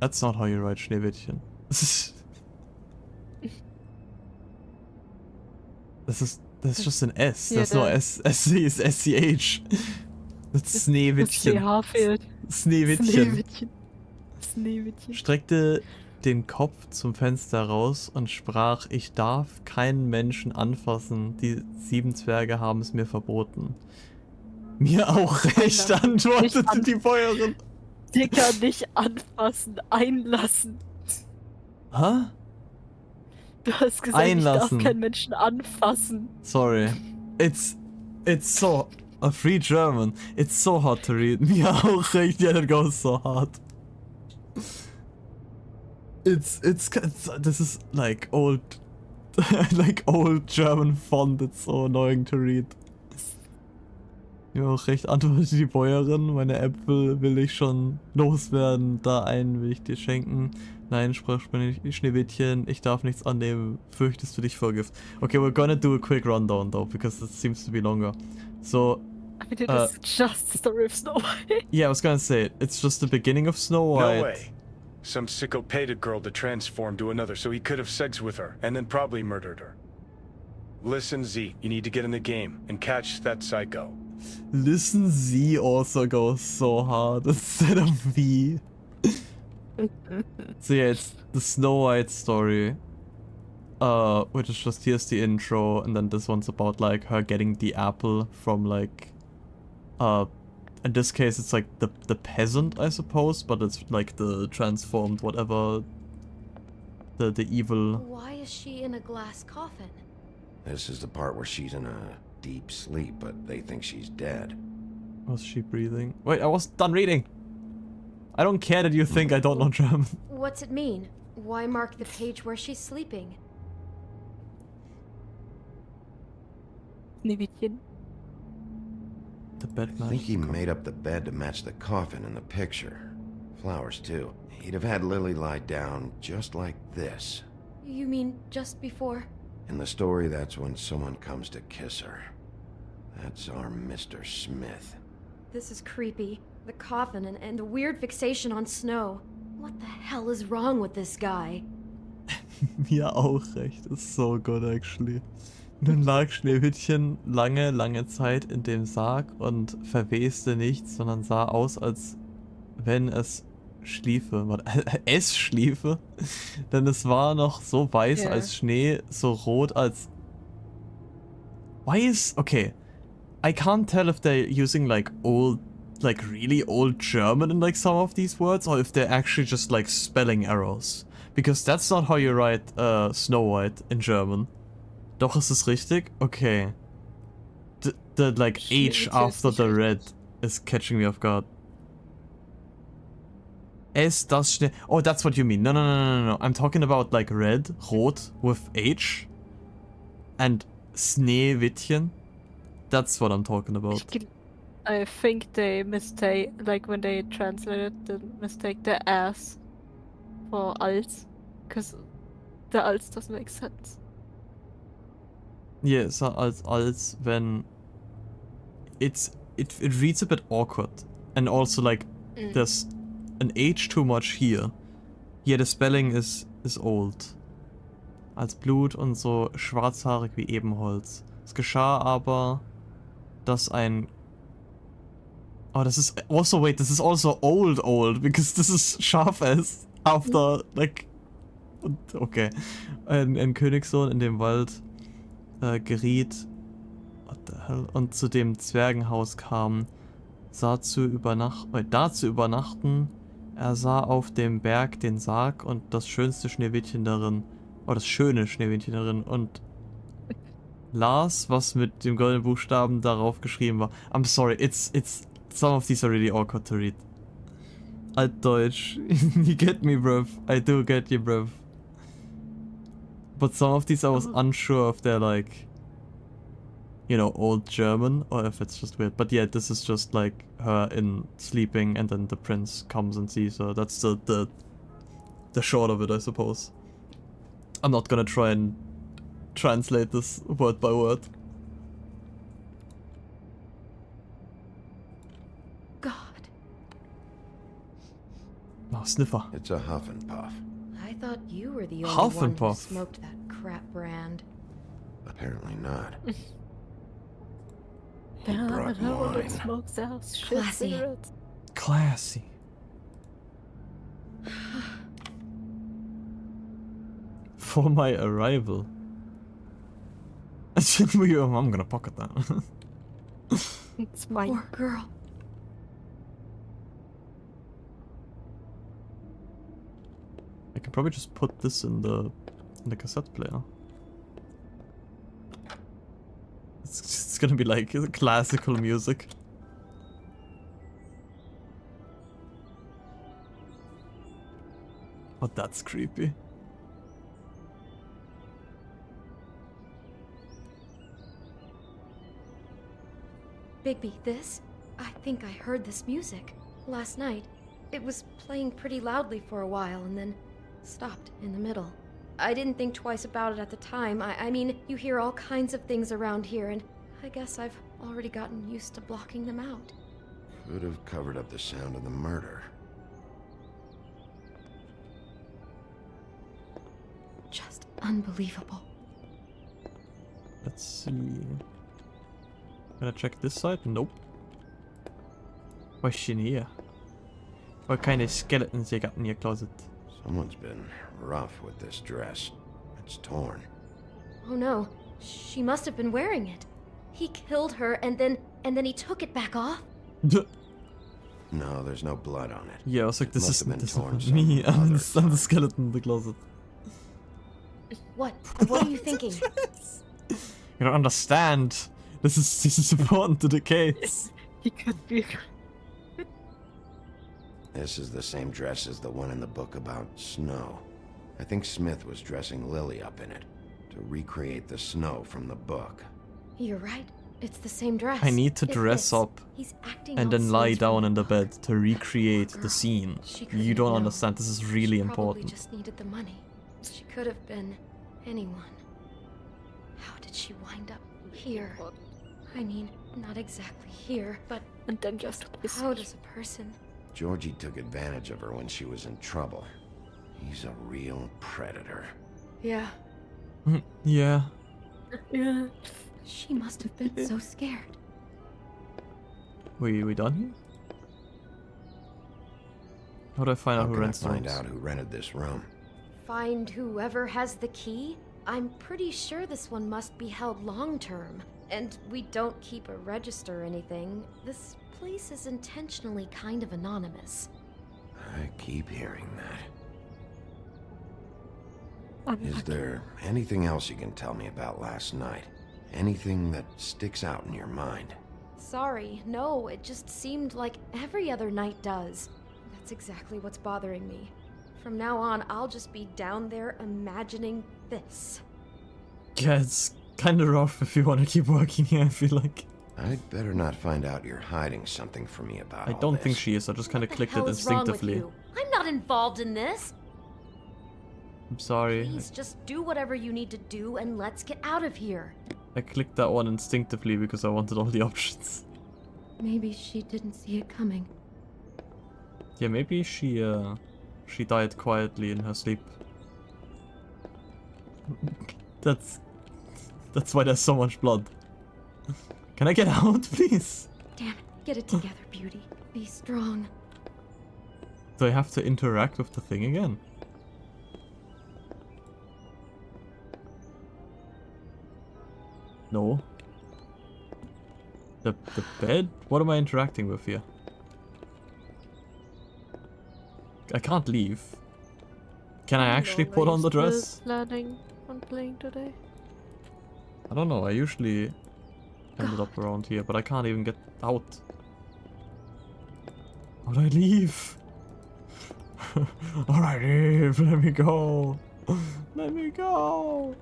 That's not how you write Schneewittchen. That's just an S. Yeah, There's no S. SC is SCH. That's Schneewittchen. CH fehlt. Schneewittchen. Schneewittchen. Streckte den Kopf zum Fenster raus und sprach: Ich darf keinen Menschen anfassen. Die 7 Zwerge haben es mir verboten. Mir auch recht, antwortete die Bäuerin. Dicker, nicht anfassen, einlassen. Hä? Du hast gesagt, Einlassen. ich darf keinen Menschen anfassen. Sorry. It's so a free German. It's so hard to read. Mir auch recht, yeah, that goes so hard. It's this is like old like old German font. It's so annoying to read. Mir auch recht, antwortete die Bäuerin. Meine Äpfel will ich schon loswerden. Da einen will ich dir schenken. Nein, sprach Schneewittchen, ich darf nichts annehmen. Fürchtest du dich vor Gift? Okay, we're gonna do a quick rundown though, because it seems to be longer. So, I mean, it is just the story of Snow White. yeah, I was gonna say, it's just the beginning of Snow White. No way. Some sicko paid a girl to transform to another so he could have sex with her, and then probably murdered her. Listen, Z, you need to get in the game and catch that psycho. Listen, Z also goes so hard instead of V. So yeah, it's the Snow White story. Which is just, here's the intro, and then this one's about like her getting the apple from like, in this case it's like the peasant, I suppose, but it's like the transformed whatever, the evil. Why is she in a glass coffin? This is the part where she's in a deep sleep, but they think she's dead. Was she breathing? Wait, I wasn't done reading. I don't care that you think I don't know German. What's it mean? Why mark the page where she's sleeping? Schneewittchen. The bed I think he made up the bed to match the coffin in the picture. Flowers, too. He'd have had Lily lie down just like this. You mean just before? In the story, that's when someone comes to kiss her. That's our Mr. Smith. This is creepy. The coffin and the weird fixation on Snow. What the hell is wrong with this guy? Mir auch recht. It's so good actually. Nun lag Schneewittchen lange, lange Zeit in dem Sarg und verweste nicht, sondern sah aus, als wenn es schliefe. Es schliefe? Denn es war noch so weiß als Schnee, so rot als... Why is... Okay. I can't tell if they're using like old... like really old German in like some of these words, or if they're actually just like spelling errors. Because that's not how you write Snow White in German. Doch, ist es richtig? Okay. The like H after the red is catching me off guard. Das Schnee... Oh, that's what you mean. No. I'm talking about like red, rot with H. And Schneewittchen. That's what I'm talking about. I think they mistake, like when they translated, they mistake the S for als, because the als doesn't make sense. Yeah, so als when it reads a bit awkward, and also like there's an H too much here. Yeah, the spelling is old. Als Blut und so schwarzhaarig wie Ebenholz. Es geschah aber, dass ein... Oh, this is also, wait, this is also old, because this is scharf as after, like... Okay. Ein Königssohn in dem Wald geriet, what the hell, und zu dem Zwergenhaus kam, da zu übernachten. Er sah auf dem Berg den Sarg und das schönste Schneewittchen darin, das schöne Schneewittchen darin, und las, was mit dem goldenen Buchstaben darauf geschrieben war. I'm sorry, it's some of these are really awkward to read. Altdeutsch. You get me, bruv. I do get you, bruv. But some of these I was unsure if they're like, you know, old German or if it's just weird. But yeah, this is just like her in sleeping and then the prince comes and sees her. That's the short of it, I suppose. I'm not gonna try and translate this word by word. God. Oh, sniffer. It's a huff and puff. I thought you were the only Huff one and who puff. smoked that crap brand. Apparently not. Yeah, brought no one wine. smokes ass shit Classy. cigarettes. Classy. For my arrival. I'm gonna pocket that. It's mine. Poor girl. I can probably just put this in the cassette player. It's gonna be like classical music. Oh, that's creepy. Bigby, this? I think I heard this music. Last night. It was playing pretty loudly for a while and then stopped in the middle. I didn't think twice about it at the time. I mean, you hear all kinds of things around here, and I guess I've already gotten used to blocking them out. Could have covered up the sound of the murder. Just unbelievable. Let's see. Gonna check this side? Nope. What's in here? What kind of skeletons you got in your closet? Someone's been rough with this dress. It's torn. Oh no, she must have been wearing it. He killed her and then he took it back off? No, there's no blood on it. Yeah, I was like, this Must is have been torn me some and other the skeleton in the closet. What? What are you thinking? You don't understand. This is important to the case. He could be. This is the same dress as the one in the book about snow. I think Smith was dressing Lily up in it to recreate the snow from the book. You're right. It's the same dress. I need to It dress fits. up He's acting and out then lie scenes down from in the the book. bed to recreate the scene. You don't know. understand. This is really She probably important. just needed the money. She could have been anyone. How did she wind up here? I mean, not exactly here, but and then just how does a person? Georgie took advantage of her when she was in trouble. He's a real predator. Yeah. Yeah. Yeah. She must have been so scared. We done here? How do I find out How who can I rents find rooms? out who rented this room? Find whoever has the key? I'm pretty sure this one must be held long term. And we don't keep a register or anything. This place is intentionally kind of anonymous. I keep hearing that. Is there anything else you can tell me about last night? Anything that sticks out in your mind? Sorry, no, it just seemed like every other night does. That's exactly what's bothering me. From now on, I'll just be down there imagining this. Yeah, it's kind of rough if you want to keep working here, I feel like. I'd better not find out you're hiding something from me about I all don't this. think she is, I just kind of clicked it What the hell is wrong with instinctively. you? I'm not involved in this. I'm sorry. Please just do whatever you need to do and let's get out of here. I clicked that one instinctively because I wanted all the options. Maybe she didn't see it coming. Yeah, maybe she died quietly in her sleep. That's why there's so much blood. Can I get out, please? Damn it, get it together, Beauty. Be strong. Do I have to interact with the thing again? No. The bed? What am I interacting with here? I can't leave. Can I actually put on the dress? Planning on playing today. I don't know, I usually ended up around here, but I can't even get out. How do I leave? Alright, leave, let me go. Let me go.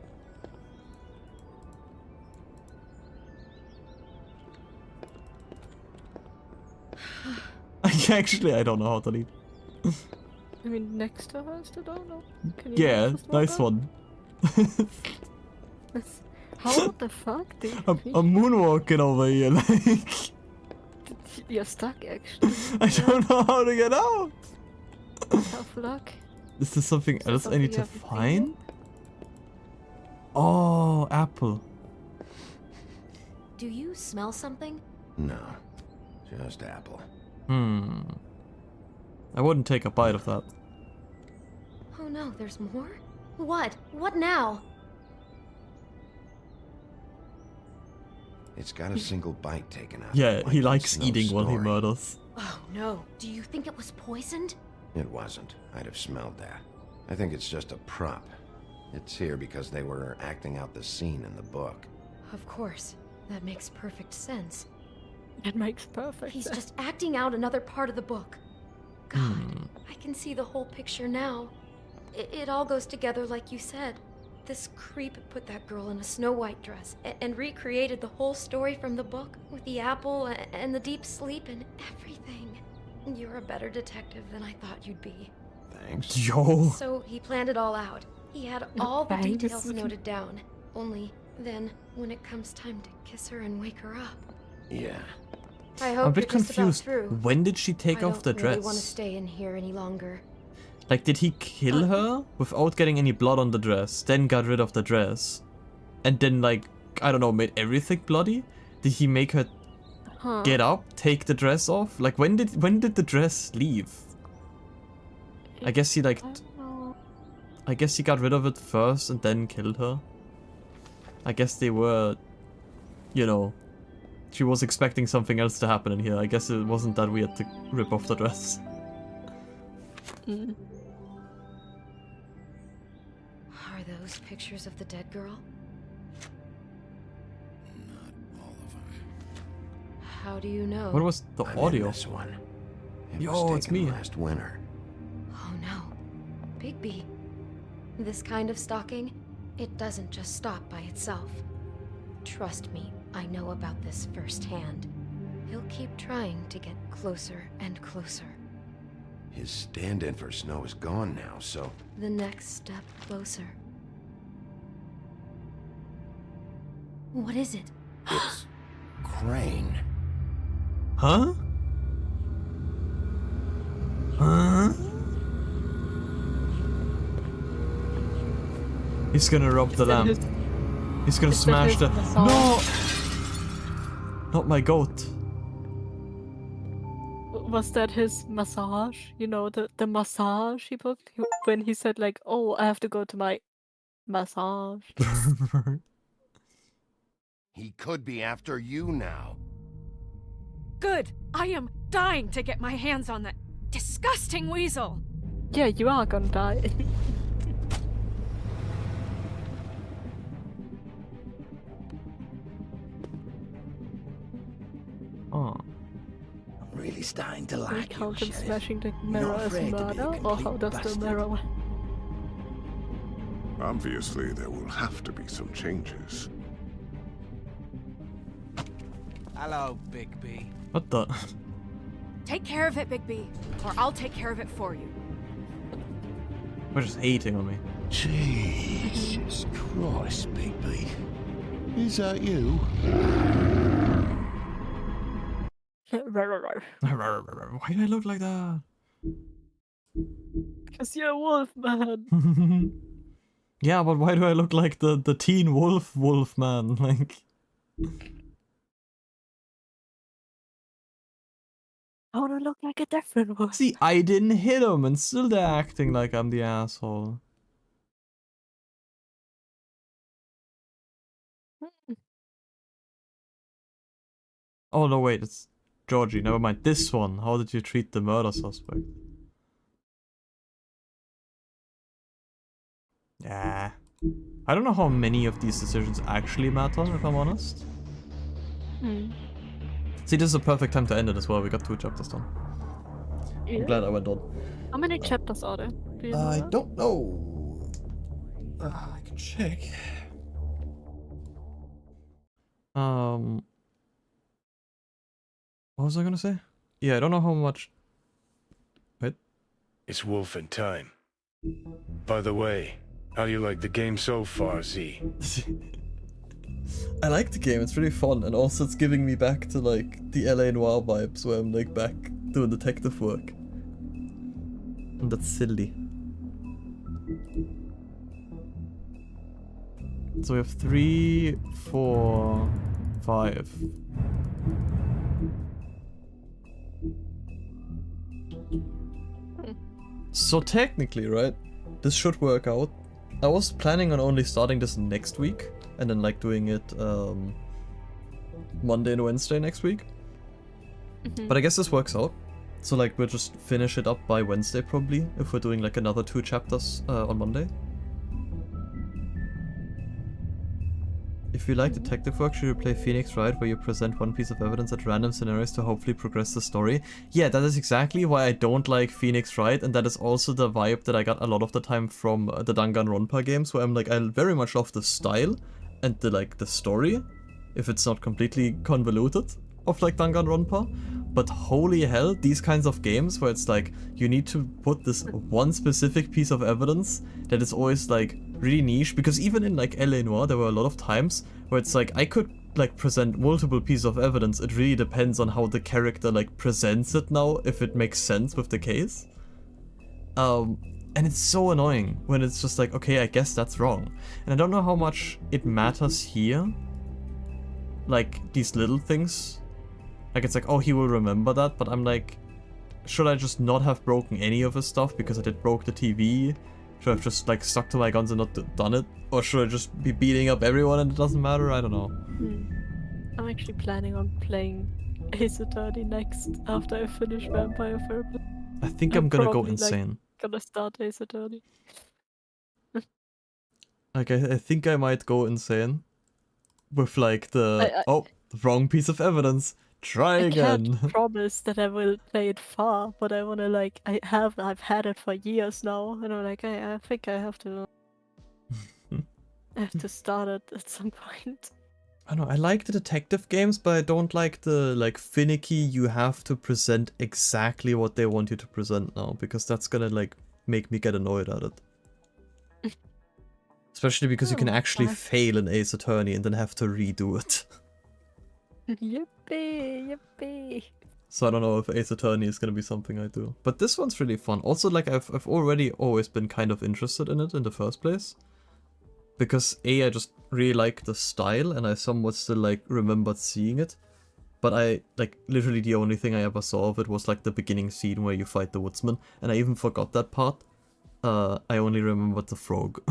I don't know how to leave. I mean, next to her is the door, no? Can you Yeah, just walk nice up? one. How the fuck did you I'm moonwalking over here, like... You're stuck, actually. I don't know how to get out. Tough luck. Is there something there else I need to something you haven't find? Oh, apple. Do you smell something? No, just apple. I wouldn't take a bite of that. Oh no, there's more? What? What now? It's got a single bite taken out. Yeah, like he in likes Snow's eating while he story. murders. Oh no, do you think it was poisoned? It wasn't. I'd have smelled that. I think it's just a prop. It's here because they were acting out the scene in the book. Of course. That makes perfect sense. It makes perfect He's sense. just acting out another part of the book. God, I can see the whole picture now. It all goes together like you said. This creep put that girl in a Snow White dress and recreated the whole story from the book with the apple and the deep sleep and everything. You're a better detective than I thought you'd be. Thanks. Yo. So he planned it all out. He had all the Thanks. details noted down. Only then, when it comes time to kiss her and wake her up. Yeah. I I'm hope a bit you're just about confused. through. When did she take off the I don't really dress? want to stay in here any longer. Like, did he kill her without getting any blood on the dress, then got rid of the dress, and then, like, I don't know, made everything bloody? Did he make her get up, take the dress off? Like, when did the dress leave? I guess he, like, I guess he got rid of it first and then killed her. I guess they were, you know, she was expecting something else to happen in here. I guess it wasn't that weird to rip off the dress. Are those pictures of the dead girl? How do you know? What was the I'm audio? in this one. It Yo, was it's taken me. last winter. Oh no. Bigby. This kind of stalking, it doesn't just stop by itself. Trust me, I know about this firsthand. He'll keep trying to get closer and closer. His stand-in for Snow is gone now, so... The next step closer. What is it? It's... Crane. Huh? Huh? He's gonna rob the lamp. He's gonna Is that smash his the... massage? No! Not my goat. Was that his massage? You know, the massage he booked? When he said like, oh, I have to go to my massage. He could be after you now. Good. I am dying to get my hands on that disgusting weasel. Yeah, you are gonna die. Oh. I'm really starting to Do we like you, count him Sheriff. smashing the You're mirror not as afraid to be a murder, or complete how does the bastard. mirror? Obviously, there will have to be some changes. Hello, Bigby. What the? Take care of it, Bigby, or I'll take care of it for you. We're just hating on me. Jesus Christ, Bigby. Is that you? Why do I look like that? Because you're a wolf, man. Yeah, but why do I look like the teen wolf man? Like... I wanna look like a different wolf. See, I didn't hit him and still they're acting like I'm the asshole. Oh no, wait, it's Georgie. Never mind. This one. How did you treat the murder suspect? Yeah. I don't know how many of these decisions actually matter, if I'm honest. Hmm. See, this is a perfect time to end it as well. We got 2 chapters done. Yeah. I'm glad I went on. How many chapters are there? Do you know I that? don't know. I can check. What was I gonna say? Yeah, I don't know how much. Wait. It's wolfing time. By the way, how do you like the game so far, Z? I like the game, it's really fun, and also it's giving me back to like the LA Noire vibes where I'm like back doing detective work. And that's silly. So we have 3, 4, 5. So technically, right, this should work out. I was planning on only starting this next week, and then like doing it Monday and Wednesday next week. But I guess this works out. So like we'll just finish it up by Wednesday probably, if we're doing like another 2 chapters on Monday. If you like detective work, should you play Phoenix Wright, where you present one piece of evidence at random scenarios to hopefully progress the story? Yeah, that is exactly why I don't like Phoenix Wright, and that is also the vibe that I got a lot of the time from the Danganronpa games, where I'm like, I very much love the style and the story, if it's not completely convoluted, of like Danganronpa. But holy hell, these kinds of games where it's like, you need to put this one specific piece of evidence that is always like really niche, because even in like LA Noire there were a lot of times where it's like I could like present multiple pieces of evidence. It really depends on how the character like presents it now, if it makes sense with the case. And it's so annoying when it's just like, okay, I guess that's wrong. And I don't know how much it matters here, like these little things. Like it's like, oh, he will remember that, but I'm like, should I just not have broken any of his stuff because I did broke the TV? Should I have just like stuck to my guns and not done it? Or should I just be beating up everyone and it doesn't matter? I don't know. I'm actually planning on playing Ace Attorney next after I finish Vampire Therapist. I think I'm gonna go probably, insane. Like, gonna start Ace Attorney. Like I think I might go insane with like the the wrong piece of evidence. Try again. Can't promise that I will play it far, but I wanna like I've had it for years now, and I'm like I think I have to start it at some point. I don't know, I like the detective games, but I don't like the like finicky, you have to present exactly what they want you to present now, because that's gonna like make me get annoyed at it. Especially because you can actually fail an Ace Attorney and then have to redo it. Yippee, yippee. So I don't know if Ace Attorney is gonna be something I do. But this one's really fun. Also, like I've already always been kind of interested in it in the first place. because I just really like the style, and I somewhat still like remembered seeing it. But I, like, literally the only thing I ever saw of it was like the beginning scene where you fight the woodsman, and I even forgot that part. I only remembered the frog.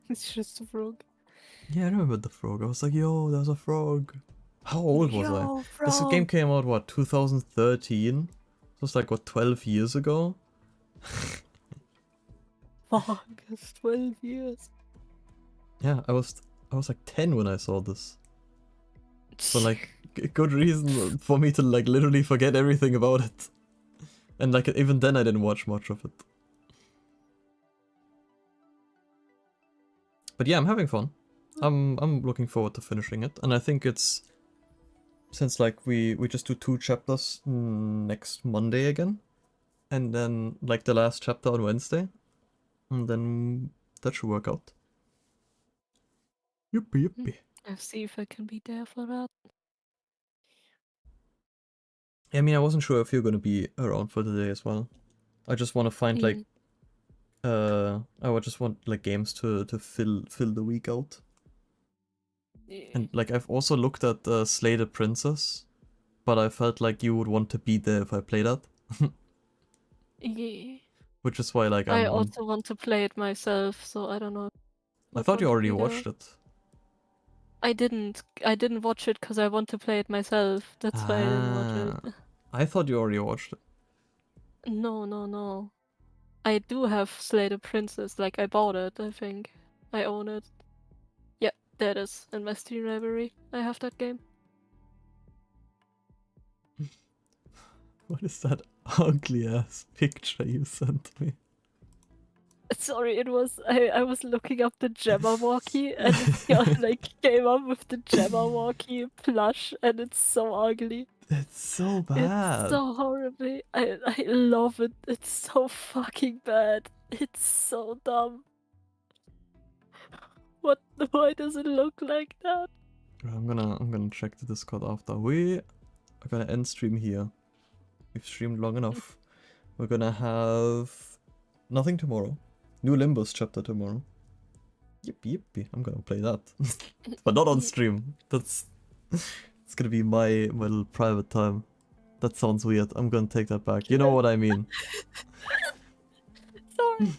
It's just a frog. Yeah, I remember the frog. I was like, yo, there's a frog. How old was Yo, I? This game frog. came out, what, 2013? It was like, what, 12 years ago? Fuck, it's 12 years. Yeah, I was like 10 when I saw this. So like, good reason for me to like literally forget everything about it. And like, even then I didn't watch much of it. But yeah, I'm having fun. I'm looking forward to finishing it, and I think it's, since like we just do 2 chapters next Monday again, and then like the last chapter on Wednesday, and then that should work out. Yippee yippee. I'll see if I can be there for that. I mean, I wasn't sure if you're gonna be around for the day as well. I just want to find like, I would just want like games to fill the week out. And like I've also looked at Slay the Princess, but I felt like you would want to be there if I play that. Yeah. Which is why like I I'm also want to play it myself, so I don't know. I thought you already be there. watched it. I didn't watch it because I want to play it myself. That's why I didn't watch it. I thought you already watched it. No. I do have Slay the Princess, like I bought it, I think. I own it. Yeah, there it is, in my Steam library. I have that game. What is that ugly ass picture you sent me? Sorry, it was I was looking up the Jabberwocky and it like came up with the Jabberwocky plush and it's so ugly. It's so bad. It's so horribly. I love it. It's so fucking bad. It's so dumb. Why does it look like that? I'm gonna check the Discord after. We are gonna end stream here. We've streamed long enough. We're gonna have nothing tomorrow. New Limbus chapter tomorrow. Yippee yippee. I'm gonna play that. But not on stream. It's gonna be my little private time. That sounds weird. I'm gonna take that back. You know what I mean. Sorry.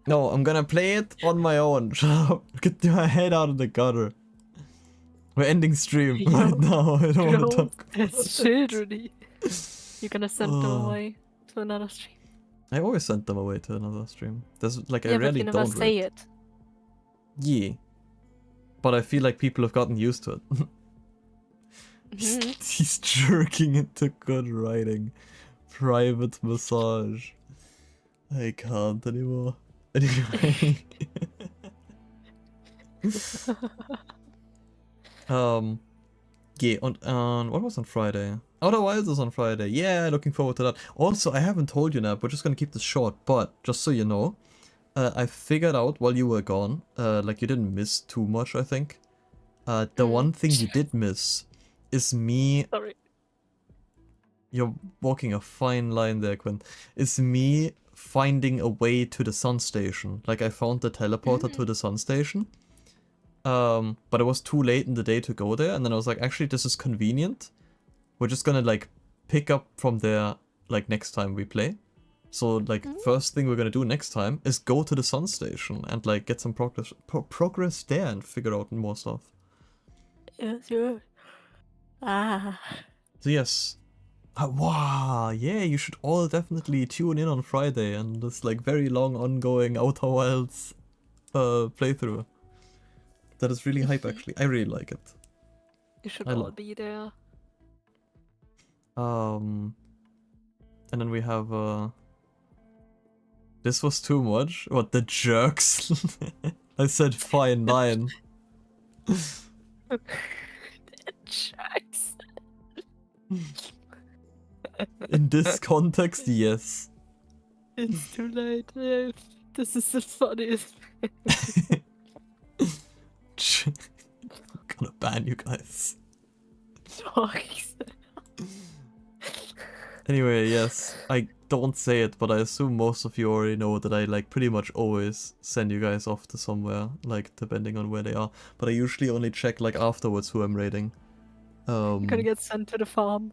No, I'm gonna play it on my own. Shut up. Get my head out of the gutter. We're ending stream right now. I don't want to talk about There's children here. You're gonna send them away to another stream. I always send them away to another stream. There's like I Yeah, really but you never don't say read. it. Yeah. But I feel like people have gotten used to it. He's jerking into good writing. Private massage. I can't anymore. Anyway. Yeah, and what was on Friday? Outer Wilds is on Friday. Yeah, looking forward to that. Also, I haven't told you now, we're just gonna keep this short, but just so you know, I figured out while you were gone, like you didn't miss too much, I think. The one thing you did miss is me. Sorry. You're walking a fine line there, Quinn. Is me finding a way to the sun station. Like I found the teleporter to the sun station. But it was too late in the day to go there, and then I was like, actually, this is convenient. We're just gonna like pick up from there like next time we play. So like first thing we're gonna do next time is go to the sun station and like get some progress there and figure out more stuff. Yes, sure. Ah. So yes. Wow, yeah, you should all definitely tune in on Friday and this like very long ongoing Outer Wilds playthrough. That is really hype actually. I really like it. You should I all love- be there. And then we have this was too much. What, the jerks? I said fine line. Jerks. In this context, yes. It's too late. Yeah, this is the funniest. I'm gonna ban you guys. Fuck. Anyway, yes, I don't say it, but I assume most of you already know that I like pretty much always send you guys off to somewhere, like depending on where they are. But I usually only check like afterwards who I'm raiding. You're gonna get sent to the farm.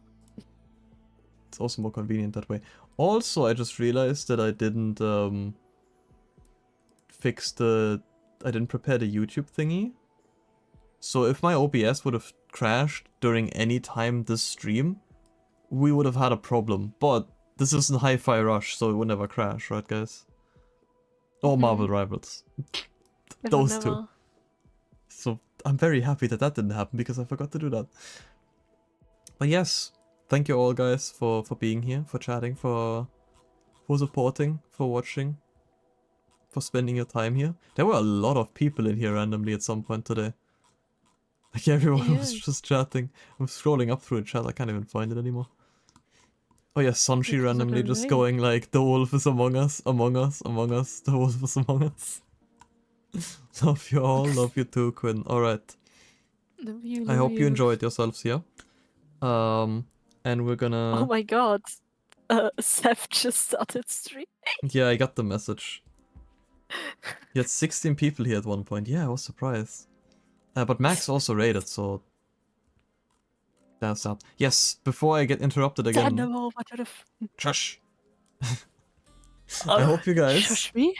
It's also more convenient that way. Also, I just realized that I didn't I didn't prepare the YouTube thingy. So if my OBS would have crashed during any time this stream, we would have had a problem. But this isn't Hi-Fi Rush, so it would never crash, right guys? Or Marvel Rivals. Those two. So I'm very happy that that didn't happen because I forgot to do that. But yes, thank you all guys for being here, for chatting, for supporting, for watching, for spending your time here. There were a lot of people in here randomly at some point today. Like everyone was just chatting. I'm scrolling up through the chat, I can't even find it anymore. Oh yeah, Sonshi randomly just going like, the wolf is among us, among us, among us, the wolf is among us. Love you all, love you too, Quinn. Alright. I hope you enjoyed yourselves here. And we're gonna... Oh my god. Seth just started streaming. Yeah, I got the message. You had 16 people here at one point. Yeah, I was surprised. But Max also raided, so... That's that. Yes, before I get interrupted again... Send them over to the... Shush! I hope you guys... Shush me?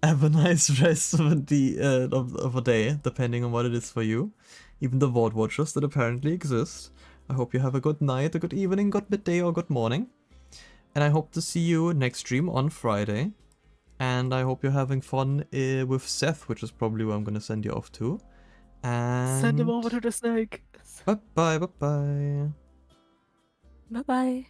Have a nice rest of a day, depending on what it is for you. Even the Vault Watchers that apparently exist. I hope you have a good night, a good evening, good midday, or good morning. And I hope to see you next stream on Friday. And I hope you're having fun with Seth, which is probably where I'm going to send you off to. And... Send him over to the snake. Bye-bye, bye-bye. Bye-bye.